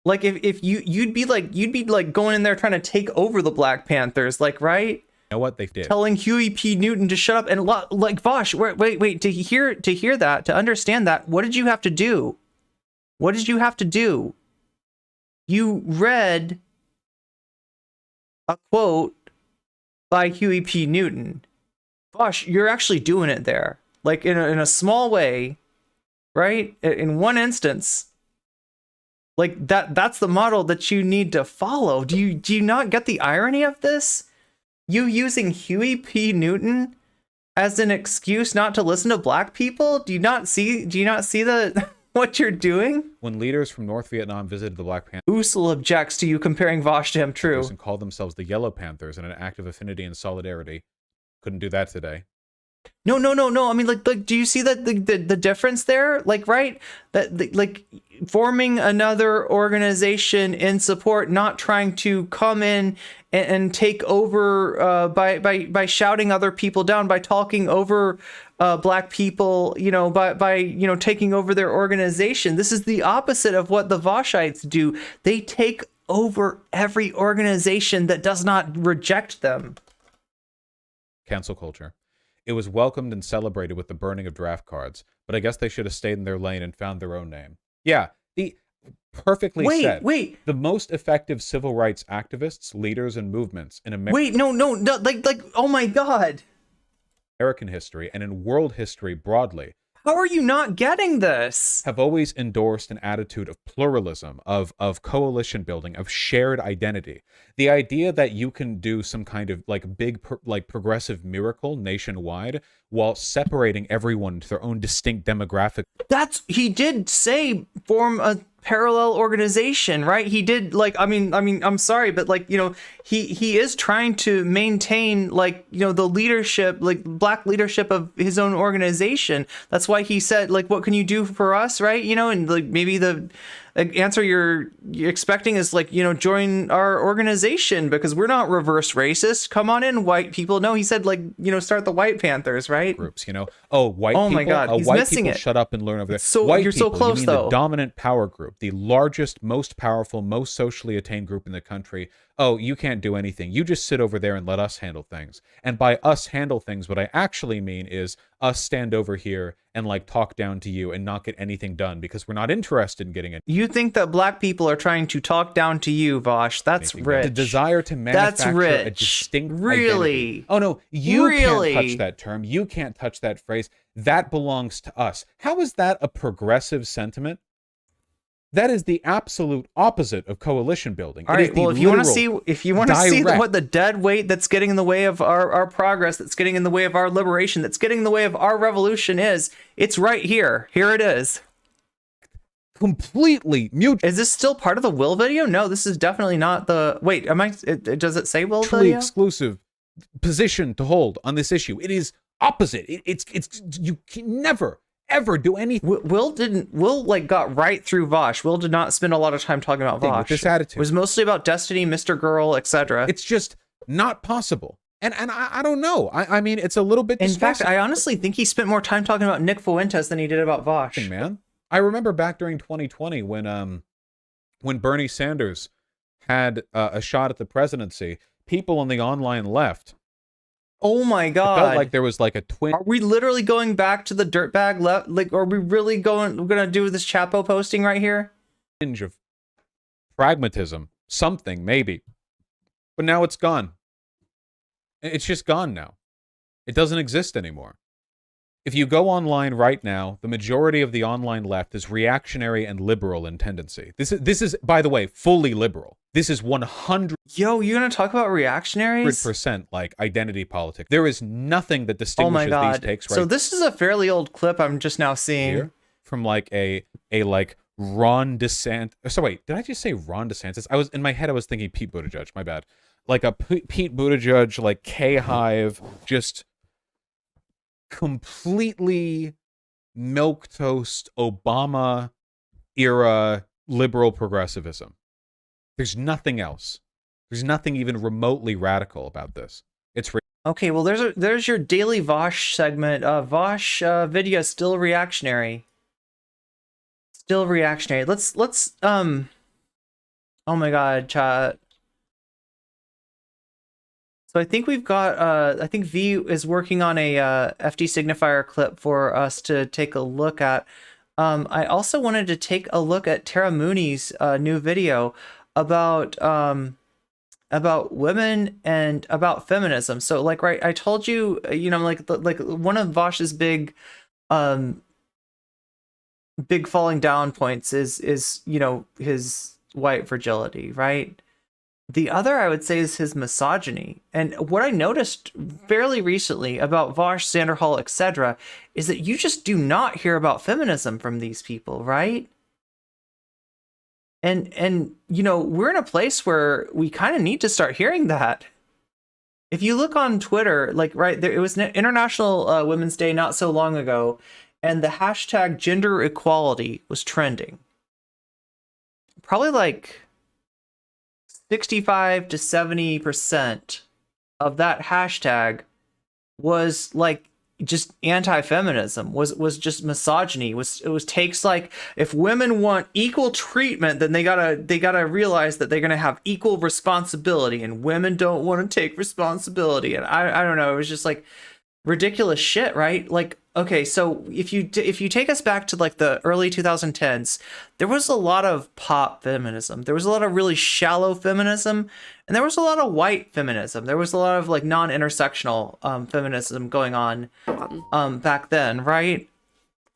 Like if you'd be like going in there trying to take over the Black Panthers, like, right? You know what they did? telling Huey P. Newton to shut up. And like Vaush, wait, to hear that, to understand that, what did you have to do? What did you have to do? You read a quote by Huey P. Newton. Vaush, you're actually doing it there. Like in a small way, right? In one instance. Like that's the model that you need to follow. Do you not get the irony of this? You using Huey P. Newton as an excuse not to listen to black people? Do you not see the what you're doing? When leaders from North Vietnam visited the Black Panthers, Usul objects to you comparing Vaush to him. True. And called themselves the Yellow Panthers in an act of affinity and solidarity. Couldn't do that today. No. I mean, like, do you see that the difference there? Like, right? Like forming another organization in support, not trying to come in and take over by shouting other people down, by talking over black people, you know, by you know, taking over their organization. This is the opposite of what the Vaushites do. They take over every organization that does not reject them. Cancel culture. It was welcomed and celebrated with the burning of draft cards, but I guess they should have stayed in their lane and found their own name. Yeah, the perfectly said. Wait. The most effective civil rights activists, leaders, and movements in America. Wait, no, like, oh my God. American history and in world history broadly. How are you not getting this? Have always endorsed an attitude of pluralism, of coalition building, of shared identity. The idea that you can do some kind of like big, progressive miracle nationwide while separating everyone to their own distinct demographic. He did say form a parallel organization, right? He did, like, I mean, I'm sorry, but like, you know, he is trying to maintain, like, you know, the leadership, like black leadership of his own organization. That's why he said, like, what can you do for us, right? You know, and like maybe the answer you're expecting is like, you know, join our organization because we're not reverse racist. Come on in, white people. No, he said, like, you know, start the White Panthers, right? Groups, you know. Oh, white people. Oh my God, he's white missing people it. Shut up and learn over there. So white you're people, so close, you mean though. The dominant power group, the largest, most powerful, most socially attained group in the country. Oh, you can't do anything. You just sit over there and let us handle things. And by us handle things, what I actually mean is us stand over here and like talk down to you and not get anything done because we're not interested in getting it. You think that black people are trying to talk down to you, Vaush? That's rich. The desire to manufacture a distinct identity. Oh no, you can't touch that term. You can't touch that phrase. That belongs to us. How is that a progressive sentiment? That is the absolute opposite of coalition building. All right, well, if you want to see what the dead weight that's getting in the way of our progress, that's getting in the way of our liberation, that's getting in the way of our revolution is, it's right here. Here it is. Completely mute. Is this still part of the Will video? No, this is definitely not the... Wait, does it say Will truly video? Exclusive position to hold on this issue. It is opposite. It's you can never ever do anything. Will like got right through Vaush. Will did not spend a lot of time talking about Vaush. With this attitude. It was mostly about Destiny, Mr. Girl, etc. It's just not possible. And I don't know. I mean, it's a little bit distressing. In fact, I honestly think he spent more time talking about Nick Fuentes than he did about Vaush. Man, I remember back during 2020 when Bernie Sanders had a shot at the presidency, people on the online left. Oh my God! It felt like there was like a twin. Are we literally going back to the dirtbag left? Like, are we really gonna do this Chapo posting right here? Tinge of pragmatism, something maybe, but now it's gone. It's just gone now. It doesn't exist anymore. If you go online right now, the majority of the online left is reactionary and liberal in tendency. This is, by the way, fully liberal. This is 100. Yo, you're gonna talk about reactionaries? 100% like identity politics. There is nothing that distinguishes these takes. Right. So this is a fairly old clip I'm just now seeing here from like a like Ron DeSantis. So wait, did I just say Ron DeSantis? I was in my head. I was thinking Pete Buttigieg. My bad. Like a Pete Buttigieg, like K-Hive, just completely milquetoast Obama era liberal progressivism. There's nothing else. There's nothing even remotely radical about this. It's okay. Well, there's your daily Vaush segment. Vaush video still reactionary. Still reactionary. Let's oh my God, chat. So I think we've got, I think V is working on a FD Signifier clip for us to take a look at. I also wanted to take a look at Tara Mooney's new video about women and about feminism. So like, right, I told you, you know, like one of Vaush's big falling down points is, you know, his white fragility, right? The other, I would say, is his misogyny. And what I noticed fairly recently about Vaush, Sanderhall, etc., is that you just do not hear about feminism from these people, right? And you know, we're in a place where we kind of need to start hearing that. If you look on Twitter, like, right, there, it was International Women's Day not so long ago, and the hashtag gender equality was trending. Probably like 65 to 70% of that hashtag was like just anti-feminism, was just misogyny, it was takes like, if women want equal treatment, then they gotta realize that they're gonna have equal responsibility, and women don't want to take responsibility. And I don't know, it was just like ridiculous shit, right? Like, okay, so if you take us back to like the early 2010s, there was a lot of pop feminism. There was a lot of really shallow feminism, and there was a lot of white feminism. There was a lot of like non-intersectional feminism going on back then, right?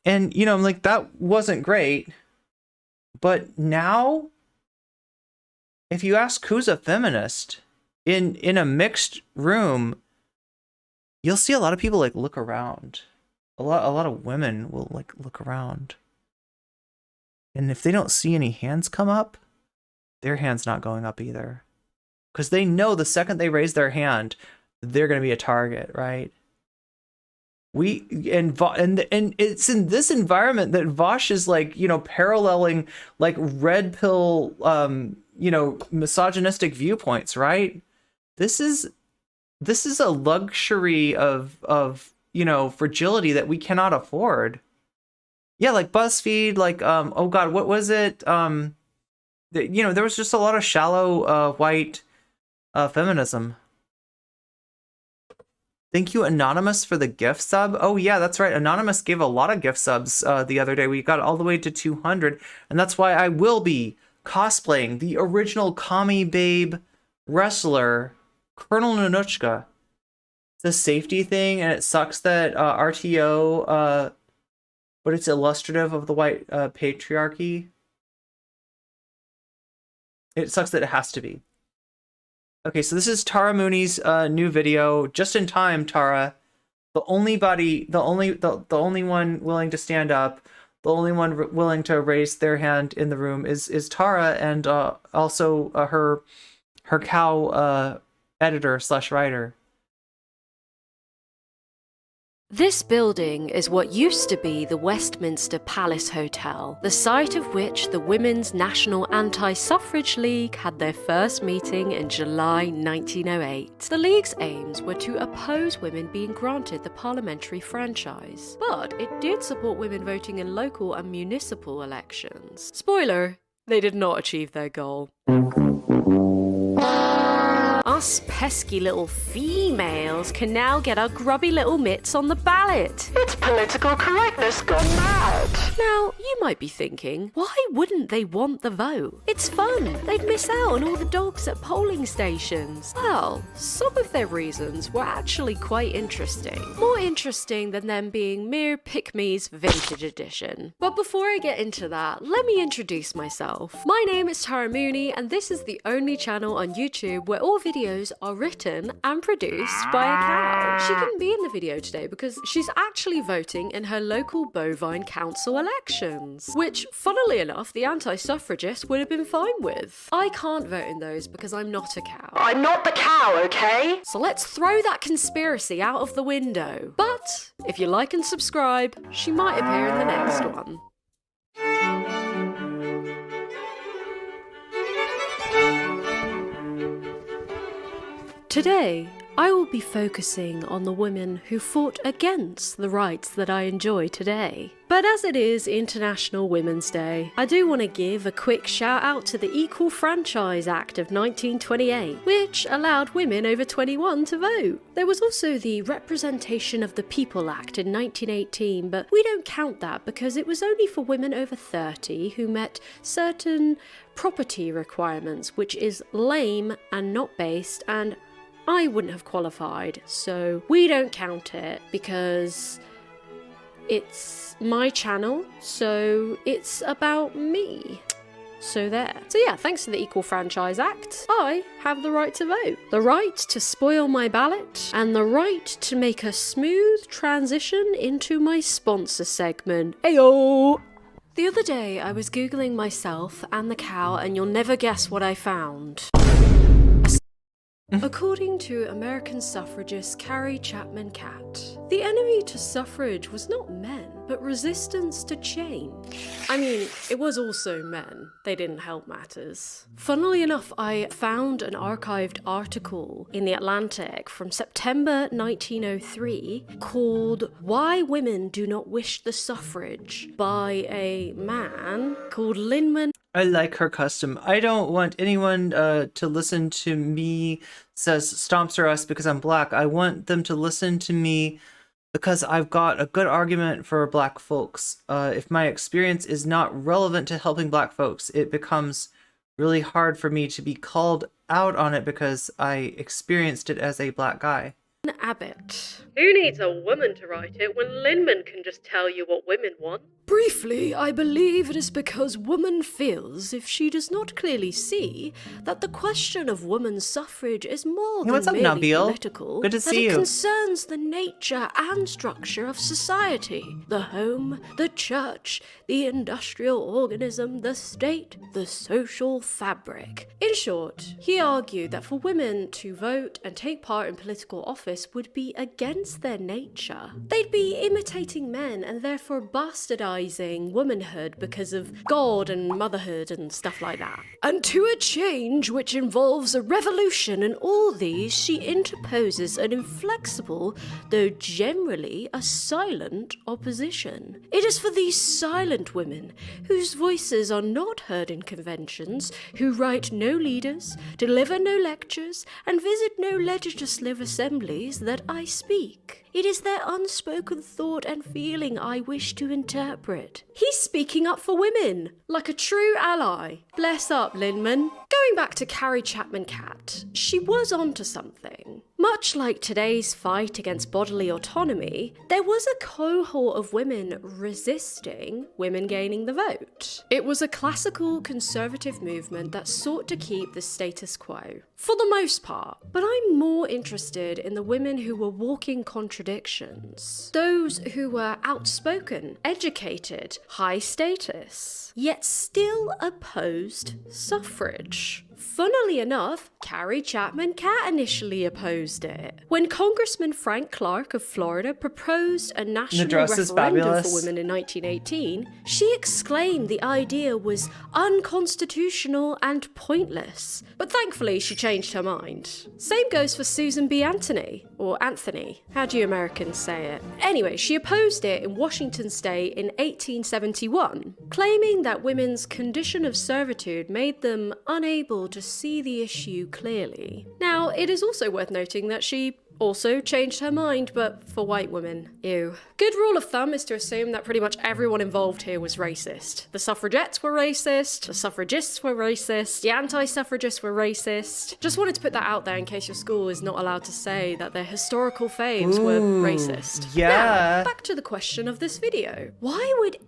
And you know, like, that wasn't great. But now, if you ask who's a feminist in a mixed room, you'll see a lot of people like look around. A lot of women will like look around. And if they don't see any hands come up, their hand's not going up either. Because they know the second they raise their hand, they're going to be a target, right? And it's in this environment that Vaush is like, you know, paralleling like red pill, you know, misogynistic viewpoints, right? This is a luxury of you know, fragility that we cannot afford. Yeah, like BuzzFeed, like oh god, what was it? You know, there was just a lot of shallow white feminism. Thank you, Anonymous, for the gift sub. Oh yeah, that's right. Anonymous gave a lot of gift subs the other day. We got all the way to 200, and that's why I will be cosplaying the original Kami Babe wrestler, Colonel Nanuchka. It's a safety thing, and it sucks that RTO, but it's illustrative of the white patriarchy. It sucks that it has to be. Okay, so this is Tara Mooney's new video. Just in time, Tara. The only one willing to stand up, the only one willing to raise their hand in the room is Tara, and also her cow editor/writer. This building is what used to be the Westminster Palace Hotel, the site of which the Women's National Anti-Suffrage League had their first meeting in July 1908. The League's aims were to oppose women being granted the parliamentary franchise, but it did support women voting in local and municipal elections. Spoiler, they did not achieve their goal. Us pesky little females can now get our grubby little mitts on the ballot. It's political correctness gone mad. Now, you might be thinking, why wouldn't they want the vote? It's fun. They'd miss out on all the dogs at polling stations. Well, some of their reasons were actually quite interesting. More interesting than them being mere pick-me's vintage edition. But before I get into that, let me introduce myself. My name is Tara Mooney, and this is the only channel on YouTube where all videos are written and produced by a cow. She couldn't be in the video today because she's actually voting in her local bovine council elections, which, funnily enough, the anti-suffragists would have been fine with. I can't vote in those because I'm not a cow. I'm not the cow, okay? So let's throw that conspiracy out of the window. But if you like and subscribe, she might appear in the next one. Today, I will be focusing on the women who fought against the rights that I enjoy today. But as it is International Women's Day, I do want to give a quick shout out to the Equal Franchise Act of 1928, which allowed women over 21 to vote. There was also the Representation of the People Act in 1918, but we don't count that because it was only for women over 30 who met certain property requirements, which is lame and not based, and I wouldn't have qualified, so we don't count it because it's my channel, so it's about me. So there. So yeah, thanks to the Equal Franchise Act, I have the right to vote. The right to spoil my ballot, and the right to make a smooth transition into my sponsor segment. Ayo! The other day, I was Googling myself and the cow, and you'll never guess what I found. According to American suffragist Carrie Chapman Catt, the enemy to suffrage was not men, but resistance to change. I mean, it was also men. They didn't help matters. Funnily enough, I found an archived article in The Atlantic from September 1903 called Why Women Do Not Wish the Suffrage by a man called Linman. I like her custom. I don't want anyone to listen to me says stomps or us because I'm black. I want them to listen to me because I've got a good argument for black folks. If my experience is not relevant to helping black folks, it becomes really hard for me to be called out on it because I experienced it as a black guy. Abbott. Who needs a woman to write it when Linman can just tell you what women want? Briefly, I believe it is because woman feels, if she does not clearly see, that the question of women's suffrage is more Hey, what's than up, merely Nabil? political, Good to that see it you. concerns the nature and structure of society, the home, the church, the industrial organism, the state, the social fabric. In short, he argued that for women to vote and take part in political office would be against their nature. They'd be imitating men and therefore bastardizing womanhood because of God and motherhood and stuff like that. And to a change which involves a revolution in all these, she interposes an inflexible, though generally a silent opposition. It is for these silent women, whose voices are not heard in conventions, who write no leaders, deliver no lectures, and visit no legislative assemblies, that I speak. It is their unspoken thought and feeling I wish to interpret. He's speaking up for women, like a true ally. Bless up, Linman. Going back to Carrie Chapman Catt, she was onto something. Much like today's fight against bodily autonomy, there was a cohort of women resisting women gaining the vote. It was a classical conservative movement that sought to keep the status quo, for the most part. But I'm more interested in the women who were walking contradictions. Those who were outspoken, educated, high status, yet still opposed suffrage. Funnily enough, Carrie Chapman Catt initially opposed it. When Congressman Frank Clark of Florida proposed a national referendum for women in 1918, she exclaimed the idea was unconstitutional and pointless. But thankfully, she changed her mind. Same goes for Susan B. Anthony, or Anthony. How do you Americans say it? Anyway, she opposed it in Washington State in 1871, claiming that women's condition of servitude made them unable to see the issue clearly. Now, it is also worth noting that she also changed her mind, but for white women. Ew. Good rule of thumb is to assume that pretty much everyone involved here was racist. The suffragettes were racist, the suffragists were racist, the anti-suffragists were racist. Just wanted to put that out there in case your school is not allowed to say that their historical faves were racist. Yeah. Now, back to the question of this video. Why would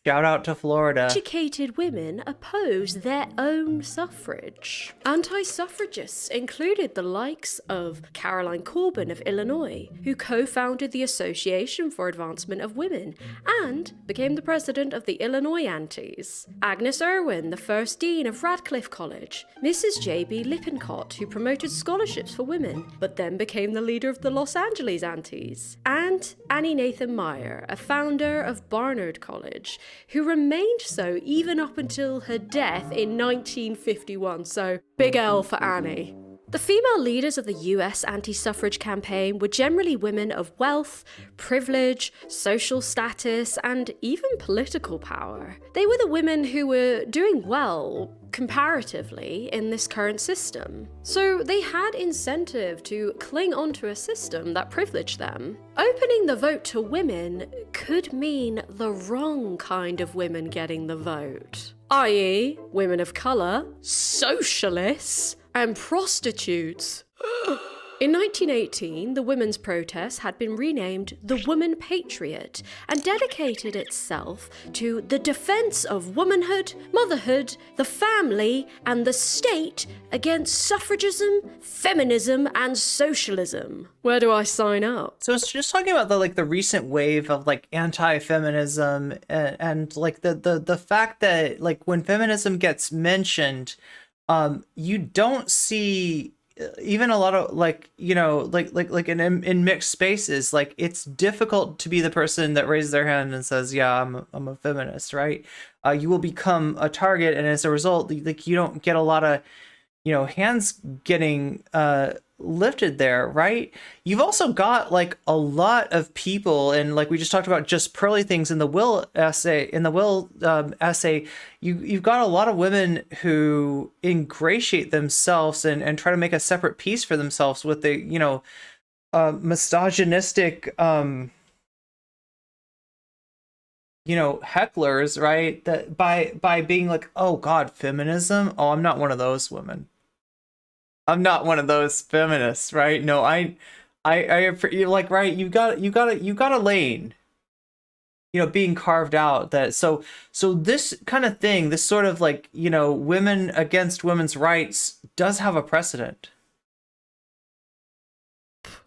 Shout out to Florida. educated women oppose their own suffrage? Anti-suffragists included the likes of Caroline Corbin of Illinois, who co-founded the Association for Advancement of Women and became the president of the Illinois Antis; Agnes Irwin, the first dean of Radcliffe College; Mrs. J.B. Lippincott, who promoted scholarships for women, but then became the leader of the Los Angeles Antis; and Annie Nathan Meyer, a founder of Barnard College, who remained so even up until her death in 1951, so big L for Annie. The female leaders of the US anti-suffrage campaign were generally women of wealth, privilege, social status, and even political power. They were the women who were doing well, comparatively, in this current system. So they had incentive to cling onto a system that privileged them. Opening the vote to women could mean the wrong kind of women getting the vote, i.e., women of colour, socialists, and prostitutes. In 1918, the women's protest had been renamed the Woman Patriot and dedicated itself to the defense of womanhood, motherhood, the family, and the state against suffragism, feminism, and socialism. Where do I sign up? So it's just talking about the recent wave of like anti-feminism and like the fact that like when feminism gets mentioned, you don't see even a lot of like, you know, like in mixed spaces, like it's difficult to be the person that raises their hand and says, yeah, I'm a feminist, right? You will become a target, and as a result, like you don't get a lot of, you know, hands getting lifted there, right? You've also got like a lot of people, and like we just talked about just pearly things in the Will essay. In the Will essay, you've got a lot of women who ingratiate themselves and try to make a separate piece for themselves with the, you know, misogynistic you know, hecklers, right? That by being like, oh God, feminism? Oh, I'm not one of those women. I'm not one of those feminists, right? No, you're like, right, you got a lane, you know, being carved out that so this kind of thing, this sort of like, you know, women against women's rights does have a precedent.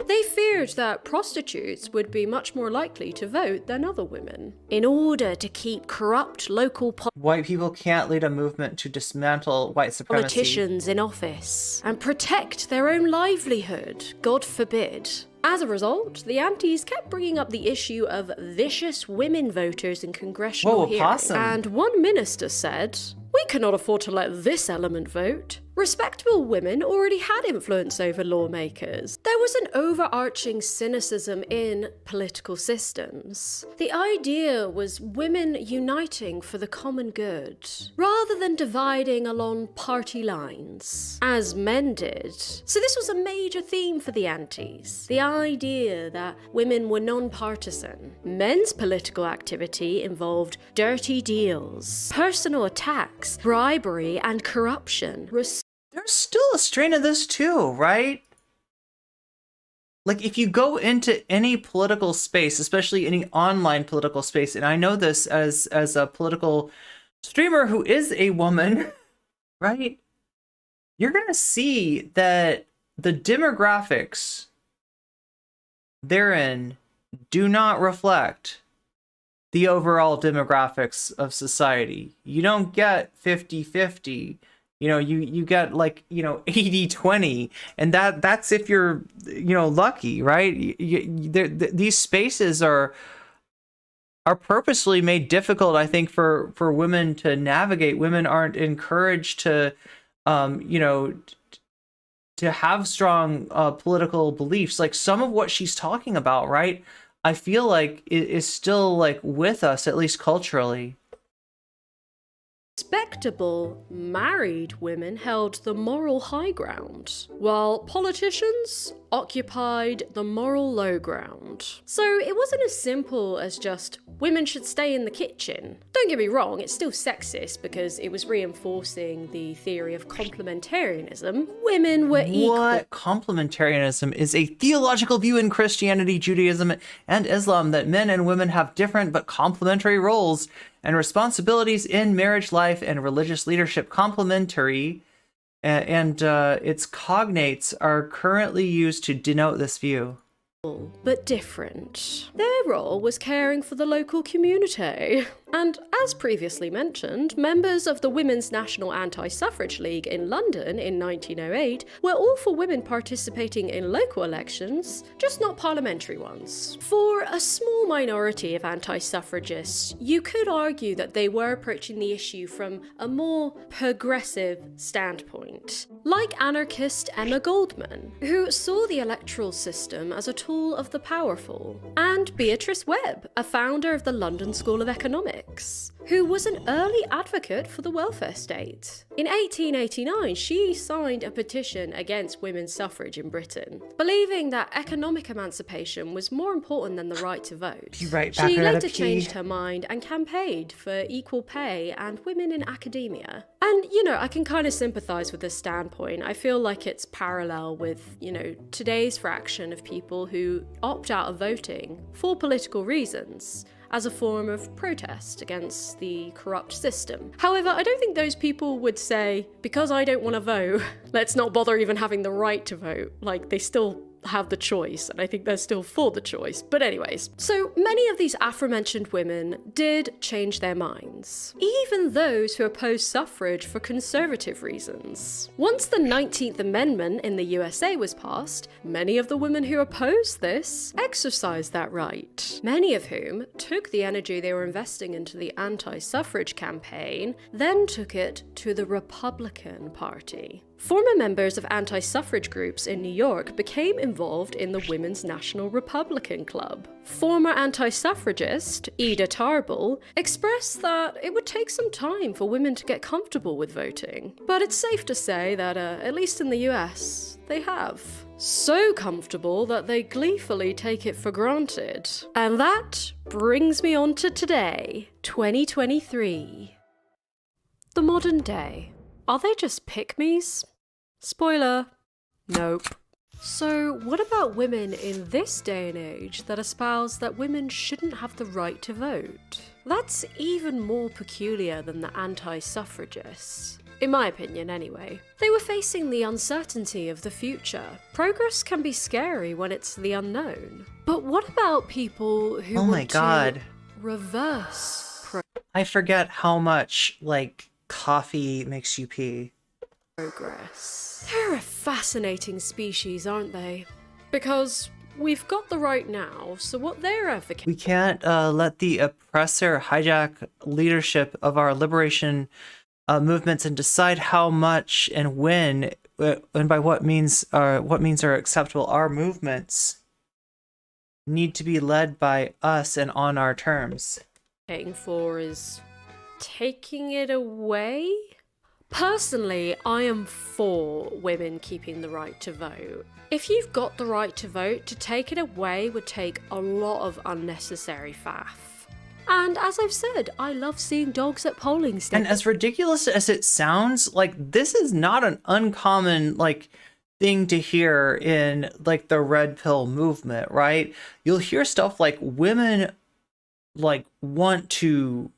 They feared that prostitutes would be much more likely to vote than other women. In order to keep corrupt local white people can't lead a movement to dismantle white supremacy. Politicians in office and protect their own livelihood, God forbid. As a result, the antis kept bringing up the issue of vicious women voters in congressional hearings. And one minister said, "We cannot afford to let this element vote." Respectable women already had influence over lawmakers. There was an overarching cynicism in political systems. The idea was women uniting for the common good, rather than dividing along party lines, as men did. So this was a major theme for the antis, the idea that women were non-partisan. Men's political activity involved dirty deals, personal attacks, bribery, and corruption. There's still a strain of this too, right? Like if you go into any political space, especially any online political space, and I know this as a political streamer who is a woman, right? You're gonna see that the demographics therein do not reflect the overall demographics of society. You don't get 50-50. You know, you get like, you know, 80-20, and that's if you're, you know, lucky, right? These spaces are purposely made difficult, I think, for women to navigate. Women aren't encouraged to, you know, to have strong political beliefs. Like some of what she's talking about, right? I feel like it is still like with us, at least culturally. Respectable, married women held the moral high ground, while politicians occupied the moral low ground. So it wasn't as simple as just women should stay in the kitchen. Don't get me wrong, it's still sexist because it was reinforcing the theory of complementarianism. Women were equal. What? Complementarianism is a theological view in Christianity, Judaism, and Islam that men and women have different but complementary roles and responsibilities in marriage life and religious leadership. Complementary and its cognates are currently used to denote this view. But different. Their role was caring for the local community. And as previously mentioned, members of the Women's National Anti-Suffrage League in London in 1908 were all for women participating in local elections, just not parliamentary ones. For a small minority of anti-suffragists, you could argue that they were approaching the issue from a more progressive standpoint. Like anarchist Emma Goldman, who saw the electoral system as a tool of the powerful, and Beatrice Webb, a founder of the London School of Economics, who was an early advocate for the welfare state. In 1889, she signed a petition against women's suffrage in Britain, believing that economic emancipation was more important than the right to vote. Be right back, She I gotta later pee. changed her mind and campaigned for equal pay and women in academia. And, you know, I can kind of sympathise with this standpoint. I feel like it's parallel with, you know, today's fraction of people who opt out of voting for political reasons, as a form of protest against the corrupt system. However, I don't think those people would say, because I don't want to vote, let's not bother even having the right to vote. Like, they still have the choice, and I think they're still for the choice. But anyways, so many of these aforementioned women did change their minds, even those who opposed suffrage for conservative reasons. Once the 19th Amendment in the USA was passed, many of the women who opposed this exercised that right, many of whom took the energy they were investing into the anti-suffrage campaign, then took it to the Republican Party. Former members of anti-suffrage groups in New York became involved in the Women's National Republican Club. Former anti-suffragist Ida Tarbell expressed that it would take some time for women to get comfortable with voting, but it's safe to say that, at least in the US, they have. So comfortable that they gleefully take it for granted. And that brings me on to today, 2023. The modern day. Are they just pick-me's? Spoiler, nope. So what about women in this day and age that espouse that women shouldn't have the right to vote? That's even more peculiar than the anti-suffragists. In my opinion, anyway. They were facing the uncertainty of the future. Progress can be scary when it's the unknown. But what about people who want to reverse I forget how much, like, coffee makes you pee. Progress. They're a fascinating species, aren't they? Because we've got the right now, so what they're advocating... We can't let the oppressor hijack leadership of our liberation movements and decide how much and when and by what means are acceptable. Our movements need to be led by us and on our terms. For is taking it away? Personally, I am for women keeping the right to vote. If you've got the right to vote, to take it away would take a lot of unnecessary faff. And as I've said, I love seeing dogs at polling stations. And as ridiculous as it sounds, like, this is not an uncommon, like, thing to hear in, like, the red pill movement, right? You'll hear stuff like women, like, want to,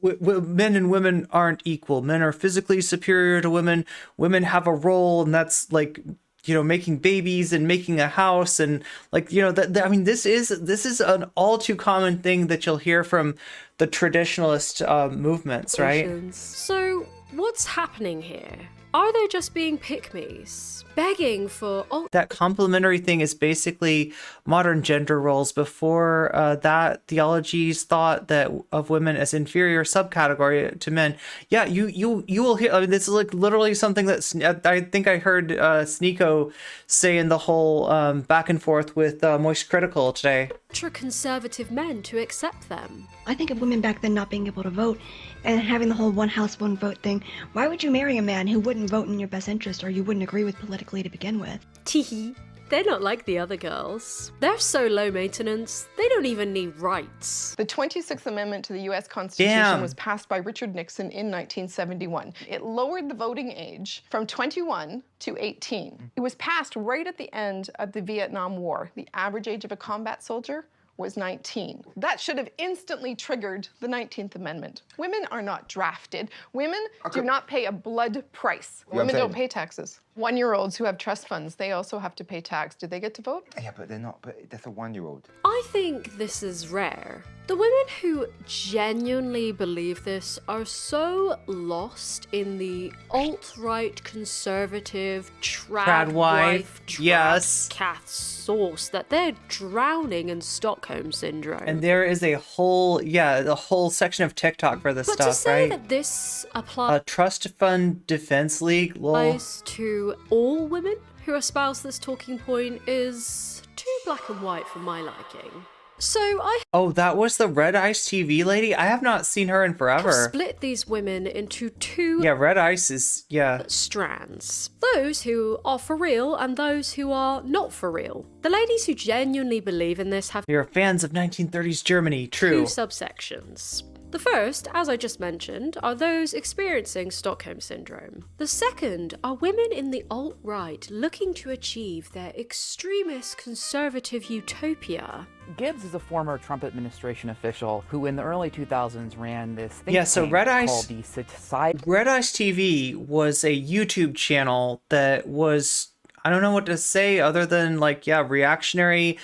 men and women aren't equal. Men are physically superior to women. Women have a role, and that's, like, you know, making babies and making a house, and, like, you know, I mean, this is an all too common thing that you'll hear from the traditionalist movements, right? So what's happening here? Are they just being pick-me's? Begging for... That complementary thing is basically modern gender roles. Before that, theologies thought that of women as inferior subcategory to men. Yeah, you will hear. I mean, this is like literally something that I think I heard Sneeko say in the whole back and forth with Moist Critical today. Ultra-conservative men to accept them. I think of women back then not being able to vote and having the whole one house, one vote thing. Why would you marry a man who wouldn't vote in your best interest or you wouldn't agree with politically to begin with? Teehee. They're not like the other girls. They're so low maintenance, they don't even need rights. The 26th Amendment to the U.S. Constitution was passed by Richard Nixon in 1971. It lowered the voting age from 21 to 18. It was passed right at the end of the Vietnam War. The average age of a combat soldier was 19. That should have instantly triggered the 19th Amendment. Women are not drafted. Women do not pay a blood price. Women don't pay taxes. 1-year-olds who have trust funds, they also have to pay tax. Do they get to vote? Yeah, but they're not, but that's a 1-year-old. I think this is rare. The women who genuinely believe this are so lost in the alt-right conservative trad wife, yes, cat sauce that they're drowning in Stockholm syndrome. And there is a whole, the whole section of TikTok for this but stuff, to say right? that this applies Trust Fund Defense League, lol. to all women who espouse this talking point is too black and white for my liking. So Oh, that was the Red Ice TV lady? I have not seen her in forever. split these women into two Red Ice is, strands. Those who are for real and those who are not for real. The ladies who genuinely believe in this have You're fans of 1930s Germany, true. two subsections. The first, as I just mentioned, are those experiencing Stockholm Syndrome. The second are women in the alt-right looking to achieve their extremist conservative utopia. Gibbs is a former Trump administration official who in the early 2000s ran this think so tank Red Ice, called the Society. Red Ice TV was a YouTube channel that was, I don't know what to say other than reactionary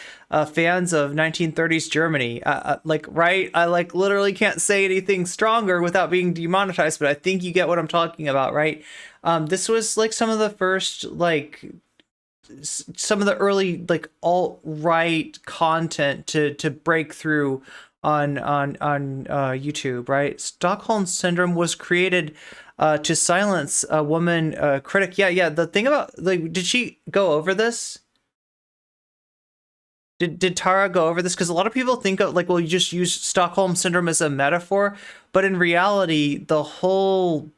fans of 1930s Germany. Right? I literally can't say anything stronger without being demonetized, but I think you get what I'm talking about, right? This was some of the first some of the early alt-right content to break through on YouTube, right? Stockholm Syndrome was created to silence a woman critic. The thing about did she go over this? Did Tara go over this? Because a lot of people think of you just use Stockholm Syndrome as a metaphor, but in reality, the whole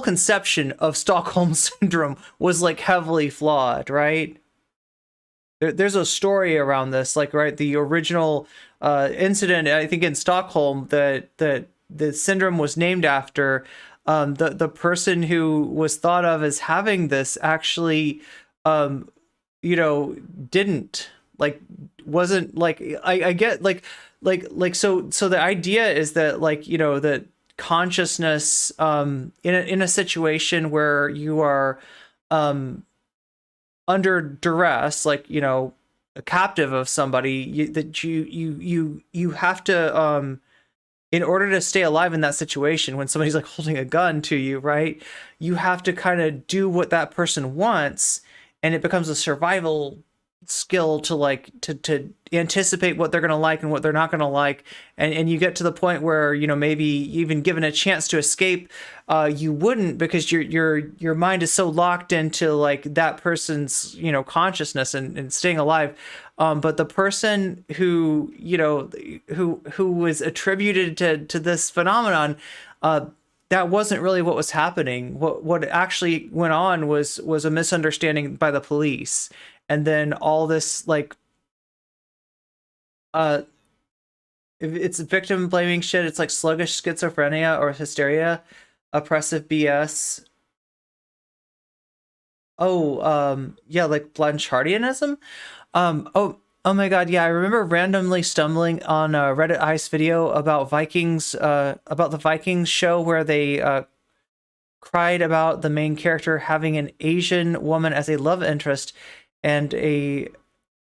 conception of Stockholm Syndrome was heavily flawed, right? There's a story around this, the original incident, I think in Stockholm, that the syndrome was named after. The person who was thought of as having this actually, didn't wasn't I get so the idea is that that consciousness in a situation where you are under duress, a captive of somebody, that you have to in order to stay alive in that situation when somebody's holding a gun to you, right, you have to kind of do what that person wants, and it becomes a survival skill to anticipate what they're going to like and what they're not going to like, and you get to the point where maybe even given a chance to escape, you wouldn't, because your mind is so locked into that person's consciousness and staying alive. But the person who who was attributed to this phenomenon, that wasn't really what was happening. What actually went on was a misunderstanding by the police. And then all this it's victim blaming shit. It's sluggish schizophrenia or hysteria, oppressive BS. Blanchardism. Oh my god, yeah, I remember randomly stumbling on a Reddit Ice video about Vikings, about the Vikings show where they cried about the main character having an Asian woman as a love interest and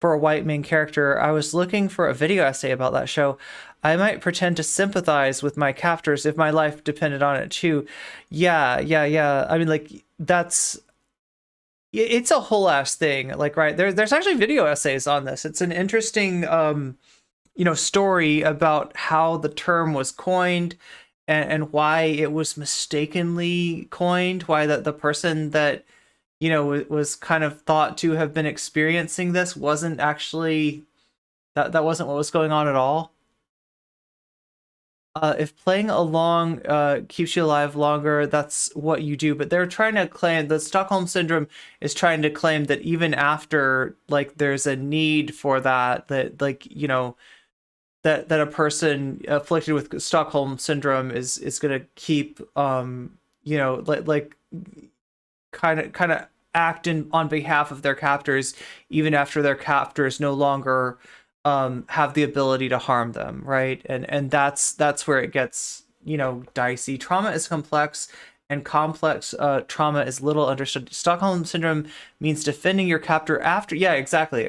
for a white main character. I was looking for a video essay about that show. I might pretend to sympathize with my captors if my life depended on it too. Yeah. I mean, it's a whole ass thing. Right, there's actually video essays on this. It's an interesting, story about how the term was coined and why it was mistakenly coined. Why the person that was kind of thought to have been experiencing this wasn't actually, that wasn't what was going on at all. If playing along keeps you alive longer, that's what you do. But they're trying to claim, the Stockholm Syndrome is trying to claim that even after, there's a need for that that a person afflicted with Stockholm Syndrome is going to keep, kind of act on behalf of their captors, even after their captors no longer have the ability to harm them, right? And that's where it gets dicey. Trauma is complex, and complex trauma is little understood. Stockholm Syndrome means defending your captor after. Yeah, exactly.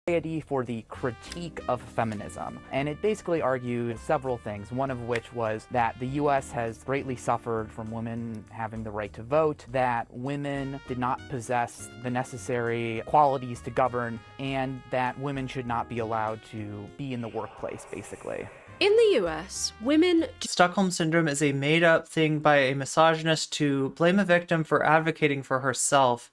for the critique of feminism, and it basically argued several things, one of which was that the US has greatly suffered from women having the right to vote, that women did not possess the necessary qualities to govern, and that women should not be allowed to be in the workplace, basically. In the US, women... Stockholm Syndrome is a made-up thing by a misogynist to blame a victim for advocating for herself.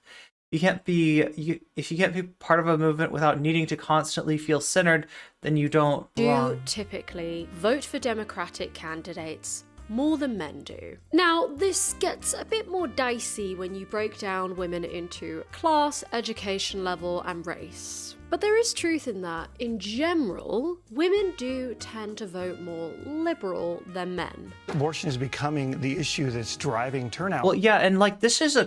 If you can't be part of a movement without needing to constantly feel centered, then you don't belong. Do typically vote for Democratic candidates more than men do. Now, this gets a bit more dicey when you break down women into class, education level, and race. But there is truth in that. In general, women do tend to vote more liberal than men. Abortion is becoming the issue that's driving turnout. Well, yeah, and like this is a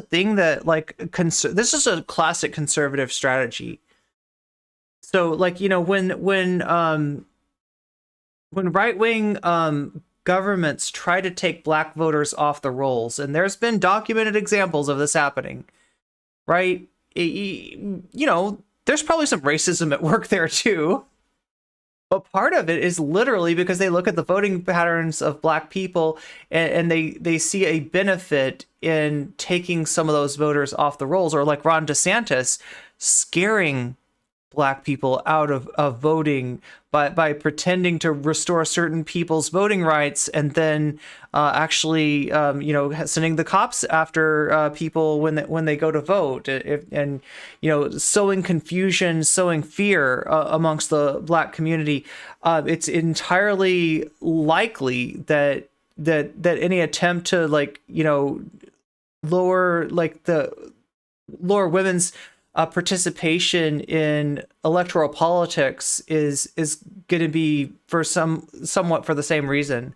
thing that like this is a classic conservative strategy. So like, you know, when right-wing governments try to take black voters off the rolls, and there's been documented examples of this happening, right? You know, there's probably some racism at work there too. But part of it is literally because they look at the voting patterns of black people and they see a benefit in taking some of those voters off the rolls, or like Ron DeSantis scaring black people out of voting by pretending to restore certain people's voting rights, and then actually you know, sending the cops after people when they go to vote, and you know, sowing confusion, sowing fear amongst the black community. It's entirely likely that any attempt to, like, you know, lower women's participation in electoral politics is going to be for somewhat for the same reason.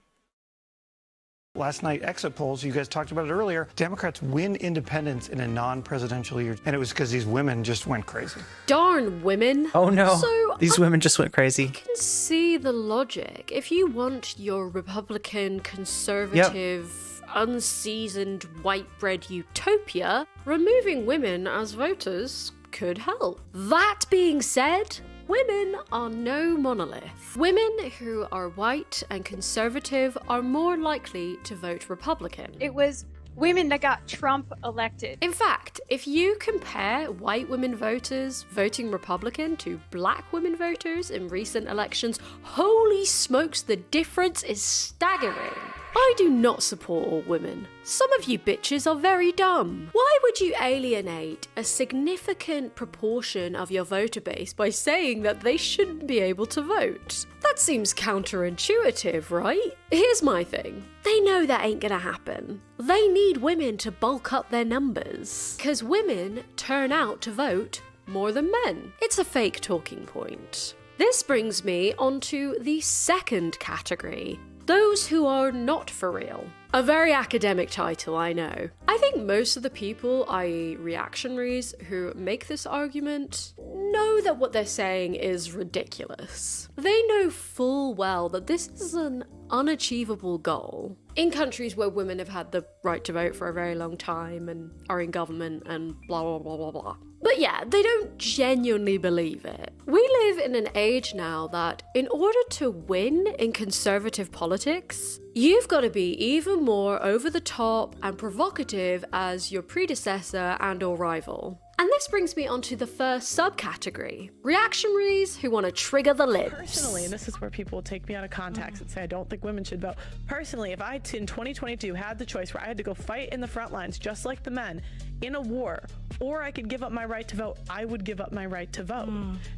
Last night, exit polls, you guys talked about it earlier, Democrats win independents in a non-presidential year, and it was because these women just went crazy. Darn women. Oh no, so these women just went crazy. I can see the logic. If you want your Republican, conservative, unseasoned white bread utopia, removing women as voters could help. That being said, women are no monolith. Women who are white and conservative are more likely to vote Republican. It was women that got Trump elected. In fact, if you compare white women voters voting Republican to black women voters in recent elections, holy smokes, the difference is staggering. I do not support all women. Some of you bitches are very dumb. Why would you alienate a significant proportion of your voter base by saying that they shouldn't be able to vote? That seems counterintuitive, right? Here's my thing. They know that ain't gonna happen. They need women to bulk up their numbers, because women turn out to vote more than men. It's a fake talking point. This brings me onto the second category. Those who are not for real. A very academic title, I know. I think most of the people, i.e. reactionaries, who make this argument know that what they're saying is ridiculous. They know full well that this is an unachievable goal. In countries where women have had the right to vote for a very long time and are in government and blah blah blah blah blah. But yeah, they don't genuinely believe it. We live in an age now that in order to win in conservative politics, you've got to be even more over the top and provocative as your predecessor and or rival. And this brings me onto the first subcategory, reactionaries who want to trigger the libs. Personally, and this is where people take me out of context and say I don't think women should vote. Personally, if I in 2022 had the choice where I had to go fight in the front lines just like the men in a war, or I could give up my right to vote, I would give up my right to vote.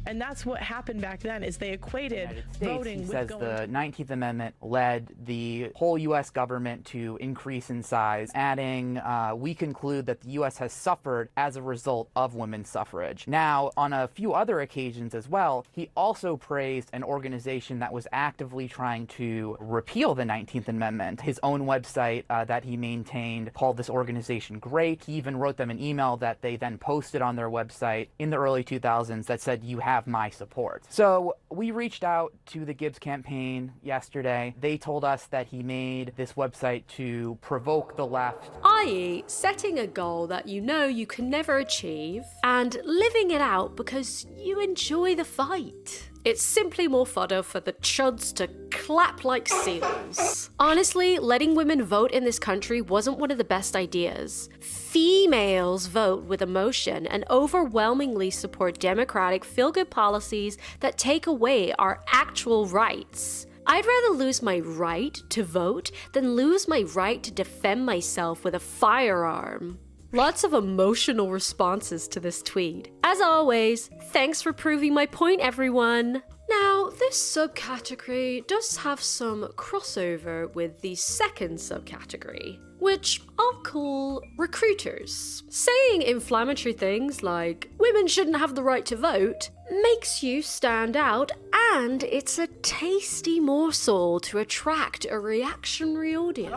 And that's what happened back then, is they equated voting with says the 19th Amendment led the whole U.S. government to increase in size, adding, we conclude that the U.S. has suffered as a result of women's suffrage. Now, on a few other occasions as well, he also praised an organization that was actively trying to repeal the 19th Amendment. His own website that he maintained called this organization great. He even wrote them an email that they then posted on their website in the early 2000s that said, "You have my support." So we reached out to the Gibbs campaign yesterday. They told us that he made this website to provoke the left. I.e., setting a goal that you know you can never achieve believe, and living it out because you enjoy the fight. It's simply more fodder for the chuds to clap like seals. Honestly, letting women vote in this country wasn't one of the best ideas. Females vote with emotion and overwhelmingly support democratic feel-good policies that take away our actual rights. I'd rather lose my right to vote than lose my right to defend myself with a firearm. Lots of emotional responses to this tweet. As always, thanks for proving my point, everyone. Now, this subcategory does have some crossover with the second subcategory, which I'll call recruiters. Saying inflammatory things like, women shouldn't have the right to vote, makes you stand out, and it's a tasty morsel to attract a reactionary audience.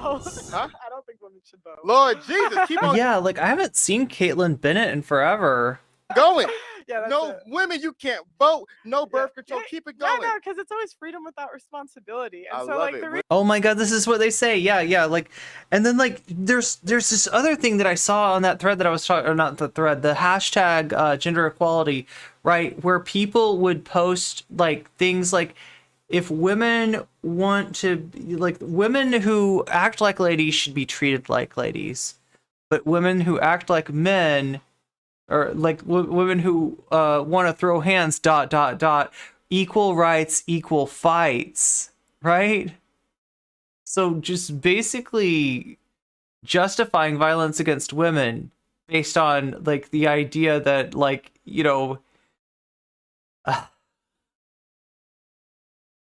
Huh? I don't think women should vote. Lord Jesus, keep on Yeah, like I haven't seen Caitlyn Bennett in forever. going. Yeah, that's No it. women, you can't vote. No birth control. Keep it going. Yeah, no, because it's always freedom without responsibility. And I so, love like, it. Oh my god, this is what they say. Yeah, like, and then like there's this other thing that I saw on that thread that I was talking, or not the thread, the hashtag gender equality, right, where people would post like things like, if women want to, like, women who act like ladies should be treated like ladies, but women who act like men, or like women who want to throw hands, ... equal rights, equal fights, right? So just basically justifying violence against women based on like the idea that, like, you know,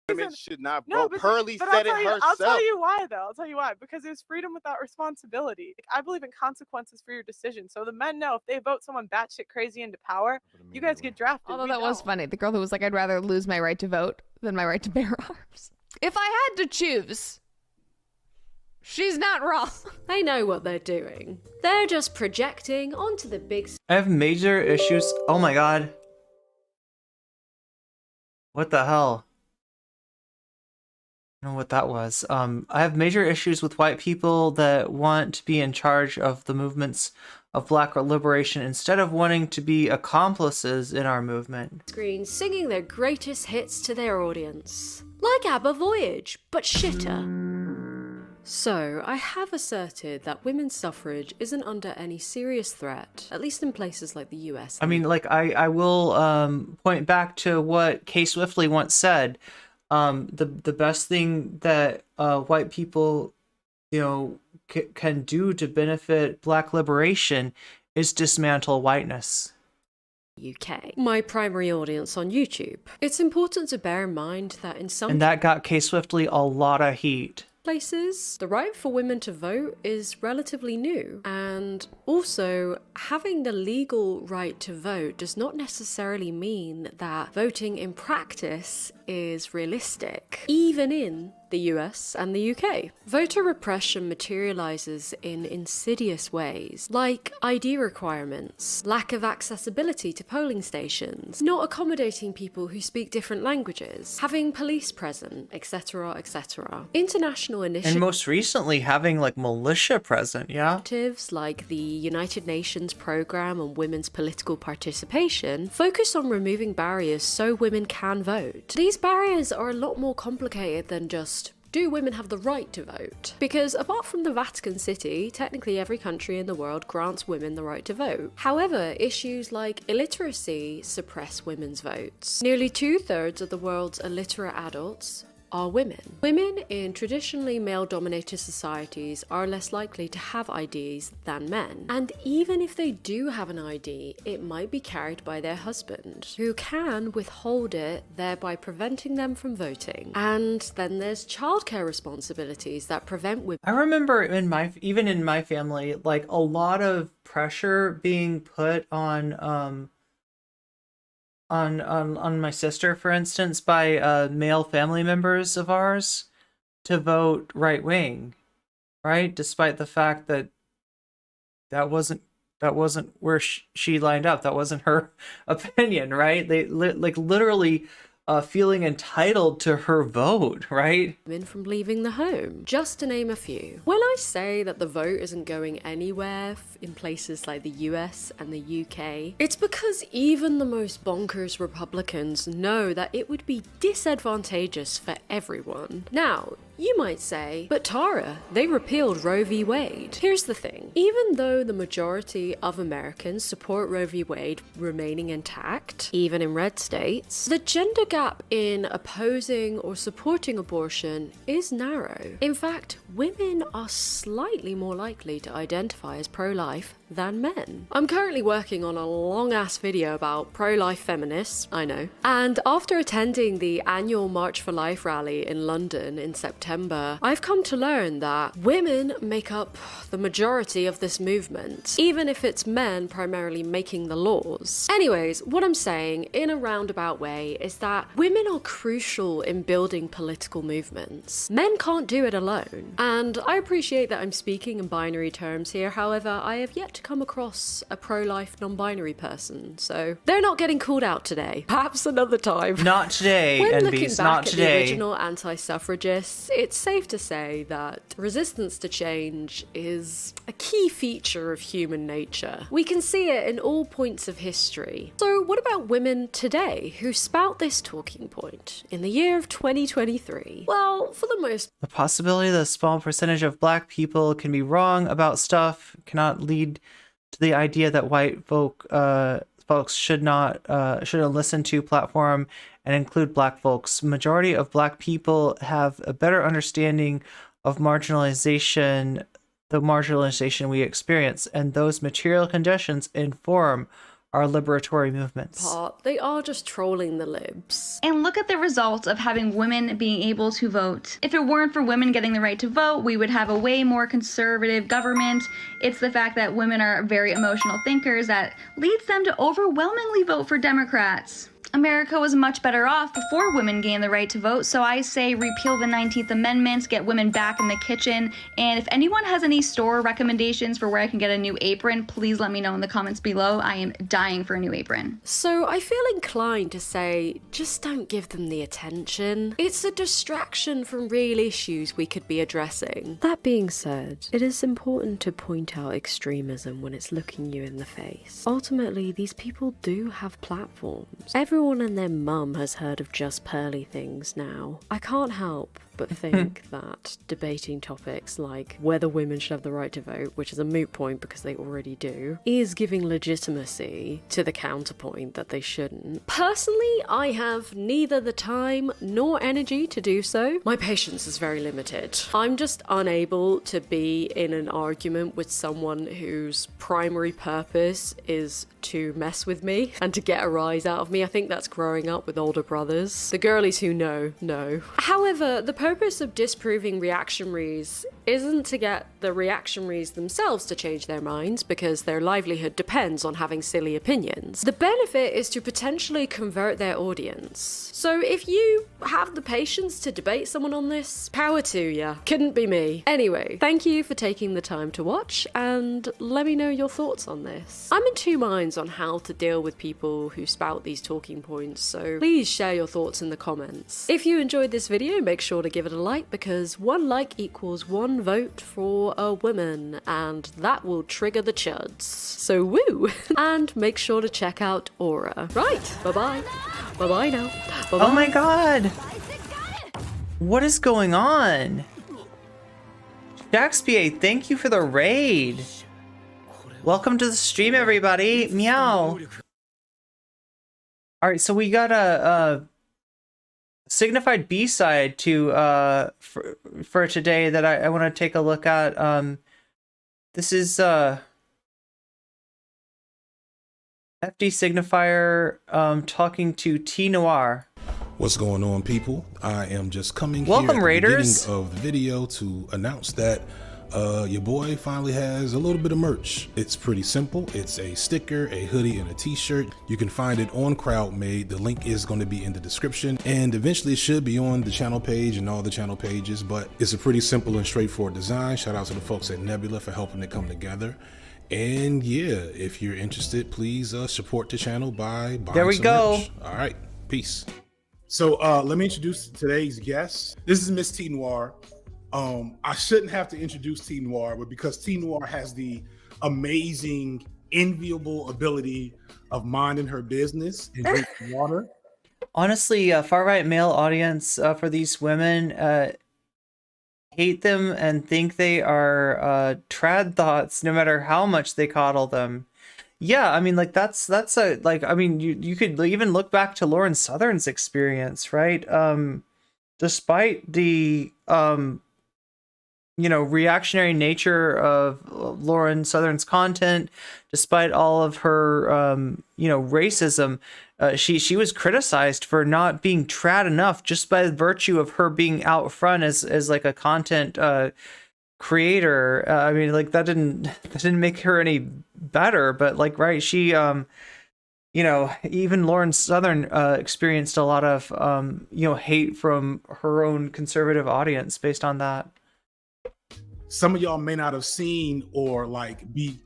Women should not No, vote. but, Pearlie but said I'll it herself. I'll tell you why, though. I'll tell you why. Because it was freedom without responsibility. Like, I believe in consequences for your decision. So the men know if they vote someone batshit crazy into power, you guys get drafted. Although We that was don't. funny. The girl who was like, I'd rather lose my right to vote than my right to bear arms. If I had to choose, she's not wrong. They know what they're doing. They're just projecting onto the big I have major issues. Oh my god. What the hell? I don't know what that was. I have major issues with white people that want to be in charge of the movements of black liberation instead of wanting to be accomplices in our movement. screen singing their greatest hits to their audience. Like ABBA Voyage, but shitter. So, I have asserted that women's suffrage isn't under any serious threat, at least in places like the US. I mean, like, I will point back to what Kay Swiftly once said. The best thing that white people, you know, can do to benefit black liberation is dismantle whiteness. UK, my primary audience on YouTube. It's important to bear in mind that in some And that got Kay Swiftly a lot of heat. places, the right for women to vote is relatively new, and also having the legal right to vote does not necessarily mean that voting in practice is realistic, even in the US and the UK. Voter repression materializes in insidious ways, like ID requirements, lack of accessibility to polling stations, not accommodating people who speak different languages, having police present, etc., etc. International initiatives, And most recently, having like militia present, yeah? like the United Nations Programme on Women's Political Participation, focus on removing barriers so women can vote. These barriers are a lot more complicated than just, do women have the right to vote? Because apart from the Vatican City, technically every country in the world grants women the right to vote. However, issues like illiteracy suppress women's votes. Nearly 2/3 of the world's illiterate adults are women. Women in traditionally male-dominated societies are less likely to have IDs than men. And even if they do have an ID, it might be carried by their husband, who can withhold it, thereby preventing them from voting. And then there's childcare responsibilities that prevent women. I remember even in my family, like a lot of pressure being put on my sister, for instance, by male family members of ours to vote right wing, right? Despite the fact that that wasn't where she lined up. That wasn't her opinion, right? They literally feeling entitled to her vote, right? Women from leaving the home, just to name a few. When I say that the vote isn't going anywhere in places like the US and the UK, it's because even the most bonkers Republicans know that it would be disadvantageous for everyone. Now, you might say, but Tara, they repealed Roe v. Wade. Here's the thing. Even though the majority of Americans support Roe v. Wade remaining intact, even in red states, the gender gap in opposing or supporting abortion is narrow. In fact, women are slightly more likely to identify as pro-life than men. I'm currently working on a long-ass video about pro-life feminists, I know, and after attending the annual March for Life rally in London in September, I've come to learn that women make up the majority of this movement, even if it's men primarily making the laws. Anyways, what I'm saying in a roundabout way is that women are crucial in building political movements. Men can't do it alone. And I appreciate that I'm speaking in binary terms here, however, I have yet to come across a pro-life non-binary person, so they're not getting called out today. Perhaps another time. Not today, When NBs, looking back not at today. the original anti-suffragists, it's safe to say that resistance to change is a key feature of human nature. We can see it in all points of history. So what about women today who spout this talking point in the year of 2023? Well, for the most The possibility that a small percentage of black people can be wrong about stuff cannot lead to the idea that white folks shouldn't listen to, platform, and include black folks. Majority of black people have a better understanding of marginalization, the marginalization we experience, and those material conditions inform our liberatory movements. part, they are just trolling the libs. And look at the results of having women being able to vote. If it weren't for women getting the right to vote, we would have a way more conservative government. It's the fact that women are very emotional thinkers that leads them to overwhelmingly vote for Democrats. America was much better off before women gained the right to vote, so I say repeal the 19th Amendment, get women back in the kitchen, and if anyone has any store recommendations for where I can get a new apron, please let me know in the comments below. I am dying for a new apron. So I feel inclined to say, just don't give them the attention. It's a distraction from real issues we could be addressing. That being said, it is important to point out extremism when it's looking you in the face. Ultimately, these people do have platforms. Everyone and their mum has heard of just pearly things now. I can't help but think that debating topics like whether women should have the right to vote, which is a moot point because they already do, is giving legitimacy to the counterpoint that they shouldn't. Personally, I have neither the time nor energy to do so. My patience is very limited. I'm just unable to be in an argument with someone whose primary purpose is to mess with me and to get a rise out of me. I think that's growing up with older brothers. The girlies who know. However, the purpose of disproving reactionaries isn't to get the reactionaries themselves to change their minds, because their livelihood depends on having silly opinions. The benefit is to potentially convert their audience. So if you have the patience to debate someone on this, power to ya. Couldn't be me. Anyway, thank you for taking the time to watch, and let me know your thoughts on this. I'm in two minds on how to deal with people who spout these talking points, so please share your thoughts in the comments. If you enjoyed this video, make sure to give it a like, because one like equals one vote for a woman, and that will trigger the chuds. So woo! And make sure to check out Aura. Right, bye-bye. Bye-bye now. Bye-bye. Oh my god! What is going on? Shakespeare, thank you for the raid. Welcome to the stream, everybody. Meow. Alright, so we got a signified B-side to for today that I want to take a look at. This is FD Signifier talking to T Noir. What's going on, people? I am just coming Welcome, here at Raiders. the beginning of the video to announce that your boy finally has a little bit of merch. It's pretty simple. It's a sticker, a hoodie, and a t-shirt. You can find it on CrowdMade. The link is going to be in the description, and eventually it should be on the channel page and all the channel pages, but it's a pretty simple and straightforward design. Shout out to the folks at Nebula for helping it come together. And yeah, if you're interested, please support the channel by buying There we some go. merch. All right, peace. So let me introduce today's guest. This is Miss T Noir. I shouldn't have to introduce T Noir, but because T Noir has the amazing, enviable ability of minding her business and drinking water. Honestly, far right male audience for these women hate them and think they are trad thoughts, no matter how much they coddle them. Yeah, I mean, like that's a like I mean you could even look back to Lauren Southern's experience, right? Despite the reactionary nature of Lauren Southern's content, despite all of her racism, she was criticized for not being trad enough just by virtue of her being out front as like a content creator. I mean, like that didn't make her any better, but like, right, she even Lauren Southern experienced a lot of hate from her own conservative audience based on that. Some of y'all may not have seen or like be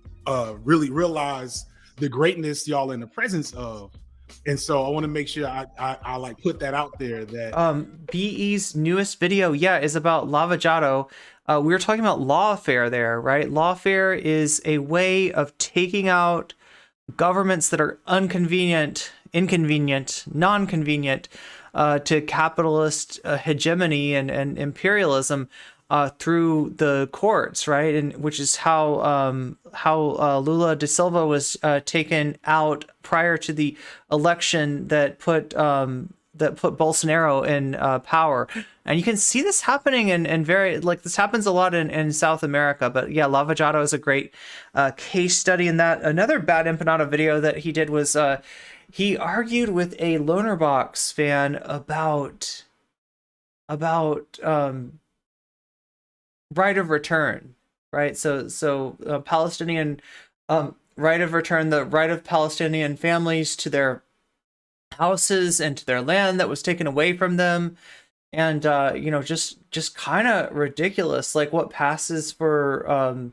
really realize the greatness y'all in the presence of. And so I want to make sure I like put that out there that BE's newest video, is about Lavajato. We were talking about lawfare there, right? Lawfare is a way of taking out governments that are inconvenient, non-convenient to capitalist hegemony and imperialism through the courts, right? And which is how Lula da Silva was taken out prior to the election that put Bolsonaro in power. And you can see this happening in very, like, this happens a lot in South America. But yeah, Lavajato is a great case study in that. Another Bad Empanada video that he did was he argued with a Loner Box fan about right of return, right? So Palestinian right of return, the right of Palestinian families to their houses and to their land that was taken away from them, and just kind of ridiculous, like what passes for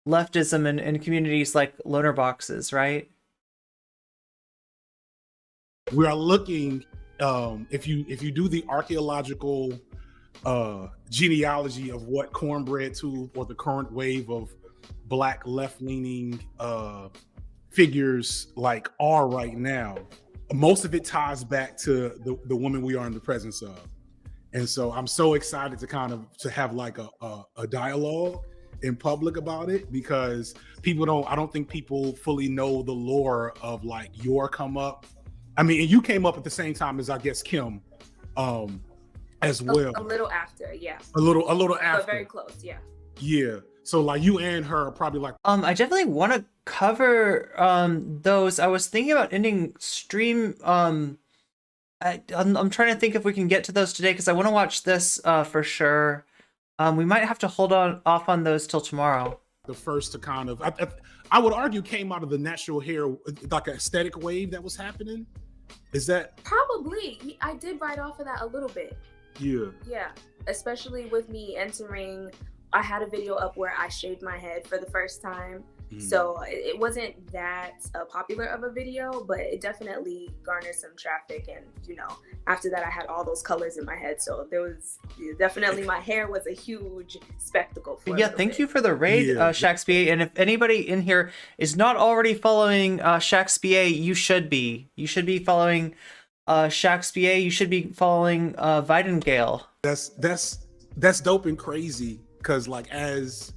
leftism in communities like Loner Boxes, right? We are looking, if you do the archaeological genealogy of what Cornbread Tube or the current wave of black left-leaning figures like are right now, most of it ties back to the women we are in the presence of. And so I'm so excited to have like a dialogue in public about it, because I don't think people fully know the lore of like your come up. I mean, and you came up at the same time as I guess Kim as well. A little after, yeah. A little after. But very close, yeah. Yeah. So like you and her are probably like I definitely want to cover those. I was thinking about ending stream. I'm trying to think if we can get to those today, because I want to watch this for sure. We might have to hold off on those till tomorrow. The first to kind of I would argue came out of the natural hair, like an aesthetic wave that was happening. Is that probably? I did write off of that a little bit. Yeah, especially with me entering. I had a video up where I shaved my head for the first time. So it wasn't that popular of a video, but it definitely garnered some traffic. And, after that, I had all those colors in my head. So there was definitely, my hair was a huge spectacle. Thank you for the raid, Shaxpa. And if anybody in here is not already following Shaxpa, you should be. You should be following Shaxpa. You should be following Videngale. That's dope and crazy. Because like as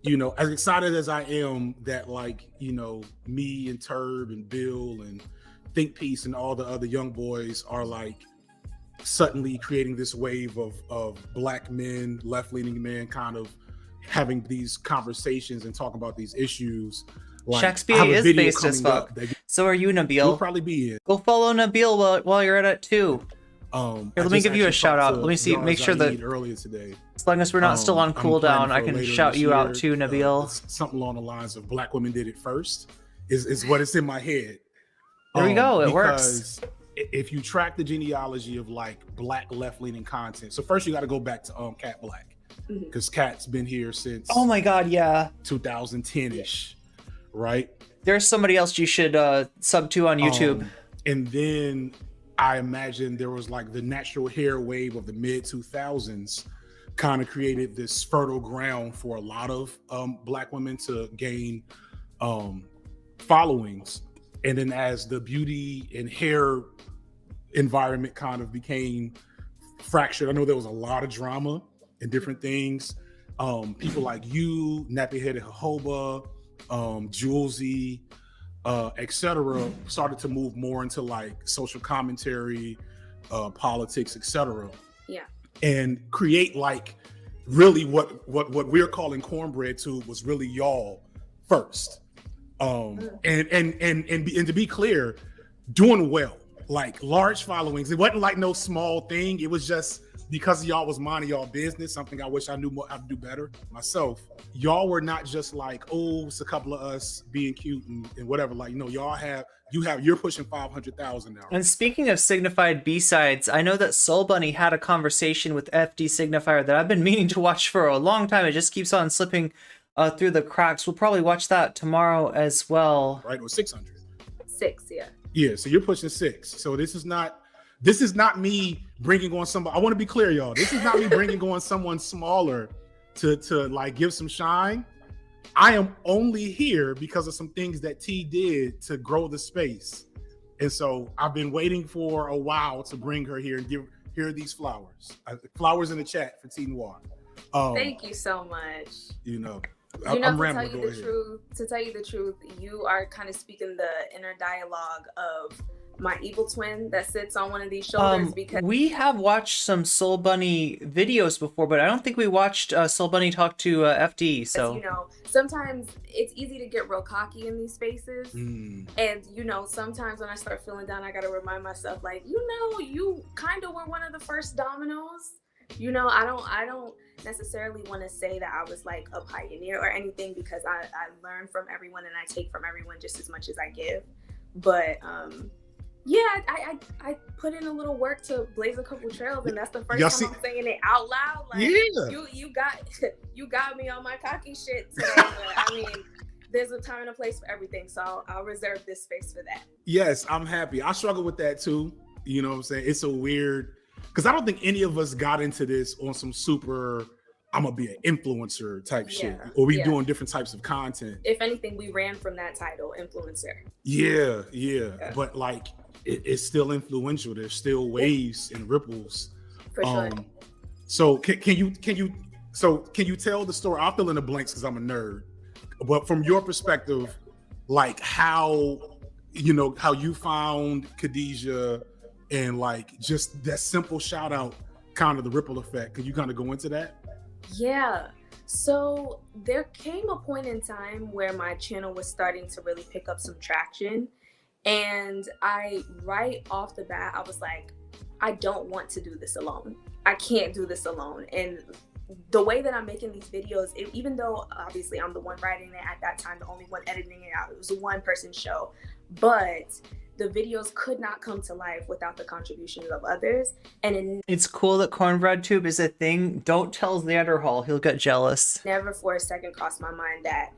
excited as I am that like me and Turb and Bill and Think Piece and all the other young boys are like suddenly creating this wave of black men, left-leaning men, kind of having these conversations and talking about these issues. Like, Shaxpa is based as fuck. So are you, Nabil. You'll probably be in. Go follow Nabil while you're at it too. Here, let me give you a shout out. Let me see. Make sure that earlier today, as long as we're not still on cooldown, I can shout you out too, Nabil. Something along the lines of "Black women did it first" is what is in my head. There we go. It works. If you track the genealogy of like black left-leaning content, so first you got to go back to Cat Black, because Cat's been here since. Oh my God, yeah. 2010-ish, right? There's somebody else you should sub to on YouTube. And then I imagine there was like the natural hair wave of the mid 2000s kind of created this fertile ground for a lot of Black women to gain followings. And then as the beauty and hair environment kind of became fractured, I know there was a lot of drama and different things. People like you, Nappy Headed Jojoba, Julesy, etc., started to move more into like social commentary, politics, etc. Yeah. And create like really what we're calling Cornbread Tube was really y'all first. And to be clear, doing well, like large followings. It wasn't like no small thing. It was just because y'all was minding y'all business, something I wish I knew how to do better myself. Y'all were not just like, oh, it's a couple of us being cute and whatever. Like, you're pushing 500,000 now. And speaking of signified B-sides, I know that Soul Bunny had a conversation with FD Signifier that I've been meaning to watch for a long time. It just keeps on slipping through the cracks. We'll probably watch that tomorrow as well. Right, or 600. 6, yeah. Yeah, so you're pushing 6. So this is not me bringing on somebody. I want to be clear, y'all. This is not me bringing on someone smaller to like give some shine. I am only here because of some things that T did to grow the space. And so I've been waiting for a while to bring her here and give her these flowers. Flowers in the chat for T Noir. Thank you so much. I'm rambling. To tell you the truth, you are kind of speaking the inner dialogue of my evil twin that sits on one of these shoulders. Because we have watched some Soul Bunny videos before, but I don't think we watched Soul Bunny talk to FD. So sometimes it's easy to get real cocky in these spaces, and sometimes when I start feeling down, I gotta remind myself, like, you kind of were one of the first dominoes. I don't necessarily want to say that I was like a pioneer or anything, because I learn from everyone and I take from everyone just as much as I give. But I put in a little work to blaze a couple trails, and that's the first time I'm saying it out loud. Like, you got me on my cocky shit today. But I mean, there's a time and a place for everything, so I'll reserve this space for that. Yes, I'm happy. I struggle with that too. You know what I'm saying? It's a weird, because I don't think any of us got into this on some super, I'm gonna be an influencer type shit, or we doing different types of content. If anything, we ran from that title, influencer. Yeah. But like, it's still influential. There's still waves and ripples. For sure. So can you tell the story? I'll fill in the blanks because I'm a nerd. But from your perspective, like how you found Khadijah, and like just that simple shout out, kind of the ripple effect. Could you kind of go into that? Yeah. So there came a point in time where my channel was starting to really pick up some traction. And right off the bat, I was like, I don't want to do this alone. I can't do this alone. And the way that I'm making these videos, even though obviously I'm the one writing it at that time, the only one editing it out, it was a one-person show, but the videos could not come to life without the contributions of others. And it's cool that Cornbread Tube is a thing. Don't tell Xanderhall, he'll get jealous. Never for a second crossed my mind that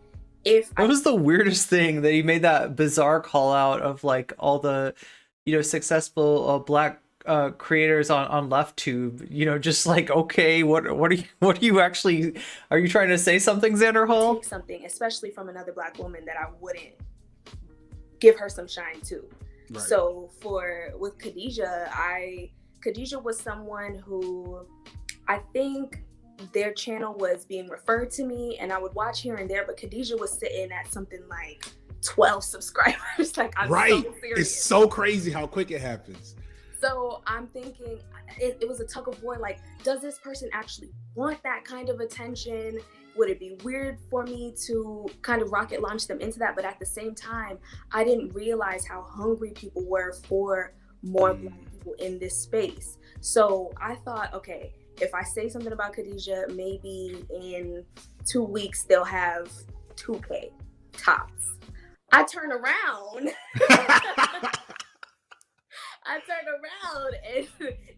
what was the weirdest thing that he made that bizarre call out of like all the, successful Black creators on LeftTube, just like, okay, what are you actually, are you trying to say something, Xanderhall? Take something, especially from another Black woman, that I wouldn't give her some shine to. Right. So with Khadijah, Khadijah was someone who I think their channel was being referred to me, and I would watch here and there, but Khadijah was sitting at something like 12 subscribers. Like, I'm so serious. It's so crazy how quick it happens. So I'm thinking it was a tug of war. Like, does this person actually want that kind of attention? Would it be weird for me to kind of rocket launch them into that? But at the same time, I didn't realize how hungry people were for more Black people in this space. So I thought, okay, if I say something about Khadijah, maybe in 2 weeks they'll have 2K tops. I turn around. And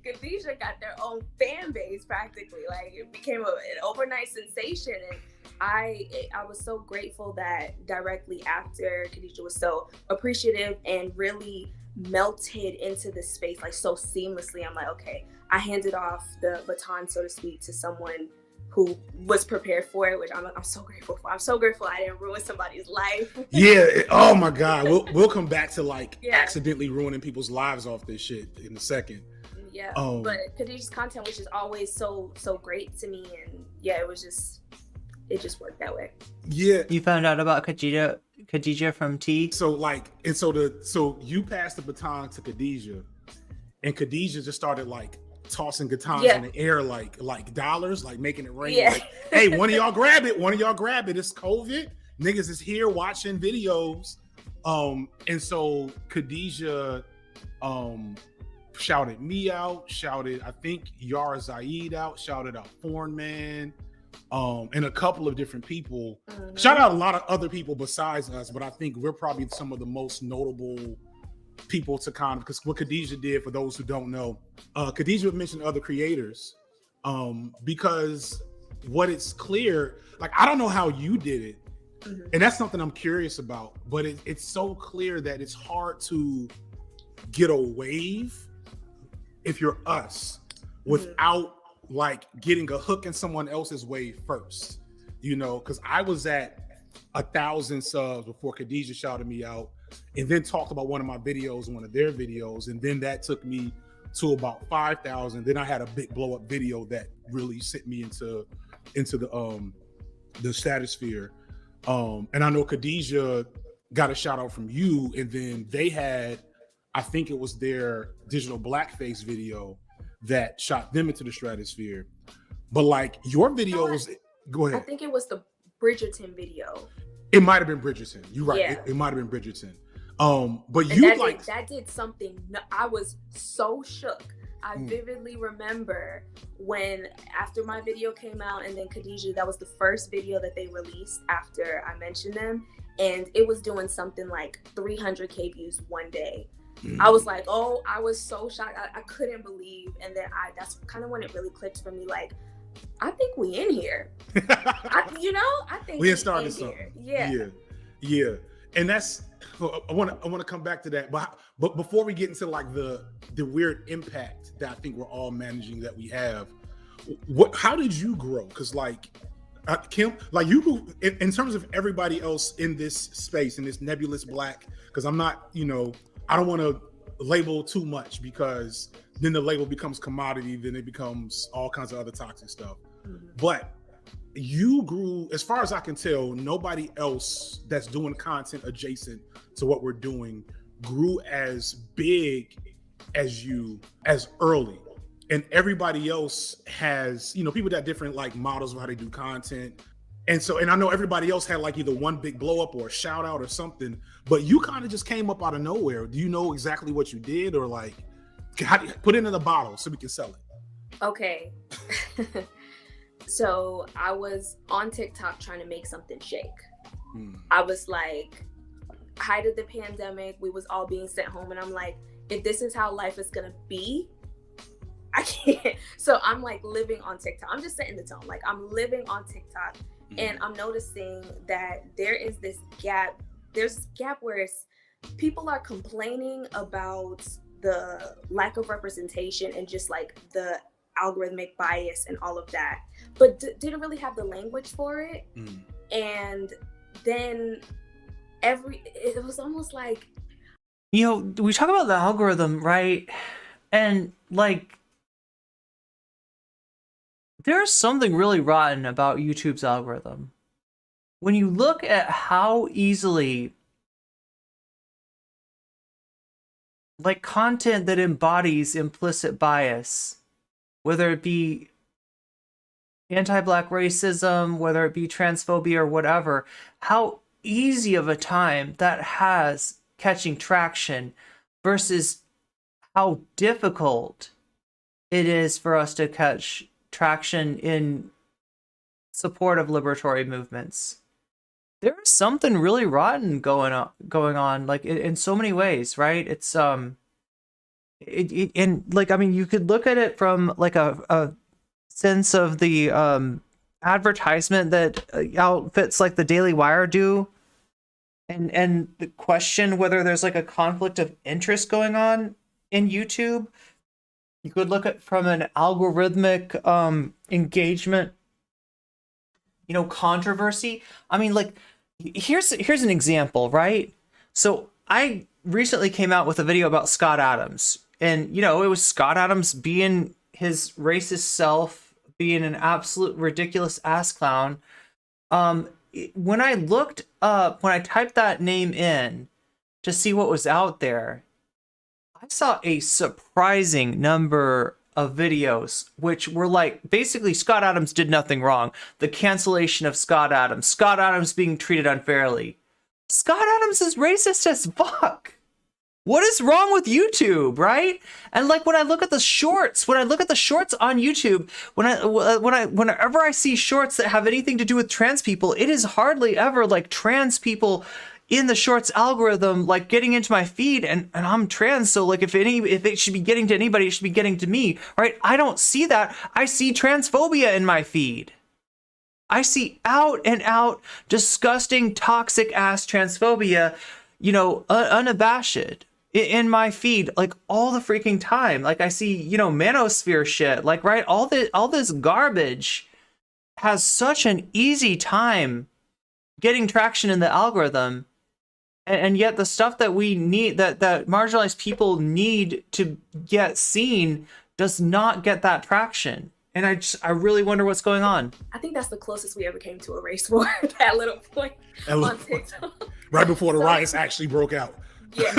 Khadijah got their own fan base practically. Like, it became an overnight sensation. And I was so grateful that directly after, Khadijah was so appreciative and really melted into the space like so seamlessly. I'm like, okay, I handed off the baton, so to speak, to someone who was prepared for it, which I'm so grateful for. I'm so grateful I didn't ruin somebody's life. Yeah. Oh my God. We'll come back to like accidentally ruining people's lives off this shit in a second. Yeah. But Khadijah's content was just always so great to me, and yeah, it just worked that way. Yeah. You found out about Khadijah from T. So you passed the baton to Khadijah, and Khadijah just started like tossing batons in the air like dollars, like making it rain. Yeah. Like, hey, one of y'all grab it. One of y'all grab it. It's COVID. Niggas is here watching videos. And so Khadijah shouted me out, shouted, I think, Yara Zaid out, shouted out Foreign Man, and a couple of different people. Shout out a lot of other people besides us, but I think we're probably some of the most notable people to kind of, because what Khadijah did, for those who don't know, Khadijah mentioned other creators, because what it's clear, like, I don't know how you did it, and that's something I'm curious about, but it's so clear that it's hard to get a wave if you're us without like getting a hook in someone else's wave first, you know, because I was at 1,000 subs before Khadijah shouted me out, and then talked about one of my videos, one of their videos, and then that took me to about 5,000. Then I had a big blow up video that really sent me into the stratosphere. And I know Khadijah got a shout out from you, and then they had, I think it was their digital blackface video that shot them into the stratosphere. But like your videos, go ahead. I think it was the Bridgerton video. It might have been Bridgerton. You're right. Yeah. It might have been Bridgerton. But and you that did something. I was so shook. I vividly remember when after my video came out, and then Khadijah, that was the first video that they released after I mentioned them, and it was doing something like 300K views one day. I was like, oh, I was so shocked. I couldn't believe. And then that's kind of when it really clicked for me. Like, I think we in here. I think we started something. Here. Yeah. And that's, I want to come back to that. But before we get into like the weird impact that I think we're all managing that we have, how did you grow? Because like, Kim, like you grew in terms of everybody else in this space, in this nebulous black, because I'm not, I don't want to label too much, because then the label becomes commodity, then it becomes all kinds of other toxic stuff. But you grew, as far as I can tell, nobody else that's doing content adjacent to what we're doing grew as big as you as early. And everybody else has, people that different like models of how they do content. And I know everybody else had like either one big blow up or a shout out or something, but you kind of just came up out of nowhere. Do you know exactly what you did, or like, how do you put it in a bottle so we can sell it? Okay. So I was on TikTok trying to make something shake. I was like, height of the pandemic, we was all being sent home, and I'm like, if this is how life is gonna be, I can't. So I'm like living on TikTok. I'm just setting the tone. Like, I'm living on TikTok, and I'm noticing that there is this gap. There's this gap where people are complaining about the lack of representation and just like the algorithmic bias and all of that, but didn't really have the language for it. And then it was almost like, we talk about the algorithm, right? And like, there's something really rotten about YouTube's algorithm. When you look at how easily like content that embodies implicit bias, whether it be anti-Black racism, whether it be transphobia or whatever, how easy of a time that has catching traction versus how difficult it is for us to catch traction in support of liberatory movements. There's something really rotten going on, like in so many ways, right? It's and like, I mean, you could look at it from like a sense of the advertisement that outfits like the Daily Wire do and the question whether there's like a conflict of interest going on in YouTube. You could look at from an algorithmic engagement, controversy. I mean, like, here's an example, right? So I recently came out with a video about Scott Adams, and it was Scott Adams being his racist self, being an absolute ridiculous ass clown. When I typed that name in to see what was out there, I saw a surprising number of videos which were like, basically Scott Adams did nothing wrong. The cancellation of Scott Adams being treated unfairly. Scott Adams is racist as fuck. What is wrong with YouTube, right? And like when I look at the shorts on YouTube, whenever I see shorts that have anything to do with trans people, it is hardly ever like trans people in the shorts algorithm, like getting into my feed, and I'm trans, so like if it should be getting to anybody, it should be getting to me, right? I don't see that. I see transphobia in my feed. I see out and out disgusting, toxic ass transphobia, unabashed in my feed, like all the freaking time. Like I see, manosphere shit, like, right? All this garbage has such an easy time getting traction in the algorithm. And yet the stuff that we need, that marginalized people need to get seen, does not get that traction. And I really wonder what's going on. I think that's the closest we ever came to a race war, that little point on TikTok. Right before the riots actually broke out. Yeah.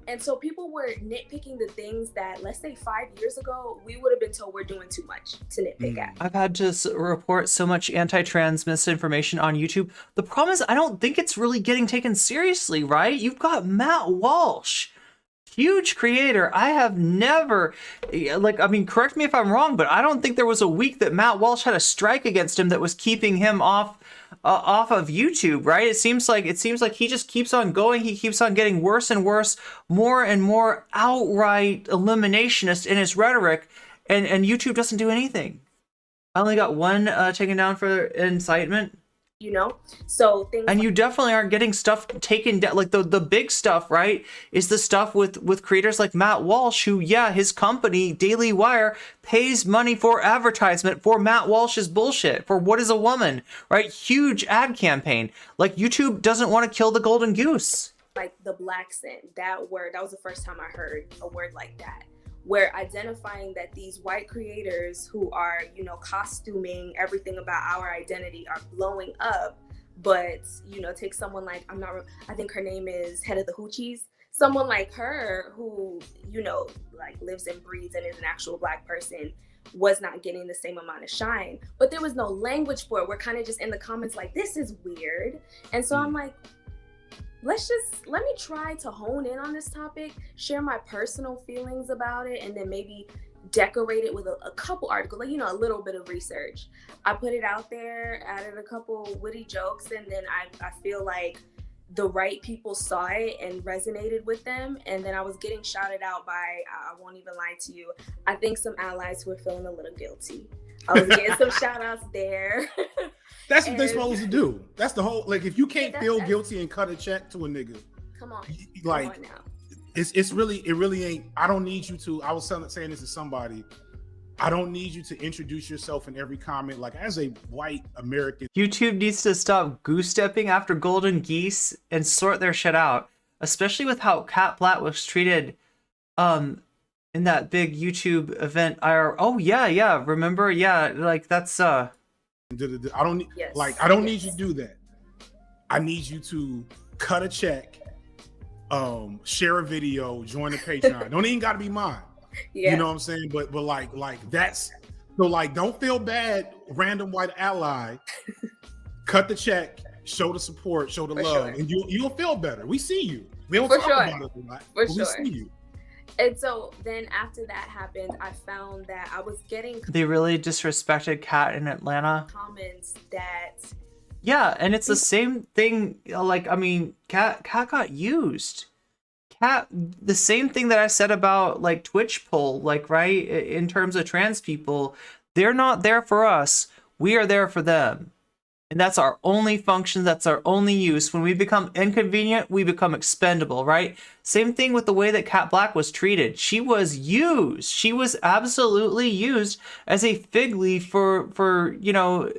And so people were nitpicking the things that, let's say 5 years ago, we would have been told we're doing too much to nitpick at. I've had to report so much anti-trans misinformation on YouTube. The problem is I don't think it's really getting taken seriously, right? You've got Matt Walsh, huge creator. I have never, correct me if I'm wrong, but I don't think there was a week that Matt Walsh had a strike against him that was keeping him off of YouTube, right? It seems like he just keeps on going. He keeps on getting worse and worse, more and more outright eliminationist in his rhetoric, and YouTube doesn't do anything. I only got one taken down for incitement. So things. And you definitely aren't getting stuff taken down. Like the big stuff, right, is the stuff with creators like Matt Walsh, who, his company, Daily Wire, pays money for advertisement for Matt Walsh's bullshit, for What Is a Woman, right? Huge ad campaign. Like YouTube doesn't want to kill the golden goose. Like the black sin, that word, that was the first time I heard a word like that. We're identifying that these white creators who are, costuming everything about our identity are blowing up. But, take someone like, I think her name is Head of the Hoochies. Someone like her who, lives and breathes and is an actual black person was not getting the same amount of shine. But there was no language for it. We're kind of just in the comments like, this is weird. And so I'm like, let me try to hone in on this topic, share my personal feelings about it, and then maybe decorate it with a couple articles, a little bit of research. I put it out there, added a couple witty jokes, and then I feel like the right people saw it and resonated with them. And then I was getting shouted out by, I won't even lie to you, I think some allies who were feeling a little guilty. I was getting some shout outs there. That's what they're supposed to do. That's the whole, like, if you can't feel guilty and cut a check to a nigga, come on, like, come on now. It really ain't. I don't need you to. I was saying this to somebody. I don't need you to introduce yourself in every comment. Like, as a white American, YouTube needs to stop goose stepping after golden geese and sort their shit out. Especially with how Kat Blatt was treated, in that big YouTube event. Remember? Yeah, like that's I don't need I don't need you to do that. I need you to cut a check, share a video, join the Patreon. Don't even gotta be mine. Yeah. You know what I'm saying? But like that's so, like, don't feel bad, random white ally. Cut the check, show the support, show the love, and you'll feel better. We see you. We don't talk about it a lot, but we see you. And so then after that happened, I found that I was getting they really disrespected Kat in Atlanta. Comments that and it's the same thing. Like, I mean, Kat got used. Kat, the same thing that I said about like Twitchpol, like, right, in terms of trans people, they're not there for us. We are there for them. And that's our only function, that's our only use. When we become inconvenient, we become expendable, right? Same thing with the way that Cat Black was treated. She was used. She was absolutely used as a fig leaf for you know,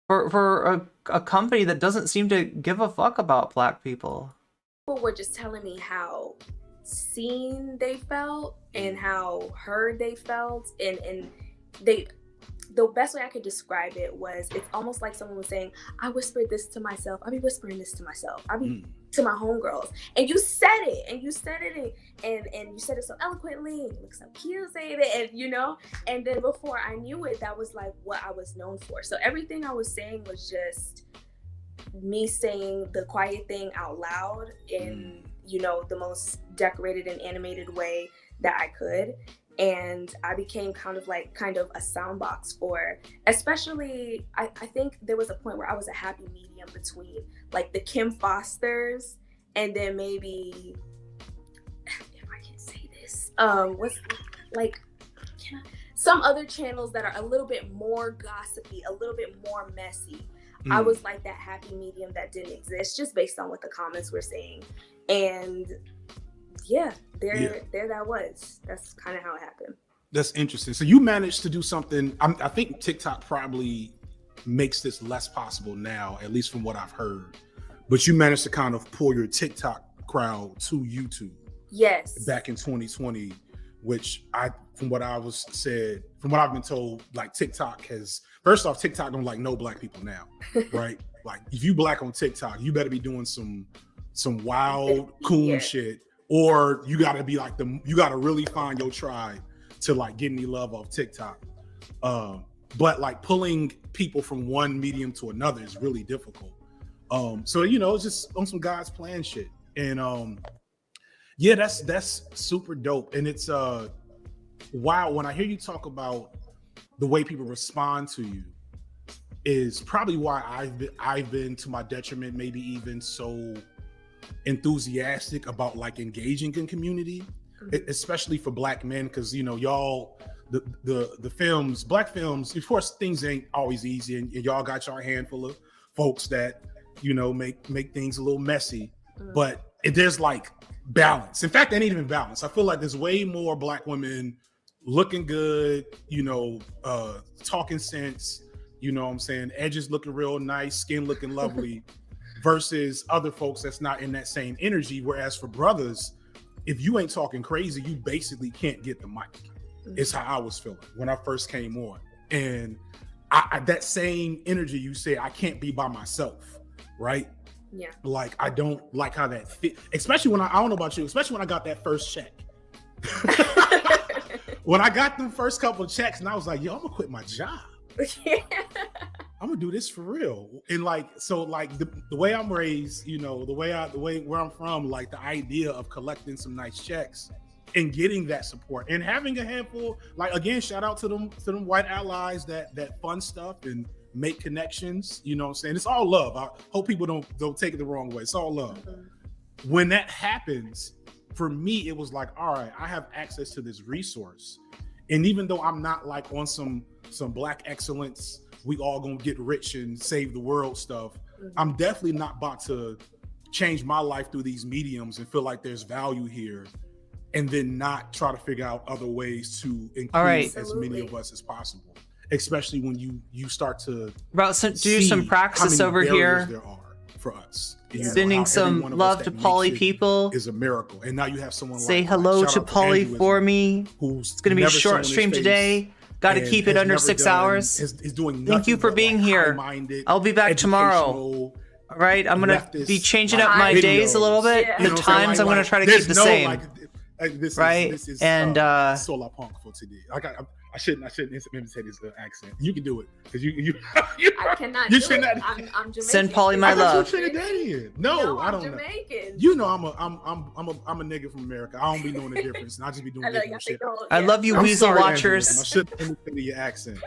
for a company that doesn't seem to give a fuck about black people. People were just telling me how seen they felt and how heard they felt, and they, the best way I could describe it was, it's almost like someone was saying, I whispered this to myself, I be whispering this to myself, I be to my homegirls, and you said it, and you said it, and you said it so eloquently, and you look so cute saying it, and you know, and then before I knew it, that was like what I was known for. So everything I was saying was just me saying the quiet thing out loud in, you know, the most decorated and animated way that I could. And I became kind of a sound box for, especially, I think there was a point where I was a happy medium between like the Kim Fosters and then maybe, if I can say this, some other channels that are a little bit more gossipy, a little bit more messy. I was like that happy medium that didn't exist, just based on what the comments were saying. And yeah, there that was. That's kind of how it happened. That's interesting. So you managed to do something. I think TikTok probably makes this less possible now, at least from what I've heard. But you managed to kind of pull your TikTok crowd to YouTube. Yes. Back in 2020, which from what I've been told, like TikTok has, first off, TikTok don't like no black people now, right? Like if you black on TikTok, you better be doing some wild coon shit, or you gotta be like you gotta really find your tribe to like get any love off TikTok. But like pulling people from one medium to another is really difficult. So you know, it's just on some God's plan shit. And yeah, that's super dope. And it's wow, when I hear you talk about the way people respond to you is probably why I've been to my detriment, maybe even so enthusiastic about like engaging in community, especially for black men, because you know, y'all, the films, black films, of course things ain't always easy, and y'all got your handful of folks that, you know, make things a little messy, but there's like balance. In fact, they ain't even balance. I feel like there's way more black women looking good, you know, talking sense, you know what I'm saying, edges looking real nice, skin looking lovely, versus other folks that's not in that same energy. Whereas for brothers, if you ain't talking crazy, you basically can't get the mic. It's how I was feeling when I first came on. And I that same energy, you say, I can't be by myself, right? Yeah. Like, I don't like how that fit, especially when I don't know about you, especially when I got that first check. When I got the first couple of checks and I was like, yo, I'm gonna quit my job. I'm gonna do this for real. And like, so like the way I'm raised, you know, the way where I'm from, like the idea of collecting some nice checks and getting that support and having a handful, like, again, shout out to them white allies that fund stuff and make connections, you know what I'm saying? It's all love. I hope people don't take it the wrong way. It's all love. When that happens, for me, it was like, all right, I have access to this resource. And even though I'm not like on some black excellence, we all gonna get rich and save the world stuff, I'm definitely not about to change my life through these mediums and feel like there's value here and then not try to figure out other ways to include as many of us as possible, especially when you start to do some practice over here. There are for us. Sending some love to poly people is a miracle. And now you have someone say hello to poly for me. It's going to be a short stream today. Got to keep it under 6 hours. Is doing Thank you for being here. I'll be back tomorrow. All right, I'm going to be changing up my days a little bit. The times I'm going to try to keep the same. Right? This is solar punk for today. I shouldn't imitate his accent. You can do it because you I cannot. You do should it. not. I'm Jamaican. Send Polly my love. You're Trinidadian. No, I don't know. Jamaican. You know, I'm a nigga from America. I don't be knowing the difference, and I just be doing different shit. I love you, Weasel Watchers. I should imitate your accent.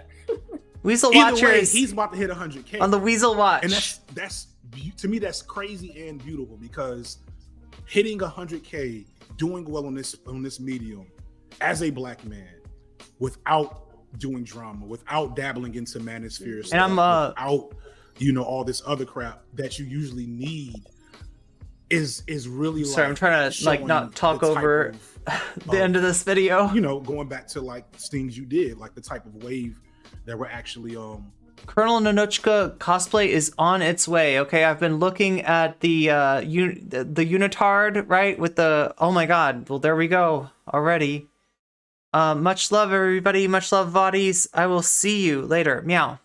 Weasel Watchers. He's about to hit 100K on the Weasel Watch, and that's to me that's crazy and beautiful because hitting 100K, doing well on this medium as a black man, without doing drama, without dabbling into manosphere stuff, And I'm without, you know, all this other crap that you usually need is really sorry, I'm trying to like not talk over the end of this video. You know, going back to like things you did, like the type of wave that were actually Colonel Nanuchka cosplay is on its way. Okay, I've been looking at the unitard, right? With the, oh my god, well there we go already. Much love everybody, much love Vaudies. I will see you later. Meow.